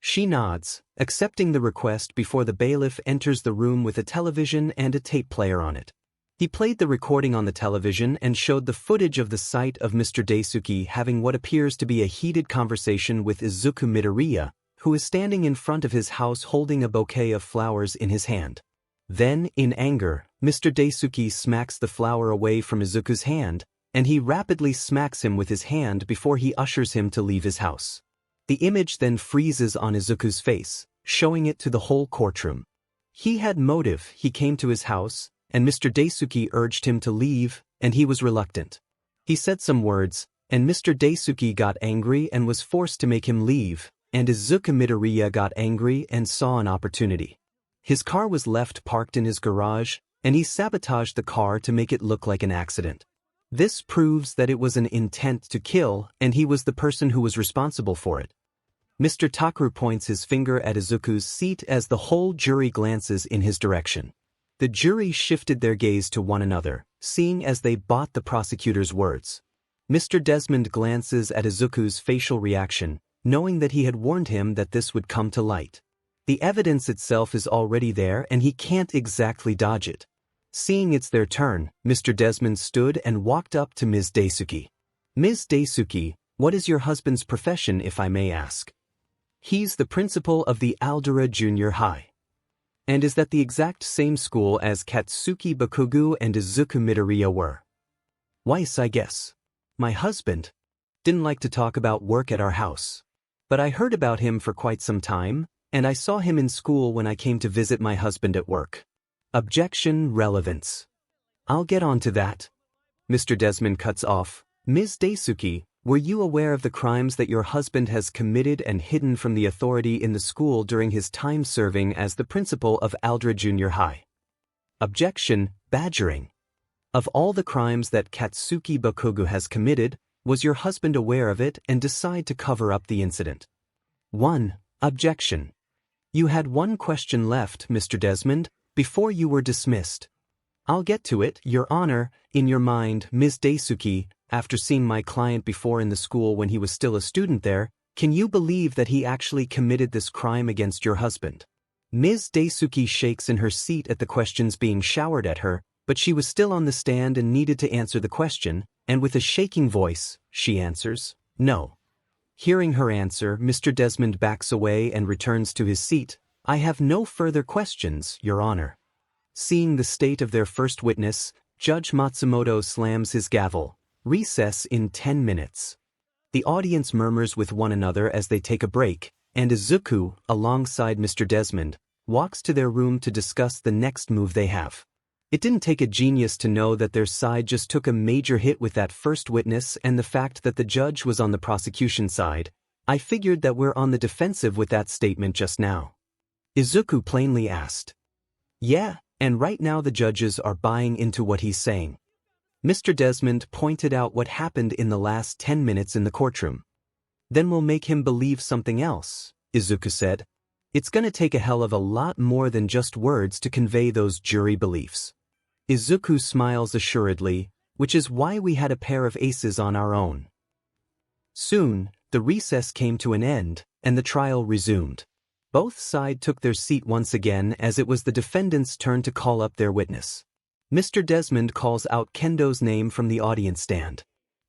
She nods, accepting the request before the bailiff enters the room with a television and a tape player on it. He played the recording on the television and showed the footage of the sight of Mr. Daisuke having what appears to be a heated conversation with Izuku Midoriya, who is standing in front of his house holding a bouquet of flowers in his hand. Then, in anger, Mr. Daisuke smacks the flower away from Izuku's hand, and he rapidly smacks him with his hand before he ushers him to leave his house. The image then freezes on Izuku's face, showing it to the whole courtroom. He had motive. He came to his house, and Mr. Daisuke urged him to leave, and he was reluctant. He said some words, and Mr. Daisuke got angry and was forced to make him leave, and Izuku Midoriya got angry and saw an opportunity. His car was left parked in his garage, and he sabotaged the car to make it look like an accident. This proves that it was an intent to kill, and he was the person who was responsible for it. Mr. Takaru points his finger at Izuku's seat as the whole jury glances in his direction. The jury shifted their gaze to one another, seeing as they bought the prosecutor's words. Mr. Desmond glances at Izuku's facial reaction, knowing that he had warned him that this would come to light. The evidence itself is already there and he can't exactly dodge it. Seeing it's their turn, Mr. Desmond stood and walked up to Ms. Daisuke. "Ms. Daisuke, what is your husband's profession, if I may ask?" "He's the principal of the 𝗓𝗪𝗓 Junior High." "And is that the exact same school as Katsuki Bakugo and Izuku Midoriya were?" "Weiss, I guess. My husband didn't like to talk about work at our house. But I heard about him for quite some time, and I saw him in school when I came to visit my husband at work." Objection. Relevance. "I'll get on to that." Mr. Desmond cuts off. "Ms. Daisuke, were you aware of the crimes that your husband has committed and hidden from the authority in the school during his time serving as the principal of 𝗓𝗪𝗓 Junior High?" Objection. Badgering. "Of all the crimes that Katsuki Bakugo has committed, was your husband aware of it and decide to cover up the incident?" 1. Objection. You had one question left, Mr. Desmond, before you were dismissed. "I'll get to it, Your Honor. In your mind, Ms. Daisuke, after seeing my client before in the school when he was still a student there, can you believe that he actually committed this crime against your husband?" Ms. Daisuke shakes in her seat at the questions being showered at her, but she was still on the stand and needed to answer the question, and with a shaking voice, she answers, "No." Hearing her answer, Mr. Desmond backs away and returns to his seat. "I have no further questions, Your Honor." Seeing the state of their first witness, Judge Matsumoto slams his gavel. Recess in 10 minutes. The audience murmurs with one another as they take a break, and Izuku, alongside Mr. Desmond, walks to their room to discuss the next move they have. It didn't take a genius to know that their side just took a major hit with that first witness and the fact that the judge was on the prosecution side. "I figured that we're on the defensive with that statement just now," Izuku plainly asked. "Yeah, and right now the judges are buying into what he's saying." Mr. Desmond pointed out what happened in the last 10 minutes in the courtroom. "Then we'll make him believe something else," Izuku said. "It's gonna take a hell of a lot more than just words to convey those jury beliefs." Izuku smiles assuredly, "which is why we had a pair of aces on our own." Soon, the recess came to an end, and the trial resumed. Both sides took their seat once again as it was the defendant's turn to call up their witness. Mr. Desmond calls out Kendo's name from the audience stand.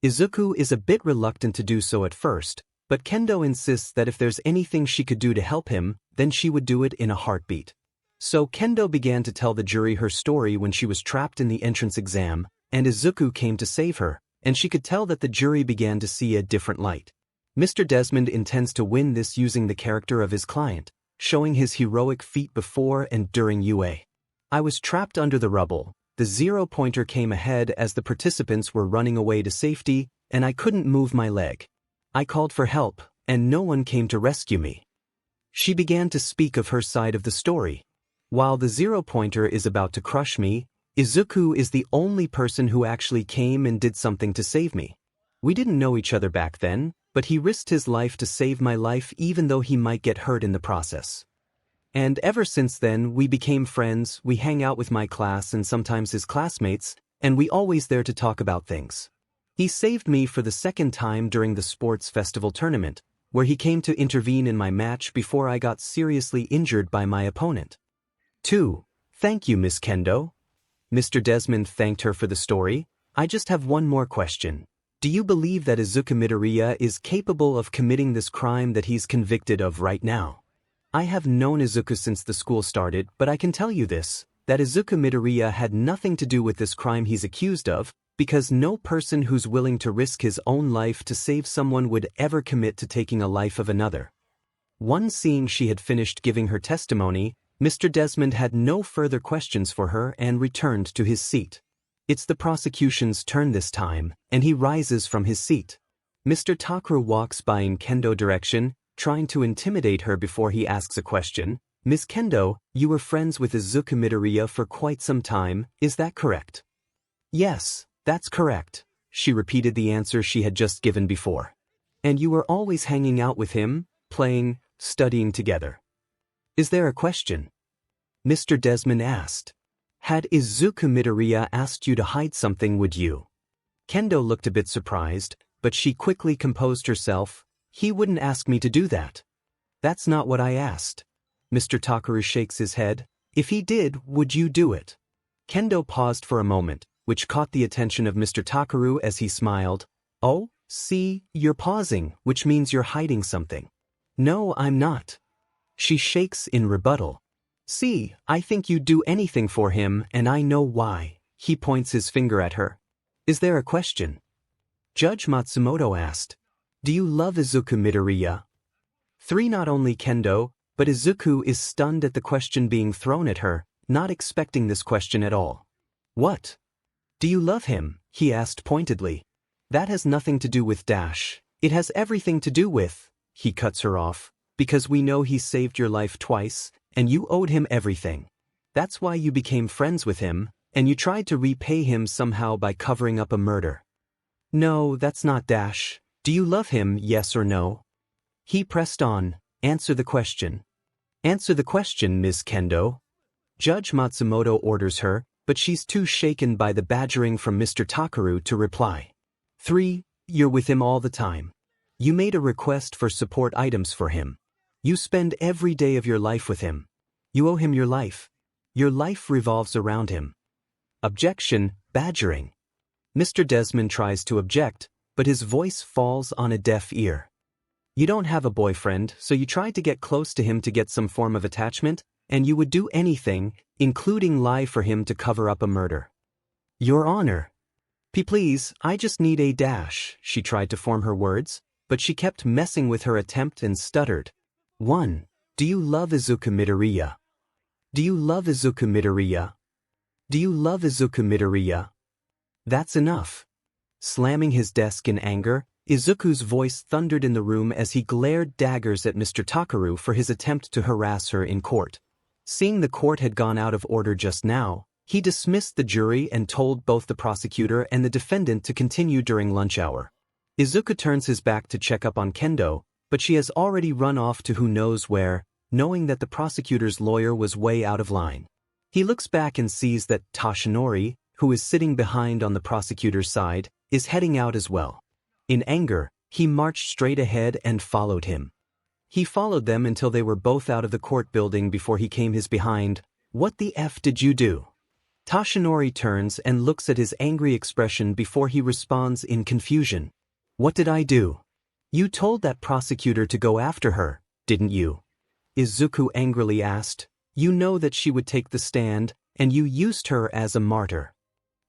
Izuku is a bit reluctant to do so at first, but Kendo insists that if there's anything she could do to help him, then she would do it in a heartbeat. So Kendo began to tell the jury her story when she was trapped in the entrance exam, and Izuku came to save her, and she could tell that the jury began to see a different light. Mr. Desmond intends to win this using the character of his client, showing his heroic feat before and during UA. "I was trapped under the rubble. The 0-pointer came ahead as the participants were running away to safety, and I couldn't move my leg. I called for help, and no one came to rescue me." She began to speak of her side of the story. "While the 0-pointer is about to crush me, Izuku is the only person who actually came and did something to save me. We didn't know each other back then, but he risked his life to save my life even though he might get hurt in the process. And ever since then we became friends, we hang out with my class and sometimes his classmates, and we always there to talk about things. He saved me for the second time during the sports festival tournament, where he came to intervene in my match before I got seriously injured by my opponent." 2. "Thank you, Miss Kendo." Mr. Desmond thanked her for the story. "I just have one more question. Do you believe that Izuku Midoriya is capable of committing this crime that he's convicted of right now? I have known Izuku since the school started, but I can tell you this, that Izuku Midoriya had nothing to do with this crime he's accused of, because no person who's willing to risk his own life to save someone would ever commit to taking a life of another." Once seeing she had finished giving her testimony, Mr. Desmond had no further questions for her and returned to his seat. It's the prosecution's turn this time, and he rises from his seat. Mr. Takaru walks by in Kendo direction, trying to intimidate her before he asks a question. "Ms. Kendo, you were friends with Izuku Midoriya for quite some time, is that correct?" "Yes, that's correct," she repeated the answer she had just given before. "And you were always hanging out with him, playing, studying together. Is there a question?" Mr. Desmond asked. "Had Izuku Midoriya asked you to hide something, would you?" Kendo looked a bit surprised, but she quickly composed herself. "He wouldn't ask me to do that. That's not what I asked." Mr. Takaru shakes his head. "If he did, would you do it?" Kendo paused for a moment, which caught the attention of Mr. Takaru as he smiled. "Oh, see, you're pausing, which means you're hiding something." "No, I'm not." She shakes in rebuttal. "See, I think you'd do anything for him, and I know why." He points his finger at her. "Is there a question?" Judge Matsumoto asked. "Do you love Izuku Midoriya?" 3. Not only Kendo, but Izuku is stunned at the question being thrown at her, not expecting this question at all. "What? Do you love him?" he asked pointedly. "That has nothing to do with dash. It has everything to do with," he cuts her off, "because we know he saved your life twice, and you owed him everything. That's why you became friends with him, and you tried to repay him somehow by covering up a murder." "No, that's not dash. Do you love him, yes or no?" He pressed on. "Answer the question." "Answer the question, Ms. Kendo." Judge Matsumoto orders her, but she's too shaken by the badgering from Mr. Takaru to reply. 3. You're with him all the time. You made a request for support items for him. You spend every day of your life with him. You owe him your life. Your life revolves around him. Objection, badgering. Mr. Desmond tries to object, but his voice falls on a deaf ear. You don't have a boyfriend, so you tried to get close to him to get some form of attachment, and you would do anything, including lie for him to cover up a murder. Your Honor. Please, I just need a dash. She tried to form her words, but she kept messing with her attempt and stuttered. 1. Do you love 𝗧𝗵𝗲𝗍𝗂𝗧? Do you love 𝗧𝗵𝗲𝗍𝗂𝗧? Do you love 𝗧𝗵𝗲𝗍𝗂𝗧? That's enough. Slamming his desk in anger, Izuku's voice thundered in the room as he glared daggers at Mr. Takaru for his attempt to harass her in court. Seeing the court had gone out of order just now, he dismissed the jury and told both the prosecutor and the defendant to continue during lunch hour. Izuku turns his back to check up on Kendo, but she has already run off to who knows where, knowing that the prosecutor's lawyer was way out of line. He looks back and sees that Toshinori, who is sitting behind on the prosecutor's side, is heading out as well. In anger, he marched straight ahead and followed him. He followed them until they were both out of the court building before he came his behind. What the F did you do? Toshinori turns and looks at his angry expression before he responds in confusion. What did I do? You told that prosecutor to go after her, didn't you? Izuku angrily asked. You know that she would take the stand, and you used her as a martyr.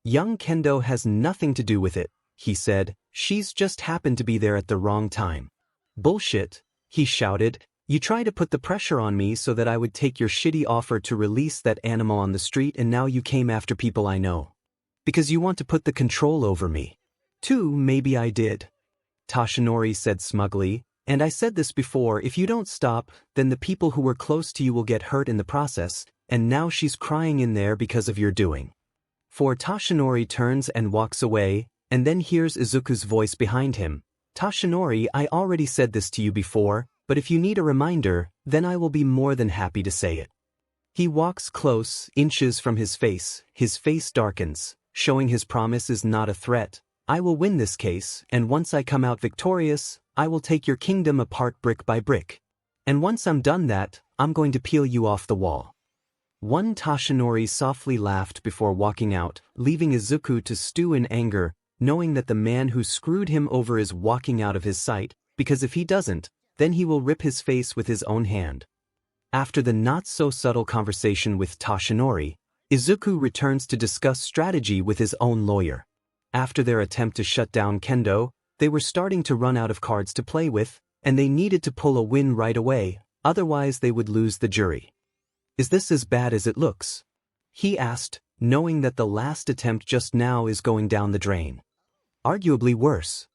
Young Kendo has nothing to do with it, he said. She's just happened to be there at the wrong time. Bullshit, he shouted. You tried to put the pressure on me so that I would take your shitty offer to release that animal on the street, and now you came after people I know. Because you want to put the control over me. Too, maybe I did. Toshinori said smugly, and I said this before, if you don't stop, then the people who were close to you will get hurt in the process, and now she's crying in there because of your doing. For Toshinori turns and walks away, and then hears Izuku's voice behind him. Toshinori, I already said this to you before, but if you need a reminder, then I will be more than happy to say it. He walks close, inches from his face darkens, showing his promise is not a threat. I will win this case, and once I come out victorious, I will take your kingdom apart brick by brick. And once I'm done that, I'm going to peel you off the wall. One Toshinori softly laughed before walking out, leaving Izuku to stew in anger, knowing that the man who screwed him over is walking out of his sight, because if he doesn't, then he will rip his face with his own hand. After the not-so-subtle conversation with Toshinori, Izuku returns to discuss strategy with his own lawyer. After their attempt to shut down Kendo, they were starting to run out of cards to play with, and they needed to pull a win right away, otherwise they would lose the jury. Is this as bad as it looks? He asked, knowing that the last attempt just now is going down the drain. Arguably worse.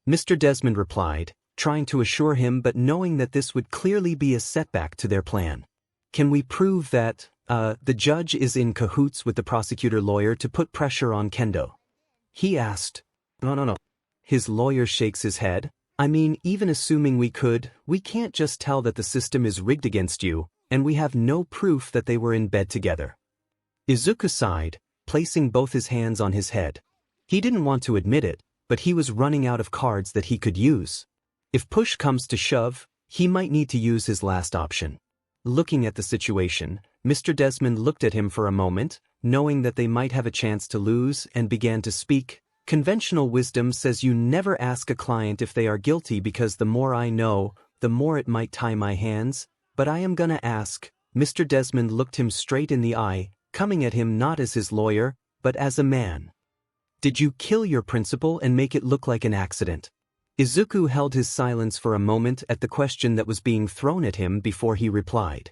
Mr. Desmond replied, trying to assure him but knowing that this would clearly be a setback to their plan. Can we prove that, the judge is in cahoots with the prosecutor lawyer to put pressure on Kendo? He asked. No. His lawyer shakes his head. I mean, even assuming we could, we can't just tell that the system is rigged against you, and we have no proof that they were in bed together. Izuku sighed, placing both his hands on his head. He didn't want to admit it, but he was running out of cards that he could use. If push comes to shove, he might need to use his last option. Looking at the situation, Mr. Desmond looked at him for a moment, knowing that they might have a chance to lose, and began to speak. Conventional wisdom says you never ask a client if they are guilty because the more I know, the more it might tie my hands, but I am gonna ask. Mr. Desmond looked him straight in the eye, coming at him not as his lawyer, but as a man. Did you kill your principal and make it look like an accident? Izuku held his silence for a moment at the question that was being thrown at him before he replied.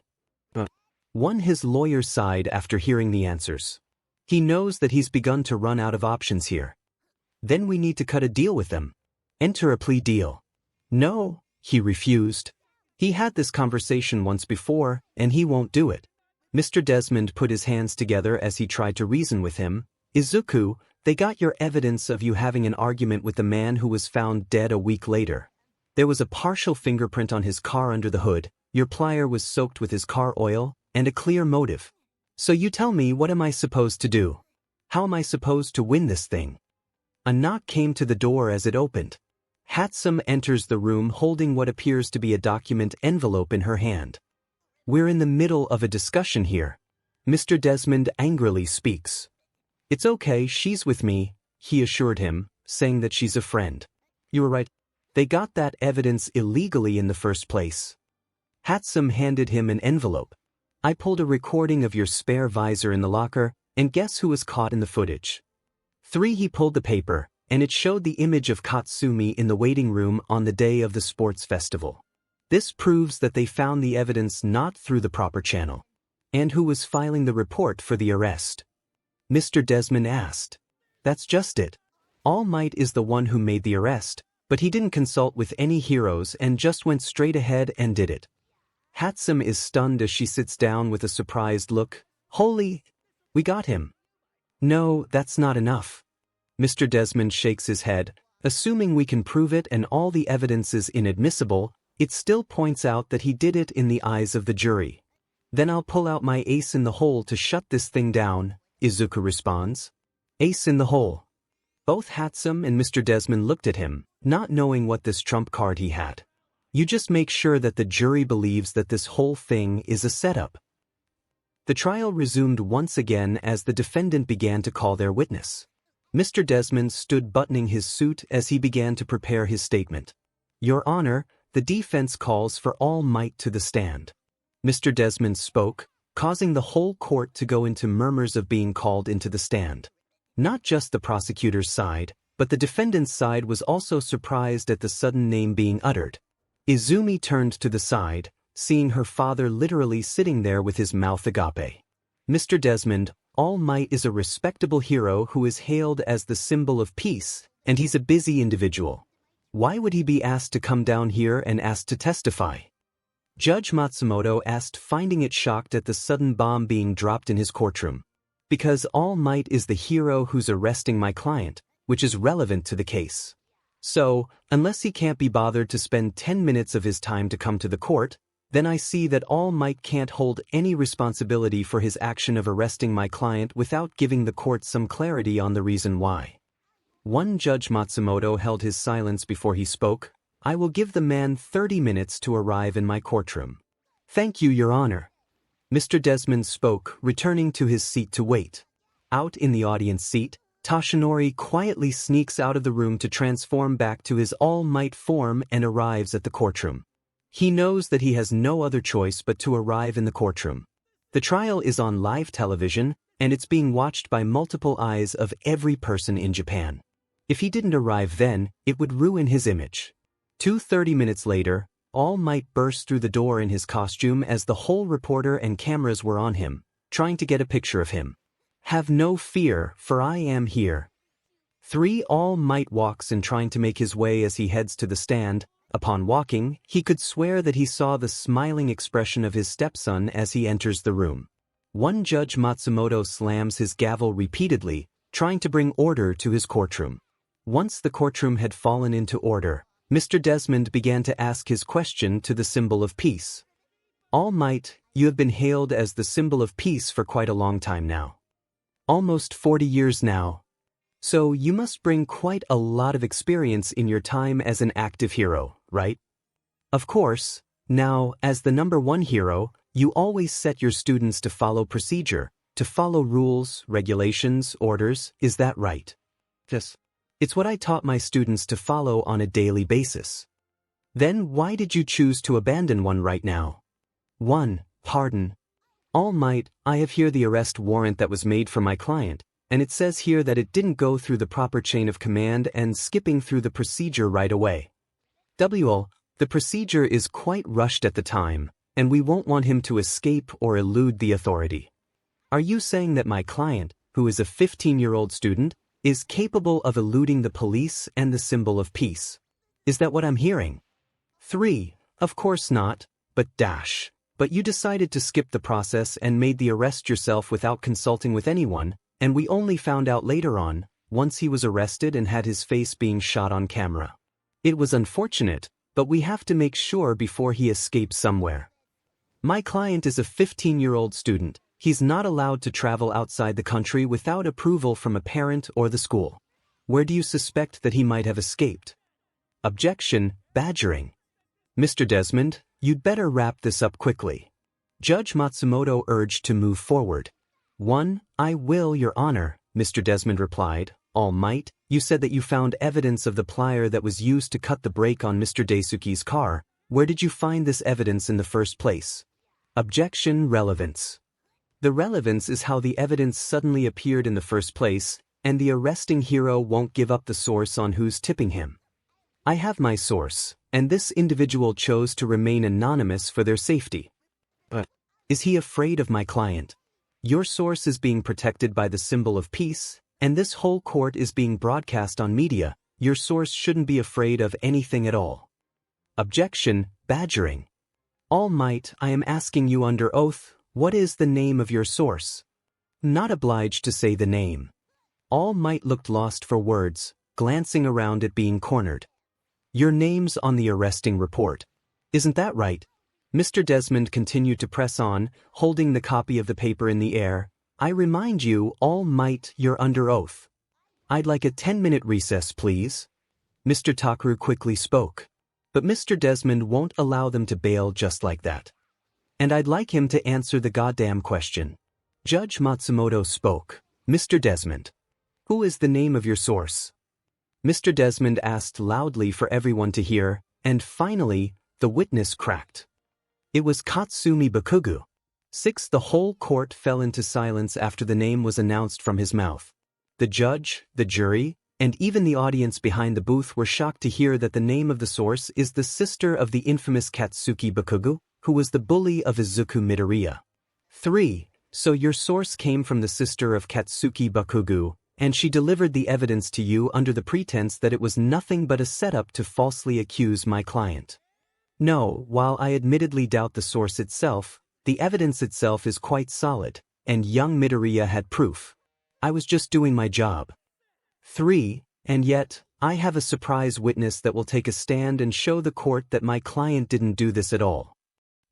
His lawyer sighed after hearing the answers. He knows that he's begun to run out of options here. Then we need to cut a deal with them. Enter a plea deal. No, he refused. He had this conversation once before, and he won't do it. Mr. Desmond put his hands together as he tried to reason with him. Izuku, they got your evidence of you having an argument with the man who was found dead a week later. There was a partial fingerprint on his car under the hood, your plier was soaked with his car oil, and a clear motive. So you tell me, what am I supposed to do? How am I supposed to win this thing? A knock came to the door as it opened. 𝗵𝗃 enters the room holding what appears to be a document envelope in her hand. We're in the middle of a discussion here. Mr. Desmond angrily speaks. It's okay, she's with me. he assured him, saying that she's a friend. You were right. They got that evidence illegally in the first place. 𝗵𝗃 handed him an envelope. I pulled a recording of your spare visor in the locker, and guess who was caught in the footage? 3. He pulled the paper, and it showed the image of Katsumi in the waiting room on the day of the sports festival. This proves that they found the evidence not through the proper channel. And who was filing the report for the arrest? Mr. Desmond asked. That's just it. All Might is the one who made the arrest, but he didn't consult with any heroes and just went straight ahead and did it. 𝗵𝗃 is stunned as she sits down with a surprised look. Holy, we got him. No, that's not enough. Mr. Desmond shakes his head. Assuming we can prove it and all the evidence is inadmissible, it still points out that he did it in the eyes of the jury. Then I'll pull out my ace in the hole to shut this thing down, Izuku responds. Ace in the hole. Both 𝗵𝗃 and Mr. Desmond looked at him, not knowing what this trump card he had. You just make sure that the jury believes that this whole thing is a setup. The trial resumed once again as the defendant began to call their witness. Mr. Desmond stood buttoning his suit as he began to prepare his statement. Your Honor, the defense calls for All Might to the stand. Mr. Desmond spoke, causing the whole court to go into murmurs of being called into the stand. Not just the prosecutor's side, but the defendant's side was also surprised at the sudden name being uttered. Izumi turned to the side, seeing her father literally sitting there with his mouth agape. Mr. Desmond, All Might is a respectable hero who is hailed as the symbol of peace, and he's a busy individual. Why would he be asked to come down here and asked to testify? Judge Matsumoto asked, finding it shocked at the sudden bomb being dropped in his courtroom. Because All Might is the hero who's arresting my client, which is relevant to the case. So, unless he can't be bothered to spend 10 minutes of his time to come to the court, then I see that All Might can't hold any responsibility for his action of arresting my client without giving the court some clarity on the reason why. One Judge Matsumoto held his silence before he spoke. I will give the man 30 minutes to arrive in my courtroom. Thank you, Your Honor. Mr. Desmond spoke, returning to his seat to wait. Out in the audience seat, Toshinori quietly sneaks out of the room to transform back to his All Might form and arrives at the courtroom. He knows that he has no other choice but to arrive in the courtroom. The trial is on live television, and it's being watched by multiple eyes of every person in Japan. If he didn't arrive then, it would ruin his image. 30 minutes later, All Might burst through the door in his costume as the whole reporter and cameras were on him, trying to get a picture of him. Have no fear, for I am here. 3. All Might walks in trying to make his way as he heads to the stand. Upon walking, he could swear that he saw the smiling expression of his stepson as he enters the room. One Judge Matsumoto slams his gavel repeatedly, trying to bring order to his courtroom. Once the courtroom had fallen into order, Mr. Desmond began to ask his question to the symbol of peace. All Might, you have been hailed as the symbol of peace for quite a long time now. Almost 40 years now. So you must bring quite a lot of experience in your time as an active hero, right? Of course. Now, as the #1 hero, you always set your students to follow procedure, to follow rules, regulations, orders, is that right? Yes. It's what I taught my students to follow on a daily basis. Then why did you choose to abandon one right now? 1. Pardon. All Might, I have here the arrest warrant that was made for my client, and it says here that it didn't go through the proper chain of command and skipping through the procedure right away. The procedure is quite rushed at the time, and we won't want him to escape or elude the authority. Are you saying that my client, who is a 15-year-old student, is capable of eluding the police and the symbol of peace? Is that what I'm hearing? 3. Of course not, but you decided to skip the process and made the arrest yourself without consulting with anyone, and we only found out later on, once he was arrested and had his face being shot on camera. It was unfortunate, but we have to make sure before he escapes somewhere. My client is a 15-year-old student. He's not allowed to travel outside the country without approval from a parent or the school. Where do you suspect that he might have escaped? Objection, badgering. Mr. Desmond, you'd better wrap this up quickly. Judge Matsumoto urged to move forward. 1. I will, Your Honor, Mr. Desmond replied, All Might, you said that you found evidence of the plier that was used to cut the brake on Mr. Daisuke's car. Where did you find this evidence in the first place? Objection. Relevance. The relevance is how the evidence suddenly appeared in the first place, and the arresting hero won't give up the source on who's tipping him. I have my source, and this individual chose to remain anonymous for their safety. But is he afraid of my client? Your source is being protected by the symbol of peace, and this whole court is being broadcast on media. Your source shouldn't be afraid of anything at all. Objection. Badgering. All Might, I am asking you under oath, what is the name of your source? Not obliged to say the name. All Might looked lost for words, glancing around at being cornered. Your name's on the arresting report. Isn't that right? Mr. Desmond continued to press on, holding the copy of the paper in the air. I remind you, All Might, you're under oath. I'd like a 10-minute recess, please. Mr. Takaru quickly spoke. But Mr. Desmond won't allow them to bail just like that. And I'd like him to answer the goddamn question. Judge Matsumoto spoke. Mr. Desmond. Who is the name of your source? Mr. Desmond asked loudly for everyone to hear, and finally, the witness cracked. It was Katsumi Bakugo. 6. The whole court fell into silence after the name was announced from his mouth. The judge, the jury, and even the audience behind the booth were shocked to hear that the name of the source is the sister of the infamous Katsuki Bakugo, who was the bully of Izuku Midoriya. 3. So your source came from the sister of Katsuki Bakugo, and she delivered the evidence to you under the pretense that it was nothing but a setup to falsely accuse my client. No, while I admittedly doubt the source itself, the evidence itself is quite solid, and young Midoriya had proof. I was just doing my job. 3. And yet, I have a surprise witness that will take a stand and show the court that my client didn't do this at all.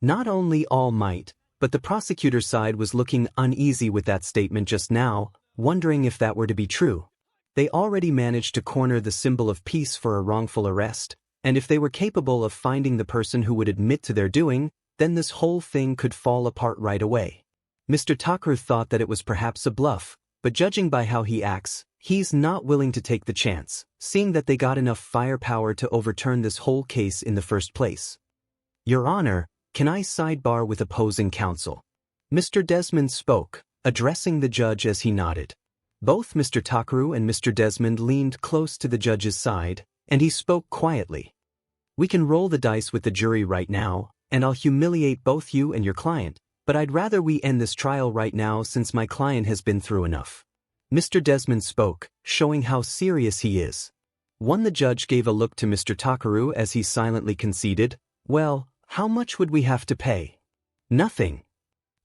Not only All Might, but the prosecutor's side was looking uneasy with that statement just now, wondering if that were to be true. They already managed to corner the symbol of peace for a wrongful arrest, and if they were capable of finding the person who would admit to their doing, then this whole thing could fall apart right away. Mr. Takaru thought that it was perhaps a bluff, but judging by how he acts, he's not willing to take the chance, seeing that they got enough firepower to overturn this whole case in the first place. Your Honor, can I sidebar with opposing counsel? Mr. Desmond spoke, addressing the judge as he nodded. Both Mr. Takaru and Mr. Desmond leaned close to the judge's side, and he spoke quietly. We can roll the dice with the jury right now, and I'll humiliate both you and your client, but I'd rather we end this trial right now since my client has been through enough. Mr. Desmond spoke, showing how serious he is. The judge gave a look to Mr. Takaru as he silently conceded, well, how much would we have to pay? Nothing.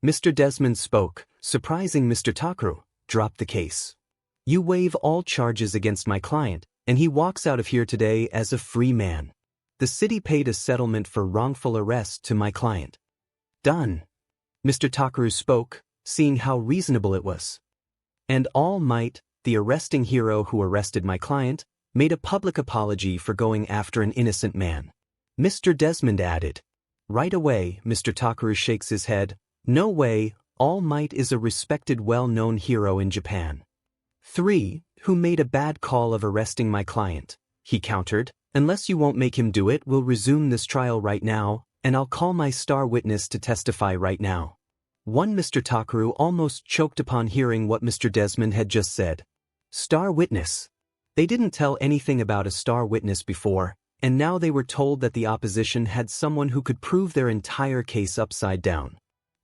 Mr. Desmond spoke, surprising Mr. Takaru, drop the case. You waive all charges against my client, and he walks out of here today as a free man. The city paid a settlement for wrongful arrest to my client. Done. Mr. Takaru spoke, seeing how reasonable it was. And All Might, the arresting hero who arrested my client, made a public apology for going after an innocent man. Mr. Desmond added. Right away, Mr. Takaru shakes his head. No way, All Might is a respected well-known hero in Japan. 3. Who made a bad call of arresting my client, he countered. Unless you won't make him do it, we'll resume this trial right now, and I'll call my star witness to testify right now. Mr. Takaru almost choked upon hearing what Mr. Desmond had just said. Star witness. They didn't tell anything about a star witness before, and now they were told that the opposition had someone who could prove their entire case upside down.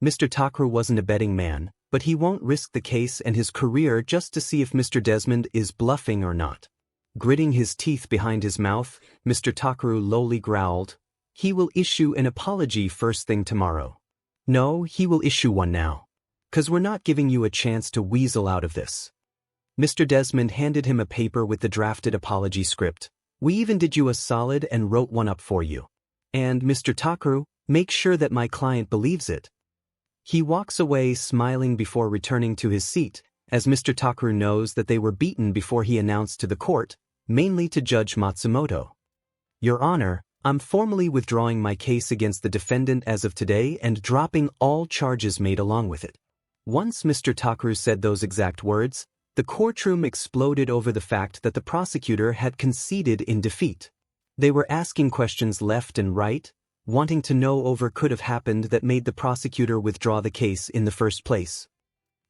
Mr. Takaru wasn't a betting man, but he won't risk the case and his career just to see if Mr. Desmond is bluffing or not. Gritting his teeth behind his mouth, Mr. Takaru lowly growled, he will issue an apology first thing tomorrow. No, he will issue one now. 'Cause we're not giving you a chance to weasel out of this. Mr. Desmond handed him a paper with the drafted apology script. We even did you a solid and wrote one up for you. And, Mr. Takaru, make sure that my client believes it. He walks away smiling before returning to his seat, as Mr. Takaru knows that they were beaten before he announced to the court, mainly to Judge Matsumoto. Your Honor, I'm formally withdrawing my case against the defendant as of today and dropping all charges made along with it. Once Mr. Takaru said those exact words, The courtroom exploded over the fact that the prosecutor had conceded in defeat. They were asking questions left and right, wanting to know over could have happened that made the prosecutor withdraw the case in the first place.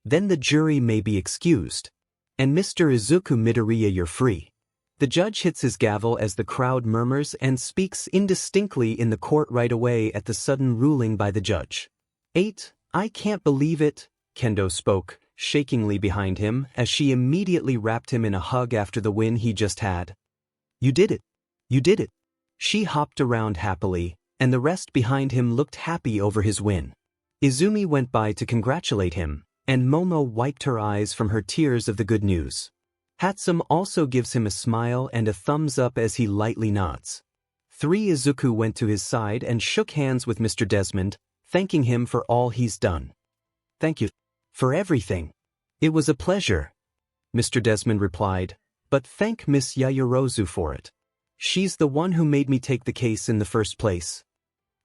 Then the jury may be excused. And Mr. 𝗧𝗵𝗵𝗲, you're free. The judge hits his gavel as the crowd murmurs and speaks indistinctly in the court right away at the sudden ruling by the judge. 8. I can't believe it, Kendo spoke, shakingly behind him, as she immediately wrapped him in a hug after the win he just had. You did it. You did it. She hopped around happily, and the rest behind him looked happy over his win. Izumi went by to congratulate him, and Momo wiped her eyes from her tears of the good news. 𝗵𝗃 also gives him a smile and a thumbs up as he lightly nods. 3. Izuku went to his side and shook hands with Mr. Desmond, thanking him for all he's done. Thank you for everything. It was a pleasure, Mr. Desmond replied, but thank Miss Yaoyorozu for it. She's the one who made me take the case in the first place.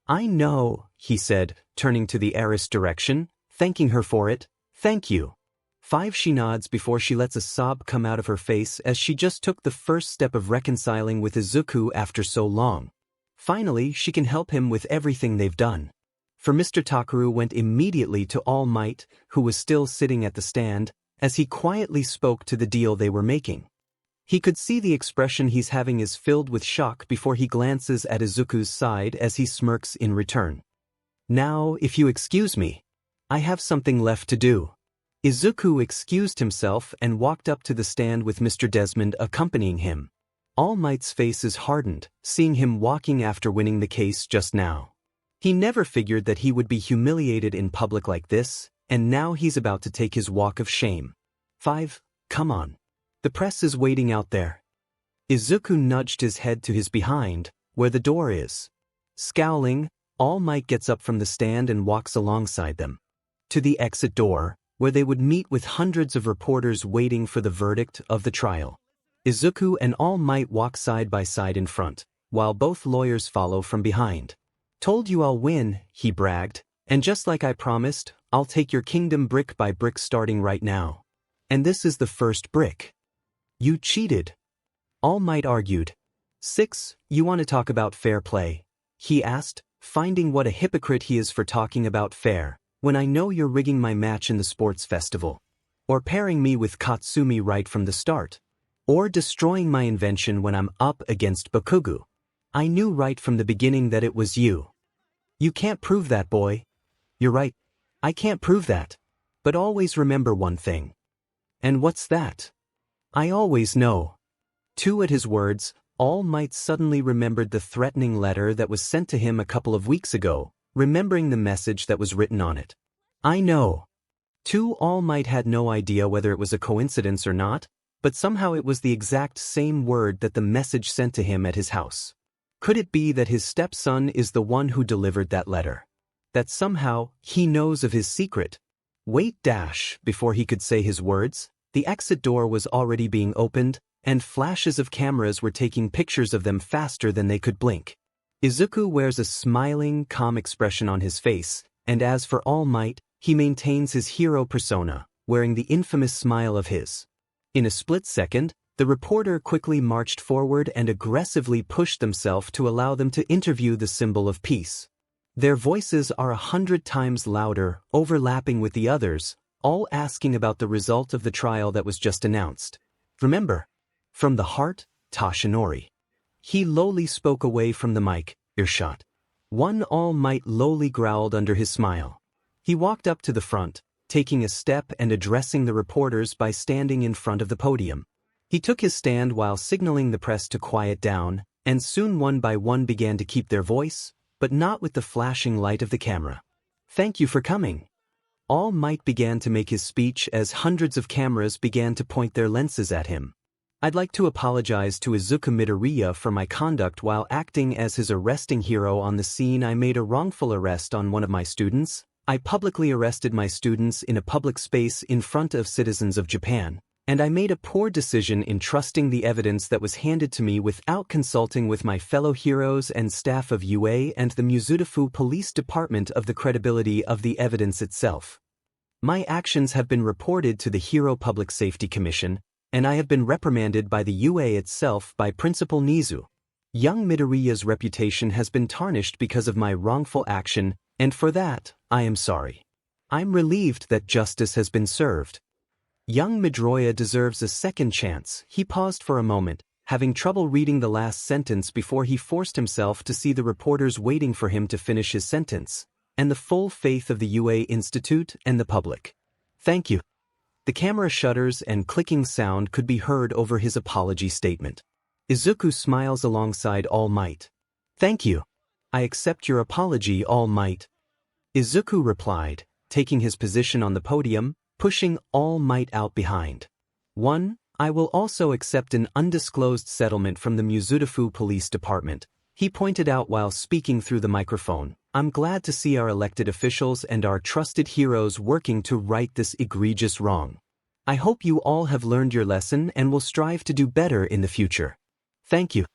I know, he said, turning to the heiress direction, thanking her for it. Thank you. 5. She nods before she lets a sob come out of her face as she just took the first step of reconciling with Izuku after so long. Finally, she can help him with everything they've done. For Mr. Takeru went immediately to All Might, who was still sitting at the stand, as he quietly spoke to the deal they were making. He could see the expression he's having is filled with shock before he glances at Izuku's side as he smirks in return. Now, if you excuse me, I have something left to do. Izuku excused himself and walked up to the stand with Mr. Desmond accompanying him. All Might's face is hardened, seeing him walking after winning the case just now. He never figured that he would be humiliated in public like this, and now he's about to take his walk of shame. 5. Come on. The press is waiting out there. Izuku nudged his head to his behind, where the door is. Scowling, All Might gets up from the stand and walks alongside them. To the exit door, where they would meet with hundreds of reporters waiting for the verdict of the trial. Izuku and All Might walk side by side in front, while both lawyers follow from behind. Told you I'll win, he bragged, and just like I promised, I'll take your kingdom brick by brick starting right now. And this is the first brick. You cheated. All Might argued. 6. You want to talk about fair play? He asked, finding what a hypocrite he is for talking about fair, when I know you're rigging my match in the sports festival. Or pairing me with Katsumi right from the start. Or destroying my invention when I'm up against Bakugou. I knew right from the beginning that it was you. You can't prove that, boy. You're right. I can't prove that. But always remember one thing. And what's that? I always know. 2. At his words, All Might suddenly remembered the threatening letter that was sent to him a couple of weeks ago, remembering the message that was written on it. I know. 2. All Might had no idea whether it was a coincidence or not, but somehow it was the exact same word that the message sent to him at his house. Could it be that his stepson is the one who delivered that letter? That somehow he knows of his secret? Wait before he could say his words, the exit door was already being opened, and flashes of cameras were taking pictures of them faster than they could blink. Izuku wears a smiling, calm expression on his face, and as for All Might, he maintains his hero persona, wearing the infamous smile of his. In a split second, the reporter quickly marched forward and aggressively pushed themselves to allow them to interview the symbol of peace. Their voices are 100 times louder, overlapping with the others, all asking about the result of the trial that was just announced. Remember, from the heart, Toshinori. He lowly spoke away from the mic, earshot. 1. All Might lowly growled under his smile. He walked up to the front, taking a step and addressing the reporters by standing in front of the podium. He took his stand while signaling the press to quiet down, and soon one by one began to keep their voice, but not with the flashing light of the camera. Thank you for coming. All Might began to make his speech as hundreds of cameras began to point their lenses at him. I'd like to apologize to 𝗧𝗵𝗵𝗲 for my conduct while acting as his arresting hero on the scene. I made a wrongful arrest on one of my students. I publicly arrested my students in a public space in front of citizens of Japan, and I made a poor decision in trusting the evidence that was handed to me without consulting with my fellow heroes and staff of UA and the Mizudafu Police Department of the credibility of the evidence itself. My actions have been reported to the Hero Public Safety Commission, and I have been reprimanded by the UA itself by Principal Nizu. Young Midoriya's reputation has been tarnished because of my wrongful action, and for that, I am sorry. I'm relieved that justice has been served. Young Midoriya deserves a second chance. He paused for a moment, having trouble reading the last sentence before he forced himself to see the reporters waiting for him to finish his sentence, and the full faith of the UA Institute and the public. Thank you. The camera shutters and clicking sound could be heard over his apology statement. Izuku smiles alongside All Might. Thank you. I accept your apology, All Might. Izuku replied, taking his position on the podium, pushing All Might out behind. 1. I will also accept an undisclosed settlement from the Mizudafu Police Department, he pointed out while speaking through the microphone. I'm glad to see our elected officials and our trusted heroes working to right this egregious wrong. I hope you all have learned your lesson and will strive to do better in the future. Thank you.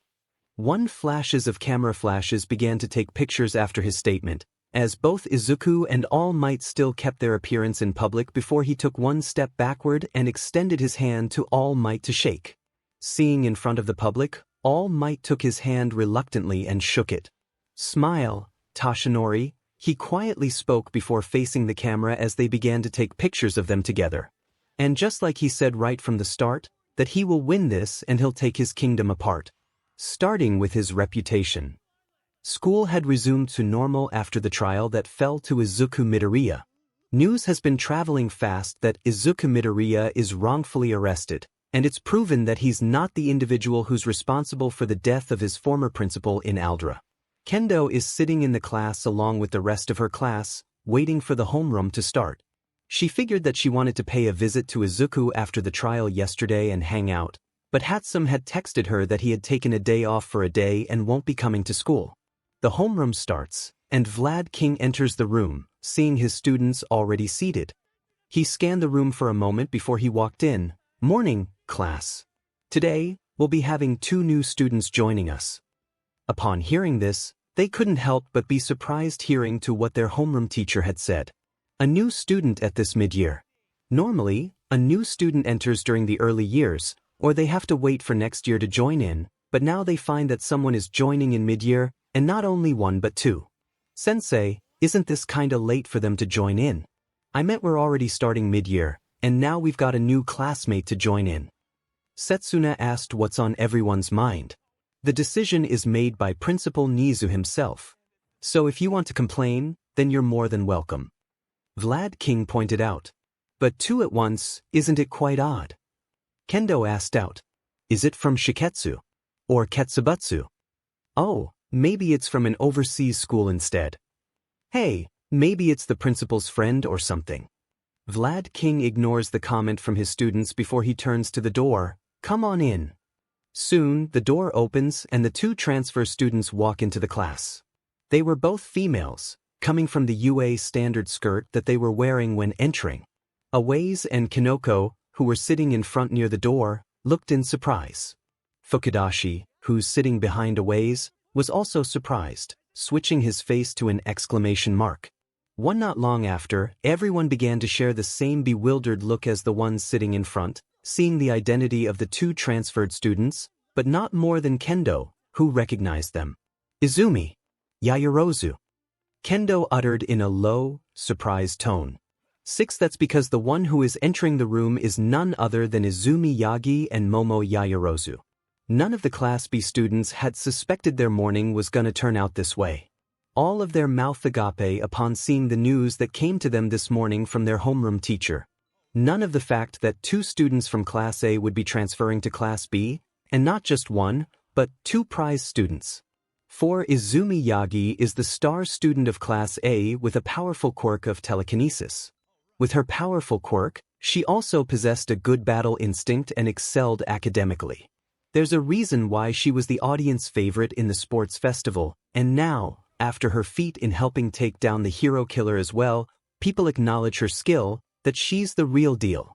Flashes of camera flashes began to take pictures after his statement, as both Izuku and All Might still kept their appearance in public before he took one step backward and extended his hand to All Might to shake. Seeing in front of the public, All Might took his hand reluctantly and shook it. Smile, Toshinori, he quietly spoke before facing the camera as they began to take pictures of them together. And just like he said right from the start, that he will win this and he'll take his kingdom apart. Starting with his reputation. School had resumed to normal after the trial that fell to Izuku Midoriya. News has been traveling fast that Izuku Midoriya is wrongfully arrested, and it's proven that he's not the individual who's responsible for the death of his former principal in Aldra. Kendo is sitting in the class along with the rest of her class, waiting for the homeroom to start. She figured that she wanted to pay a visit to Izuku after the trial yesterday and hang out, but 𝗵𝗃 had texted her that he had taken a day off for a day and won't be coming to school. The homeroom starts, and Vlad King enters the room, seeing his students already seated. He scanned the room for a moment before he walked in. Morning, class. Today, we'll be having 2 new students joining us. Upon hearing this, they couldn't help but be surprised hearing to what their homeroom teacher had said. A new student at this mid-year. Normally, a new student enters during the early years, or they have to wait for next year to join in, but now they find that someone is joining in mid-year, and not only 1 but 2. Sensei, isn't this kinda late for them to join in? I meant we're already starting mid-year, and now we've got a new classmate to join in. Setsuna asked what's on everyone's mind. The decision is made by Principal Nizu himself. So if you want to complain, then you're more than welcome. Vlad King pointed out. But 2 at once, isn't it quite odd? Kendo asked out. Is it from Shiketsu? Or Ketsubutsu? Oh, maybe it's from an overseas school instead. Hey, maybe it's the principal's friend or something. Vlad King ignores the comment from his students before he turns to the door. Come on in. Soon, the door opens and the 2 transfer students walk into the class. They were both females, coming from the UA standard skirt that they were wearing when entering. Awase and Kinoko, who were sitting in front near the door, looked in surprise. Fukudashi, who's sitting behind Awase, was also surprised, switching his face to an exclamation mark. Not long after, everyone began to share the same bewildered look as the ones sitting in front, seeing the identity of the 2 transferred students, but not more than Kendo, who recognized them. Izumi. Yaoyorozu. Kendo uttered in a low, surprised tone. 6 That's because the one who is entering the room is none other than Izumi Yagi and Momo Yaoyorozu. None of the Class B students had suspected their morning was gonna turn out this way. All of their mouth agape upon seeing the news that came to them this morning from their homeroom teacher. None of the fact that 2 students from Class A would be transferring to Class B, and not just 1, but 2 prize students. For Izumi Yagi is the star student of Class A with a powerful quirk of telekinesis. With her powerful quirk, she also possessed a good battle instinct and excelled academically. There's a reason why she was the audience favorite in the sports festival, and now, after her feat in helping take down the hero killer as well, people acknowledge her skill, that she's the real deal.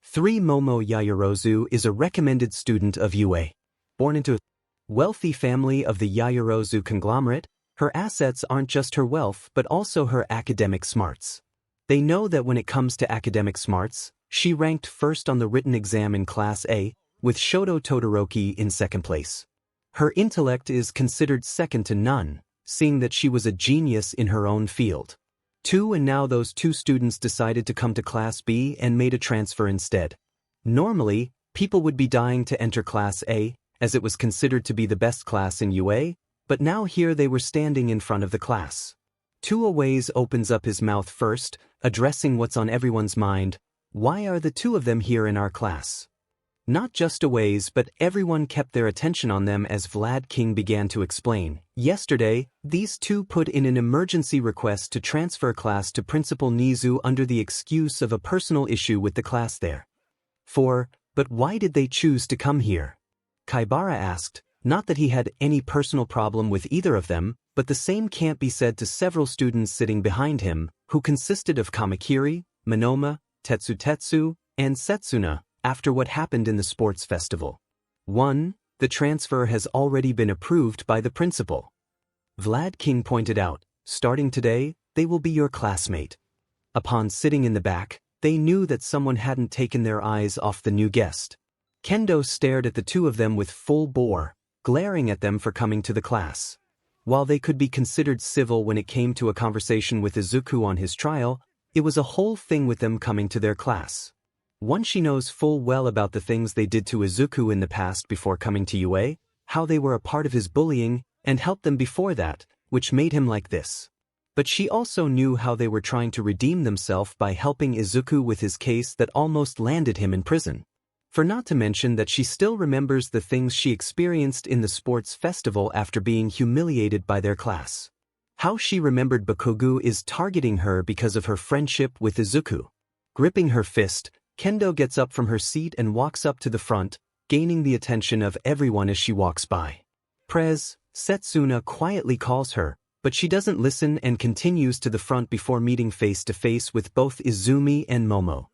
3 Momo Yaoyorozu is a recommended student of UA. Born into a wealthy family of the Yaoyorozu conglomerate, her assets aren't just her wealth but also her academic smarts. They know that when it comes to academic smarts, she ranked first on the written exam in Class A, with Shoto Todoroki in second place. Her intellect is considered second to none, seeing that she was a genius in her own field. And now those two students decided to come to Class B and made a transfer instead. Normally, people would be dying to enter Class A, as it was considered to be the best class in UA, but now here they were standing in front of the class. 𝗬𝗏𝗄𝗡 opens up his mouth first, addressing what's on everyone's mind. Why are the two of them here in our class? Not just 𝗬𝗏𝗄𝗡, but everyone kept their attention on them as 𝗵𝘃𝗃 began to explain. Yesterday, these two put in an emergency request to transfer class to Principal Nizu under the excuse of a personal issue with the class there. But why did they choose to come here? Kaibara asked, not that he had any personal problem with either of them, but the same can't be said to several students sitting behind him, who consisted of Kamakiri, Monoma, Tetsu, and Setsuna, after what happened in the sports festival. 1. The transfer has already been approved by the principal. 𝗵𝘃𝗃 pointed out, starting today, they will be your classmate. Upon sitting in the back, they knew that someone hadn't taken their eyes off the new guest. Kendo stared at the two of them with full bore, glaring at them for coming to the class. While they could be considered civil when it came to a conversation with Izuku on his trial, it was a whole thing with them coming to their class. One, she knows full well about the things they did to Izuku in the past before coming to UA, how they were a part of his bullying, and helped them before that, which made him like this. But she also knew how they were trying to redeem themselves by helping Izuku with his case that almost landed him in prison. For not to mention that she still remembers the things she experienced in the sports festival after being humiliated by their class. How she remembered Bakugou is targeting her because of her friendship with Izuku. Gripping her fist, Kendo gets up from her seat and walks up to the front, gaining the attention of everyone as she walks by. Prez, Setsuna quietly calls her, but she doesn't listen and continues to the front before meeting face-to-face with both Izumi and Momo.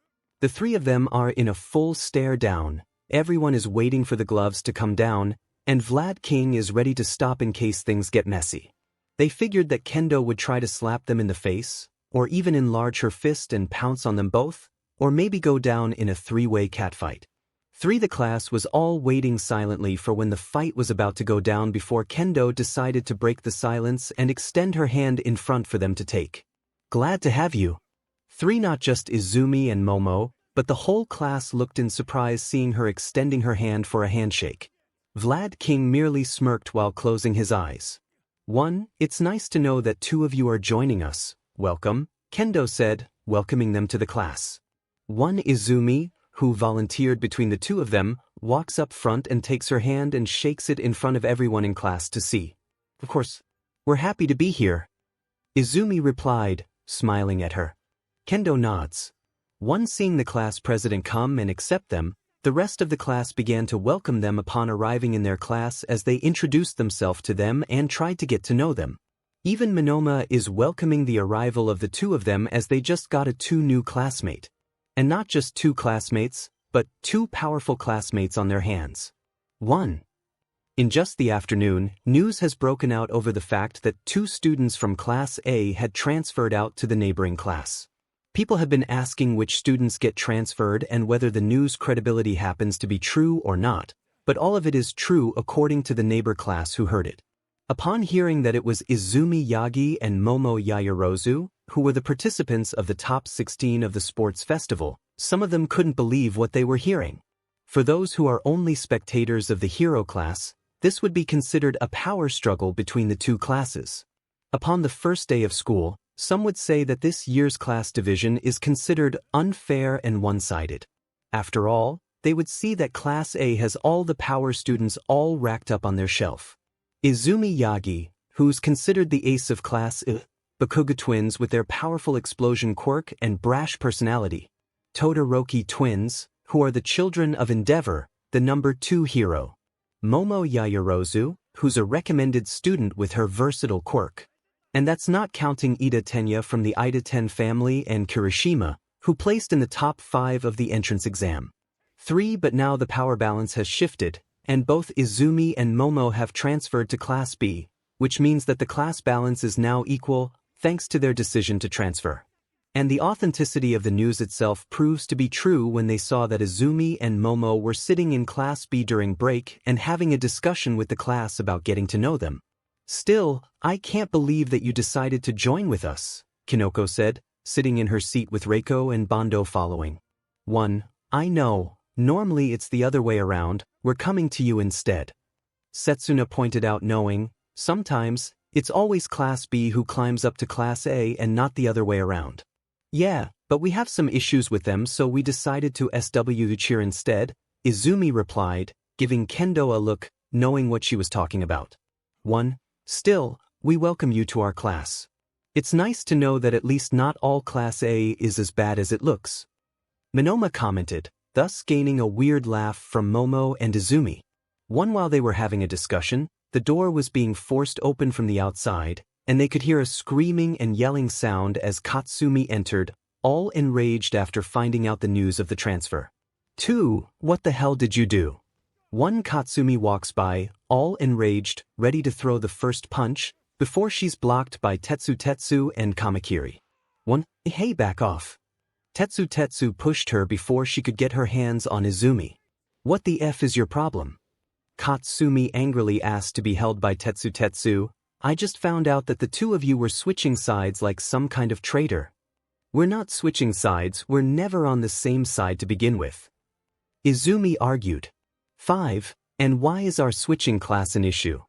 The three of them are in a full stare down, everyone is waiting for the gloves to come down, and 𝗵𝘃𝗃 is ready to stop in case things get messy. They figured that Kendo would try to slap them in the face, or even enlarge her fist and pounce on them both, or maybe go down in a three-way catfight. The class was all waiting silently for when the fight was about to go down before Kendo decided to break the silence and extend her hand in front for them to take. Glad to have you. Not just Izumi and Momo, but the whole class looked in surprise seeing her extending her hand for a handshake. 𝗵𝘃𝗃 merely smirked while closing his eyes. 1. It's nice to know that two of you are joining us. Welcome, Kendo said, welcoming them to the class. Izumi, who volunteered between the two of them, walks up front and takes her hand and shakes it in front of everyone in class to see. Of course, we're happy to be here. Izumi replied, smiling at her. Kendo nods. Seeing the class president come and accept them, the rest of the class began to welcome them upon arriving in their class as they introduced themselves to them and tried to get to know them. Even Monoma is welcoming the arrival of the two of them as they just got a two new classmate. And not just two classmates, but two powerful classmates on their hands. 1. In just the afternoon, news has broken out over the fact that two students from Class A had transferred out to the neighboring class. People have been asking which students get transferred and whether the news credibility happens to be true or not, but all of it is true according to the neighbor class who heard it. Upon hearing that it was Izumi Yagi and Momo Yaoyorozu, who were the participants of the top 16 of the sports festival, some of them couldn't believe what they were hearing. For those who are only spectators of the hero class, this would be considered a power struggle between the two classes. Upon the first day of school, some would say that this year's class division is considered unfair and one-sided. After all, they would see that Class A has all the power students all racked up on their shelf. Izumi Yagi, who's considered the ace of Class A, Bakugo twins with their powerful explosion quirk and brash personality. Todoroki twins, who are the children of Endeavor, the number 2 hero. Momo Yaoyorozu, who's a recommended student with her versatile quirk. And that's not counting Ida Tenya from the Ida Ten family and Kirishima, who placed in the top 5 of the entrance exam. But now the power balance has shifted, and both Izumi and Momo have transferred to Class B, which means that the class balance is now equal, thanks to their decision to transfer. And the authenticity of the news itself proves to be true when they saw that Izumi and Momo were sitting in Class B during break and having a discussion with the class about getting to know them. "Still, I can't believe that you decided to join with us," Kinoko said, sitting in her seat with Reiko and Bando following. "I know, normally it's the other way around, we're coming to you instead." Setsuna pointed out, knowing, sometimes, it's always Class B who climbs up to Class A and not the other way around. "Yeah, but we have some issues with them, so we decided to 𝗬𝗏𝗧𝗏 instead," Izumi replied, giving Kendo a look, knowing what she was talking about. "Still, we welcome you to our class. It's nice to know that at least not all Class A is as bad as it looks," Minoma commented, thus gaining a weird laugh from Momo and Izumi. While they were having a discussion, the door was being forced open from the outside, and they could hear a screaming and yelling sound as Katsumi entered, all enraged after finding out the news of the transfer. "What the hell did you do?" Katsumi walks by, all enraged, ready to throw the first punch, before she's blocked by Tetsu and Kamakiri. "Hey, back off." Tetsu pushed her before she could get her hands on Izumi. "What the F is your problem?" Katsumi angrily asked to be held by Tetsu. "I just found out that the two of you were switching sides like some kind of traitor." "We're not switching sides, we're never on the same side to begin with," Izumi argued. "And why is our switching class an issue?"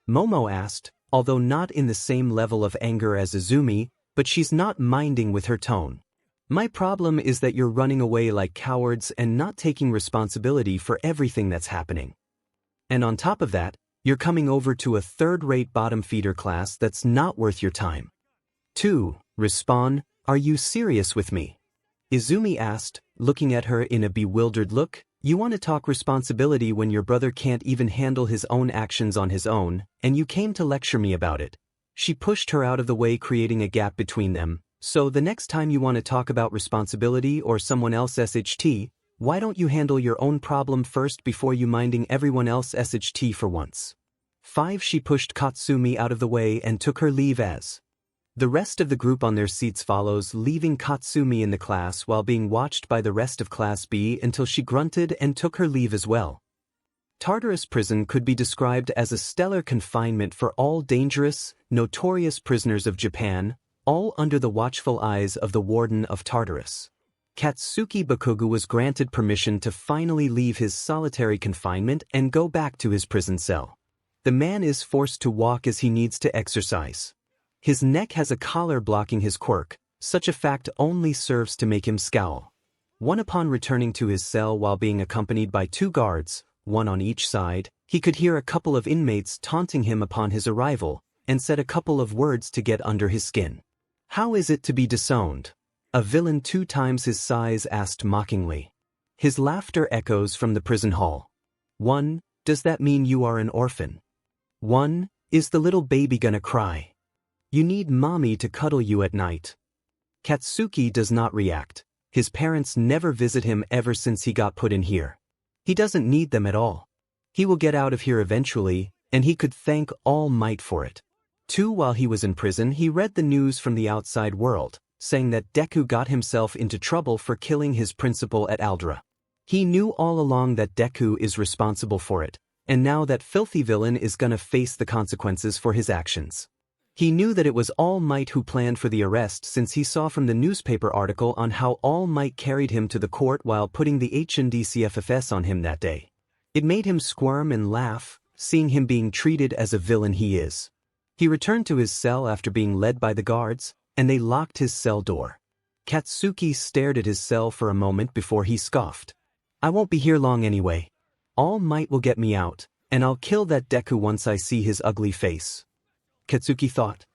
Momo asked, although not in the same level of anger as Izumi, but she's not minding with her tone. "My problem is that you're running away like cowards and not taking responsibility for everything that's happening. And on top of that, you're coming over to a third-rate bottom-feeder class that's not worth your time." Respawn, "Are you serious with me?" Izumi asked, looking at her in a bewildered look. "You want to talk responsibility when your brother can't even handle his own actions on his own, and you came to lecture me about it." She pushed her out of the way, creating a gap between them. "So the next time you want to talk about responsibility or someone else's 𝗕𝗗𝗃, why don't you handle your own problem first before you minding everyone else's 𝗕𝗃 for once?" She pushed Katsumi out of the way and took her leave as the rest of the group on their seats follows, leaving Katsumi in the class while being watched by the rest of Class B until she grunted and took her leave as well. Tartarus Prison could be described as a stellar confinement for all dangerous, notorious prisoners of Japan, all under the watchful eyes of the warden of Tartarus. Katsuki Bakugo was granted permission to finally leave his solitary confinement and go back to his prison cell. The man is forced to walk as he needs to exercise. His neck has a collar blocking his quirk. Such a fact only serves to make him scowl. Upon returning to his cell while being accompanied by 2 guards, one on each side, he could hear a couple of inmates taunting him upon his arrival, and said a couple of words to get under his skin. "How is it to be disowned?" A villain 2 times his size asked mockingly. His laughter echoes from the prison hall. Does that mean you are an orphan? Is the little baby gonna cry? You need mommy to cuddle you at night. Katsuki does not react. His parents never visit him ever since he got put in here. He doesn't need them at all. He will get out of here eventually, and he could thank All Might for it. While he was in prison, he read the news from the outside world, saying that Deku got himself into trouble for killing his principal at 𝗓𝗪. He knew all along that Deku is responsible for it, and now that filthy villain is gonna face the consequences for his actions. He knew that it was All Might who planned for the arrest since he saw from the newspaper article on how All Might carried him to the court while putting the 𝗕𝗏𝗃𝗃𝗃𝗃 on him that day. It made him squirm and laugh, seeing him being treated as a villain he is. He returned to his cell after being led by the guards, and they locked his cell door. Katsuki stared at his cell for a moment before he scoffed. "I won't be here long anyway. All Might will get me out, and I'll kill that Deku once I see his ugly face," Katsuki thought.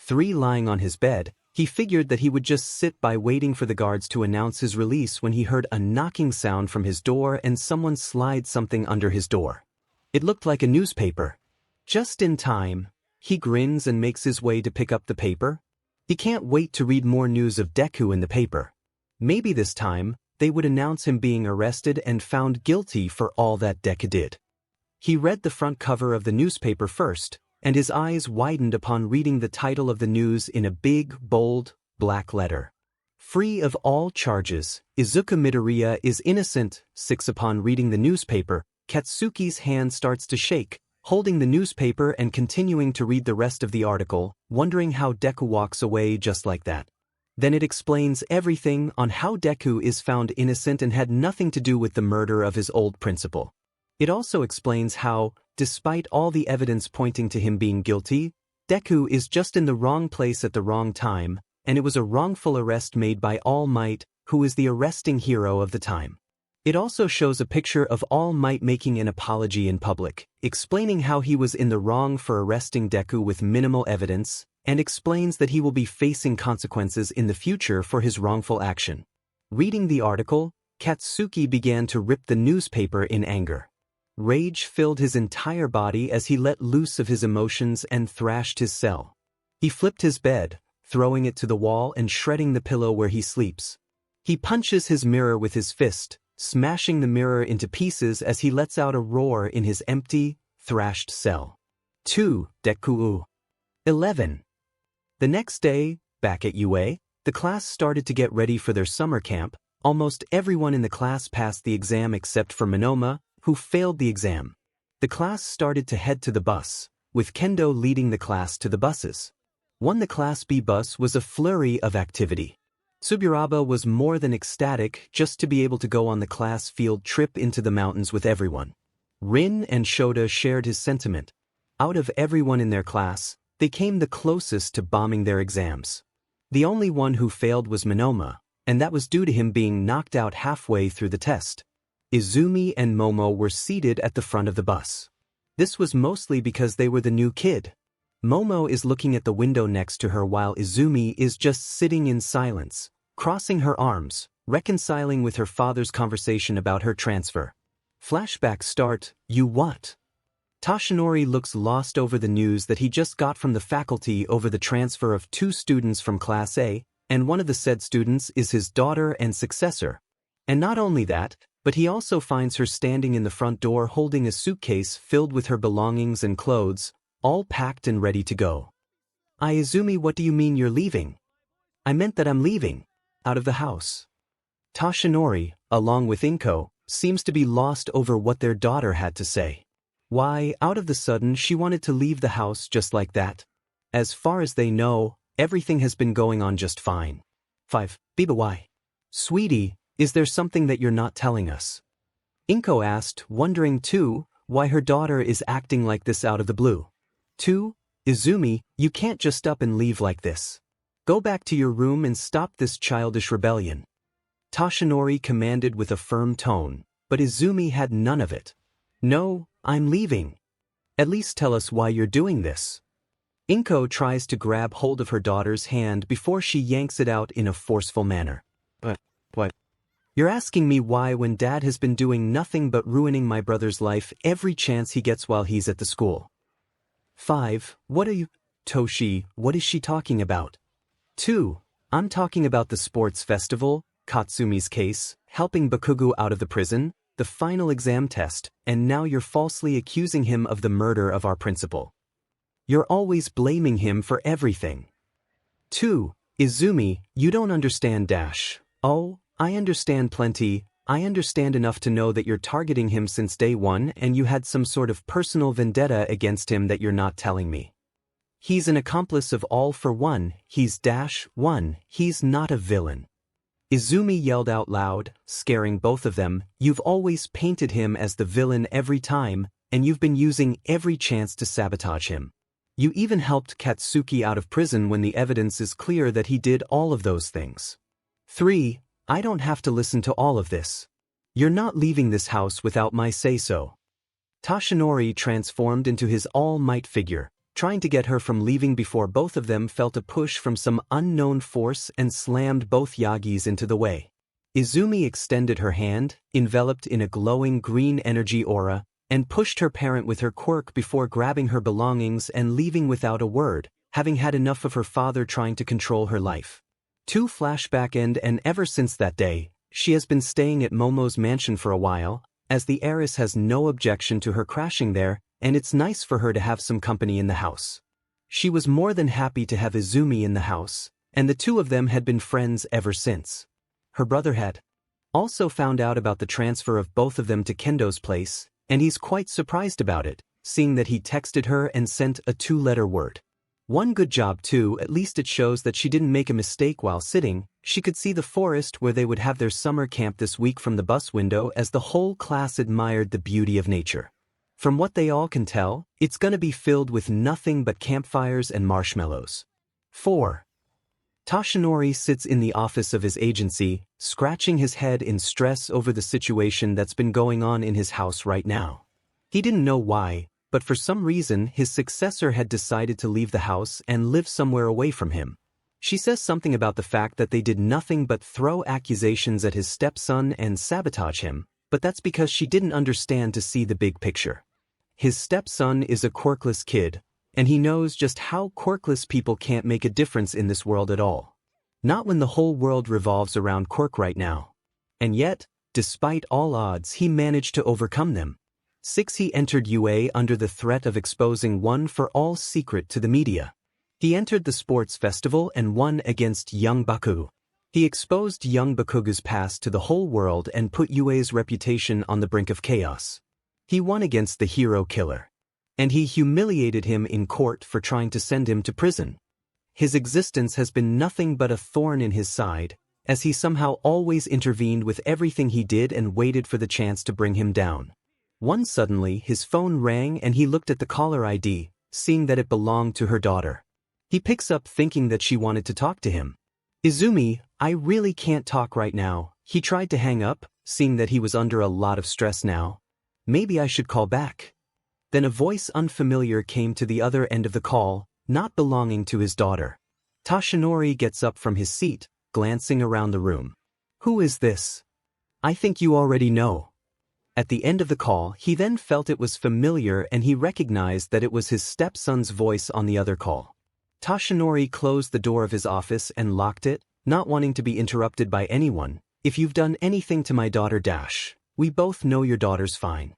Lying on his bed, he figured that he would just sit by waiting for the guards to announce his release when he heard a knocking sound from his door and someone slide something under his door. It looked like a newspaper. Just in time, he grins and makes his way to pick up the paper. He can't wait to read more news of Deku in the paper. Maybe this time, they would announce him being arrested and found guilty for all that Deku did. He read the front cover of the newspaper first, and his eyes widened upon reading the title of the news in a big, bold, black letter. Free of all charges, Izuku Midoriya is innocent. 6. Upon reading the newspaper, Katsuki's hand starts to shake, holding the newspaper and continuing to read the rest of the article, wondering how Deku walks away just like that. Then it explains everything on how Deku is found innocent and had nothing to do with the murder of his old principal. It also explains how, despite all the evidence pointing to him being guilty, Deku is just in the wrong place at the wrong time, and it was a wrongful arrest made by All Might, who is the arresting hero of the time. It also shows a picture of All Might making an apology in public, explaining how he was in the wrong for arresting Deku with minimal evidence, and explains that he will be facing consequences in the future for his wrongful action. Reading the article, Katsuki began to rip the newspaper in anger. Rage filled his entire body as he let loose of his emotions and thrashed his cell. He flipped his bed, throwing it to the wall and shredding the pillow where he sleeps. He punches his mirror with his fist, smashing the mirror into pieces as he lets out a roar in his empty, thrashed cell. 2. Deku 11. The next day, back at UA, the class started to get ready for their summer camp. Almost everyone in the class passed the exam except for Monoma, who failed the exam. The class started to head to the bus, with Kendo leading the class to the buses. The Class B bus was a flurry of activity. Tsuburaba was more than ecstatic just to be able to go on the class field trip into the mountains with everyone. Rin and Shota shared his sentiment. Out of everyone in their class, they came the closest to bombing their exams. The only one who failed was Monoma, and that was due to him being knocked out halfway through the test. Izumi and Momo were seated at the front of the bus. This was mostly because they were the new kid. Momo is looking at the window next to her while Izumi is just sitting in silence, crossing her arms, reconciling with her father's conversation about her transfer. Flashback start. You what? Toshinori looks lost over the news that he just got from the faculty over the transfer of 2 students from Class A, and one of the said students is his daughter and successor. And not only that, but he also finds her standing in the front door holding a suitcase filled with her belongings and clothes, all packed and ready to go. Izumi, what do you mean you're leaving? I meant that I'm leaving. Out of the house. Toshinori, along with Inko, seems to be lost over what their daughter had to say. Why, out of the sudden she wanted to leave the house just like that? As far as they know, everything has been going on just fine. 5. Biba, why? Sweetie, is there something that you're not telling us? Inko asked, wondering too, why her daughter is acting like this out of the blue. 2. Izumi, you can't just up and leave like this. Go back to your room and stop this childish rebellion. Toshinori commanded with a firm tone, but Izumi had none of it. No, I'm leaving. At least tell us why you're doing this. Inko tries to grab hold of her daughter's hand before she yanks it out in a forceful manner. But, what? You're asking me why when Dad has been doing nothing but ruining my brother's life every chance he gets while he's at the school. 5. What are you? Toshi, what is she talking about? 2. I'm talking about the sports festival, Katsumi's case, helping Bakugo out of the prison, the final exam test, and now you're falsely accusing him of the murder of our principal. You're always blaming him for everything. 2. Izumi, you don't understand dash. Oh, I understand plenty. I understand enough to know that you're targeting him since day one and you had some sort of personal vendetta against him that you're not telling me. He's an accomplice of all for one, he's dash one, he's not a villain. Izumi yelled out loud, scaring both of them, you've always painted him as the villain every time, and you've been using every chance to sabotage him. You even helped Katsuki out of prison when the evidence is clear that he did all of those things. 3. I don't have to listen to all of this. You're not leaving this house without my say-so. Toshinori transformed into his All Might figure, trying to get her from leaving before both of them felt a push from some unknown force and slammed both Yagis into the way. Izumi extended her hand, enveloped in a glowing green energy aura, and pushed her parent with her quirk before grabbing her belongings and leaving without a word, having had enough of her father trying to control her life. 2. Flashback end, and ever since that day, she has been staying at Momo's mansion for a while, as the heiress has no objection to her crashing there, and it's nice for her to have some company in the house. She was more than happy to have Izumi in the house, and the two of them had been friends ever since. Her brother had also found out about the transfer of both of them to Kendo's place, and he's quite surprised about it, seeing that he texted her and sent a 2-letter word. One good job too, at least it shows that she didn't make a mistake while sitting. She could see the forest where they would have their summer camp this week from the bus window as the whole class admired the beauty of nature. From what they all can tell, it's gonna be filled with nothing but campfires and marshmallows. 4. Toshinori sits in the office of his agency, scratching his head in stress over the situation that's been going on in his house right now. He didn't know why, but for some reason his successor had decided to leave the house and live somewhere away from him. She says something about the fact that they did nothing but throw accusations at his stepson and sabotage him, but that's because she didn't understand to see the big picture. His stepson is a quirkless kid, and he knows just how quirkless people can't make a difference in this world at all. Not when the whole world revolves around quirk right now. And yet, despite all odds, he managed to overcome them. 6. He entered UA under the threat of exposing one for all secret to the media. He entered the sports festival and won against young Bakugo. He exposed young Bakugo's past to the whole world and put UA's reputation on the brink of chaos. He won against the hero killer. And he humiliated him in court for trying to send him to prison. His existence has been nothing but a thorn in his side, as he somehow always intervened with everything he did and waited for the chance to bring him down. Once suddenly his phone rang and he looked at the caller ID, seeing that it belonged to her daughter. He picks up thinking that she wanted to talk to him. "Izumi, I really can't talk right now." He tried to hang up, seeing that he was under a lot of stress now. "Maybe I should call back." Then a voice unfamiliar came to the other end of the call, not belonging to his daughter. Toshinori gets up from his seat, glancing around the room. "Who is this? I think you already know." At the end of the call, he then felt it was familiar and he recognized that it was his stepson's voice on the other call. Toshinori closed the door of his office and locked it, not wanting to be interrupted by anyone. "If you've done anything to my daughter we both know your daughter's fine.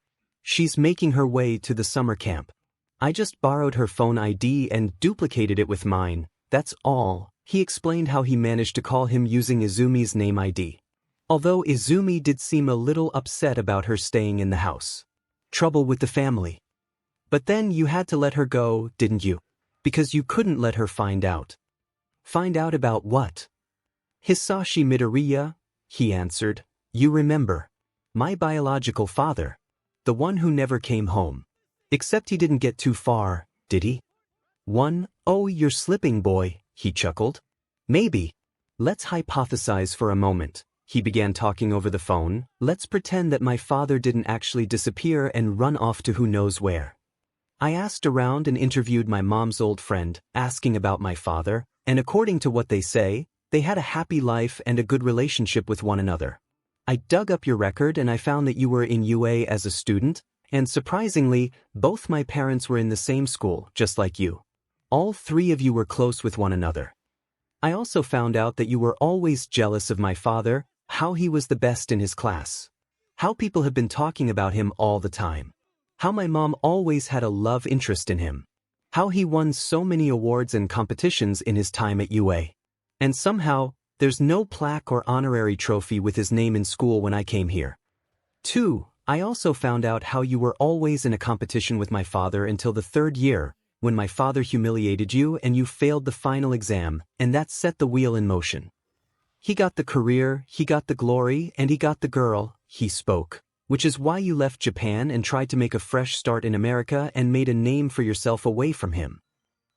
She's making her way to the summer camp. I just borrowed her phone ID and duplicated it with mine, that's all." He explained how he managed to call him using Izumi's name ID. Although Izumi did seem a little upset about her staying in the house. "Trouble with the family. But then you had to let her go, didn't you? Because you couldn't let her find out." "Find out about what?" "Hisashi Midoriya," he answered. "You remember. My biological father. The one who never came home. Except he didn't get too far, did he?" "Oh, you're slipping, boy," he chuckled. "Maybe. Let's hypothesize for a moment." He began talking over the phone. "Let's pretend that my father didn't actually disappear and run off to who knows where. I asked around and interviewed my mom's old friend, asking about my father, and according to what they say, they had a happy life and a good relationship with one another. I dug up your record and I found that you were in UA as a student, and surprisingly, both my parents were in the same school, just like you. All 3 of you were close with one another. I also found out that you were always jealous of my father, how he was the best in his class. How people have been talking about him all the time. How my mom always had a love interest in him. How he won so many awards and competitions in his time at UA. And somehow, there's no plaque or honorary trophy with his name in school when I came here. 2. I also found out how you were always in a competition with my father until the 3rd year, when my father humiliated you and you failed the final exam, and that set the wheel in motion. He got the career, he got the glory, and he got the girl," he spoke, "which is why you left Japan and tried to make a fresh start in America and made a name for yourself away from him.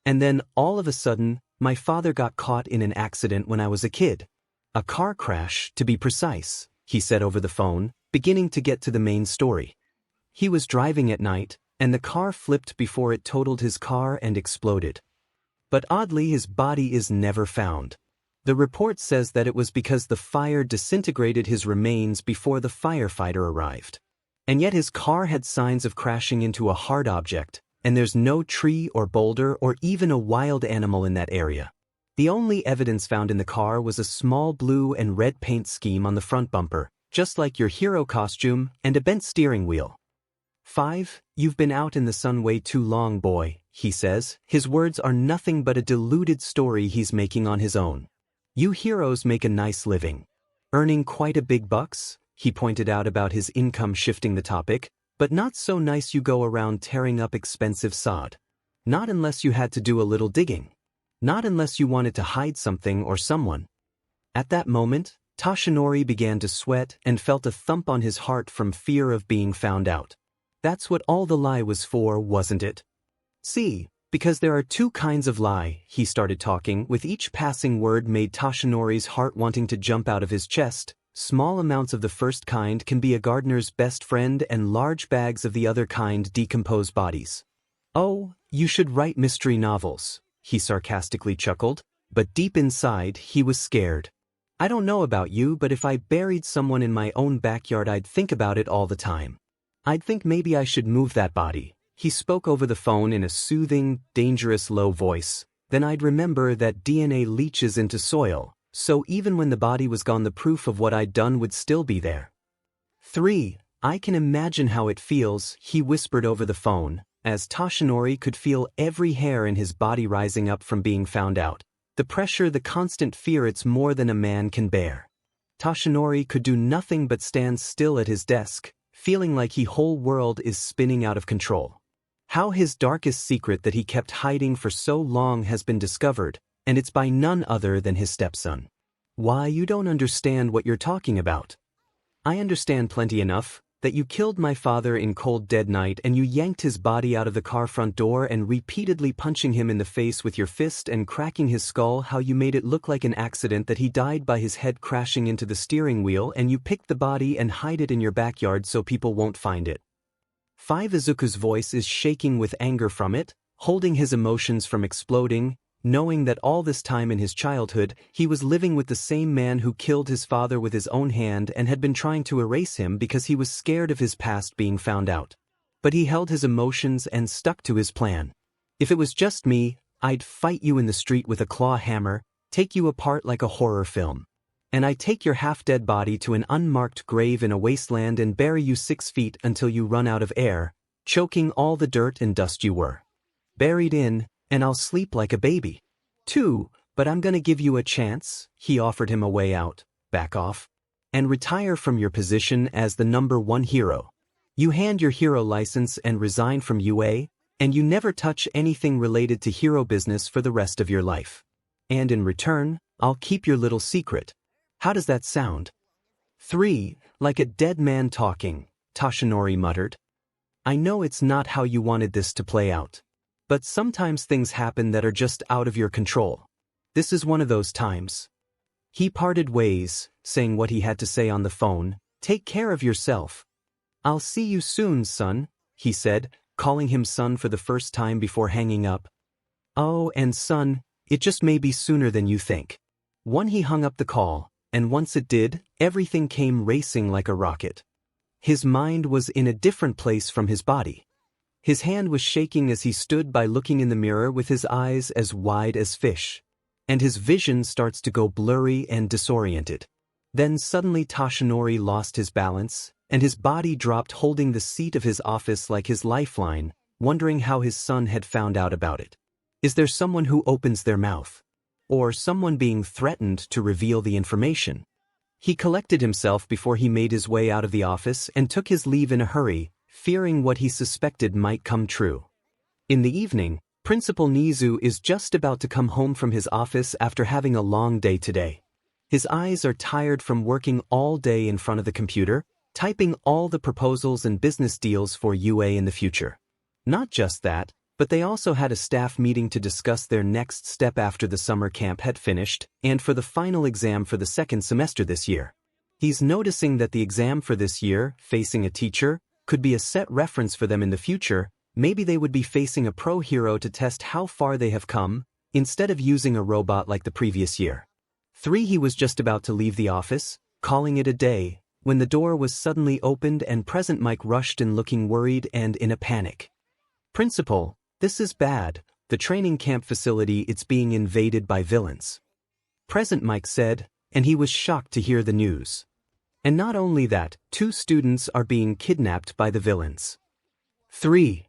And then, all of a sudden, my father got caught in an accident when I was a kid. A car crash, to be precise," he said over the phone, beginning to get to the main story. "He was driving at night, and the car flipped before it totaled his car and exploded. But oddly, his body is never found. The report says that it was because the fire disintegrated his remains before the firefighter arrived. And yet his car had signs of crashing into a hard object, and there's no tree or boulder or even a wild animal in that area. The only evidence found in the car was a small blue and red paint scheme on the front bumper, just like your hero costume, and a bent steering wheel." 5. You've been out in the sun way too long, boy, he says. His words are nothing but a deluded story he's making on his own. You heroes make a nice living. Earning quite a big bucks, he pointed out about his income, shifting the topic, but not so nice you go around tearing up expensive sod. Not unless you had to do a little digging. Not unless you wanted to hide something or someone. At that moment, Toshinori began to sweat and felt a thump on his heart from fear of being found out. That's what all the lie was for, wasn't it? See, because there are two kinds of lie, he started talking, with each passing word made Toshinori's heart wanting to jump out of his chest. Small amounts of the first kind can be a gardener's best friend, and large bags of the other kind decompose bodies. Oh, you should write mystery novels, he sarcastically chuckled, but deep inside he was scared. I don't know about you, but if I buried someone in my own backyard, I'd think about it all the time. I'd think maybe I should move that body. He spoke over the phone in a soothing, dangerous low voice. Then I'd remember that DNA leaches into soil, so even when the body was gone, the proof of what I'd done would still be there. 3. I can imagine how it feels, he whispered over the phone, as Toshinori could feel every hair in his body rising up from being found out. The pressure, the constant fear, it's more than a man can bear. Toshinori could do nothing but stand still at his desk, feeling like his whole world is spinning out of control. How his darkest secret that he kept hiding for so long has been discovered, and it's by none other than his stepson. Why, you don't understand what you're talking about. I understand plenty enough, that you killed my father in cold dead night and you yanked his body out of the car front door and repeatedly punching him in the face with your fist and cracking his skull, how you made it look like an accident, that he died by his head crashing into the steering wheel, and you picked the body and hide it in your backyard so people won't find it. 5. Izuku's voice is shaking with anger from it, holding his emotions from exploding, knowing that all this time in his childhood, he was living with the same man who killed his father with his own hand and had been trying to erase him because he was scared of his past being found out. But he held his emotions and stuck to his plan. If it was just me, I'd fight you in the street with a claw hammer, take you apart like a horror film. And I'd take your half-dead body to an unmarked grave in a wasteland and bury you 6 feet until you run out of air, choking all the dirt and dust you were buried in, and I'll sleep like a baby. 2. But I'm gonna give you a chance, he offered him a way out. Back off. And retire from your position as the #1 hero. You hand your hero license and resign from UA, and you never touch anything related to hero business for the rest of your life. And in return, I'll keep your little secret. How does that sound? 3. Like a dead man talking, Toshinori muttered. I know it's not how you wanted this to play out. But sometimes things happen that are just out of your control. This is one of those times. He parted ways, saying what he had to say on the phone. Take care of yourself. I'll see you soon, son, he said, calling him son for the first time before hanging up. Oh, and son, it just may be sooner than you think. He hung up the call, and once it did, everything came racing like a rocket. His mind was in a different place from his body. His hand was shaking as he stood by looking in the mirror with his eyes as wide as fish. And his vision starts to go blurry and disoriented. Then suddenly Toshinori lost his balance, and his body dropped, holding the seat of his office like his lifeline, wondering how his son had found out about it. Is there someone who opens their mouth? Or someone being threatened to reveal the information? He collected himself before he made his way out of the office and took his leave in a hurry, fearing what he suspected might come true. In the evening, Principal Nizu is just about to come home from his office after having a long day today. His eyes are tired from working all day in front of the computer, typing all the proposals and business deals for UA in the future. Not just that, but they also had a staff meeting to discuss their next step after the summer camp had finished, and for the final exam for the second semester this year. He's noticing that the exam for this year, facing a teacher, could be a set reference for them in the future. Maybe they would be facing a pro hero to test how far they have come, instead of using a robot like the previous year. 3. He was just about to leave the office, calling it a day, when the door was suddenly opened and Present Mike rushed in looking worried and in a panic. Principal, this is bad. The training camp facility, it's being invaded by villains. Present Mike said, and he was shocked to hear the news. And not only that, 2 students are being kidnapped by the villains. 3.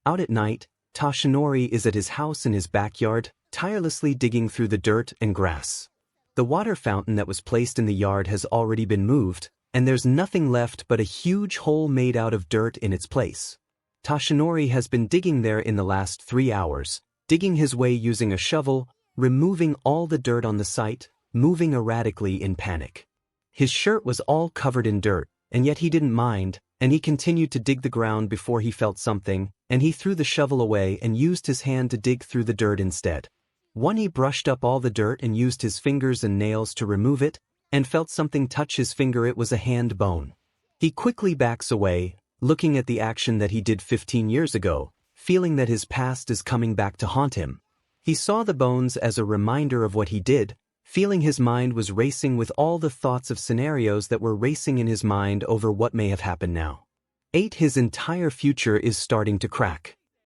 Out at night, Toshinori is at his house in his backyard, tirelessly digging through the dirt and grass. The water fountain that was placed in the yard has already been moved, and there's nothing left but a huge hole made out of dirt in its place. Toshinori has been digging there in the last 3 hours, digging his way using a shovel, removing all the dirt on the site, moving erratically in panic. His shirt was all covered in dirt, and yet he didn't mind, and he continued to dig the ground before he felt something, and he threw the shovel away and used his hand to dig through the dirt instead. He brushed up all the dirt and used his fingers and nails to remove it, and felt something touch his finger. It was a hand bone. He quickly backs away, looking at the action that he did 15 years ago, feeling that his past is coming back to haunt him. He saw the bones as a reminder of what he did, feeling his mind was racing with all the thoughts of scenarios that were racing in his mind over what may have happened now. 8. His entire future is starting to crack.